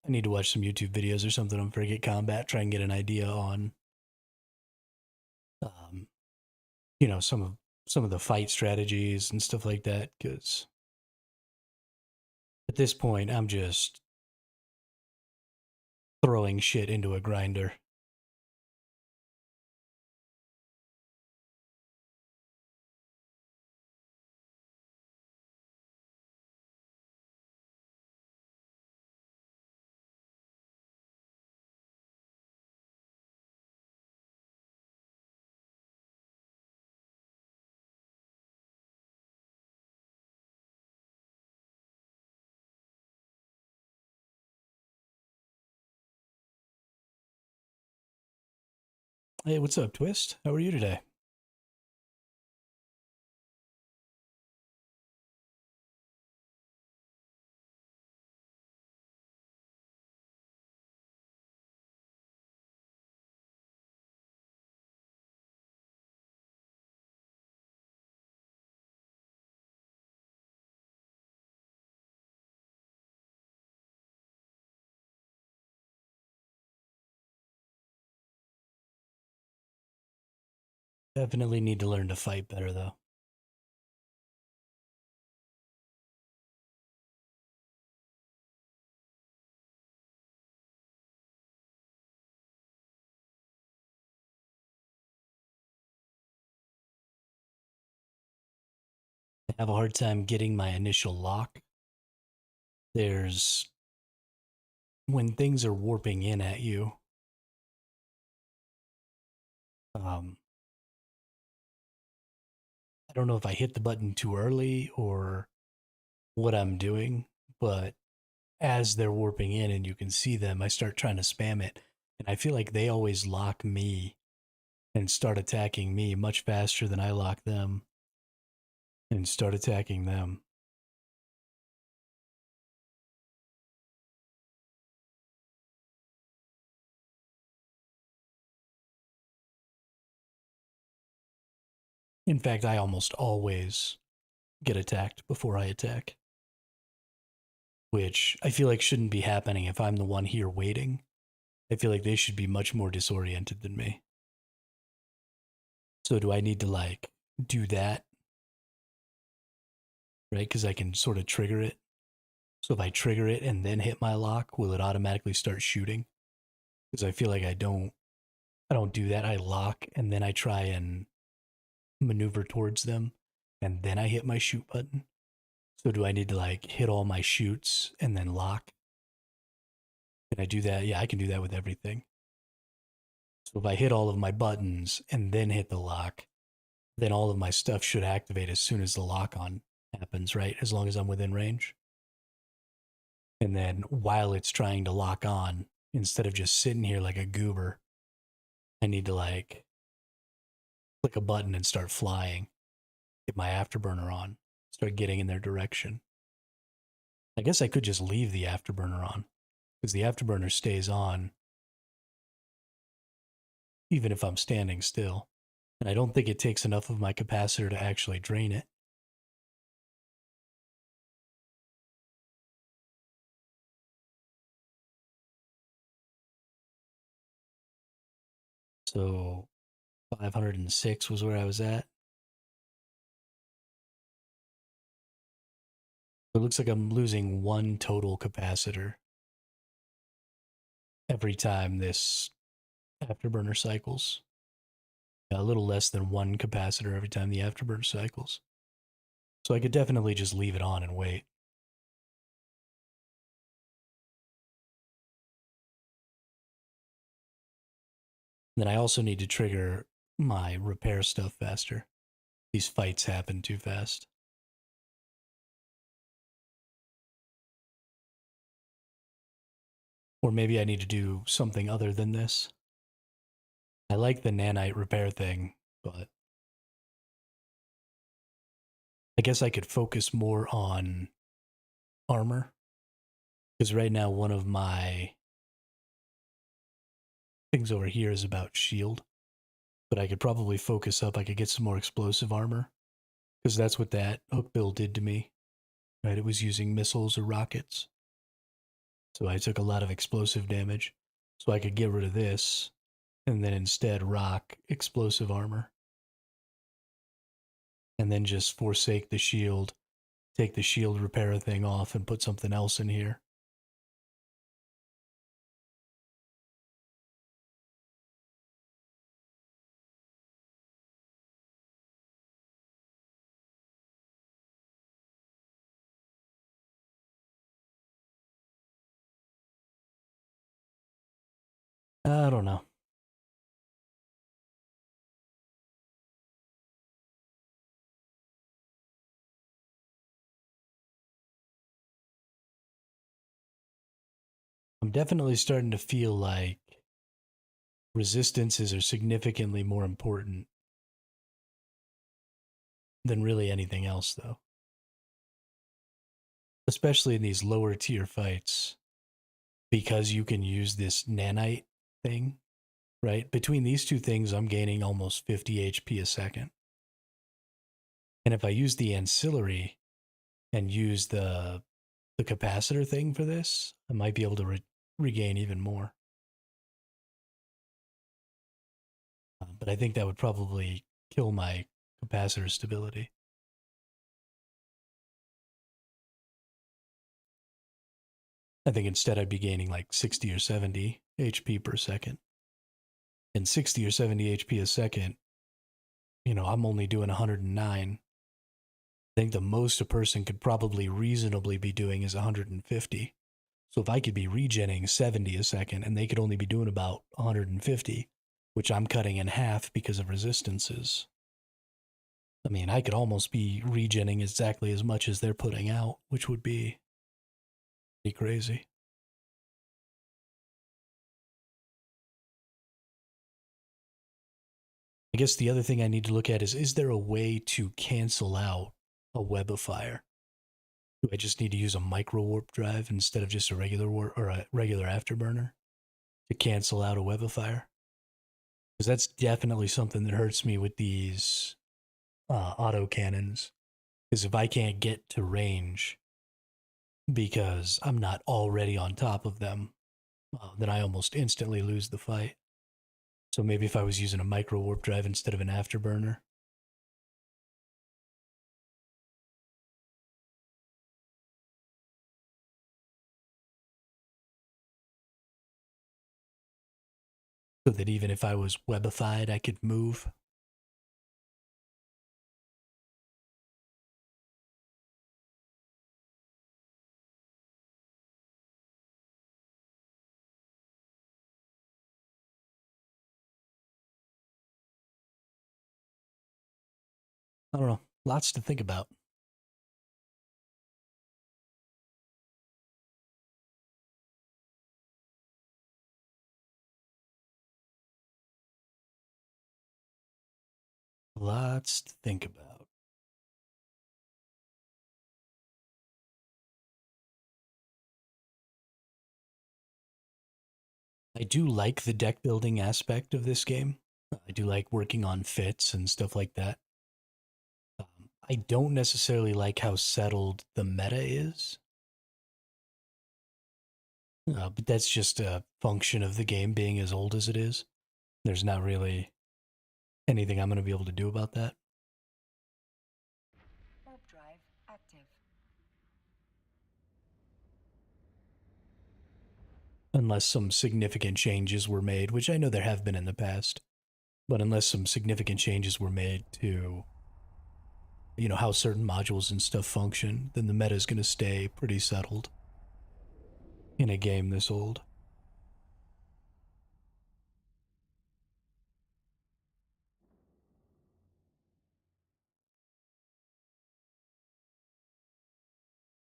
I need to watch some YouTube videos or something on Frigate Combat, try and get an idea on, um, some of the fight strategies and stuff like that. Because at this point, I'm just throwing shit into a grinder. Hey, what's up, Twist? How are you today? Definitely need to learn to fight better, though. have a hard time getting my initial lock. There's when things are warping in at you. Um, I don't know if I hit the button too early or what I'm doing, but as they're warping in and you can see them, I start trying to spam it. And I feel like they always lock me and start attacking me much faster than I lock them and start attacking them. In fact, I almost always get attacked before I attack, which I feel like shouldn't be happening if I'm the one here waiting. I feel like they should be much more disoriented than me. So do I need to like do that, right? Because I can sort of trigger it. So if I trigger it and then hit my lock, will it automatically start shooting? Because I feel like I don't do that. I lock and then I try and maneuver towards them and then I hit my shoot button. So do I need to like hit all my shoots and then lock? Can I do that? Yeah, I can do that with everything. So if I hit all of my buttons and then hit the lock, then all of my stuff should activate as soon as the lock on happens, right? As long as I'm within range. And then while it's trying to lock on, instead of just sitting here like a goober, I need to like click a button and start flying, get my afterburner on, start getting in their direction. I guess I could just leave the afterburner on because the afterburner stays on even if I'm standing still. And I don't think it takes enough of my capacitor to actually drain it. So 506 was where I was at. It looks like I'm losing one total capacitor every time this afterburner cycles. A little less than one capacitor every time the afterburner cycles. So I could definitely just leave it on and wait. Then I also need to trigger my repair stuff faster. These fights happen too fast. Or maybe I need to do something other than this. I like the nanite repair thing, but I guess I could focus more on armor. Because right now, one of my things over here is about shield. But I could probably focus up. I could get some more explosive armor. Because that's what that hook bill did to me. Right? It was using missiles or rockets. So I took a lot of explosive damage. So I could get rid of this and then instead rock explosive armor. And then just forsake the shield, take the shield repair thing off and put something else in here. I don't know. I'm definitely starting to feel like resistances are significantly more important than really anything else, though. Especially in these lower tier fights, because you can use this nanite thing, right? Between these two things, I'm gaining almost 50 HP a second. And if I use the ancillary and use the capacitor thing for this, I might be able to regain even more. But I think that would probably kill my capacitor stability. I think instead I'd be gaining like 60 or 70 HP per second. And 60 or 70 HP a second, I'm only doing 109. I think the most a person could probably reasonably be doing is 150. So if I could be regenning 70 a second and they could only be doing about 150, which I'm cutting in half because of resistances, I mean, I could almost be regenning exactly as much as they're putting out, which would be pretty crazy. I guess the other thing I need to look at is there a way to cancel out a web of fire? Do I just need to use a micro warp drive instead of just a regular warp or a regular afterburner to cancel out a web of fire? Because that's definitely something that hurts me with these auto cannons. Because if I can't get to range because I'm not already on top of them, then I almost instantly lose the fight. So maybe if I was using a micro warp drive instead of an afterburner. So that even if I was webified, I could move. I don't know. Lots to think about. Lots to think about. I do like the deck building aspect of this game. I do like working on fits and stuff like that. I don't necessarily like how settled the meta is, but that's just a function of the game being as old as it is. There's not really anything I'm going to be able to do about that. Warp drive active. Unless some significant changes were made, which I know there have been in the past, but unless some significant changes were made to, how certain modules and stuff function, then the meta is going to stay pretty settled in a game this old.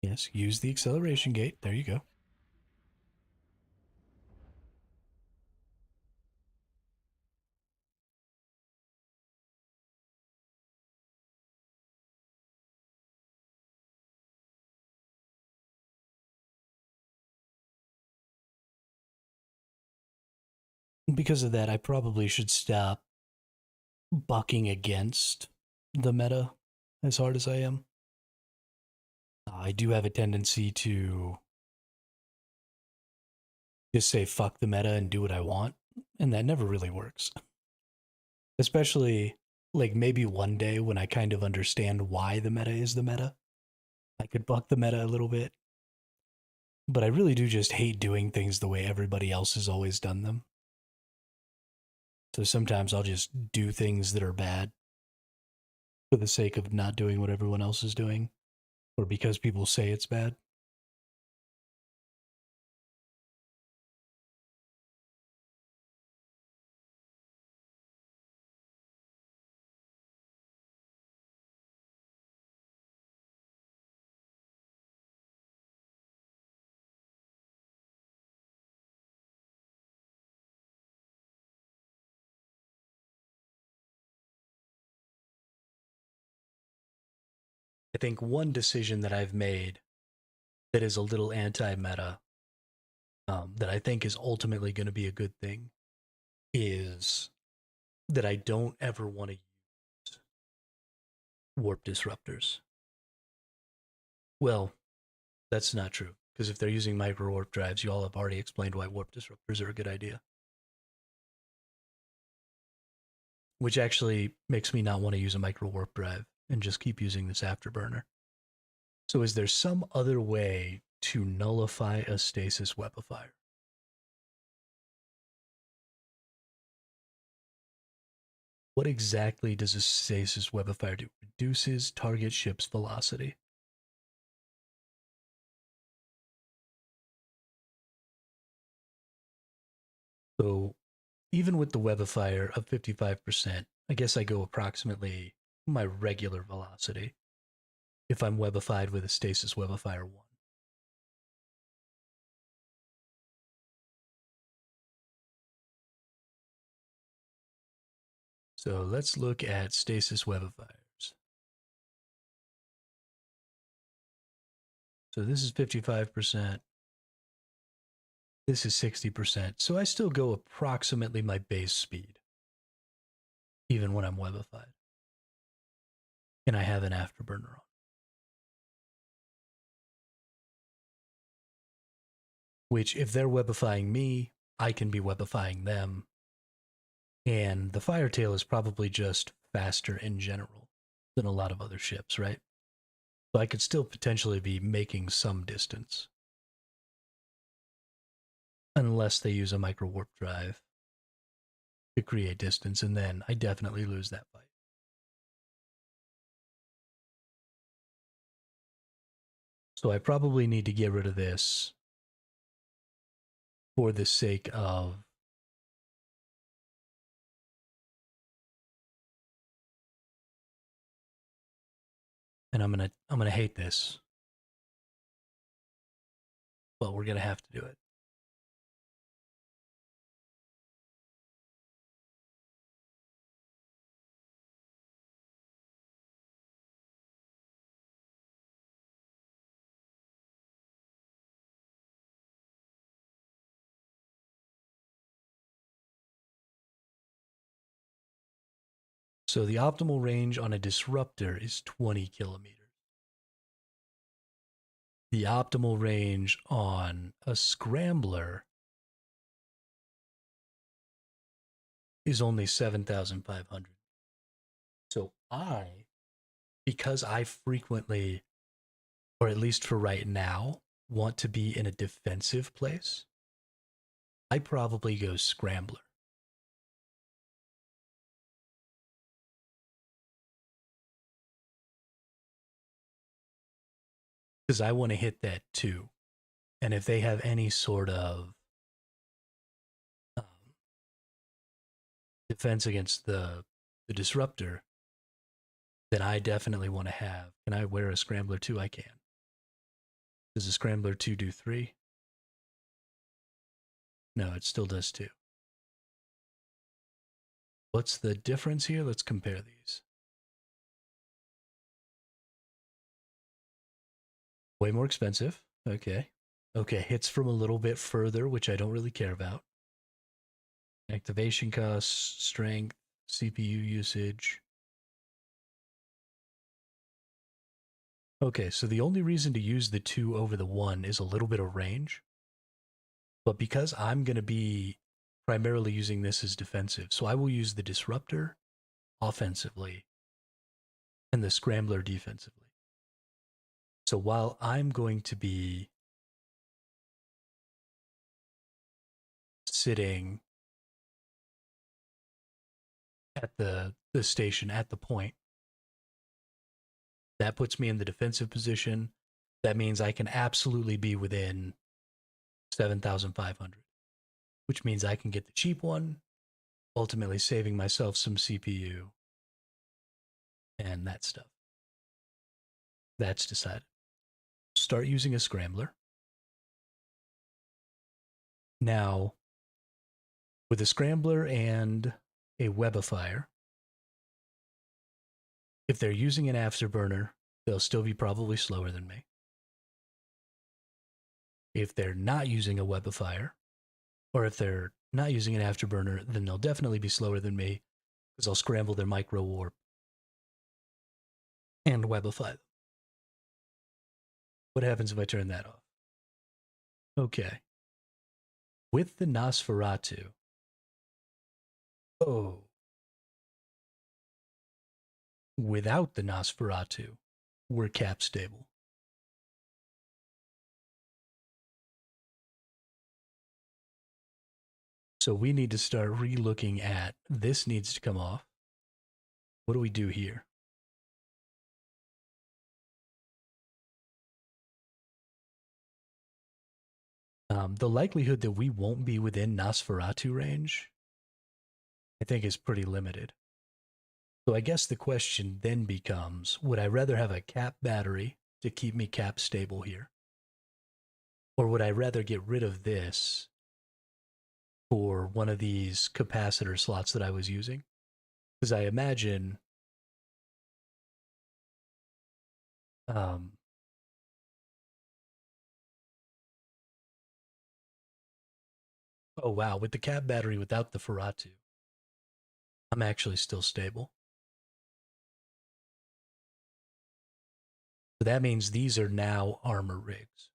Yes, use the acceleration gate. There you go. Because of that, I probably should stop bucking against the meta as hard as I am. I do have a tendency to just say fuck the meta and do what I want, and that never really works. Especially, like, maybe one day when I kind of understand why the meta is the meta, I could buck the meta a little bit. But I really do just hate doing things the way everybody else has always done them. So sometimes I'll just do things that are bad for the sake of not doing what everyone else is doing, or because people say it's bad. I think one decision that I've made that is a little anti-meta, that I think is ultimately going to be a good thing, is that I don't ever want to use warp disruptors. Well, that's not true, because if they're using micro warp drives, you all have already explained why warp disruptors are a good idea. Which actually makes me not want to use a micro warp drive and just keep using this afterburner. So is there some other way to nullify a stasis web of fire? what exactly does a stasis webifier do? Reduces target ship's velocity. So even with the webifier of 55%, I guess I go approximately my regular velocity if I'm webified with a stasis webifier 1. So let's look at stasis webifiers. So this is 55%. This is 60%. So I still go approximately my base speed, even when I'm webified. And I have an afterburner on. Which, if they're webifying me, I can be webifying them. And the Firetail is probably just faster in general than a lot of other ships, right? So I could still potentially be making some distance. Unless they use a micro warp drive to create distance, and then I definitely lose that fight. So I probably need to get rid of this for the sake of and I'm gonna hate this, but we're gonna have to do it. So the optimal range on a disruptor is 20 kilometers. The optimal range on a scrambler is only 7,500. So because I frequently, or at least for right now, want to be in a defensive place, I probably go scrambler. Because I want to hit that too. And if they have any sort of um, defense against the disruptor, then I definitely want to have. Can I wear a scrambler too? I can. Does a scrambler 2 do 3? No, it still does 2. What's the difference here? Let's compare these. Way more expensive. Okay. Okay, hits from a little bit further, which I don't really care about. Activation costs, strength, CPU usage. Okay, so the only reason to use the 2 over the 1 is a little bit of range. But because I'm going to be primarily using this as defensive, so I will use the disruptor offensively and the scrambler defensively. So while I'm going to be sitting at the station at the point, that puts me in the defensive position. That means I can absolutely be within 7,500, which means I can get the cheap one, ultimately saving myself some CPU and that stuff. That's decided. Start using a scrambler. Now, with a scrambler and a webifier, if they're using an afterburner, they'll still be probably slower than me. If they're not using a webifier, or if they're not using an afterburner, then they'll definitely be slower than me because I'll scramble their micro warp and webify them. What happens if I turn that off? Okay. With the Nosferatu. Oh. Without the Nosferatu, we're cap stable. So we need to start re-looking at this needs to come off. What do we do here? The likelihood that we won't be within Nosferatu range, I think, is pretty limited. So I guess the question then becomes, would I rather have a cap battery to keep me cap stable here? Or would I rather get rid of this for one of these capacitor slots that I was using? Because I imagine um, oh wow, with the cap battery without the Ferratu, I'm actually still stable. So that means these are now armor rigs.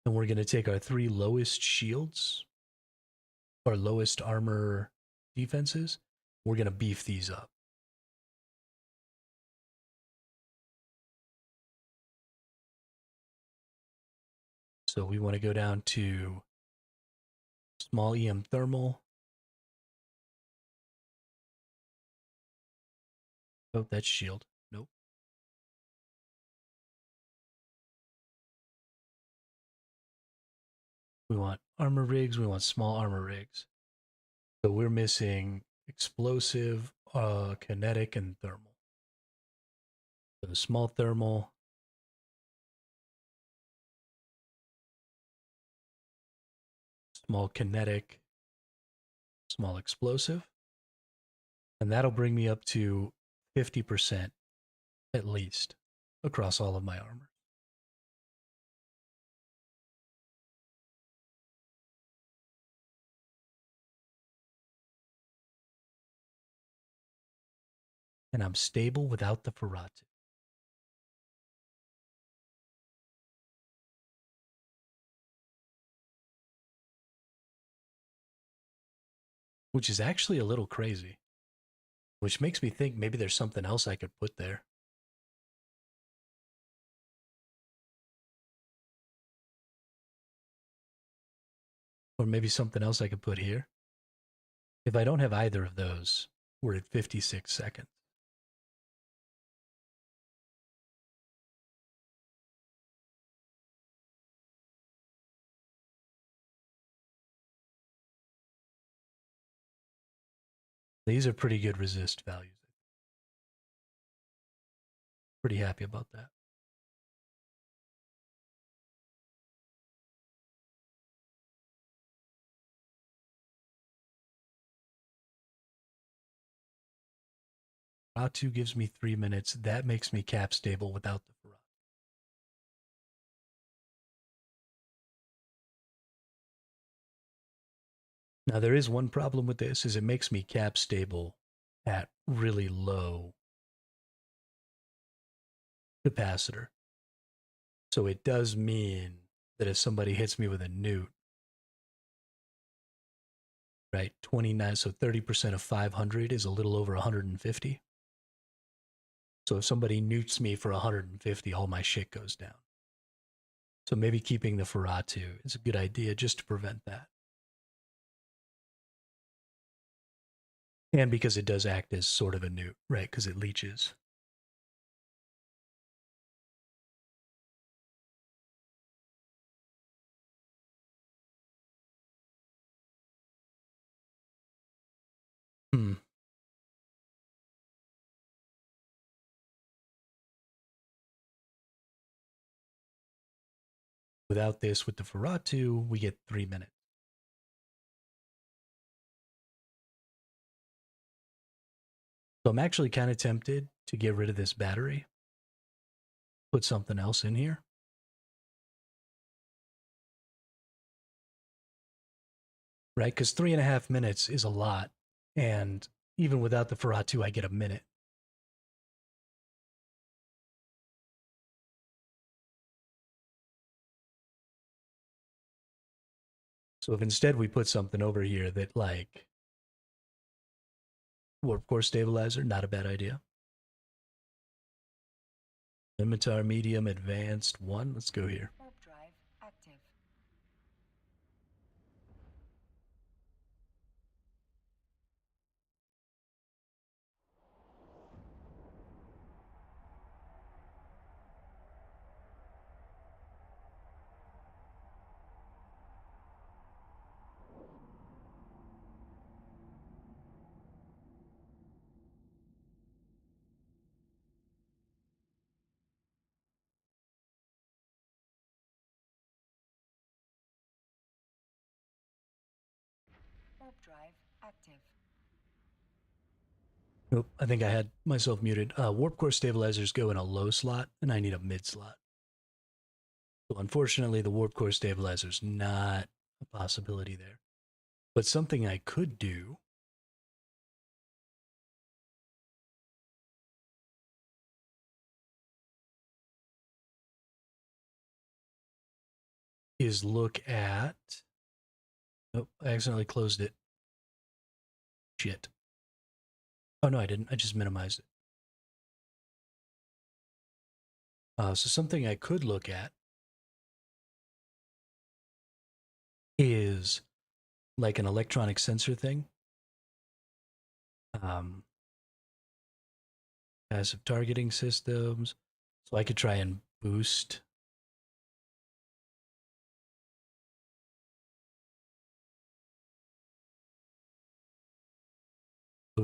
And we're going to take our 3 lowest shields, our lowest armor defenses. We're going to beef these up. So we want to go down to small EM thermal. Oh, that's shield. Nope. We want armor rigs. We want small armor rigs. So we're missing explosive, kinetic, and thermal. So the small thermal, small kinetic, small explosive. And that'll bring me up to 50% at least across all of my armor. And I'm stable without the Ferratu. Which is actually a little crazy. Which makes me think maybe there's something else I could put there. Or maybe something else I could put here. If I don't have either of those, we're at 56 seconds. These are pretty good resist values. Pretty happy about that. Ferratu gives me 3 minutes. That makes me cap stable without the Ferratu. Now there is one problem with this, is it makes me cap stable at really low capacitor. So it does mean that if somebody hits me with a newt, right, 29, so 30% of 500 is a little over 150. So if somebody newts me for 150, all my shit goes down. So maybe keeping the Ferratu is a good idea just to prevent that. And because it does act as sort of a newt, right? Because it leeches. Hmm. Without this, with the Ferratu, we get 3 minutes. So I'm actually kind of tempted to get rid of this battery, put something else in here. Right? Because 3.5 minutes is a lot. And even without the Ferratu, I get a minute. So if instead we put something over here that, like, warp core stabilizer, not a bad idea. Scimitar medium advanced 1. Let's go here. Warp drive active. warp drive active. Oh, I think I had myself muted. Warp core stabilizers go in a low slot, and I need a mid slot. So unfortunately, the warp core stabilizer is not a possibility there. But something I could do is look at. Oh, I accidentally closed it. Shit. Oh no, I didn't. I just minimized it. So something I could look at is like an electronic sensor thing. Um, passive targeting systems. So I could try and boost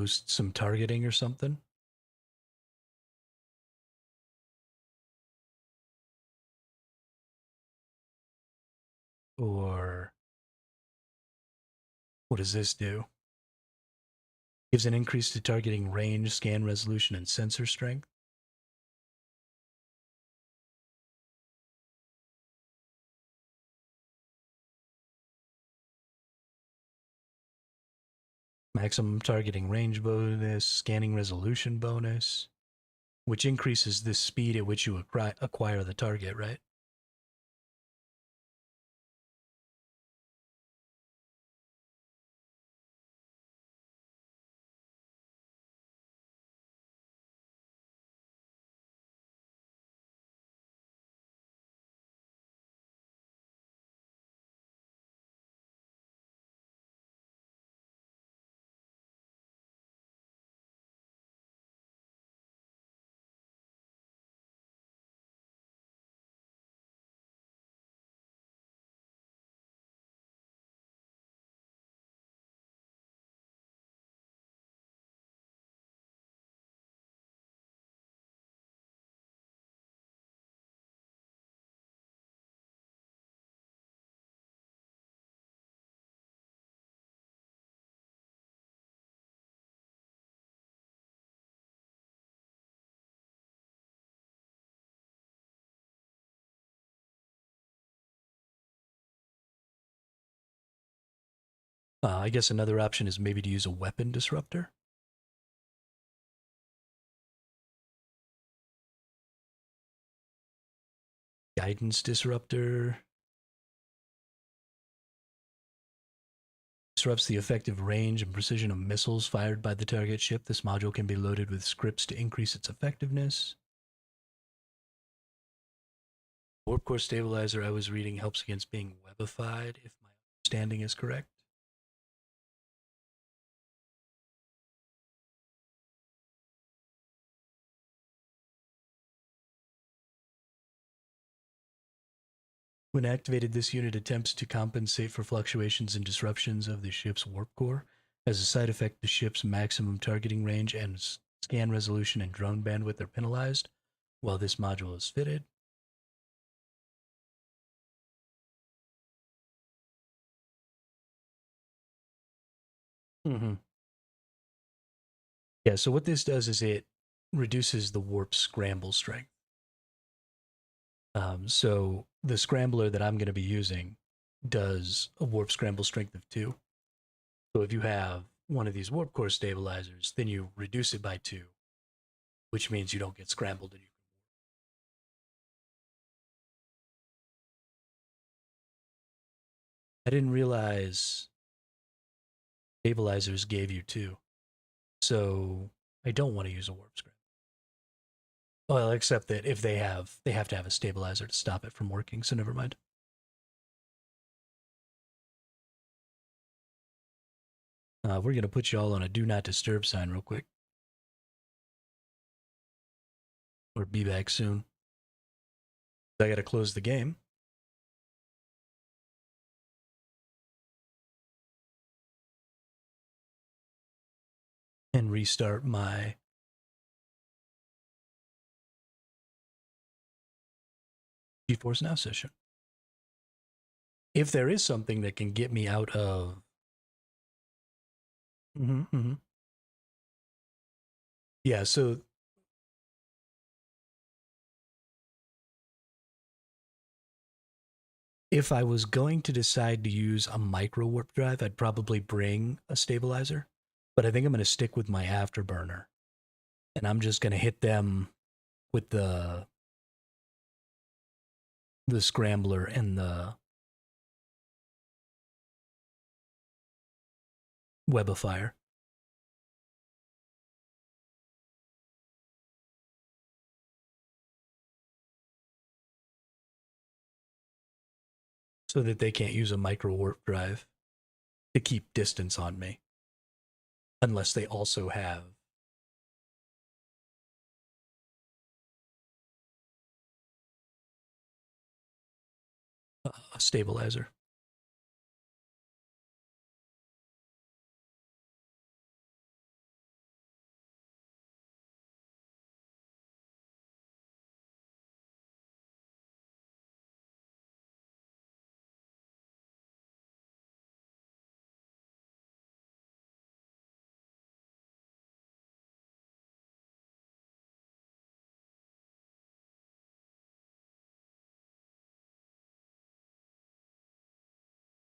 some targeting or something. Or what does this do? Gives an increase to targeting range, scan resolution, and sensor strength. Maximum targeting range bonus, scanning resolution bonus, which increases the speed at which you acquire the target, right? I guess another option is maybe to use a weapon disruptor. Guidance disruptor. Disrupts the effective range and precision of missiles fired by the target ship. This module can be loaded with scripts to increase its effectiveness. Warp core stabilizer I was reading helps against being webified, if my understanding is correct. When activated, this unit attempts to compensate for fluctuations and disruptions of the ship's warp core. As a side effect, the ship's maximum targeting range and scan resolution and drone bandwidth are penalized while this module is fitted. Mm-hmm. Yeah, so what this does is it reduces the warp scramble strength. So the scrambler that I'm going to be using does a warp scramble strength of 2. So if you have one of these warp core stabilizers, then you reduce it by 2, which means you don't get scrambled and you can warp. I didn't realize stabilizers gave you 2. So I don't want to use a warp scramble. Well, except that if they have to have a stabilizer to stop it from working, so never mind. We're going to put you all on a do not disturb sign real quick. Or be back soon. I got to close the game. And restart my GeForce Now session. If there is something that can get me out of Mm-hmm. Yeah, so if I was going to decide to use a micro warp drive, I'd probably bring a stabilizer. But I think I'm going to stick with my afterburner. And I'm just going to hit them with the scrambler and the web of fire so that they can't use a micro warp drive to keep distance on me unless they also have a stabilizer.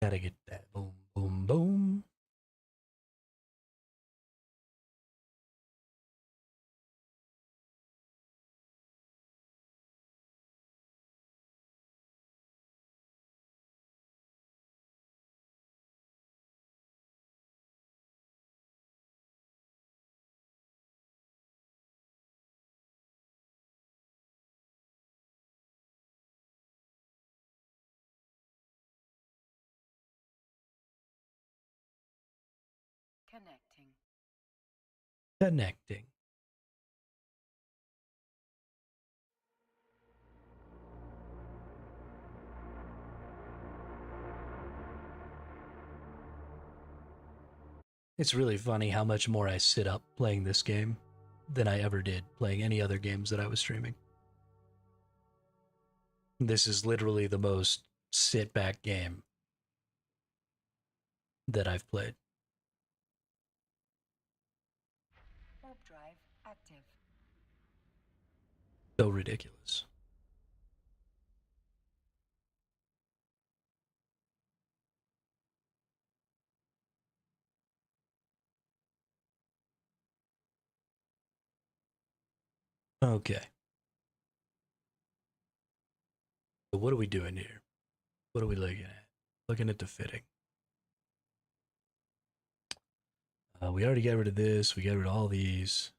Gotta get that boom, boom, boom. Connecting. Connecting. It's really funny how much more I sit up playing this game than I ever did playing any other games that I was streaming. This is literally the most sit back game that I've played. Warp drive active. So ridiculous. Okay. So what are we doing here? What are we looking at? Looking at the fitting. We already got rid of this. We got rid of all these.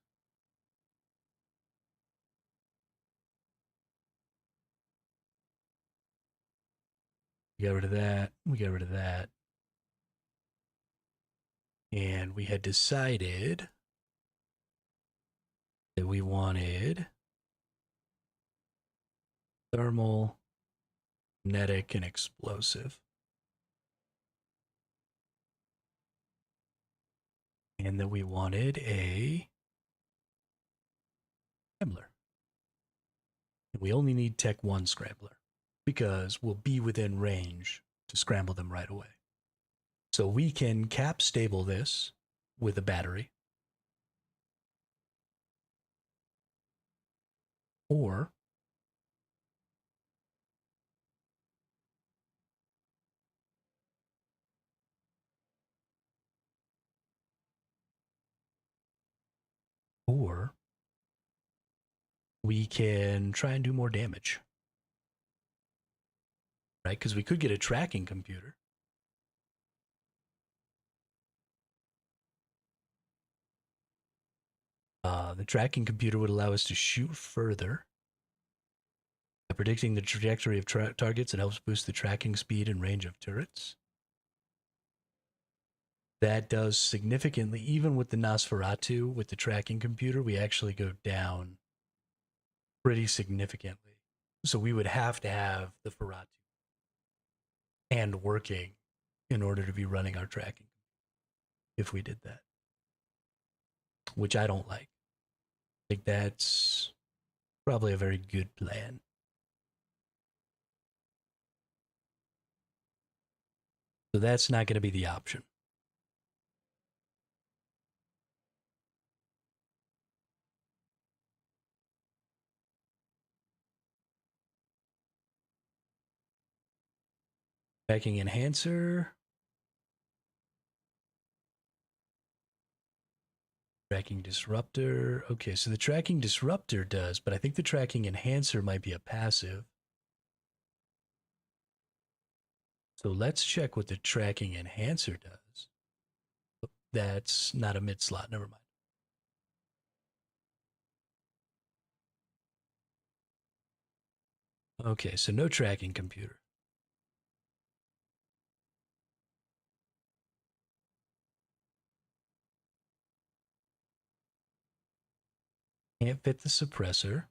We got rid of that. We got rid of that. And we had decided that we wanted thermal, kinetic, and explosive. And that we wanted a scrambler. And we only need Tech 1 scrambler because we'll be within range to scramble them right away. So we can cap stable this with a battery, or or we can try and do more damage, right? Because we could get a tracking computer. The tracking computer would allow us to shoot further. By predicting the trajectory of targets, it helps boost the tracking speed and range of turrets. That does significantly, even with the Nosferatu, with the tracking computer, we actually go down pretty significantly. So we would have to have the Ferratu and working in order to be running our tracking if we did that, which I don't like. I think that's probably a very good plan. So that's not going to be the option. Tracking enhancer. Tracking disruptor. Okay, so the tracking disruptor does, but I think the tracking enhancer might be a passive. So let's check what the tracking enhancer does. That's not a mid slot. Never mind. Okay, so no tracking computer. Can't fit the suppressor.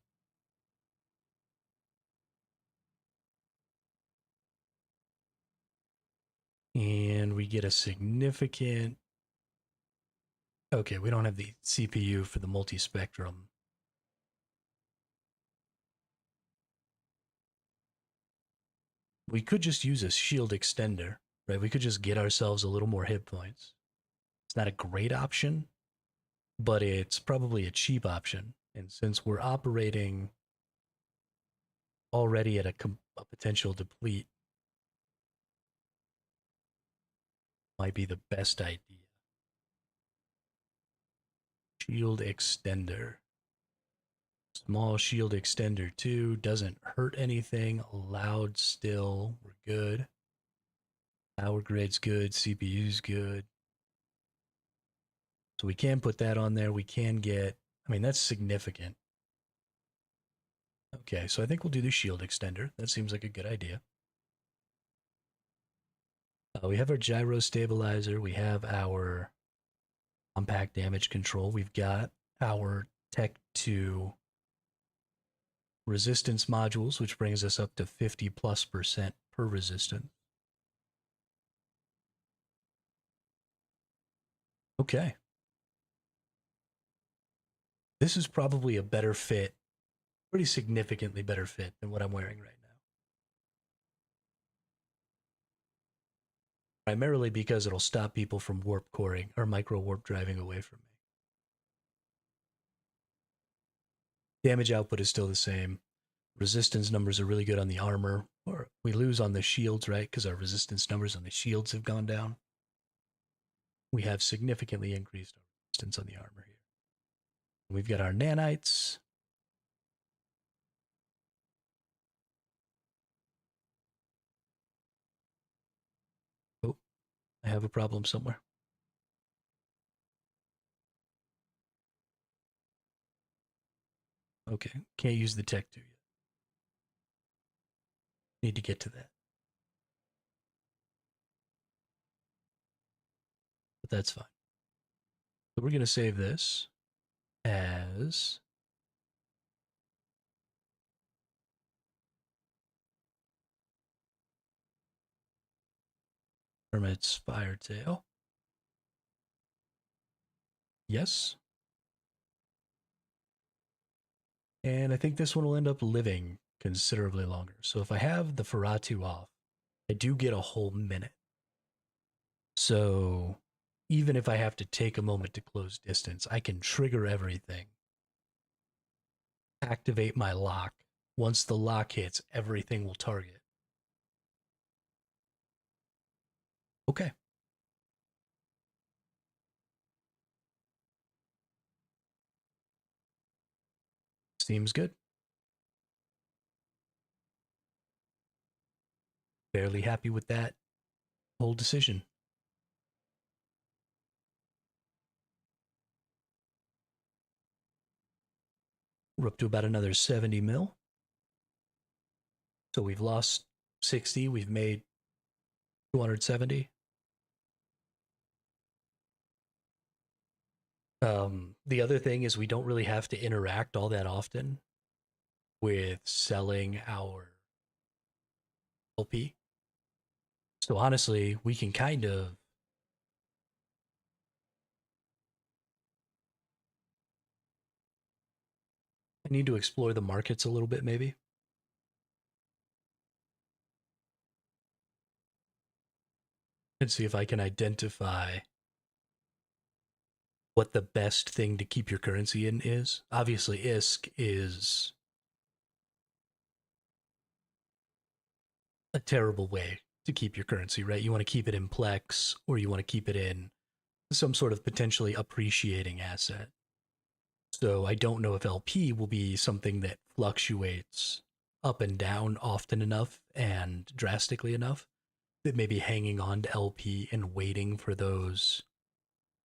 And we get a significant. Okay, we don't have the CPU for the multi-spectrum. We could just use a shield extender, right? We could just get ourselves a little more hit points. It's not a great option, but it's probably a cheap option. And since we're operating already at a potential deplete, might be the best idea. Shield extender. Small shield extender too. Doesn't hurt anything. Loud still. We're good. Power grid's good. CPU's good. So we can put that on there. We can get, I mean, that's significant. Okay, so I think we'll do the shield extender. That seems like a good idea. We have our gyro stabilizer. We have our compact damage control. We've got our Tech 2 resistance modules, which brings us up to 50+% per resistance. Okay. This is probably a better fit, pretty significantly better fit than what I'm wearing right now. Primarily because it'll stop people from warp coring or micro warp driving away from me. Damage output is still the same. Resistance numbers are really good on the armor, or we lose on the shields, right? Because our resistance numbers on the shields have gone down. We have significantly increased our resistance on the armor here. We've got our nanites. Oh, I have a problem somewhere. Okay, can't use the Tech 2 yet. Need to get to that. But that's fine. So we're going to save this as Hermit's Firetail. Yes. And I think this one will end up living considerably longer. So if I have the Feratu off, I do get a whole minute. So even if I have to take a moment to close distance, I can trigger everything, activate my lock. Once the lock hits, everything will target. Okay. Seems good. Fairly happy with that whole decision. We're up to about another 70 mil. So we've lost 60. We've made 270. The other thing is we don't really have to interact all that often with selling our LP. So honestly, we can kind of I need to explore the markets a little bit maybe and see if I can identify what the best thing to keep your currency in is. Obviously, ISK is a terrible way to keep your currency, right? You want to keep it in Plex or you want to keep it in some sort of potentially appreciating asset. So I don't know if LP will be something that fluctuates up and down often enough and drastically enough that maybe hanging on to LP and waiting for those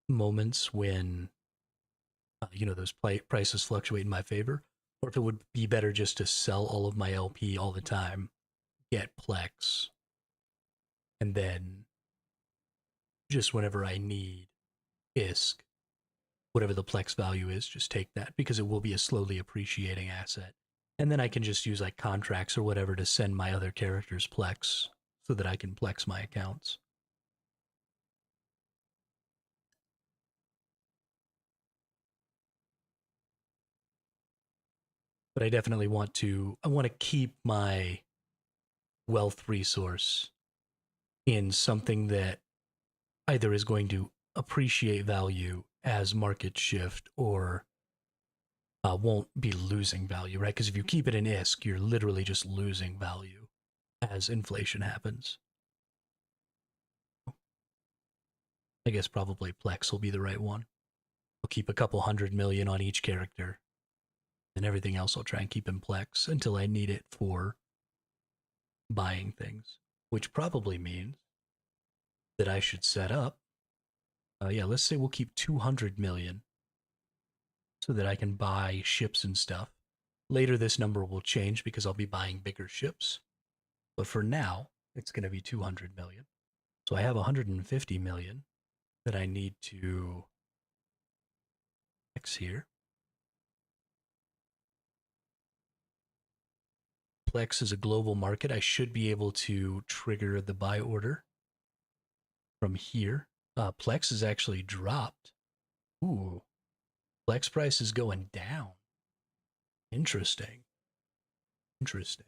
moments when those prices fluctuate in my favor, or if it would be better just to sell all of my LP all the time, get Plex, and then just whenever I need ISK, whatever the Plex value is, just take that because it will be a slowly appreciating asset. And then I can just use like contracts or whatever to send my other characters Plex so that I can Plex my accounts. But I want to keep my wealth resource in something that either is going to appreciate value as markets shift or won't be losing value, right? Because if you keep it in ISK, you're literally just losing value as inflation happens. I guess probably Plex will be the right one. I'll keep a couple 100 million on each character, and everything else I'll try and keep in Plex until I need it for buying things, which probably means that I should set up. Yeah, let's say we'll keep 200 million so that I can buy ships and stuff. Later, this number will change because I'll be buying bigger ships. But for now, it's going to be 200 million. So I have 150 million that I need to X here. Plex is a global market. I should be able to trigger the buy order from here. Plex is actually dropped. Ooh, Plex price is going down. Interesting. Interesting.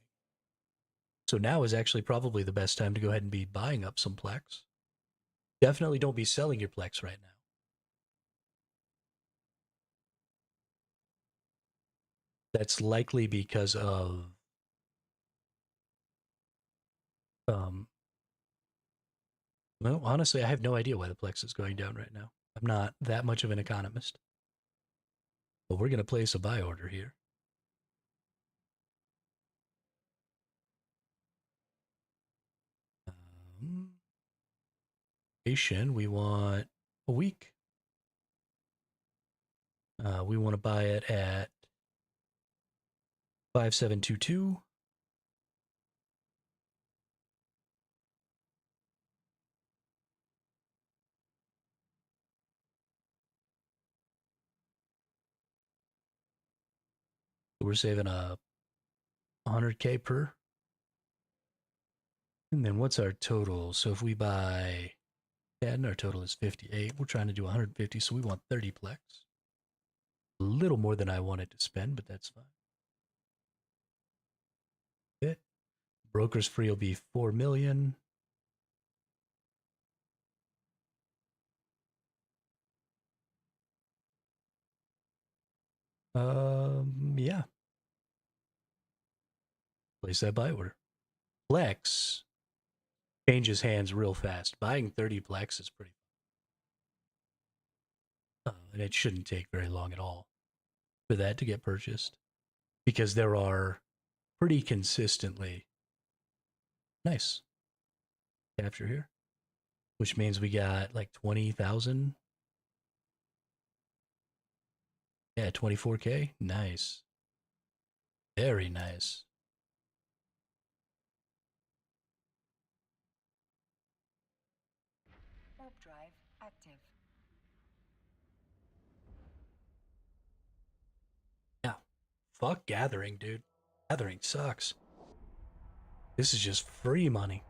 So now is actually probably the best time to go ahead and be buying up some Plex. Definitely don't be selling your Plex right now. That's likely because of um well, honestly, I have no idea why the Plex is going down right now. I'm not that much of an economist. But we're gonna place a buy order here. Um, we want a week. We want to buy it at 5722. We're saving a 100K per. And then what's our total? So if we buy 10, our total is 58. We're trying to do 150, so we want 30 Plex. A little more than I wanted to spend, but that's fine. Okay. Broker's free will be 4 million. Yeah. Place that buy order. Plex changes hands real fast. Buying 30 Plex is pretty, and it shouldn't take very long at all for that to get purchased because there are pretty consistently nice capture here, which means we got like 20,000. Yeah, 24K. Nice. Very nice. Warp drive active. Yeah. Fuck gathering, dude. Gathering sucks. This is just free money.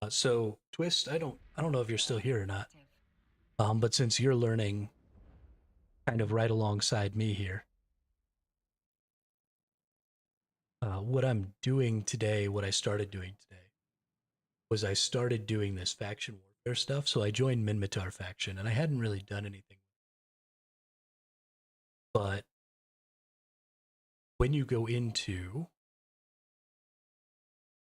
So Twist, I don't know if you're still here or not. But since you're learning kind of right alongside me here, what I'm doing today, what I started doing today, was I started doing this faction warfare stuff. So I joined Minmatar faction, and I hadn't really done anything. But when you go into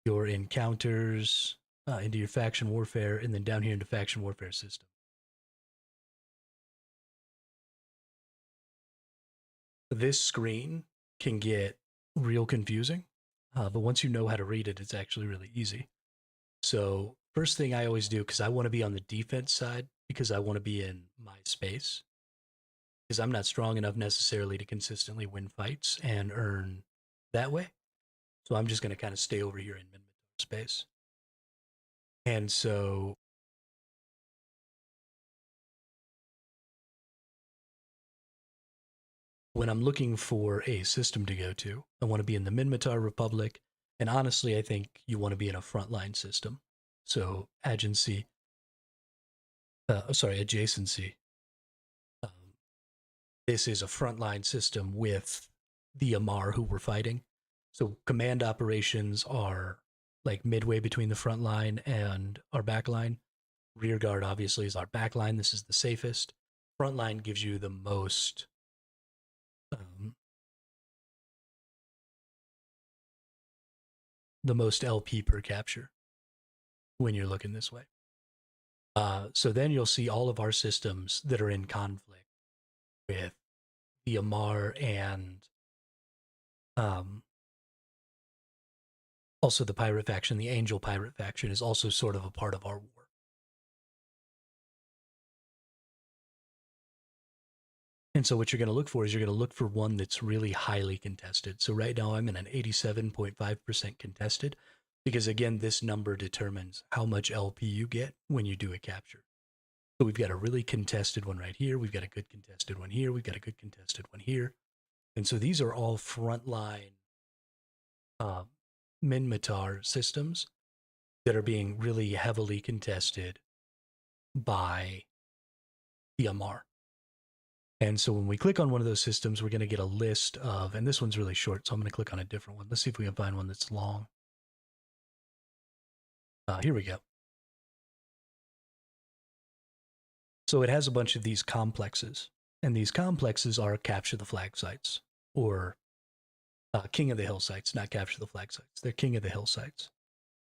your encounters, into your faction warfare, and then down here into faction warfare system, this screen can get real confusing. But once you know how to read it, it's actually really easy. So first thing I always do, because I want to be on the defense side, because I want to be in my space, because I'm not strong enough necessarily to consistently win fights and earn that way. So I'm just going to kind of stay over here in mid space. And so when I'm looking for a system to go to, I want to be in the Minmatar Republic. And honestly, I think you want to be in a frontline system. So adjacency. Adjacency. This is a frontline system with the Amar who we're fighting. So command operations are like midway between the front line and our back line. Rear guard obviously is our back line. This is the safest. Front line gives you the most LP per capture when you're looking this way. So then you'll see all of our systems that are in conflict with the Amar and also the pirate faction. The Angel pirate faction is also sort of a part of our war. And so what you're going to look for is you're going to look for one that's really highly contested. So right now I'm in an 87.5% contested because, again, this number determines how much LP you get when you do a capture. So we've got a really contested one right here. We've got a good contested one here. We've got a good contested one here. And so these are all frontline Minmatar systems that are being really heavily contested by the Amar. And so when we click on one of those systems, we're going to get a list of, and this one's really short, so I'm going to click on a different one. Let's see if we can find one that's long. Here we go. So it has a bunch of these complexes, and these complexes are capture the flag sites, or king of the hill sites, not capture the flag sites. They're king of the hill sites.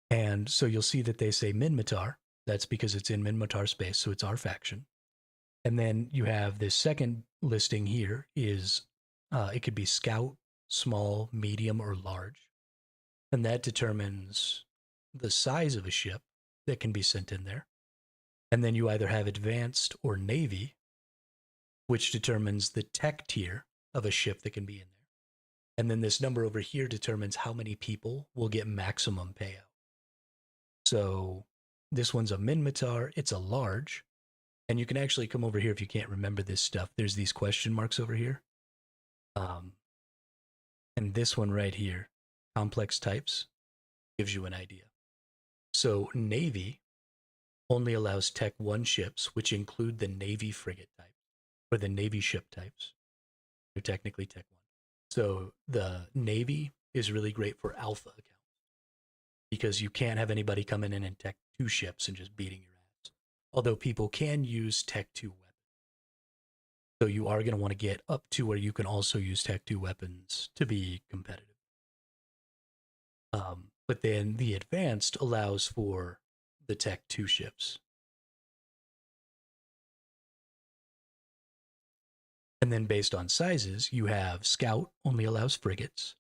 And so you'll see that they say Minmatar. That's because it's in Minmatar space, so it's our faction. And then you have this second listing here is it could be scout, small, medium, or large. And that determines the size of a ship that can be sent in there. And then you either have advanced or navy, which determines the tech tier of a ship that can be in there. And then this number over here determines how many people will get maximum payout. So this one's a Minmatar, it's a large. And you can actually come over here if you can't remember this stuff. There's these question marks over here. And this one right here, complex types, gives you an idea. So Navy only allows Tech 1 ships, which include the Navy frigate type, or the Navy ship types. They're technically Tech 1. So the Navy is really great for alpha accounts because you can't have anybody coming in and Tech 2 ships and just beating your ass. Although people can use Tech 2 weapons. So you are going to want to get up to where you can also use Tech 2 weapons to be competitive. But then the advanced allows for the Tech 2 ships. And then based on sizes, you have Scout only allows frigates.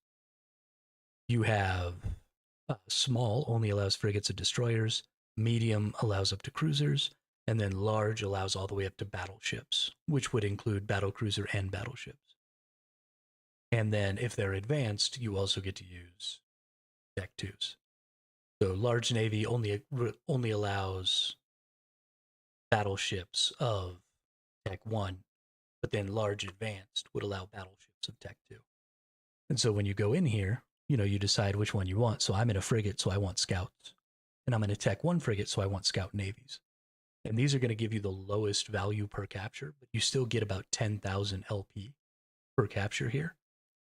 You have Small only allows frigates and destroyers. Medium allows up to cruisers. And then large allows all the way up to battleships, which would include battlecruiser and battleships. And then if they're advanced, you also get to use Tech 2s. So large Navy only allows battleships of Tech 1, but then large advanced would allow battleships of Tech 2. And so when you go in here, you decide which one you want. So I'm in a frigate, so I want scouts. And I'm in a Tech 1 frigate, so I want scout navies. And these are going to give you the lowest value per capture, but you still get about 10,000 LP per capture here.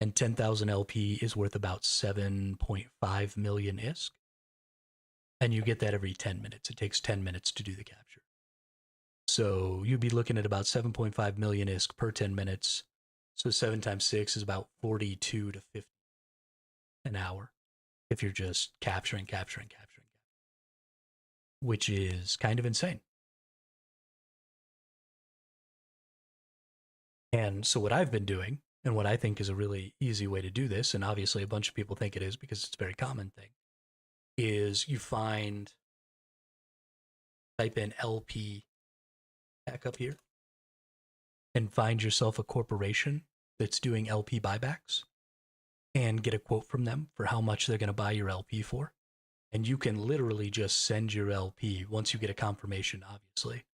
And 10,000 LP is worth about 7.5 million ISK. and you get that every 10 minutes. It takes 10 minutes to do the capture. So you'd be looking at about 7.5 million ISK per 10 minutes. So 7 times 6 is about 42 to 50 an hour if you're just capturing, which is kind of insane. And so what I've been doing, and what I think is a really easy way to do this, and obviously a bunch of people think it is because it's a very common thing, is you type in LP back up here, and find yourself a corporation that's doing LP buybacks and get a quote from them for how much they're going to buy your LP for. And you can literally just send your LP once you get a confirmation, obviously.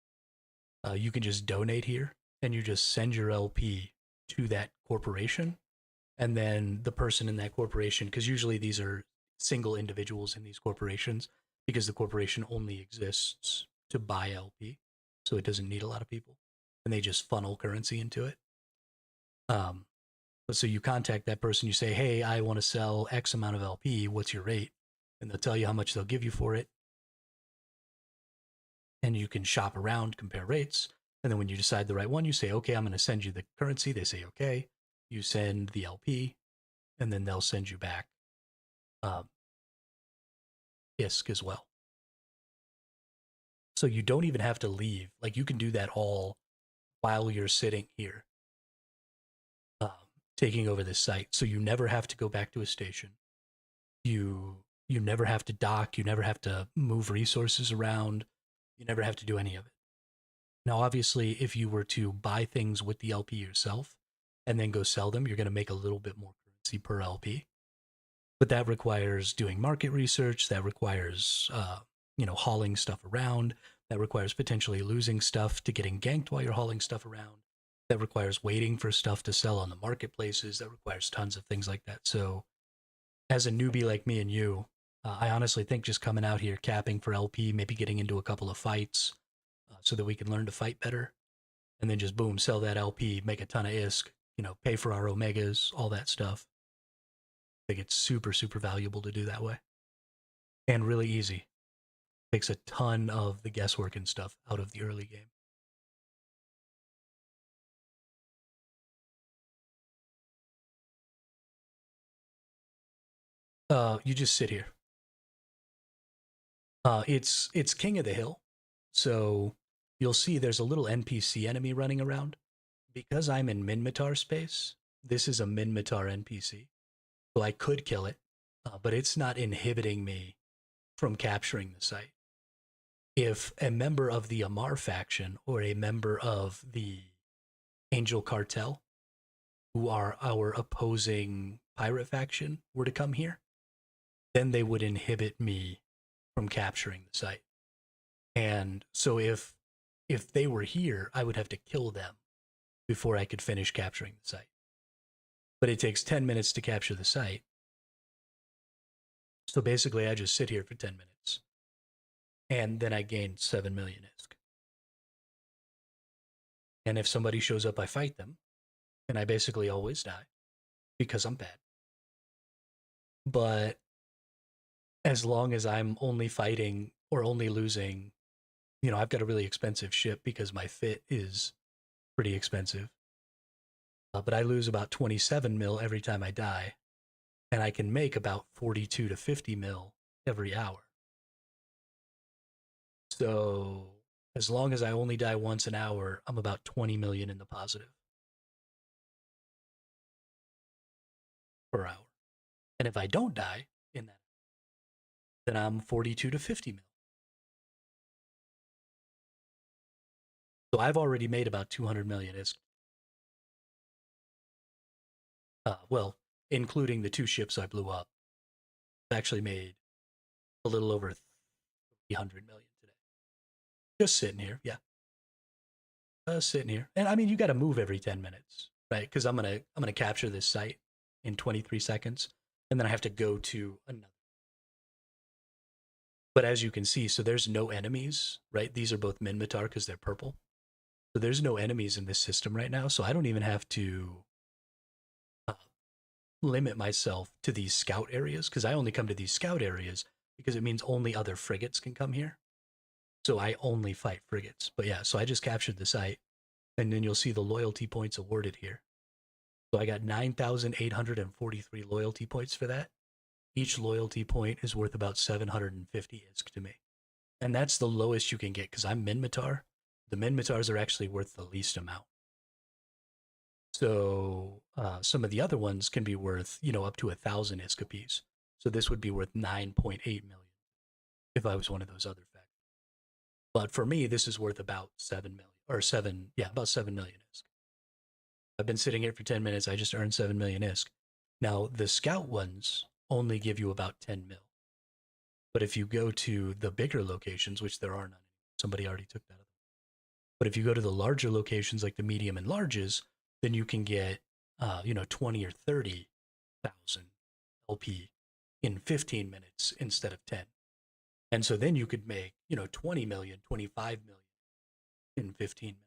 You can just donate here and you just send your LP to that corporation. And then the person in that corporation, because usually these are single individuals in these corporations, because the corporation only exists to buy LP. So it doesn't need a lot of people. And they just funnel currency into it. So you contact that person, you say, hey, I want to sell X amount of LP. What's your rate? And they'll tell you how much they'll give you for it. And you can shop around, compare rates. And then when you decide the right one, you say, okay, I'm going to send you the currency. They say, okay. You send the LP, and then they'll send you back ISK as well. So you don't even have to leave. Like, you can do that all while you're sitting here, taking over this site. So you never have to go back to a station. You never have to dock. You never have to move resources around. You never have to do any of it. Now, obviously, if you were to buy things with the LP yourself and then go sell them, you're going to make a little bit more currency per LP. But that requires doing market research. That requires, hauling stuff around. That requires potentially losing stuff to getting ganked while you're hauling stuff around. That requires waiting for stuff to sell on the marketplaces. That requires tons of things like that. So as a newbie like me and you, I honestly think just coming out here, capping for LP, maybe getting into a couple of fights so that we can learn to fight better, and then just boom, sell that LP, make a ton of ISK, pay for our Omegas, all that stuff. I think it's super, super valuable to do that way. And really easy. Takes a ton of the guesswork and stuff out of the early game. You just sit here. It's King of the Hill, so you'll see there's a little NPC enemy running around. Because I'm in Minmatar space, this is a Minmatar NPC, so I could kill it, but it's not inhibiting me from capturing the site. If a member of the Amar faction or a member of the Angel Cartel, who are our opposing pirate faction, were to come here, then they would inhibit me from capturing the site. And so if they were here, I would have to kill them before I could finish capturing the site. But it takes 10 minutes to capture the site. So basically, I just sit here for 10 minutes. And then I gain 7 million ISK. And if somebody shows up, I fight them. And I basically always die because I'm bad. But as long as I'm only fighting or only losing, I've got a really expensive ship because my fit is pretty expensive. But I lose about 27 mil every time I die. And I can make about 42 to 50 mil every hour. So as long as I only die once an hour, I'm about 20 million in the positive per hour. And if I don't die in that, then I'm 42 to 50 mil. So I've already made about 200 million ISK. Well, including the 2 ships I blew up. I've actually made a little over 300 million today. Just sitting here, yeah. Sitting here. And I mean, you got to move every 10 minutes, right? Because I'm gonna capture this site in 23 seconds, and then I have to go to another. But as you can see, so there's no enemies, right? These are both Minmatar because they're purple. So there's no enemies in this system right now, so I don't even have to limit myself to these scout areas because I only come to these scout areas because it means only other frigates can come here. So I only fight frigates. But yeah, so I just captured the site, and then you'll see the loyalty points awarded here. So I got 9,843 loyalty points for that. Each loyalty point is worth about 750 ISK to me. And that's the lowest you can get because I'm Minmatar. The Minmatars are actually worth the least amount. So some of the other ones can be worth, up to 1,000 ISK apiece. So this would be worth 9.8 million if I was one of those other factions. But for me, this is worth about 7 million or about 7 million ISK. I've been sitting here for 10 minutes. I just earned 7 million ISK. Now, the scout ones only give you about 10 mil. But if you go to the bigger locations, which there are none, somebody already took that up. But if you go to the larger locations like the medium and larges, then you can get, 20 or 30,000 LP in 15 minutes instead of 10. And so then you could make, 20 million, 25 million in 15 minutes.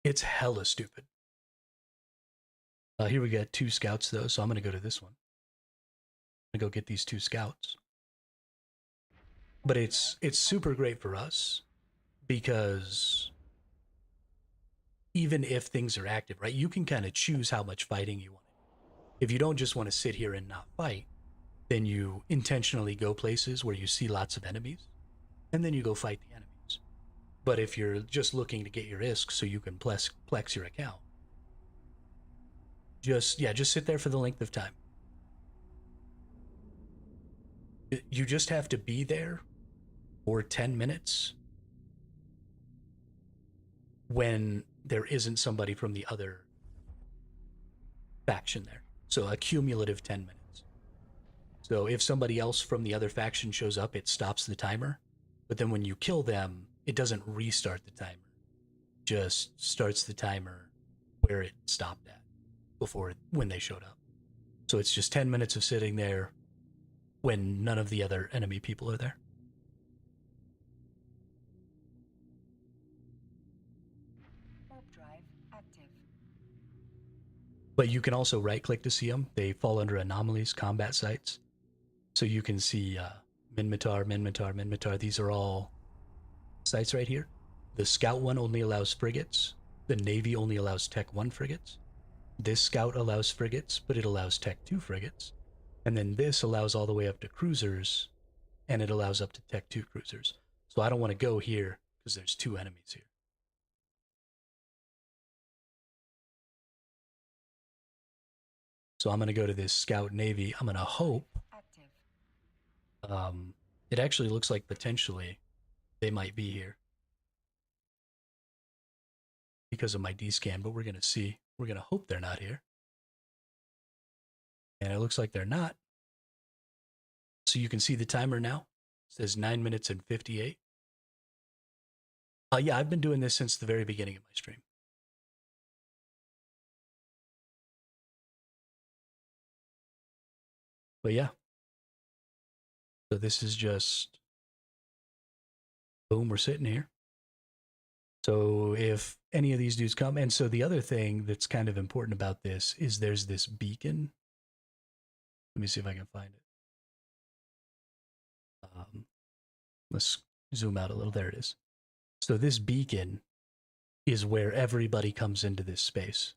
It's hella stupid. Here we got 2 scouts though, so I'm gonna go to this one. I'm gonna go get these 2 scouts. But it's super great for us because even if things are active, right, you can kind of choose how much fighting you want. If you don't just want to sit here and not fight, then you intentionally go places where you see lots of enemies, and then you go fight the enemies. But if you're just looking to get your ISK so you can plex your account, just sit there for the length of time. You just have to be there for 10 minutes when there isn't somebody from the other faction there. So a cumulative 10 minutes. So if somebody else from the other faction shows up, it stops the timer. But then when you kill them, it doesn't restart the timer. It just starts the timer where it stopped at when they showed up. So it's just 10 minutes of sitting there when none of the other enemy people are there. Warp drive active. But you can also right click to see them. They fall under anomalies, combat sites. So you can see Minmatar, Minmatar, Minmatar. These are all sites right here. The Scout one only allows frigates. The Navy only allows Tech 1 frigates. This Scout allows frigates, but it allows Tech 2 frigates. And then this allows all the way up to cruisers, and it allows up to Tech 2 cruisers. So I don't want to go here because there's 2 enemies here. So I'm going to go to this Scout Navy. I'm going to hope. It actually looks like potentially they might be here because of my D-scan, but we're going to see. We're going to hope they're not here. And it looks like they're not. So you can see the timer now. It says 9 minutes and 58. Yeah, I've been doing this since the very beginning of my stream. But yeah. So this is just, boom, we're sitting here. So if any of these dudes come, and so the other thing that's kind of important about this is there's this beacon. Let me see if I can find it. Let's zoom out a little. There it is. So this beacon is where everybody comes into this space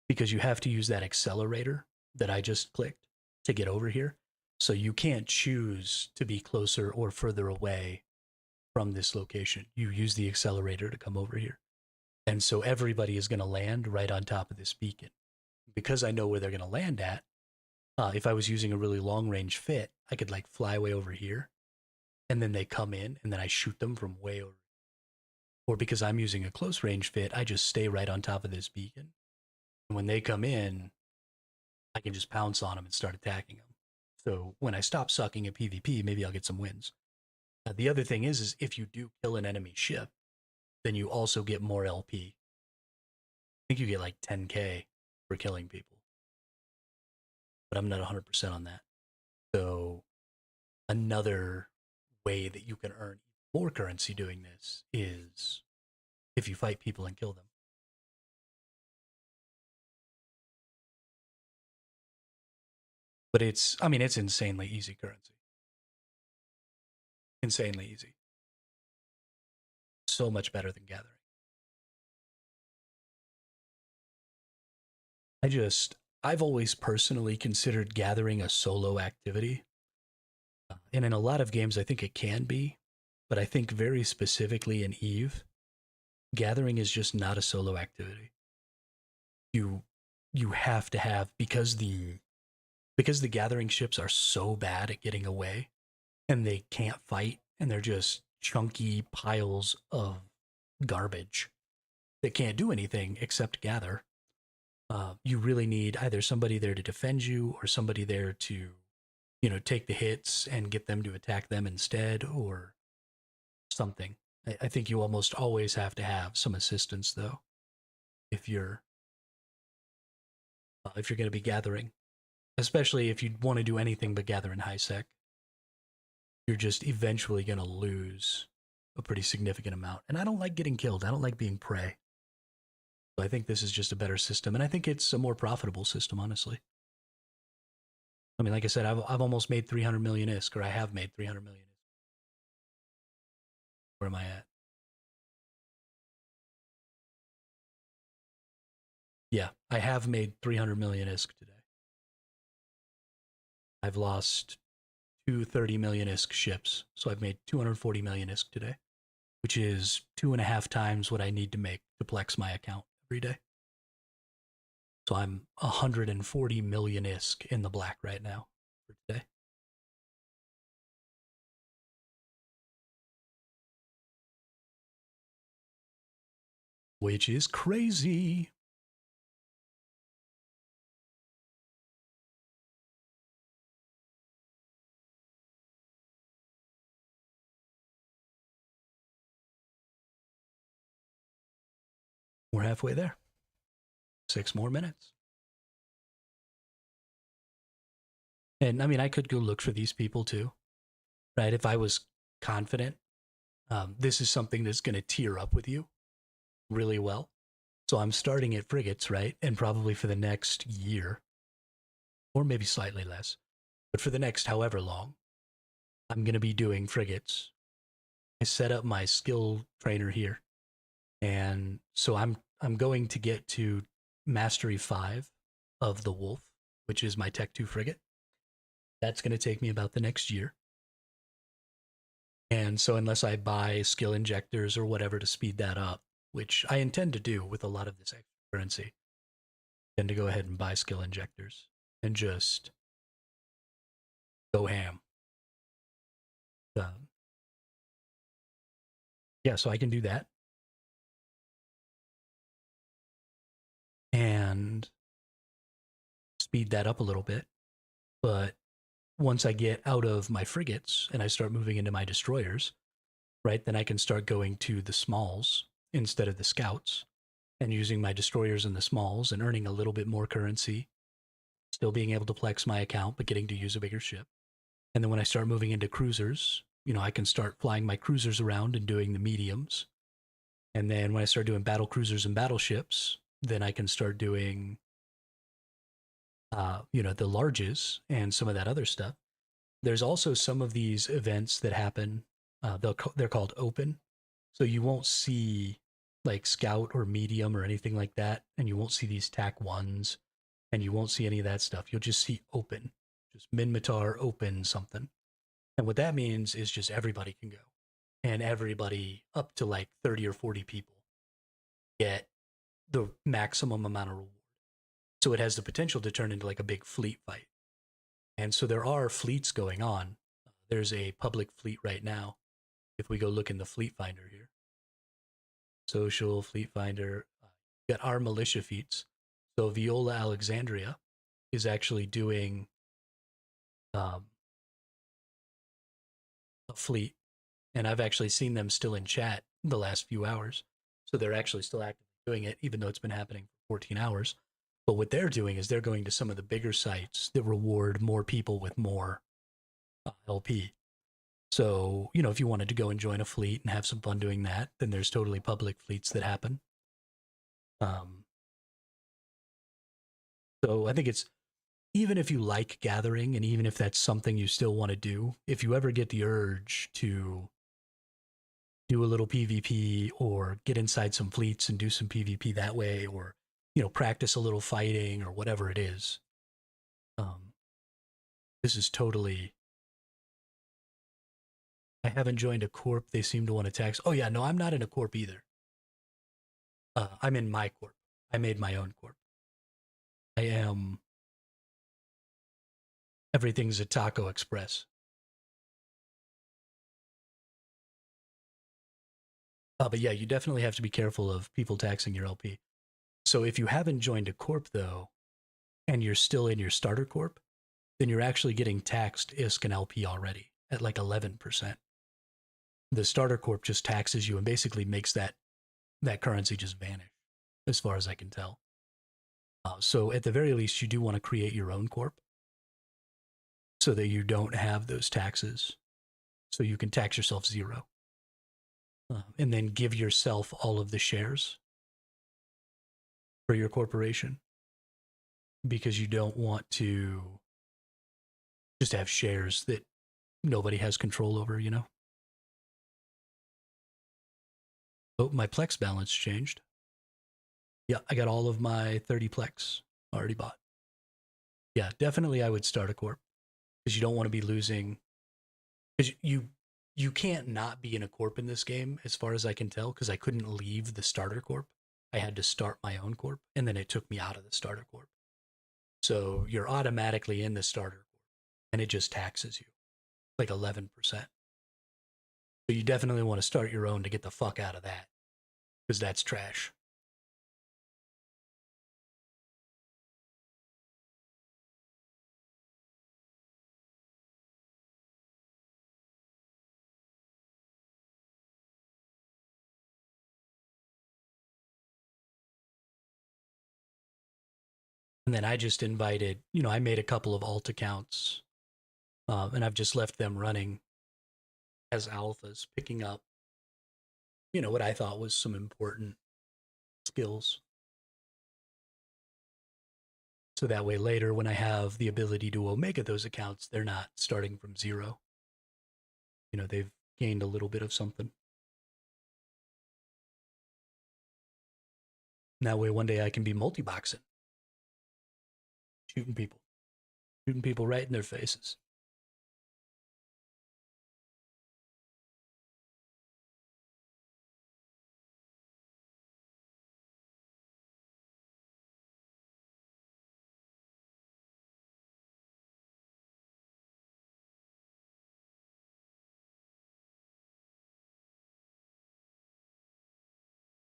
because you have to use that accelerator that I just clicked to get over here. So you can't choose to be closer or further away from this location. You use the accelerator to come over here. And so everybody is going to land right on top of this beacon. Because I know where they're going to land at, if I was using a really long range fit, I could like fly way over here and then they come in and then I shoot them from way over. Or because I'm using a close range fit, I just stay right on top of this beacon. And when they come in, I can just pounce on them and start attacking them. So when I stop sucking at PvP, maybe I'll get some wins. The other thing is if you do kill an enemy ship, then you also get more LP. I think you get like 10k for killing people. But I'm not 100% on that. So another way that you can earn more currency doing this is if you fight people and kill them. But it's, I mean, it's insanely easy currency. Insanely easy. So much better than gathering. I just, I've always personally considered gathering a solo activity. And in a lot of games, I think it can be. But I think very specifically in Eve, gathering is just not a solo activity. You you have to have because the gathering ships are so bad at getting away and they can't fight and they're just chunky piles of garbage that can't do anything except gather. You really need either somebody there to defend you or somebody there to, take the hits and get them to attack them instead or something. I think you almost always have to have some assistance though if you're going to be gathering, especially if you want to do anything but gather in high sec. You're just eventually going to lose a pretty significant amount. And I don't like getting killed. I don't like being prey. So I think this is just a better system, and I think it's a more profitable system, honestly. I mean, like I said, I've almost made 300 million ISK, or I have made 300 million ISK. Where am I at? Yeah, I have made 300 million ISK today. I've lost two 30 million ISK ships, so I've made 240 million ISK today, which is 2.5 times what I need to make to plex my account every day. So I'm 140 million ISK in the black right now for today. Which is crazy. We're halfway there. 6 more minutes. And I mean, I could go look for these people too, right? If I was confident, this is something that's going to tier up with you really well. So I'm starting at frigates, right? And probably for the next year, or maybe slightly less, but for the next however long, I'm going to be doing frigates. I set up my skill trainer here, and so I'm going to get to mastery 5 of the Wolf, which is my Tech 2 frigate. That's going to take me about the next year. And so unless I buy skill injectors or whatever to speed that up, which I intend to do with a lot of this extra currency, I tend to go ahead and buy skill injectors and just go ham. Um, yeah, so I can do that. And speed that up a little bit. But once I get out of my frigates and I start moving into my destroyers, right, then I can start going to the smalls instead of the scouts and using my destroyers and the smalls and earning a little bit more currency, still being able to flex my account, but getting to use a bigger ship. And then when I start moving into cruisers, I can start flying my cruisers around and doing the mediums. And then when I start doing battle cruisers and battleships, then I can start doing, the larges and some of that other stuff. There's also some of these events that happen. They're called open, so you won't see like scout or medium or anything like that, and you won't see these tac ones, and you won't see any of that stuff. You'll just see open, just Minmatar open something, and what that means is just everybody can go, and everybody up to like 30 or 40 people get the maximum amount of reward. So it has the potential to turn into like a big fleet fight. And so there are fleets going on. There's a public fleet right now. If we go look in the fleet finder here, social fleet finder, got our militia feats. So Viola Alexandria is actually doing a fleet, and I've actually seen them still in chat the last few hours. So they're actually still actively doing it, even though it's been happening for 14 hours. But what they're doing is they're going to some of the bigger sites that reward more people with more LP. So, if you wanted to go and join a fleet and have some fun doing that, then there's totally public fleets that happen. So I think even if you like gathering and even if that's something you still want to do, if you ever get the urge to do a little PvP or get inside some fleets and do some PvP that way, or practice a little fighting or whatever it is, um, this is totally. I haven't joined a corp. They seem to want to tax. Oh yeah, no, I'm not in a corp either. I'm in my corp. I made my own corp. I am. Everything's a Taco Express. But yeah, you definitely have to be careful of people taxing your LP. So if you haven't joined a corp though, and you're still in your starter corp, then you're actually getting taxed ISK and LP already at like 11%. The starter corp just taxes you and basically makes that currency just vanish, as far as I can tell. So at the very least, you do want to create your own corp so that you don't have those taxes. So you can tax yourself zero, and then give yourself all of the shares for your corporation, because you don't want to just have shares that nobody has control over, Oh, my Plex balance changed. Yeah, I got all of my 30 Plex already bought. Yeah, definitely I would start a corp because you don't want to be losing, because you can't not be in a corp in this game as far as I can tell, because I couldn't leave the starter corp. I had to start my own corp and then it took me out of the starter corp. So you're automatically in the starter corp and it just taxes you like 11%. So you definitely want to start your own to get the fuck out of that, because that's trash. And then I just invited, I made a couple of alt accounts, and I've just left them running as alphas, picking up, what I thought was some important skills. So that way later, when I have the ability to Omega those accounts, they're not starting from zero. They've gained a little bit of something. And that way one day I can be multi-boxing, shooting people right in their faces.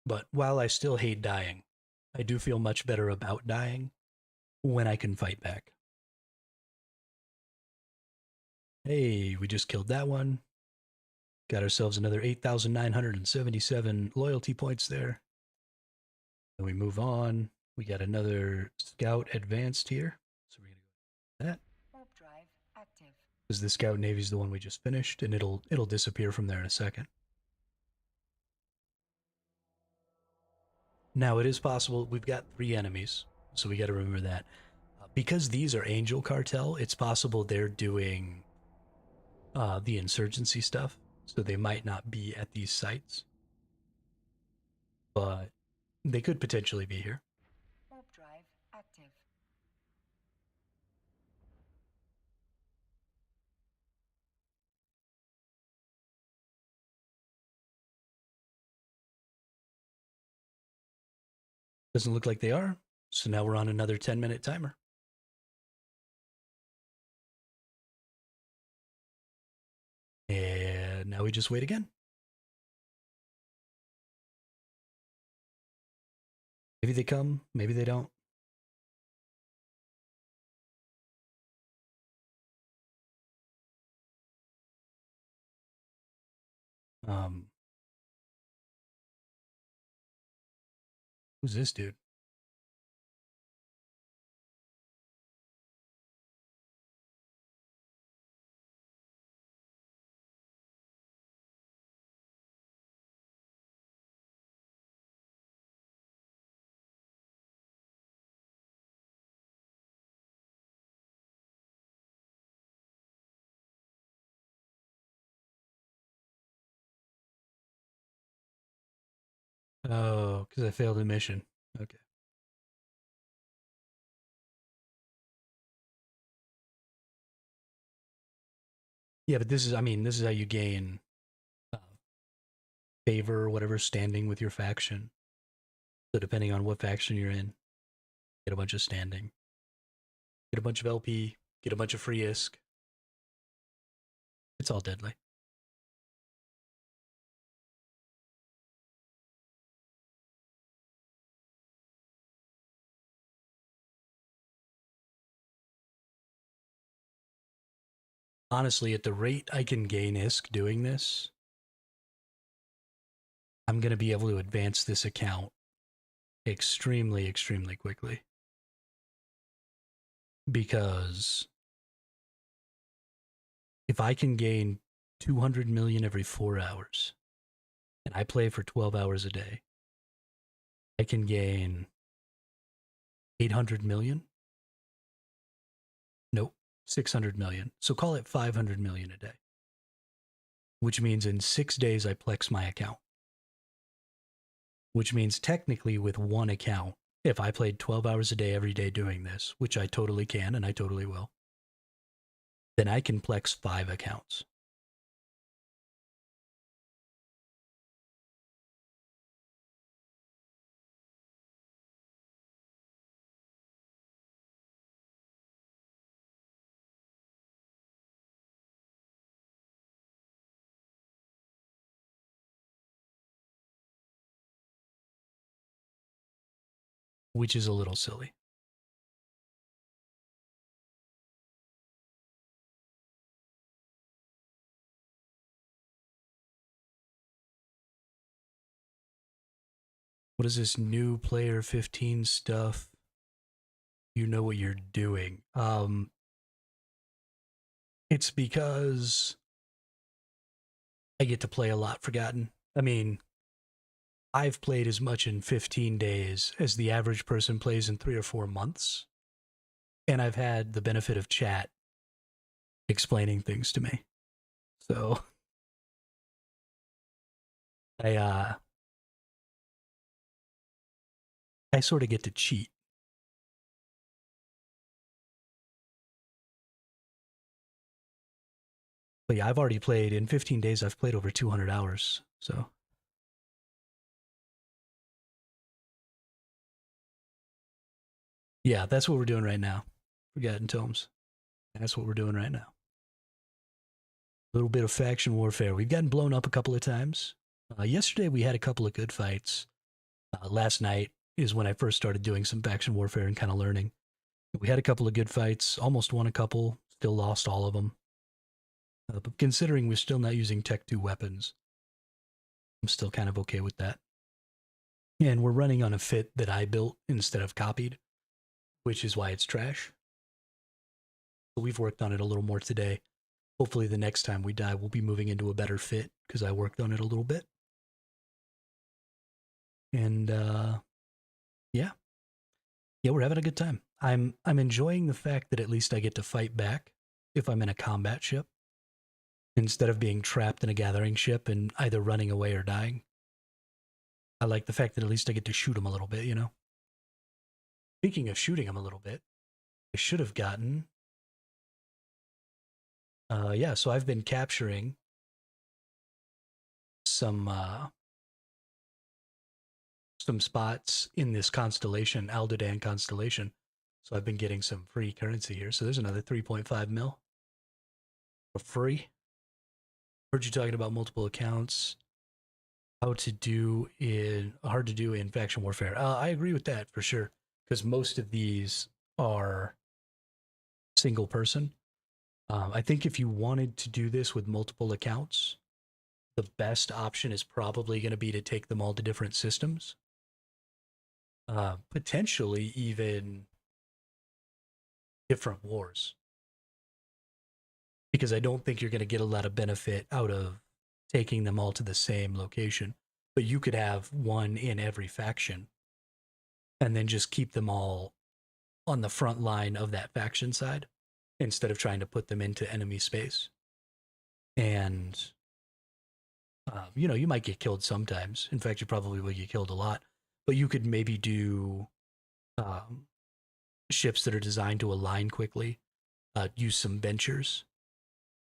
But while I still hate dying, I do feel much better about dying when I can fight back. Hey, we just killed that one. Got ourselves another 8,977 loyalty points there. And we move on. We got another scout advanced here. So we're going to go with that. Warp drive active. Because the scout navy is the one we just finished, and it'll disappear from there in a second. Now it is possible we've got 3 enemies, so we got to remember that. Because these are Angel Cartel, it's possible they're doing the insurgency stuff, so they might not be at these sites, but they could potentially be here. Warp drive active. Doesn't look like they are, so now we're on another 10-minute timer. And now we just wait again. Maybe they come, maybe they don't. Um, who's this dude? Oh, because I failed a mission. Okay. Yeah, but this is, I mean, this is how you gain uh, favor or whatever standing with your faction. So depending on what faction you're in, get a bunch of standing, get a bunch of LP, get a bunch of free ISK. It's all deadly. Honestly, at the rate I can gain ISK doing this, I'm going to be able to advance this account extremely, extremely quickly. Because if I can gain 200 million every 4 hours, and I play for 12 hours a day, I can gain 800 million. Nope, 600 million. So call it 500 million a day, which means in 6 days I plex my account. Which means technically with one account, if I played 12 hours a day every day doing this, which I totally can and I totally will, then I can plex 5 accounts. Which is a little silly. What is this new player 15 stuff? You know what you're doing. It's because I get to play a lot Forgotten. I mean, I've played as much in 15 days as the average person plays in 3 or 4 months. And I've had the benefit of chat explaining things to me. So I I sort of get to cheat. But yeah, I've already played in 15 days. I've played over 200 hours. So yeah, that's what we're doing right now. Forgotten Tomes. That's what we're doing right now. A little bit of faction warfare. We've gotten blown up a couple of times. Yesterday we had a couple of good fights. Last night is when I first started doing some faction warfare and kind of learning. We had a couple of good fights. Almost won a couple. Still lost all of them. But considering we're still not using Tech 2 weapons, I'm still kind of okay with that. And we're running on a fit that I built instead of copied, which is why it's trash. So we've worked on it a little more today. Hopefully the next time we die, we'll be moving into a better fit because I worked on it a little bit. And yeah, we're having a good time. I'm enjoying the fact that at least I get to fight back if I'm in a combat ship instead of being trapped in a gathering ship and either running away or dying. I like the fact that at least I get to shoot them a little bit, you know? Speaking of shooting them a little bit, I should have gotten. Yeah, so I've been capturing some spots in this constellation, Aldebaran constellation. So I've been getting some free currency here. So there's another 3.5 mil for free. Heard you talking about multiple accounts. Hard to do in faction warfare. I agree with that for sure, because most of these are single person. I think if you wanted to do this with multiple accounts, the best option is probably going to be to take them all to different systems. Potentially even different wars. Because I don't think you're going to get a lot of benefit out of taking them all to the same location. But you could have one in every faction and then just keep them all on the front line of that faction side instead of trying to put them into enemy space. And You might get killed sometimes. In fact, you probably will get killed a lot. But you could maybe do um, ships that are designed to align quickly. Use some ventures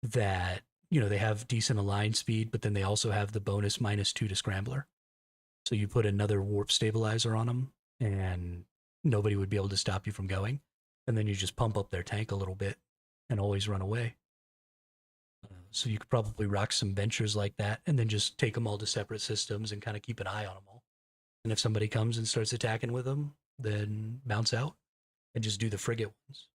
that they have decent align speed, but then they also have the bonus -2 to scrambler. So you put another warp stabilizer on them, and nobody would be able to stop you from going. And then you just pump up their tank a little bit and always run away. So you could probably rock some ventures like that, and then just take them all to separate systems and kind of keep an eye on them all. And if somebody comes and starts attacking with them, then bounce out and just do the frigate ones.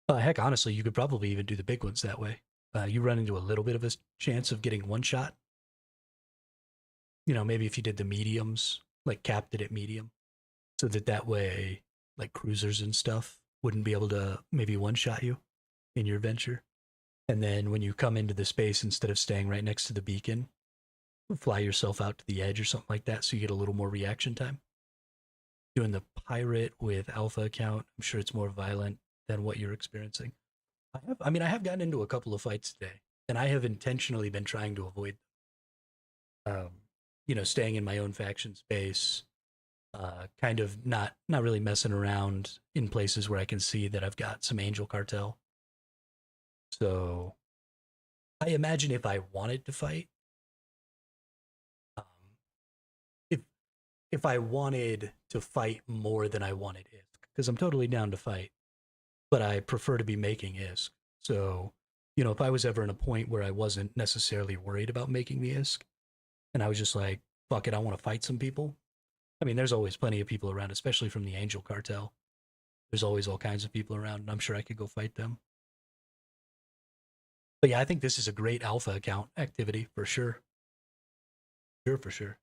Heck, honestly, you could probably even do the big ones that way. You run into a little bit of a chance of getting one shot. Maybe if you did the mediums, like capped it at medium, so that way, like cruisers and stuff wouldn't be able to maybe one shot you in your venture. And then when you come into the space, instead of staying right next to the beacon, fly yourself out to the edge or something like that, so you get a little more reaction time. Doing the pirate with alpha account, I'm sure it's more violent than what you're experiencing. I have gotten into a couple of fights today, and I have intentionally been trying to avoid, um, staying in my own faction space, kind of not really messing around in places where I can see that I've got some angel cartel. So I imagine if I wanted to fight, um, if if I wanted to fight more than I wanted ISK, because I'm totally down to fight, but I prefer to be making ISK. So, if I was ever in a point where I wasn't necessarily worried about making the ISK, and I was just like, fuck it, I want to fight some people. I mean, there's always plenty of people around, especially from the Angel Cartel. There's always all kinds of people around, and I'm sure I could go fight them. But yeah, I think this is a great alpha account activity for sure. Sure, for sure.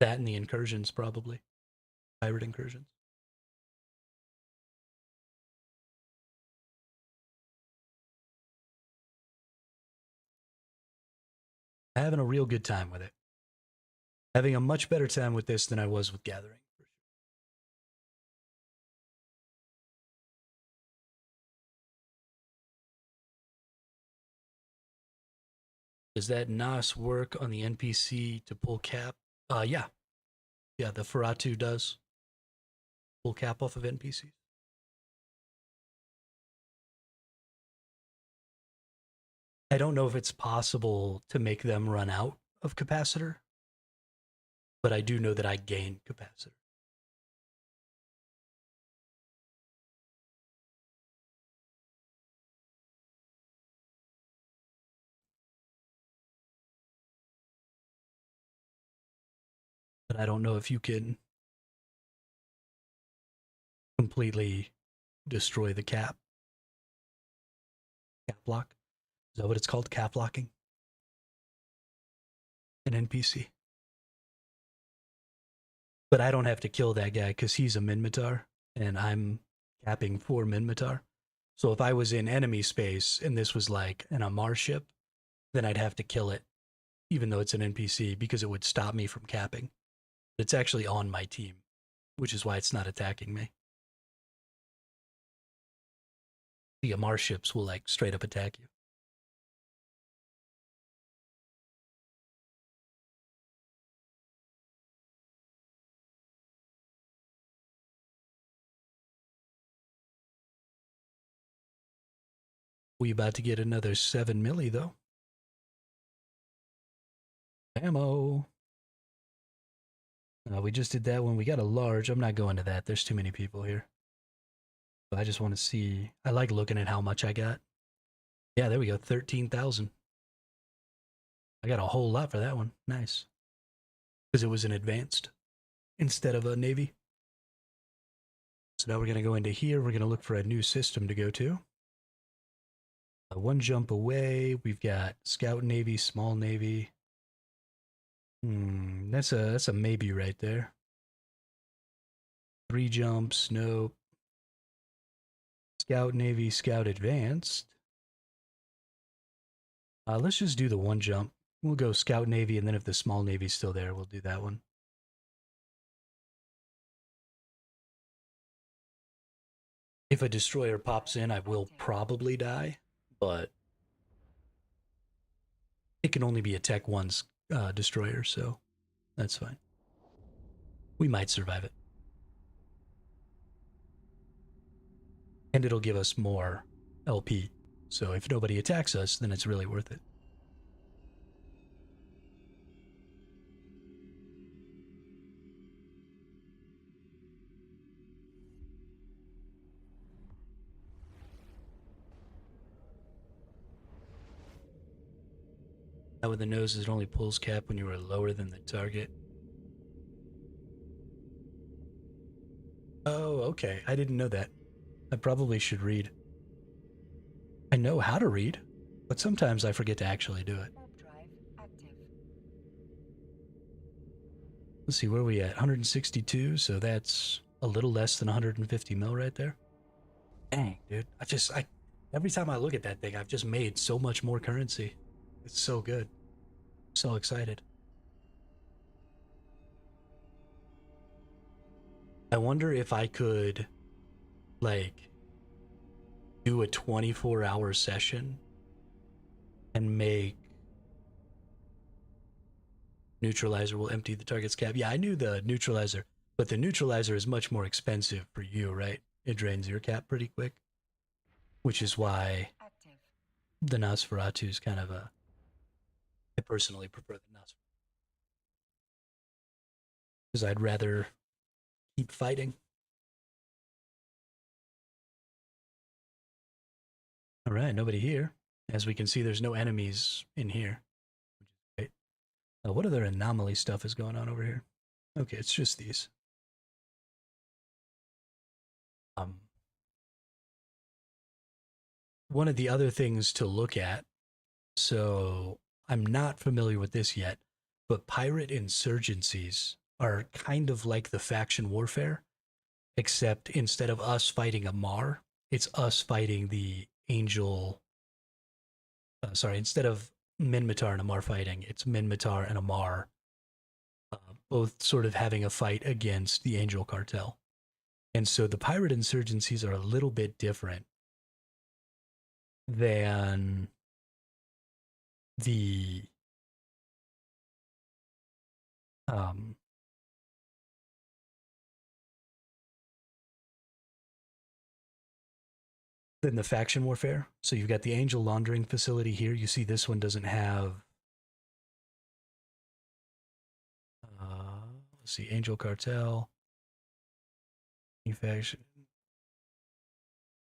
That and the incursions, probably. Pirate incursions. Having a real good time with it. Having a much better time with this than I was with Gathering. Does that NOS work on the NPC to pull cap? Yeah. Yeah, the Feratu does pull cap off of NPCs. I don't know if it's possible to make them run out of capacitor, but I do know that I gain capacitor. But I don't know if you can completely destroy the cap lock. Is that what it's called? Cap locking an NPC. But I don't have to kill that guy because he's a Minmatar and I'm capping for Minmatar. So if I was in enemy space and this was like an Amar ship, then I'd have to kill it, even though it's an NPC, because it would stop me from capping. It's actually on my team, which is why it's not attacking me. The Amar ships will like straight up attack you. We about to get another 7 milli though. Ammo. We just did that when we got a large. I'm not going to that. There's too many people here. But I just want to see. I like looking at how much I got. Yeah, there we go. 13,000. I got a whole lot for that one. Nice. Because it was an advanced instead of a Navy. So now we're going to go into here. We're going to look for a new system to go to. One jump away. We've got Scout Navy, Small Navy. That's a maybe right there. 3 jumps, nope. Scout Navy, Scout Advanced. Let's just do the 1 jump. We'll go Scout Navy, and then if the Small Navy's still there, we'll do that one. If a destroyer pops in, I will probably die, but it can only be a Tech 1's destroyer, so that's fine. We might survive it. And it'll give us more LP. So if nobody attacks us, then it's really worth it. Now with the nose, it only pulls cap when you are lower than the target. Oh, okay. I didn't know that. I probably should read. I know how to read, but sometimes I forget to actually do it. Warp drive active. Let's see, where are we at? 162, so that's a little less than 150 mil right there. Dang, dude. Every time I look at that thing, I've just made so much more currency. It's so good. So excited. I wonder if I could, like, do a 24-hour session and make neutralizer will empty the target's cap. Yeah, I knew the neutralizer, but the neutralizer is much more expensive for you, right? It drains your cap pretty quick, which is why Active. the Nosferatu is kind of a. I personally prefer the Nosferatu because I'd rather keep fighting. All right, nobody here. As we can see, there's no enemies in here. Right. What other anomaly stuff is going on over here? Okay, it's just these. Um, One of the other things to look at. So I'm not familiar with this yet, but pirate insurgencies are kind of like the faction warfare, except instead of us fighting a Mar, it's us fighting the Angel. Sorry, instead of Minmatar and Amar fighting, it's Minmatar and Amar, both sort of having a fight against the Angel cartel. And so the pirate insurgencies are a little bit different than the um, than the faction warfare. So you've got the Angel laundering facility here. You see this one doesn't have. Let's see, Angel cartel, faction,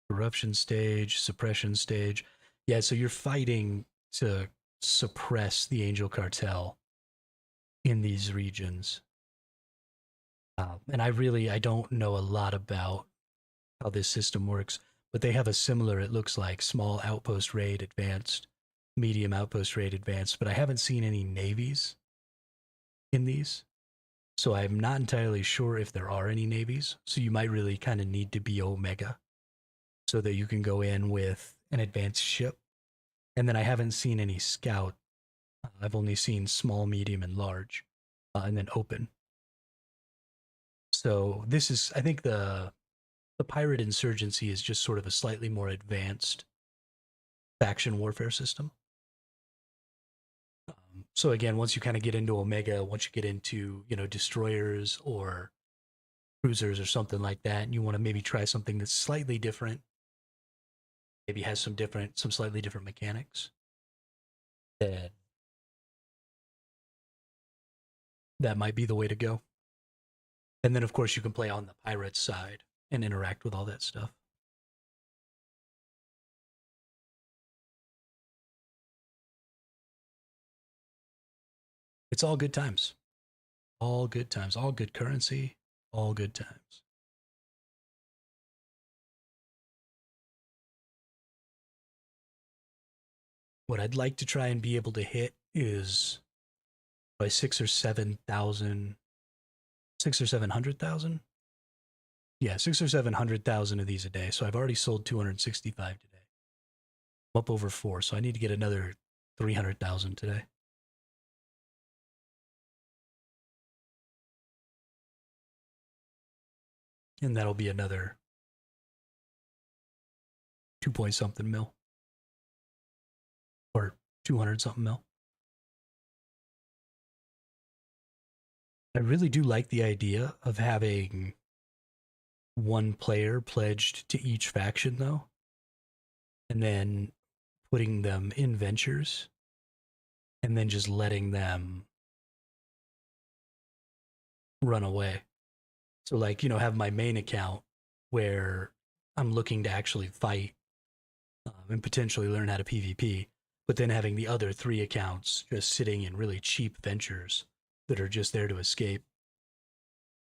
corruption stage, suppression stage. Yeah, so you're fighting to suppress the Angel cartel in these regions. And I don't know a lot about how this system works, but they have a similar, it looks like, small outpost raid advanced, medium outpost raid advanced, but I haven't seen any navies in these. So I'm not entirely sure if there are any navies. So you might really kind of need to be Omega so that you can go in with an advanced ship. And then I haven't seen any scout. I've only seen small, medium, and large, and then open. So this is, I think the pirate insurgency is just sort of a slightly more advanced faction warfare system. So again, once you kind of get into Omega, once you get into destroyers or cruisers or something like that, and you want to maybe try something that's slightly different, maybe has some slightly different mechanics, then that might be the way to go. And then of course you can play on the pirate side and interact with all that stuff. It's all good times. All good times. All good currency. All good times. What I'd like to try and be able to hit is by 600,000. Yeah, 600,000 or 700,000 of these a day. So I've already sold 265 today. I'm up over 4, so I need to get another 300,000 today. And that'll be another 2 point something mil or 200 something mil. I really do like the idea of having one player pledged to each faction, though, and then putting them in ventures and then just letting them run away. So, like, have my main account where I'm looking to actually fight and potentially learn how to PvP, but then having the other 3 accounts just sitting in really cheap ventures that are just there to escape,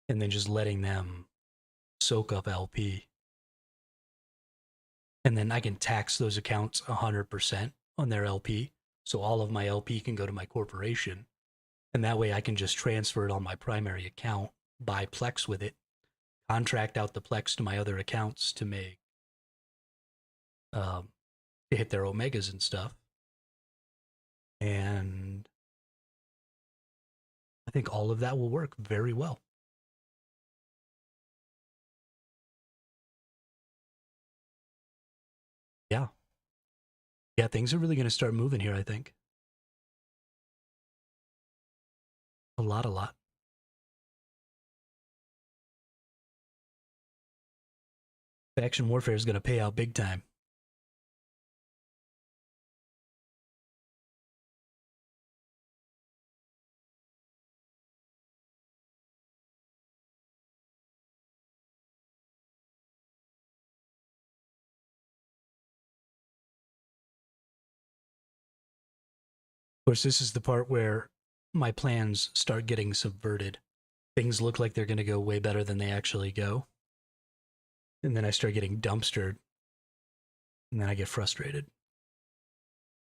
and then just letting them soak up LP. And then I can tax those accounts 100% on their LP. So all of my LP can go to my corporation. And that way I can just transfer it on my primary account, buy Plex with it, contract out the Plex to my other accounts to make, to hit their Omegas and stuff. And I think all of that will work very well. Yeah. Yeah, things are really going to start moving here, I think. A lot, a lot. Faction warfare is going to pay out big time. Of course, this is the part where my plans start getting subverted. Things look like they're going to go way better than they actually go. And then I start getting dumpstered. And then I get frustrated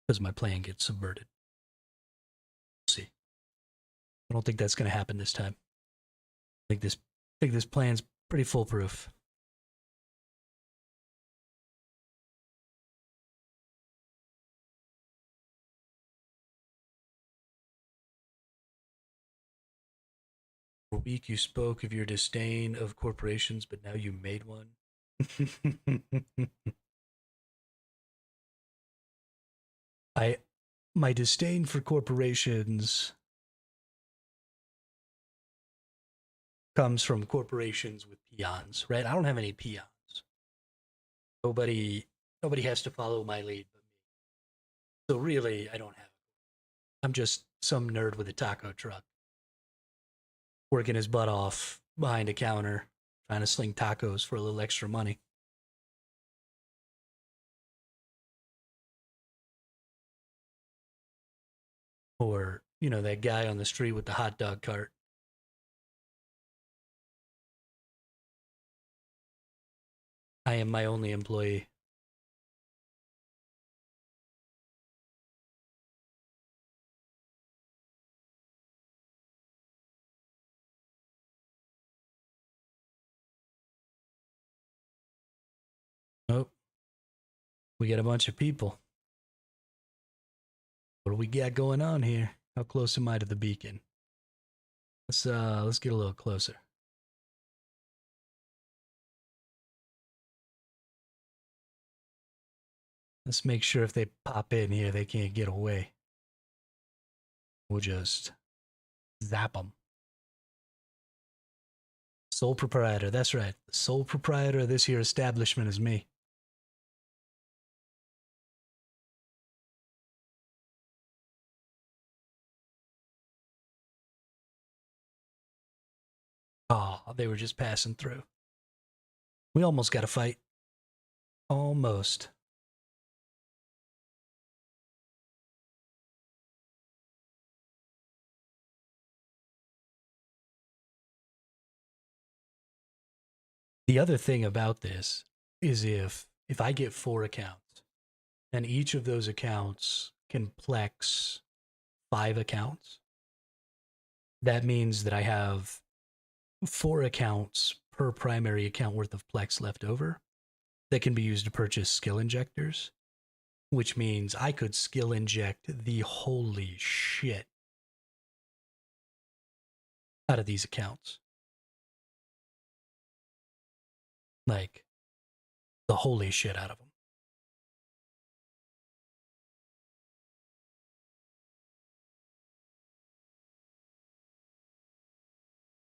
because my plan gets subverted. We'll see. I don't think that's going to happen this time. I think this plan's pretty foolproof. For a week you spoke of your disdain of corporations, but now you made one. I my disdain for corporations comes from corporations with peons, right? I don't have any peons. Nobody nobody has to follow my lead but me. So really, I don't have. I'm just some nerd with a taco truck working his butt off behind a counter trying to sling tacos for a little extra money. Or, that guy on the street with the hot dog cart. I am my only employee. Oh, we got a bunch of people. What do we got going on here? How close am I to the beacon? Let's get a little closer. Let's make sure if they pop in here, they can't get away. We'll just zap them. Sole proprietor, that's right. The sole proprietor of this here establishment is me. Oh, they were just passing through. We almost got a fight. Almost. The other thing about this is if I get 4 accounts and each of those accounts can plex 5 accounts, that means that I have 4 accounts per primary account worth of plex left over that can be used to purchase skill injectors, which means I could skill inject the holy shit out of these accounts. Like, the holy shit out of them.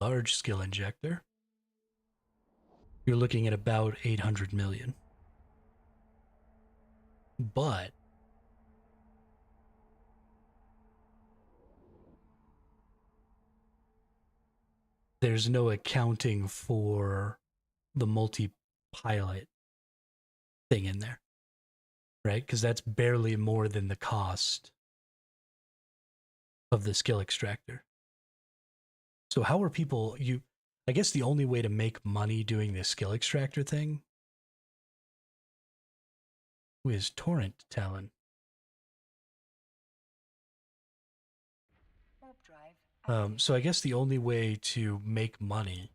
large skill injector, you're looking at about 800 million. But there's no accounting for the multi-pilot thing in there, right? Because that's barely more than the cost of the skill extractor. So how are people you I guess the only way to make money doing this skill extractor thing is torrent talent. Warp drive active. So I guess the only way to make money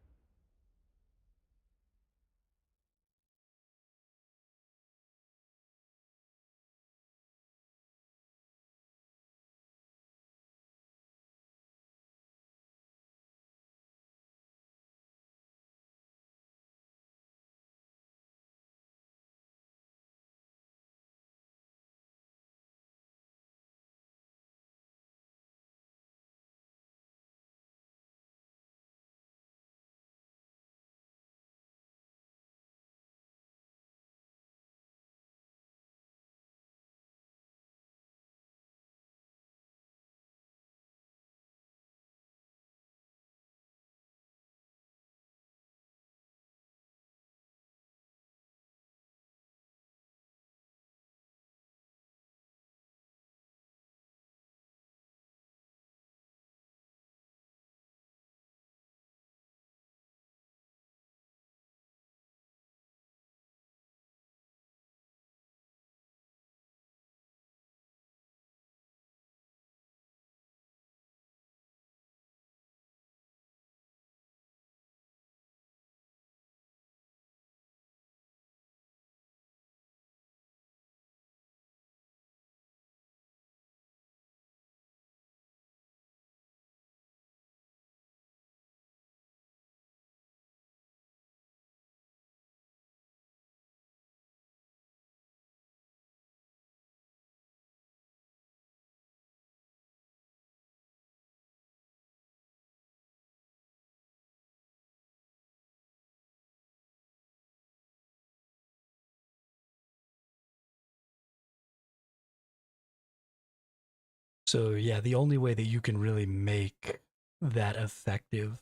So yeah, the only way that you can really make that effective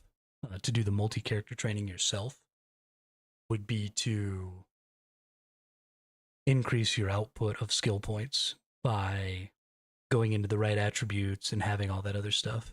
to do the multi-character training yourself would be to increase your output of skill points by going into the right attributes and having all that other stuff.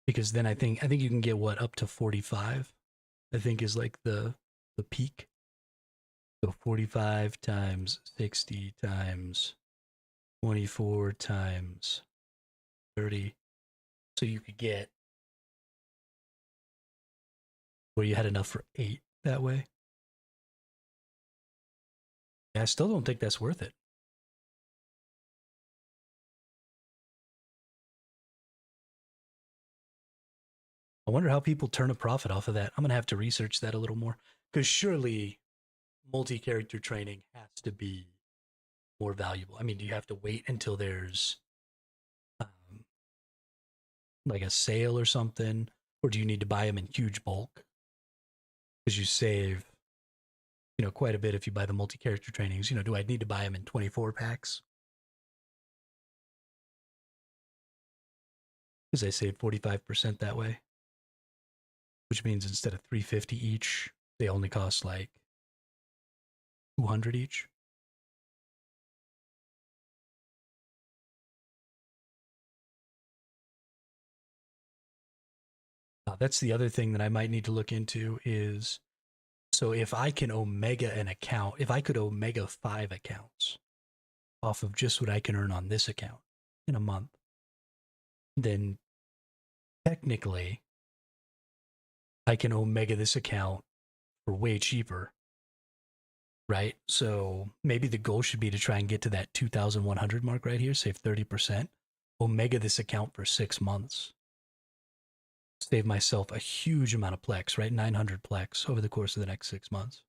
Because then I think you can get what up to 45. I think is like the peak. So 45 times 60 times 24 times 30. So you could get where you had enough for 8 that way. Yeah, I still don't think that's worth it. I wonder how people turn a profit off of that. I'm going to have to research that a little more because surely multi-character training has to be more valuable. I mean, do you have to wait until there's um, like a sale or something, or do you need to buy them in huge bulk? Because you save, quite a bit if you buy the multi-character trainings. Do I need to buy them in 24 packs? Because I save 45% that way, which means instead of 350 each, they only cost like 200 each. That's the other thing that I might need to look into is so if I can Omega an account, if I could Omega 5 accounts off of just what I can earn on this account in a month, then technically I can Omega this account for way cheaper, right? So maybe the goal should be to try and get to that 2,100 mark right here, save 30%, Omega this account for 6 months. save myself a huge amount of plex, right? 900 plex over the course of the next 6 months.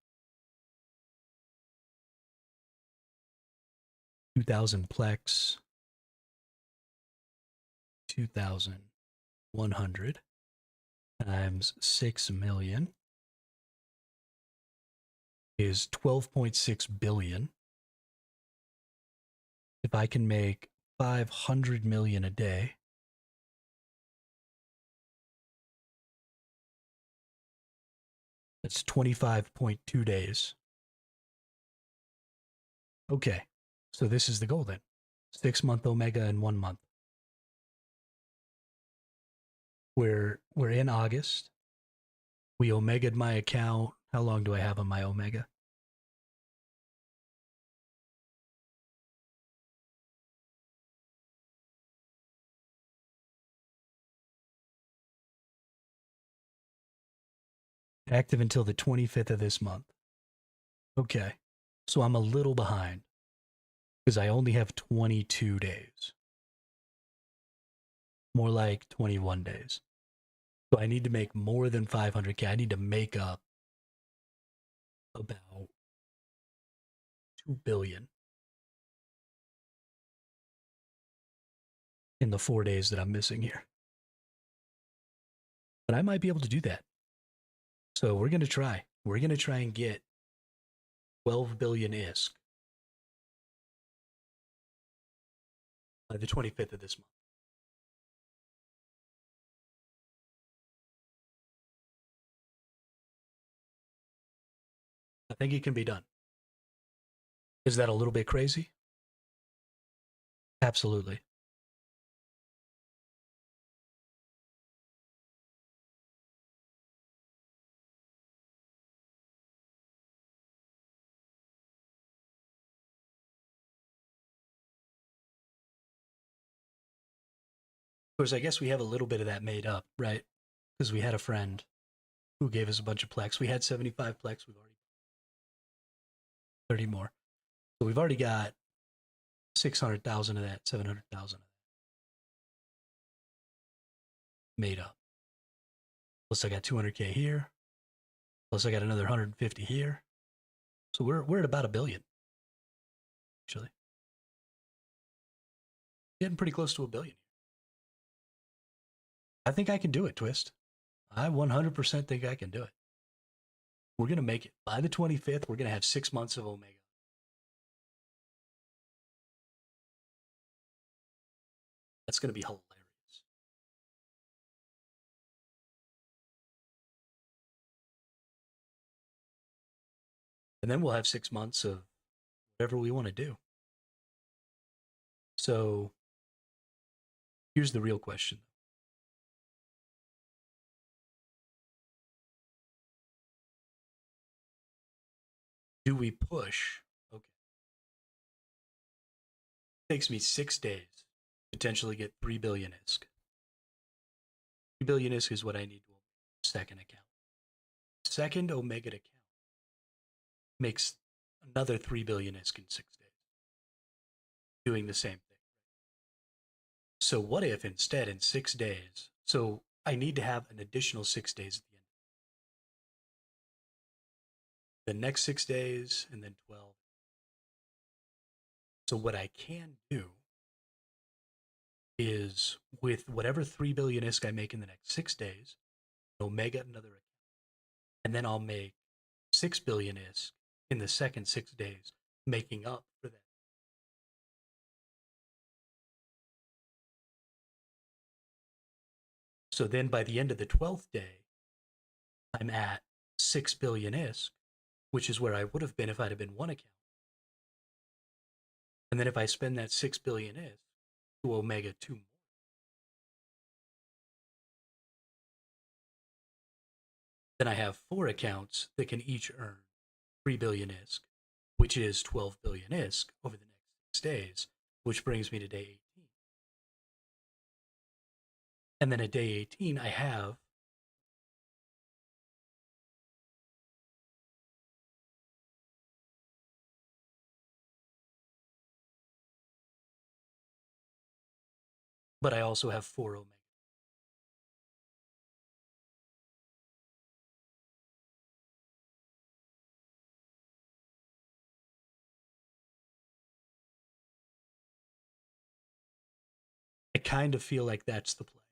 2,000 plex, 2,100 times 6 million is 12.6 billion. If I can make 500 million a day, that's 25.2 days. Okay, so this is the goal then. 6-month Omega in 1 month. We're in August. We Omega'd my account. How long do I have on my Omega? Active until the 25th of this month. Okay. So I'm a little behind because I only have 22 days. More like 21 days. So I need to make more than 500K. I need to make up about 2 billion in the 4 days that I'm missing here. But I might be able to do that. So we're going to try. We're going to try and get 12 billion ISK by the 25th of this month. I think it can be done. Is that a little bit crazy? Absolutely. Of course, I guess we have a little bit of that made up, right? Because we had a friend who gave us a bunch of plex. We had 75 plex. We've already 30 more. So we've already got 600,000 of that, 700,000 made up. Plus I got 200K here. Plus I got another 150 here. So we're at about a billion, actually. Getting pretty close to a billion. I think I can do it, Twist. I 100% think I can do it. We're going to make it. By the 25th, we're going to have 6 months of Omega. That's going to be hilarious. And then we'll have 6 months of whatever we want to do. So here's the real question. Do we push? Okay. It takes me 6 days to potentially get 3 billion ISK. 3 billion ISK is what I need to open a second account. Second Omega account makes another 3 billion ISK in 6 days. Doing the same thing. So what if instead in 6 days, so I need to have an additional 6 days at the end. The next 6 days and then 12. So what I can do is with whatever 3 billion ISK I make in the next 6 days, Omega another account. And then I'll make 6 billion ISK in the second 6 days, making up for that. So then by the end of the 12th day, I'm at 6 billion ISK, which is where I would have been if I'd have been one account. And then if I spend that 6 billion ISK to Omega 2 more, then I have 4 accounts that can each earn 3 billion ISK, which is 12 billion ISK over the next 6 days, which brings me to day 18. And then at day 18, I have but I also have 4 Omega. kind of feel like that's the play.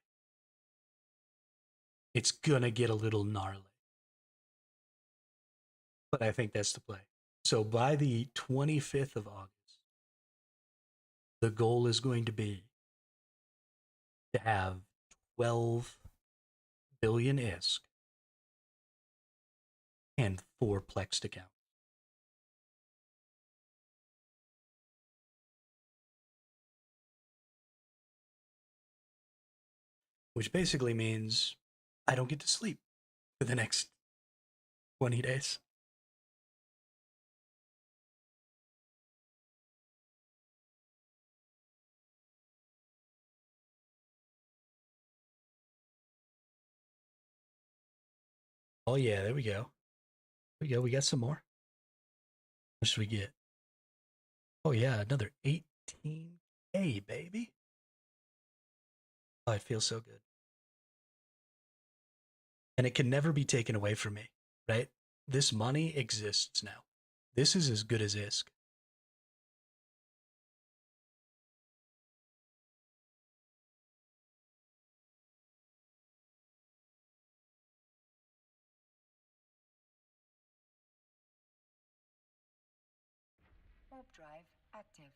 It's gonna get a little gnarly, but I think that's the play. So by the 25th of August, the goal is going to be to have 12 billion ISK and 4 Plex accounts. Which basically means I don't get to sleep for the next 20 days. Oh, yeah, there we go. There we go. We got some more. What should we get? Oh, yeah, another 18K, baby. Oh, it feels so good. And it can never be taken away from me, right? This money exists now. This is as good as ISK. Warp drive active.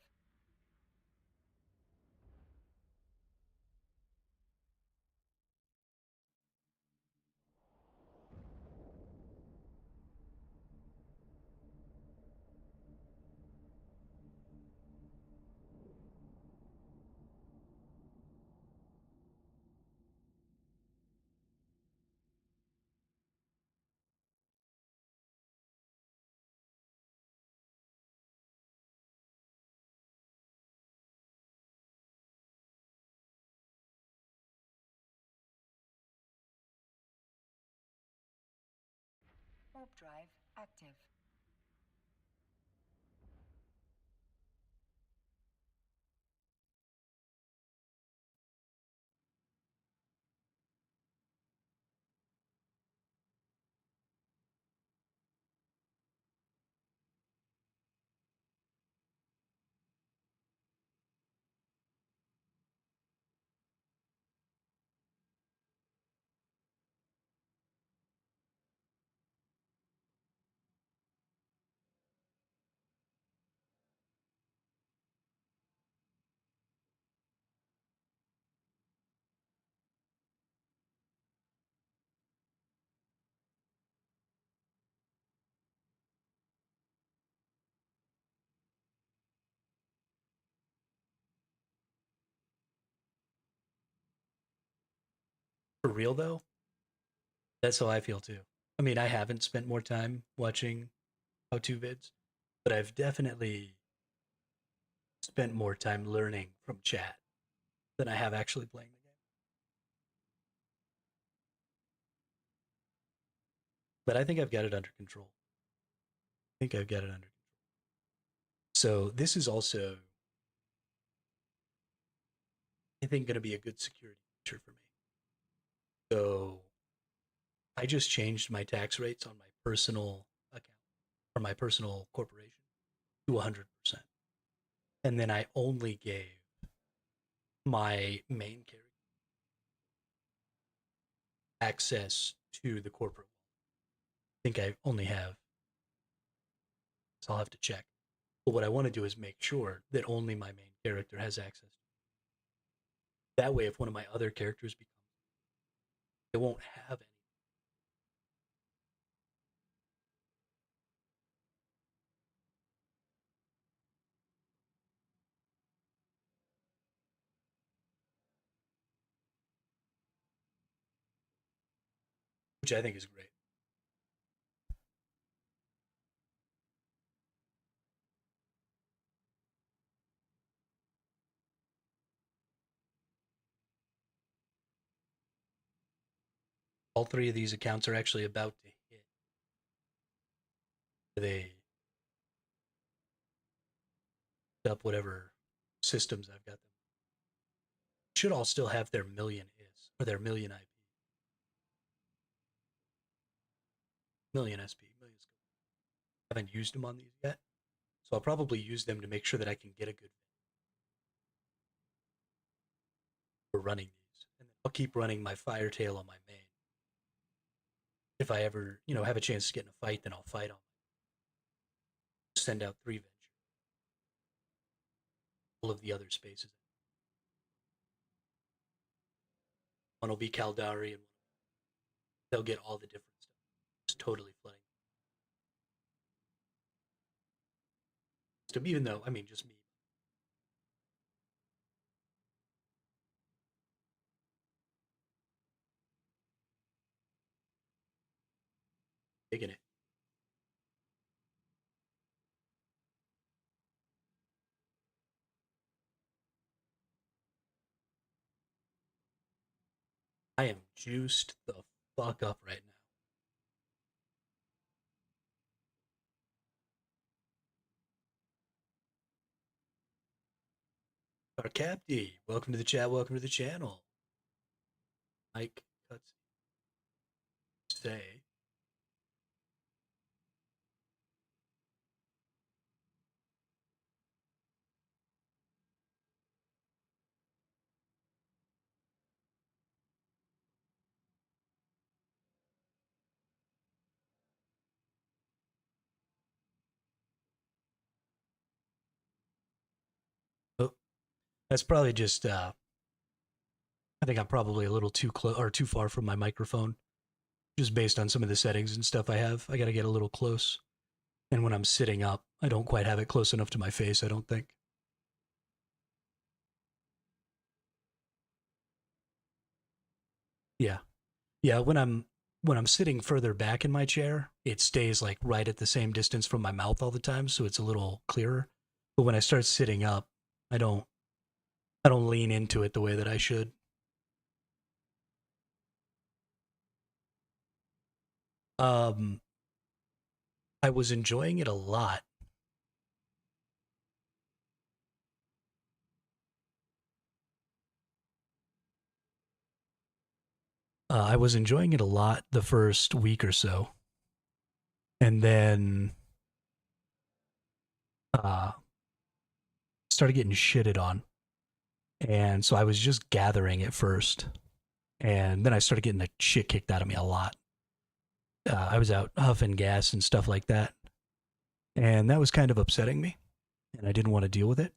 Warp drive active. For real, though, that's how I feel too. I mean, I haven't spent more time watching how to vids, but I've definitely spent more time learning from chat than I have actually playing the game. But I think I've got it under control. I think I've got it under control. So this is also, I think, going to be a good security feature for me. So I just changed my tax rates on my personal account or my personal corporation to 100%. And then I only gave my main character access to the corporate. I think I only have, so I'll have to check. But what I want to do is make sure that only my main character has access. That way, if one of my other characters becomes, they won't have any, which I think is great. All 3 of these accounts are actually about to hit. They up whatever systems I've got them. Should all still have their million is or their million IP, million SP, million scope. I haven't used them on these yet, so I'll probably use them to make sure that I can get a good. for running these. And I'll keep running my Firetail on my main. If I ever, have a chance to get in a fight, then I'll fight on. Send out 3 Venture. All of the other spaces. One will be Caldari, and they'll get all the different stuff. Just totally flooding. Even though, just me. Digging it. I am juiced the fuck up right now. Arcapti, welcome to the chat, welcome to the channel. Mike Cuts say. Oh, that's probably just I think I'm probably a little too close or too far from my microphone. Just based on some of the settings and stuff I have. I gotta get a little close. And when I'm sitting up, I don't quite have it close enough to my face, I don't think. Yeah. Yeah, when I'm sitting further back in my chair, it stays like right at the same distance from my mouth all the time, so it's a little clearer. But when I start sitting up, I don't I don't lean into it the way that I should. Um I was enjoying it a lot. I was enjoying it a lot the first week or so. And then uh started getting shitted on. And so I was just gathering at first. And then I started getting the shit kicked out of me a lot. I was out huffing gas and stuff like that. And that was kind of upsetting me. And I didn't want to deal with it.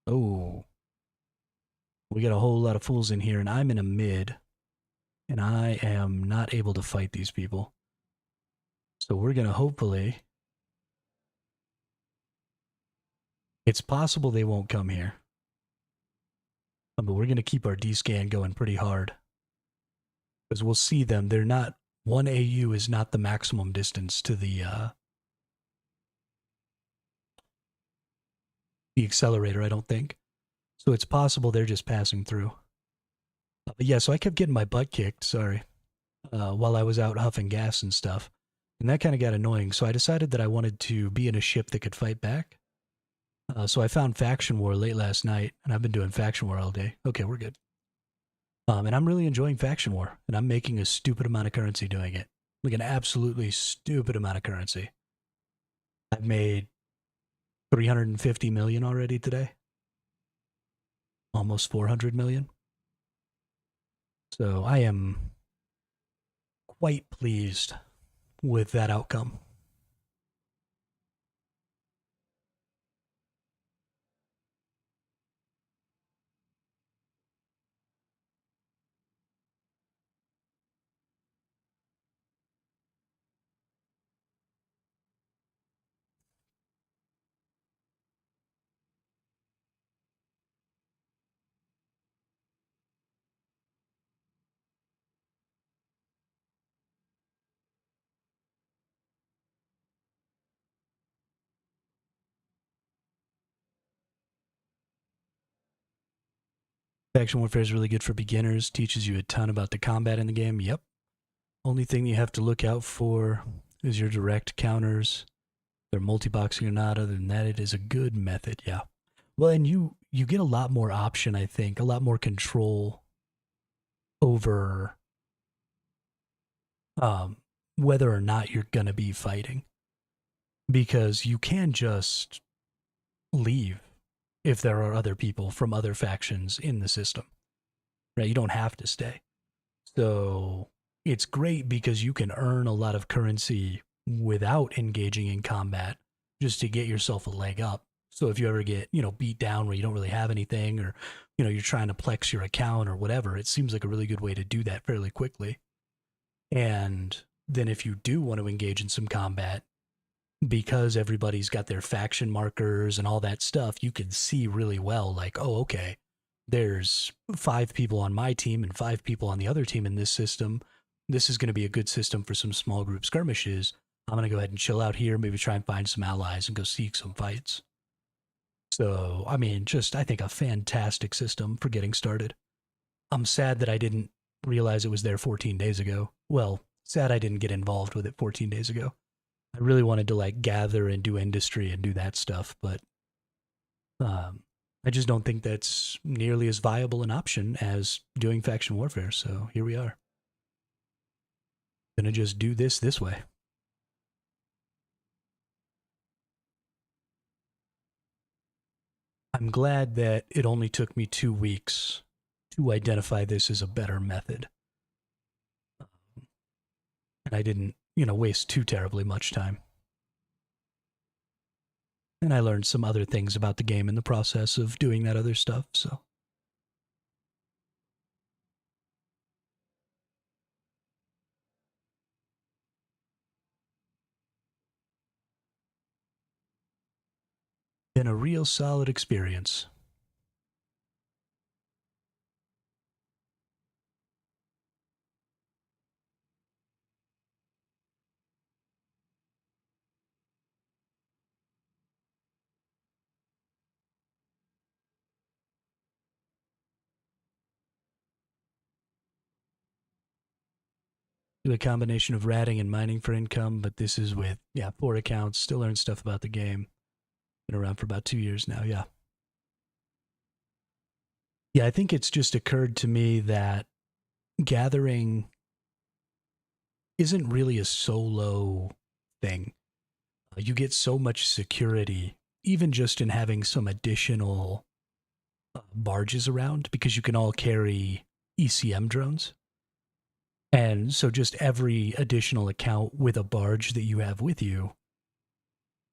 Oh, we got a whole lot of fools in here, and I'm in a mid. And I am not able to fight these people. So we're going to hopefully. It's possible they won't come here. But we're going to keep our D-scan going pretty hard. Because we'll see them. They're not. 1 AU is not the maximum distance to the accelerator, I don't think. So it's possible they're just passing through. But yeah, so I kept getting my butt kicked, sorry, while I was out huffing gas and stuff. And that kind of got annoying. So I decided that I wanted to be in a ship that could fight back. So I found Faction War late last night, and I've been doing Faction War all day. Okay, we're good. And I'm really enjoying Faction War, and I'm making a stupid amount of currency doing it. Like an absolutely stupid amount of currency. I've made 350 million already today. Almost 400 million. So I am quite pleased with that outcome. Faction Warfare is really good for beginners, teaches you a ton about the combat in the game. Yep. Only thing you have to look out for is your direct counters. They're multi-boxing or not. Other than that, it is a good method, yeah. Well, and you get a lot more option, I think, a lot more control over whether or not you're going to be fighting. Because you can just leave if there are other people from other factions in the system. Right? You don't have to stay. So it's great because you can earn a lot of currency without engaging in combat just to get yourself a leg up. So if you ever get, beat down where you don't really have anything, or, you're trying to plex your account or whatever, it seems like a really good way to do that fairly quickly. And then if you do want to engage in some combat, because everybody's got their faction markers and all that stuff, you can see really well, like, oh, okay, there's 5 people on my team and 5 people on the other team in this system. This is going to be a good system for some small group skirmishes. I'm going to go ahead and chill out here, maybe try and find some allies and go seek some fights. So, I mean, I think a fantastic system for getting started. I'm sad that I didn't realize it was there 14 days ago. Well, sad I didn't get involved with it 14 days ago. I really wanted to like gather and do industry and do that stuff, but I just don't think that's nearly as viable an option as doing faction warfare. So here we are. Gonna just do this way. I'm glad that it only took me 2 weeks to identify this as a better method. And I didn't, waste too terribly much time. And I learned some other things about the game in the process of doing that other stuff, so. Been a real solid experience. Do a combination of ratting and mining for income, but this is with, 4 accounts, still learn stuff about the game. Been around for about 2 years now, yeah. Yeah, I think it's just occurred to me that gathering isn't really a solo thing. You get so much security, even just in having some additional barges around, because you can all carry ECM drones. And so just every additional account with a barge that you have with you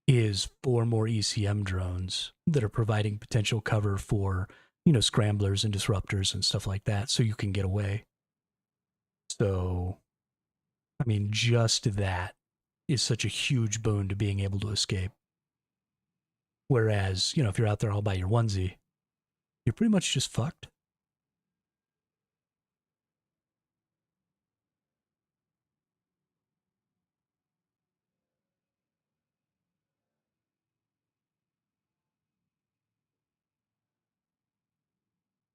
is 4 more ECM drones that are providing potential cover for, scramblers and disruptors and stuff like that, so you can get away. So, I mean, just that is such a huge boon to being able to escape. Whereas, if you're out there all by your onesie, you're pretty much just fucked.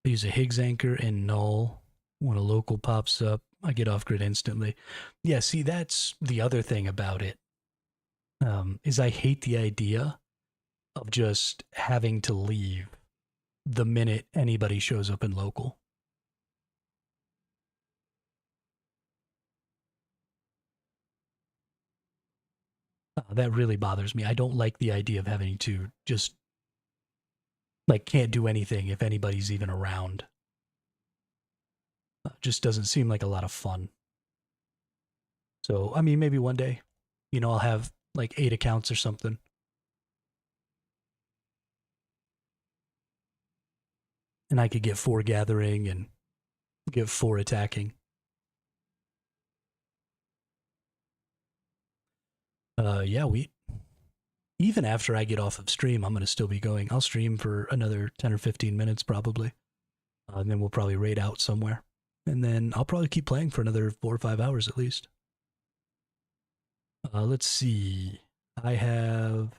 I use a Higgs anchor and null. When a local pops up, I get off grid instantly. Yeah, see, that's the other thing about it. Is I hate the idea of just having to leave the minute anybody shows up in local. That really bothers me. I don't like the idea of having to just, can't do anything if anybody's even around. Just doesn't seem like a lot of fun. So, I mean, maybe one day, I'll have 8 accounts or something. And I could get 4 gathering and get 4 attacking. Yeah, even after I get off of stream, I'm going to still be going. I'll stream for another 10 or 15 minutes probably. And then we'll probably raid out somewhere. And then I'll probably keep playing for another 4 or 5 hours at least. Let's see. I have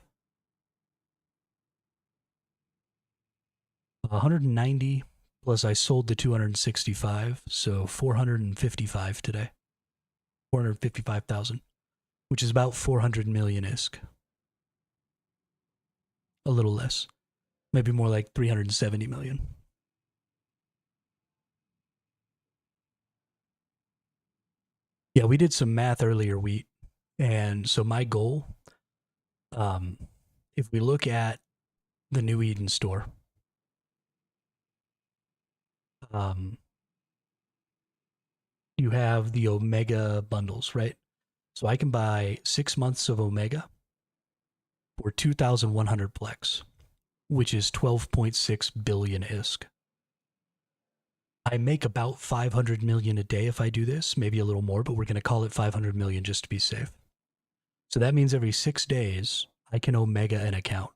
190, plus I sold the 265, so 455 today. 455,000, which is about 400 million ISK. A little less. Maybe more like 370 million. Yeah, we did some math earlier, Wheat. And so my goal, if we look at the New Eden store, you have the Omega bundles, right? So I can buy 6 months of Omega for 2,100 Plex, which is 12.6 billion ISK. I make about 500 million a day if I do this, maybe a little more, but we're going to call it 500 million just to be safe. So that means every 6 days, I can Omega an account.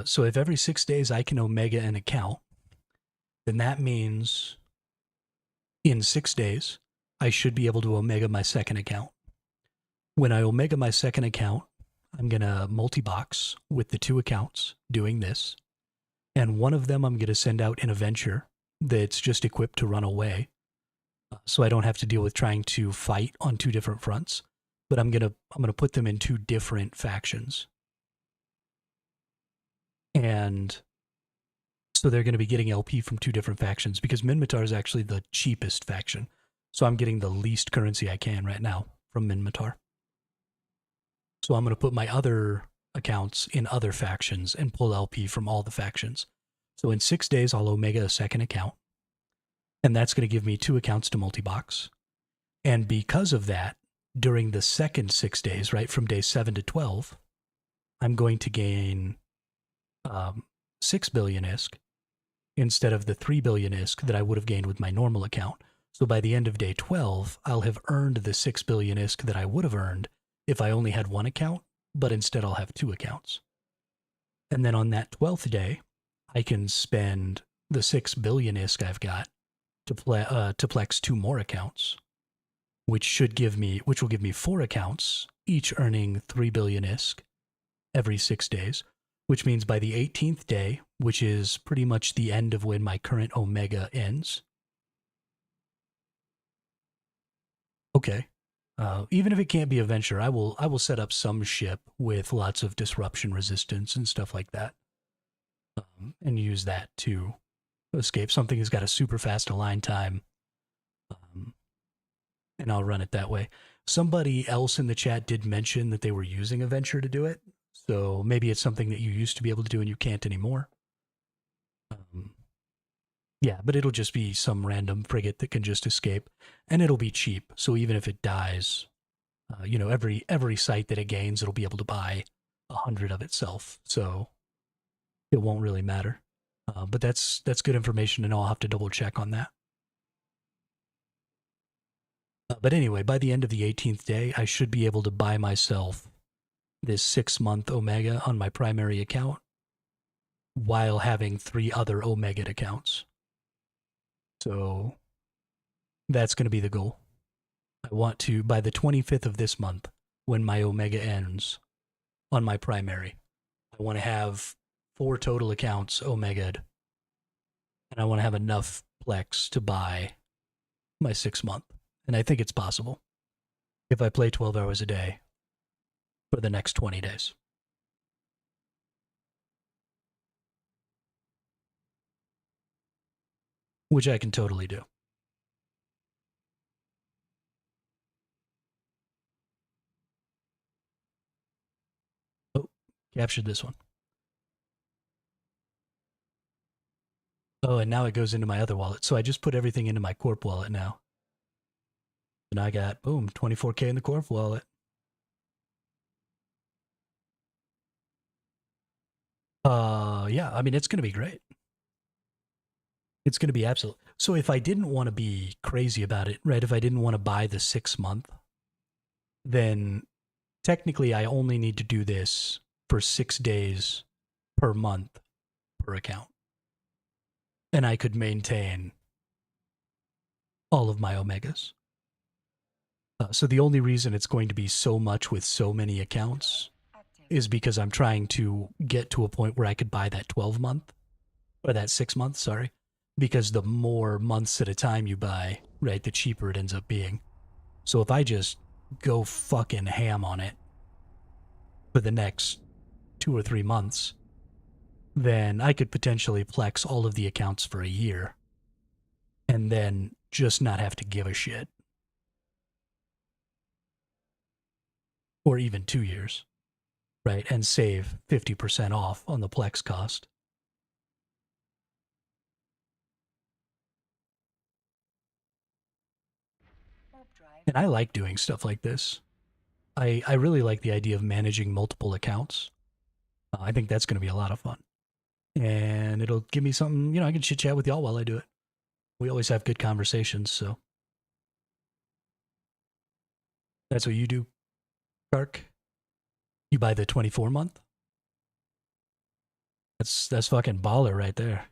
So if every 6 days I can Omega an account, then that means in 6 days, I should be able to Omega my second account. When I Omega my second account, I'm going to multi-box with the 2 accounts doing this. And one of them I'm going to send out in a venture that's just equipped to run away. So I don't have to deal with trying to fight on 2 different fronts. But I'm going to put them in 2 different factions. And so they're going to be getting LP from 2 different factions because Minmatar is actually the cheapest faction. So I'm getting the least currency I can right now from Minmatar. So I'm going to put my other accounts in other factions and pull LP from all the factions. So in 6 days, I'll Omega a second account. And that's going to give me 2 accounts to multi-box. And because of that, during the second 6 days, right, from day 7 to 12, I'm going to gain 6 billion ISK instead of the 3 billion ISK that I would have gained with my normal account. So by the end of day 12, I'll have earned the 6 billion ISK that I would have earned if I only had 1 account, but instead I'll have 2 accounts. And then on that 12th day, I can spend the 6 billion ISK I've got to plex 2 more accounts, which will give me 4 accounts, each earning 3 billion ISK every 6 days, which means by the 18th day, which is pretty much the end of when my current Omega ends. Okay. Even if it can't be a venture, I will set up some ship with lots of disruption resistance and stuff like that, and use that to escape. Something that's got a super fast align time, and I'll run it that way. Somebody else in the chat did mention that they were using a venture to do it, so maybe it's something that you used to be able to do and you can't anymore. Yeah, but it'll just be some random frigate that can just escape, and it'll be cheap. So even if it dies, every site that it gains, it'll be able to buy 100 of itself. So it won't really matter. But that's good information, and I'll have to double check on that. But anyway, by the end of the 18th day, I should be able to buy myself this 6-month Omega on my primary account while having 3 other Omega accounts. So that's going to be the goal. I want to, by the 25th of this month, when my Omega ends on my primary, I want to have 4 total accounts Omega'd, and I want to have enough Plex to buy my 6-month. And I think it's possible if I play 12 hours a day for the next 20 days. Which I can totally do. Oh, captured this one. Oh, and now it goes into my other wallet. So I just put everything into my Corp wallet now. And I got, boom, 24K in the Corp wallet. Yeah, I mean, it's going to be great. It's going to be absolute. So if I didn't want to be crazy about it, right, if I didn't want to buy the 6-month, then technically I only need to do this for 6 days per month per account. And I could maintain all of my Omegas. So the only reason it's going to be so much with so many accounts is because I'm trying to get to a point where I could buy that 12-month, or that 6-month, sorry. Because the more months at a time you buy, right, the cheaper it ends up being. So if I just go fucking ham on it for the next 2 or 3 months, then I could potentially plex all of the accounts for a year and then just not have to give a shit. or even 2 years, right? And save 50% off on the Plex cost. Warp drive. And I like doing stuff like this. I really like the idea of managing multiple accounts. I think that's going to be a lot of fun. And it'll give me something, I can chit chat with y'all while I do it. We always have good conversations, so that's what you do, Kark. You buy the 24 month? That's fucking baller right there.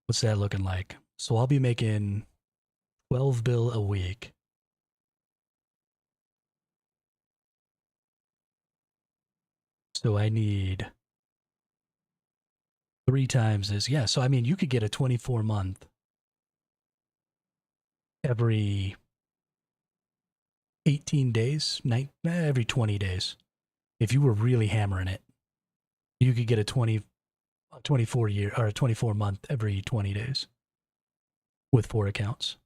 What's that looking like? So I'll be making 12 bill a week. So I need 3 times this. Yeah, so I mean, you could get a 24 month every 18 days, every 20 days. If you were really hammering it, you could get a 24 year or a 24 month every 20 days with 4 accounts.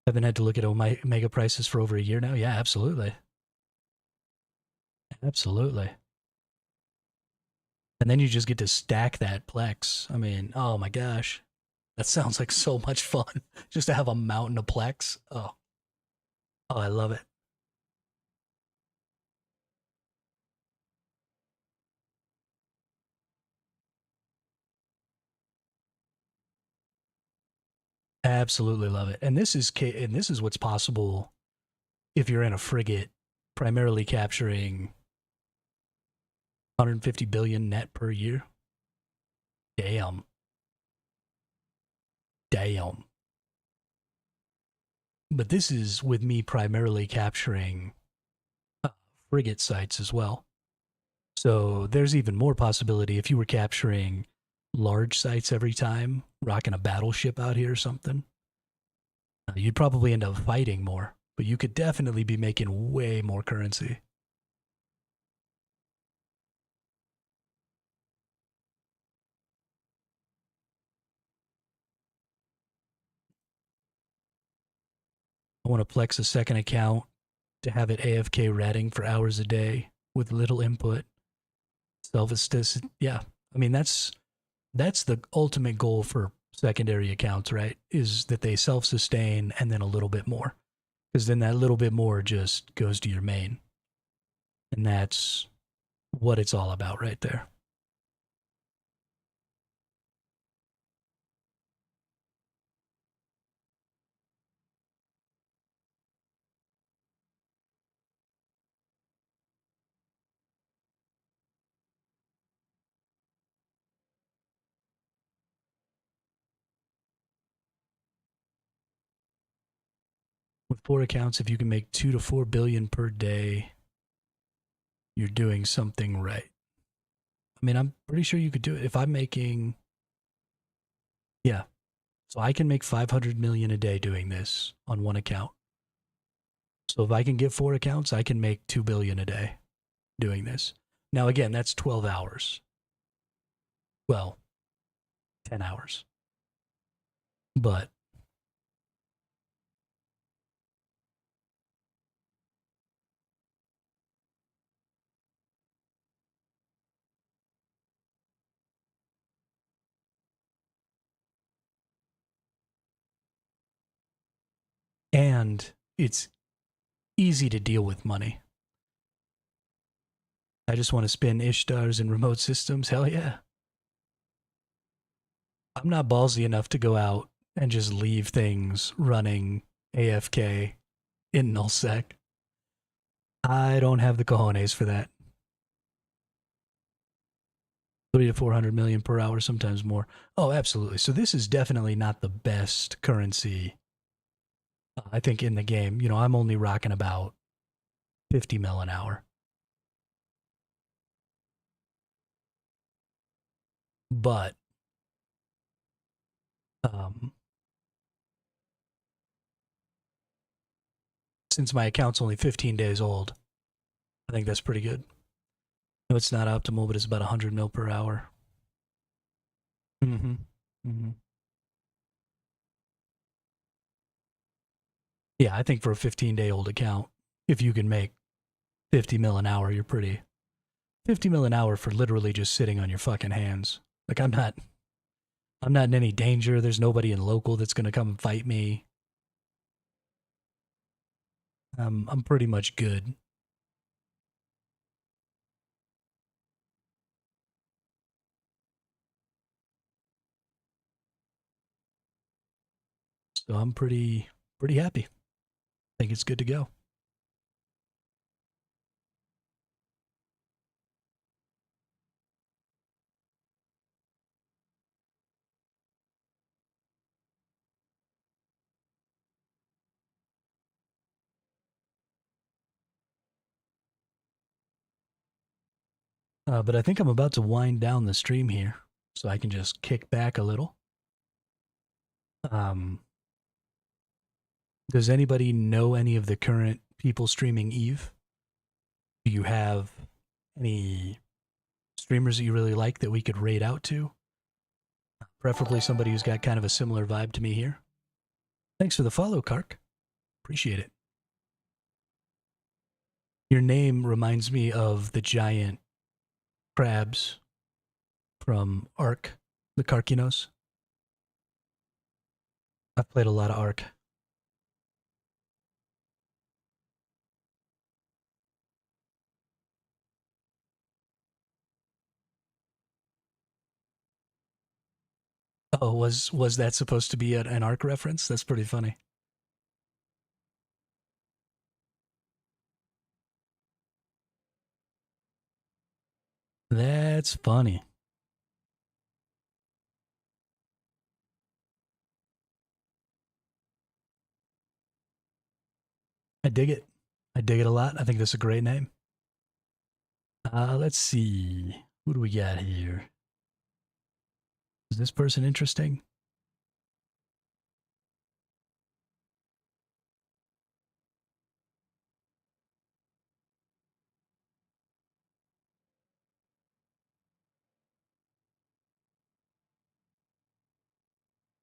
Haven't had to look at Omega prices for over a year now. Yeah, absolutely. Absolutely. And then you just get to stack that Plex. I mean, oh my gosh. That sounds like so much fun. Just to have a mountain of Plex. Oh, I love it. Absolutely love it. And this is what's possible if you're in a frigate primarily capturing 150 billion net per year. Damn. Damn. But this is with me primarily capturing frigate sites as well. So there's even more possibility if you were capturing large sites every time, rocking a battleship out here or something. You'd probably end up fighting more, but you could definitely be making way more currency. I want to Plex a second account to have it AFK ratting for hours a day with little input. Self-assist. Yeah, I mean that's the ultimate goal for secondary accounts, right? Is that they self-sustain and then a little bit more, because then that little bit more just goes to your main, and that's what it's all about right there. With 4 accounts, if you can make 2 to 4 billion per day, you're doing something right. I mean, I'm pretty sure you could do it. If I'm making, yeah, so I can make 500 million a day doing this on one account. So if I can get 4 accounts, I can make 2 billion a day doing this. Now, again, that's 12 hours. Well, 10 hours. But, and it's easy to deal with money. I just want to spin Ishtars in remote systems. Hell yeah. I'm not ballsy enough to go out and just leave things running AFK in nullsec. I don't have the cojones for that. 3 to 400 million per hour, sometimes more. Oh, absolutely. So this is definitely not the best currency, I think, in the game. I'm only rocking about 50 mil an hour. But um, since my account's only 15 days old, I think that's pretty good. No, it's not optimal, but it's about 100 mil per hour. Mm-hmm. Mm-hmm. Yeah, I think for a 15-day-old account, if you can make 50 mil an hour, you're pretty 50 mil an hour for literally just sitting on your fucking hands. Like I'm not in any danger. There's nobody in local that's gonna come and fight me. I'm pretty much good. So I'm pretty happy. I think it's good to go. But I think I'm about to wind down the stream here, so I can just kick back a little. Um, does anybody know any of the current people streaming Eve? Do you have any streamers that you really like that we could raid out to? Preferably somebody who's got kind of a similar vibe to me here. Thanks for the follow, Kark. Appreciate it. Your name reminds me of the giant crabs from Ark, the Karkinos. I've played a lot of Ark. Oh, was that supposed to be an Ark reference? That's pretty funny. That's funny. I dig it. I dig it a lot. I think that's a great name. Let's see. Who do we got here? Is this person interesting?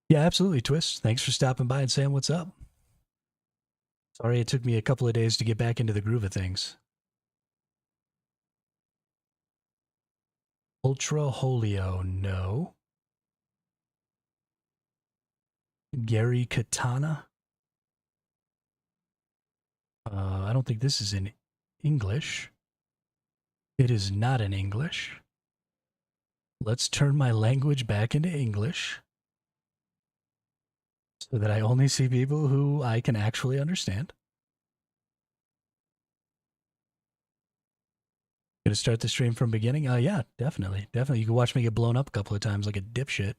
Yeah, absolutely, Twist. Thanks for stopping by and saying what's up. Sorry it took me a couple of days to get back into the groove of things. Ultra Holio, no. Gary Katana? I don't think this is in English. It is not in English. Let's turn my language back into English so that I only see people who I can actually understand. Gonna start the stream from beginning? Yeah, definitely. Definitely. You can watch me get blown up a couple of times like a dipshit.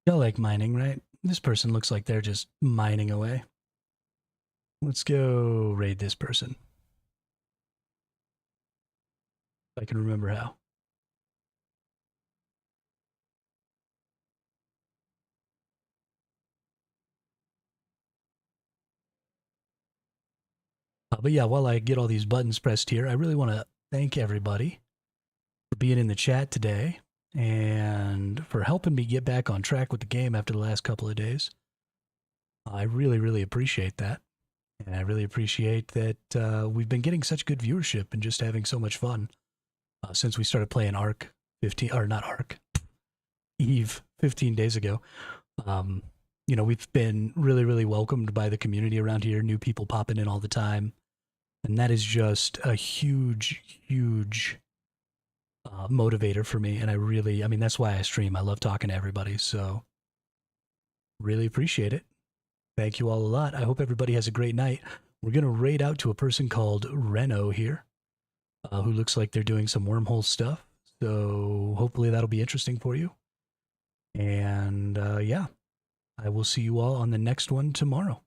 Y'all like mining, right? This person looks like they're just mining away. Let's go raid this person. If I can remember how. But yeah, while I get all these buttons pressed here, I really want to thank everybody for being in the chat today and for helping me get back on track with the game after the last couple of days. I really, really appreciate that. And I really appreciate that we've been getting such good viewership and just having so much fun since we started playing Ark 15, or not Ark, Eve 15 days ago. You know, we've been really, really welcomed by the community around here, new people popping in all the time. And that is just a huge, huge motivator for me. And I mean, that's why I stream. I love talking to everybody. So really appreciate it. Thank you all a lot. I hope everybody has a great night. We're going to raid out to a person called Reno here, who looks like they're doing some wormhole stuff. So hopefully that'll be interesting for you. And yeah, I will see you all on the next one tomorrow.